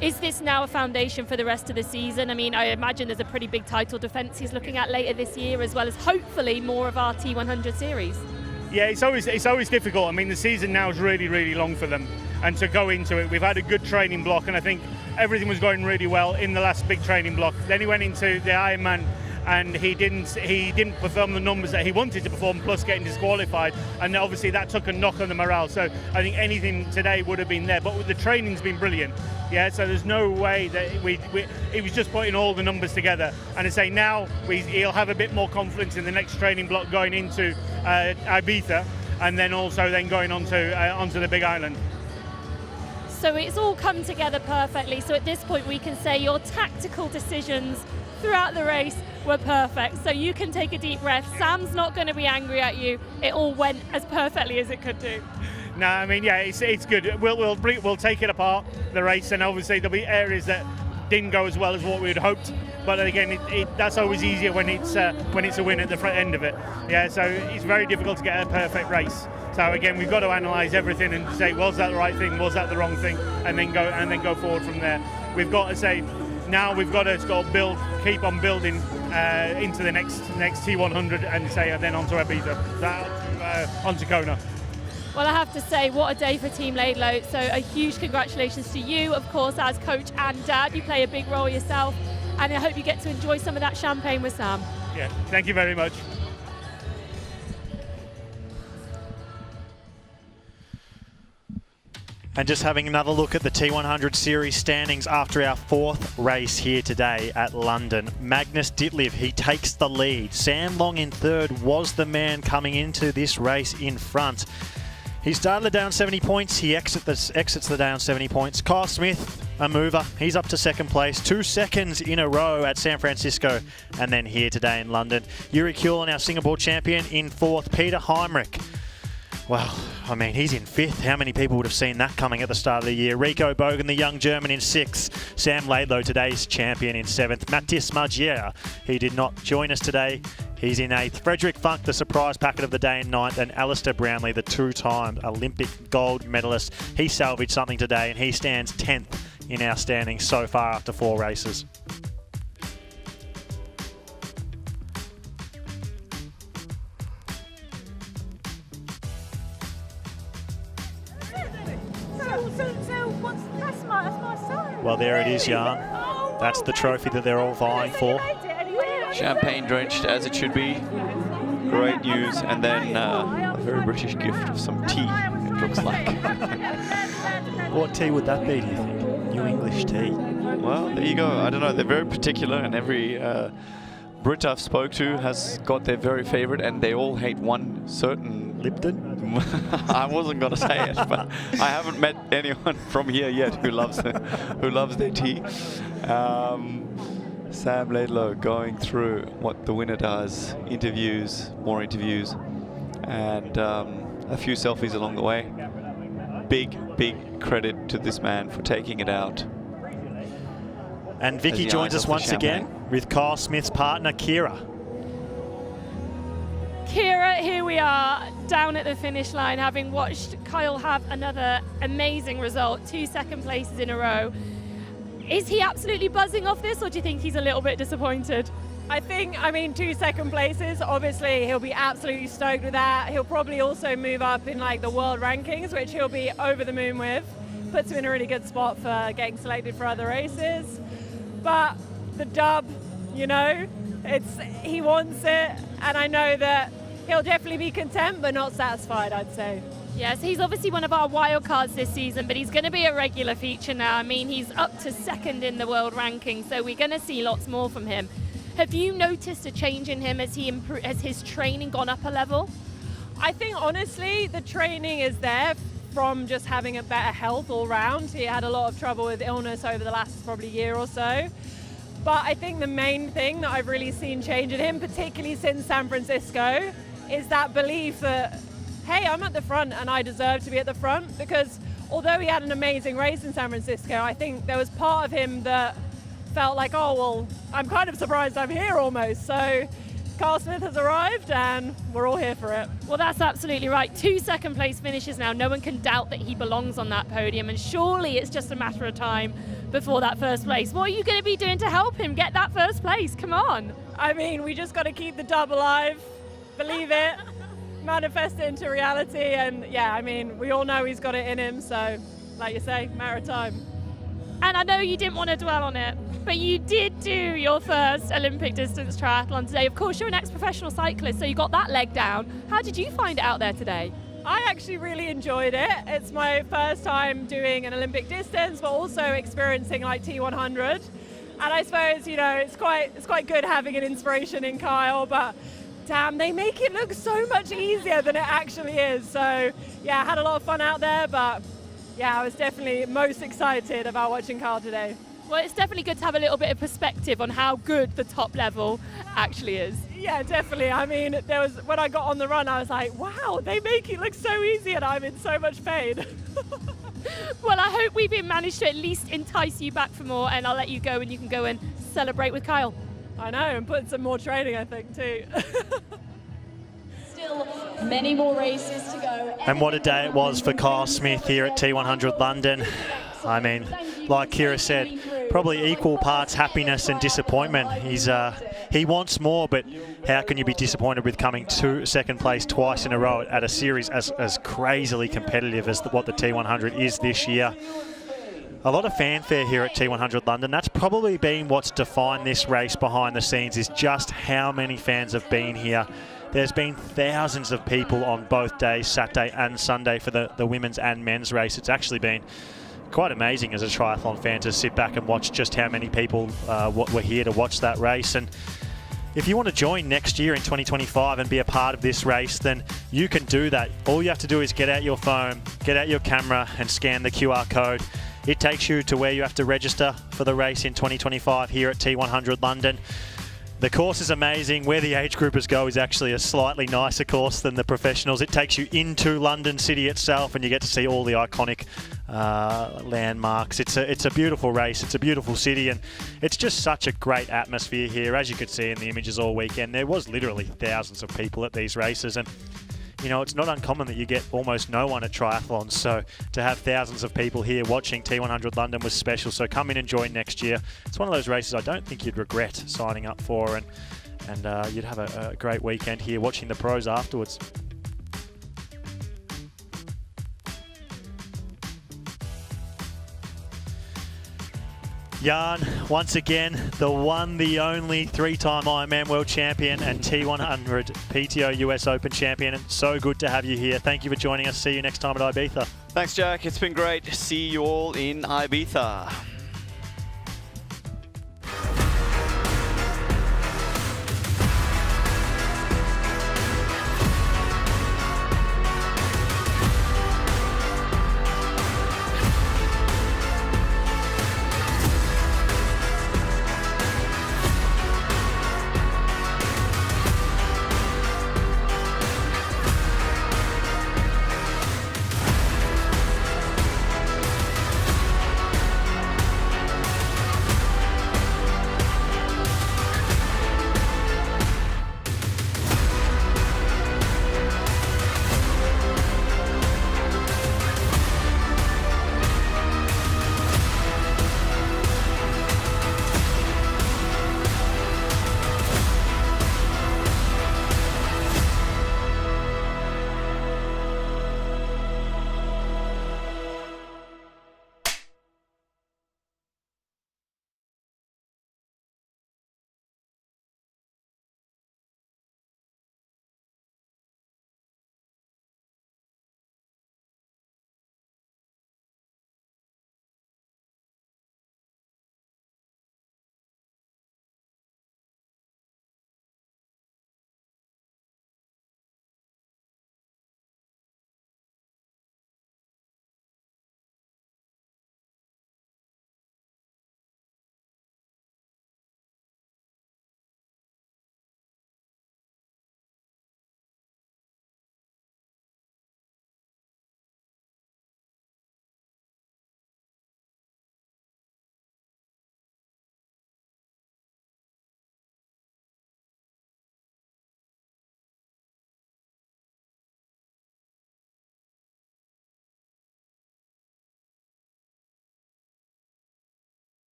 Is this now a foundation for the rest of the season? I mean, I imagine there's a pretty big title defence he's looking at later this year, as well as hopefully more of our T100 series. Yeah, it's always difficult. I mean, the season now is really, really long for them. And to go into it, we've had a good training block, and I think everything was going really well in the last big training block. Then he went into the Ironman, and he didn't perform the numbers that he wanted to perform, plus getting disqualified, and obviously that took a knock on the morale. So I think anything today would have been there, but the training's been brilliant. Yeah, so there's no way that he was just putting all the numbers together. And I say now he'll have a bit more confidence in the next training block going into Ibiza, and then also going onto the Big Island. So it's all come together perfectly. So at this point we can say your tactical decisions throughout the race were perfect. So you can take a deep breath. Sam's not going to be angry at you. It all went as perfectly as it could do. No, I mean, yeah, it's good. We'll take it apart, the race, and obviously there'll be areas that didn't go as well as what we'd hoped. But again, that's always easier when it's a win at the front end of it. Yeah, so it's very difficult to get a perfect race. So again, we've got to analyse everything and say, was that the right thing? Was that the wrong thing? And then go forward from there. We've got to say, now we've got to keep on building into the next T100, and say then onto Ibiza, onto Kona. Well, I have to say, what a day for Team Laidlow. So a huge congratulations to you, of course, as coach and dad. You play a big role yourself, and I hope you get to enjoy some of that champagne with Sam. Yeah, thank you very much. And just having another look at the T100 Series standings after our 4th race here today at London. Magnus Ditlev, he takes the lead. Sam Long in 3rd was the man coming into this race in front. He started the down 70 points. He exits the down 70 points. Kyle Smith, a mover. He's up to 2nd place. 2 seconds in a row at San Francisco and then here today in London. Yuri Kuhlin, our Singapore champion, in 4th. Peter Heinrich. Well, I mean, he's in 5th. How many people would have seen that coming at the start of the year? Rico Bogan, the young German, in 6th. Sam Laidlow, today's champion, in 7th. Matthias Margier, he did not join us today. He's in 8th. Frederick Funk, the surprise packet of the day, in 9th. And Alistair Brownlee, the 2-time Olympic gold medalist. He salvaged something today, and he stands 10th in our standings so far after 4 races. Well, there it is, Jan. That's the trophy that they're all vying for. Champagne drenched as it should be. Great news. And then a very British gift of some tea, it looks like. What tea would that be, do you think? New English tea? Well, there you go. I don't know. They're very particular, and every Brit I've spoke to has got their very favorite, and they all hate one certain Lipton. I wasn't going to say it, but I haven't met anyone from here yet who loves their tea. Sam Laidlow going through what the winner does, more interviews, and a few selfies along the way. Big credit to this man for taking it out. And Vicky joins us once again with Kyle Smith's partner, Kira. Kira, here we are down at the finish line, having watched Kyle have another amazing result, 2 second places in a row. Is he absolutely buzzing off this, or do you think he's a little bit disappointed? I mean, 2 second places, obviously he'll be absolutely stoked with that. He'll probably also move up in like the world rankings, which he'll be over the moon with. Puts him in a really good spot for getting selected for other races. But the dub, you know, he wants it, and I know that he'll definitely be content but not satisfied, I'd say. Yes, he's obviously one of our wild cards this season, but he's going to be a regular feature now. I mean, he's up to 2nd in the world ranking, so we're going to see lots more from him. Have you noticed a change in him as his training gone up a level? I think, honestly, the training is there from just having a better health all round. He had a lot of trouble with illness over the last probably year or so. But I think the main thing that I've really seen change in him, particularly since San Francisco, is that belief that, hey, I'm at the front and I deserve to be at the front. Because although he had an amazing race in San Francisco, I think there was part of him that felt like, oh, well, I'm kind of surprised I'm here almost. So Kyle Smith has arrived and we're all here for it. Well, that's absolutely right. 2 second place finishes now. No one can doubt that he belongs on that podium, and surely it's just a matter of time before that 1st place. What are you going to be doing to help him get that 1st place? Come on. I mean, we just got to keep the dub alive, believe it, manifest it into reality, and yeah, I mean, we all know he's got it in him, so like you say, matter of time. And I know you didn't want to dwell on it, but you did do your first Olympic distance triathlon today. Of course, you're an ex-professional cyclist, so you got that leg down. How did you find it out there today? I actually really enjoyed it. It's my first time doing an Olympic distance, but also experiencing like T100. And I suppose, you know, it's quite good having an inspiration in Kyle, but damn, they make it look so much easier than it actually is. So yeah, I had a lot of fun out there, but yeah, I was definitely most excited about watching Kyle today. Well, it's definitely good to have a little bit of perspective on how good the top level actually is. Yeah, definitely. I mean, when I got on the run, I was like, wow, they make it look so easy and I'm in so much pain. Well, I hope we've managed to at least entice you back for more, and I'll let you go and you can go and celebrate with Kyle. I know, and put some more training, I think, too. Still many more races to go. And what a day it was for Kyle Smith here at T100 London. I mean, like Kira said, probably equal parts happiness and disappointment. He wants more, but how can you be disappointed with coming to 2nd place twice in a row at a series as crazily competitive as what the T100 is this year? A lot of fanfare here at T100 London. That's probably been what's defined this race behind the scenes, is just how many fans have been here There's been thousands of people on both days, Saturday and Sunday, for the women's and men's race. It's actually been quite amazing as a triathlon fan to sit back and watch just how many people were here to watch that race. And if you want to join next year in 2025 and be a part of this race, then you can do that. All you have to do is get out your phone, get out your camera and scan the QR code. It takes you to where you have to register for the race in 2025 here at T100 London. The course is amazing. Where the age groupers go is actually a slightly nicer course than the professionals. It takes you into London City itself and you get to see all the iconic landmarks. It's a beautiful race. It's a beautiful city and it's just such a great atmosphere here. As you could see in the images all weekend, there was literally thousands of people at these races, and you know, it's not uncommon that you get almost no one at triathlons, so to have thousands of people here watching T100 London was special. So come in and join next year. It's one of those races I don't think you'd regret signing up for, and you'd have a great weekend here watching the pros afterwards. Jan, once again, the one, the only three-time Ironman World Champion and T100 PTO US Open Champion. And so good to have you here. Thank you for joining us. See you next time at Ibiza. Thanks, Jack. It's been great. See you all in Ibiza.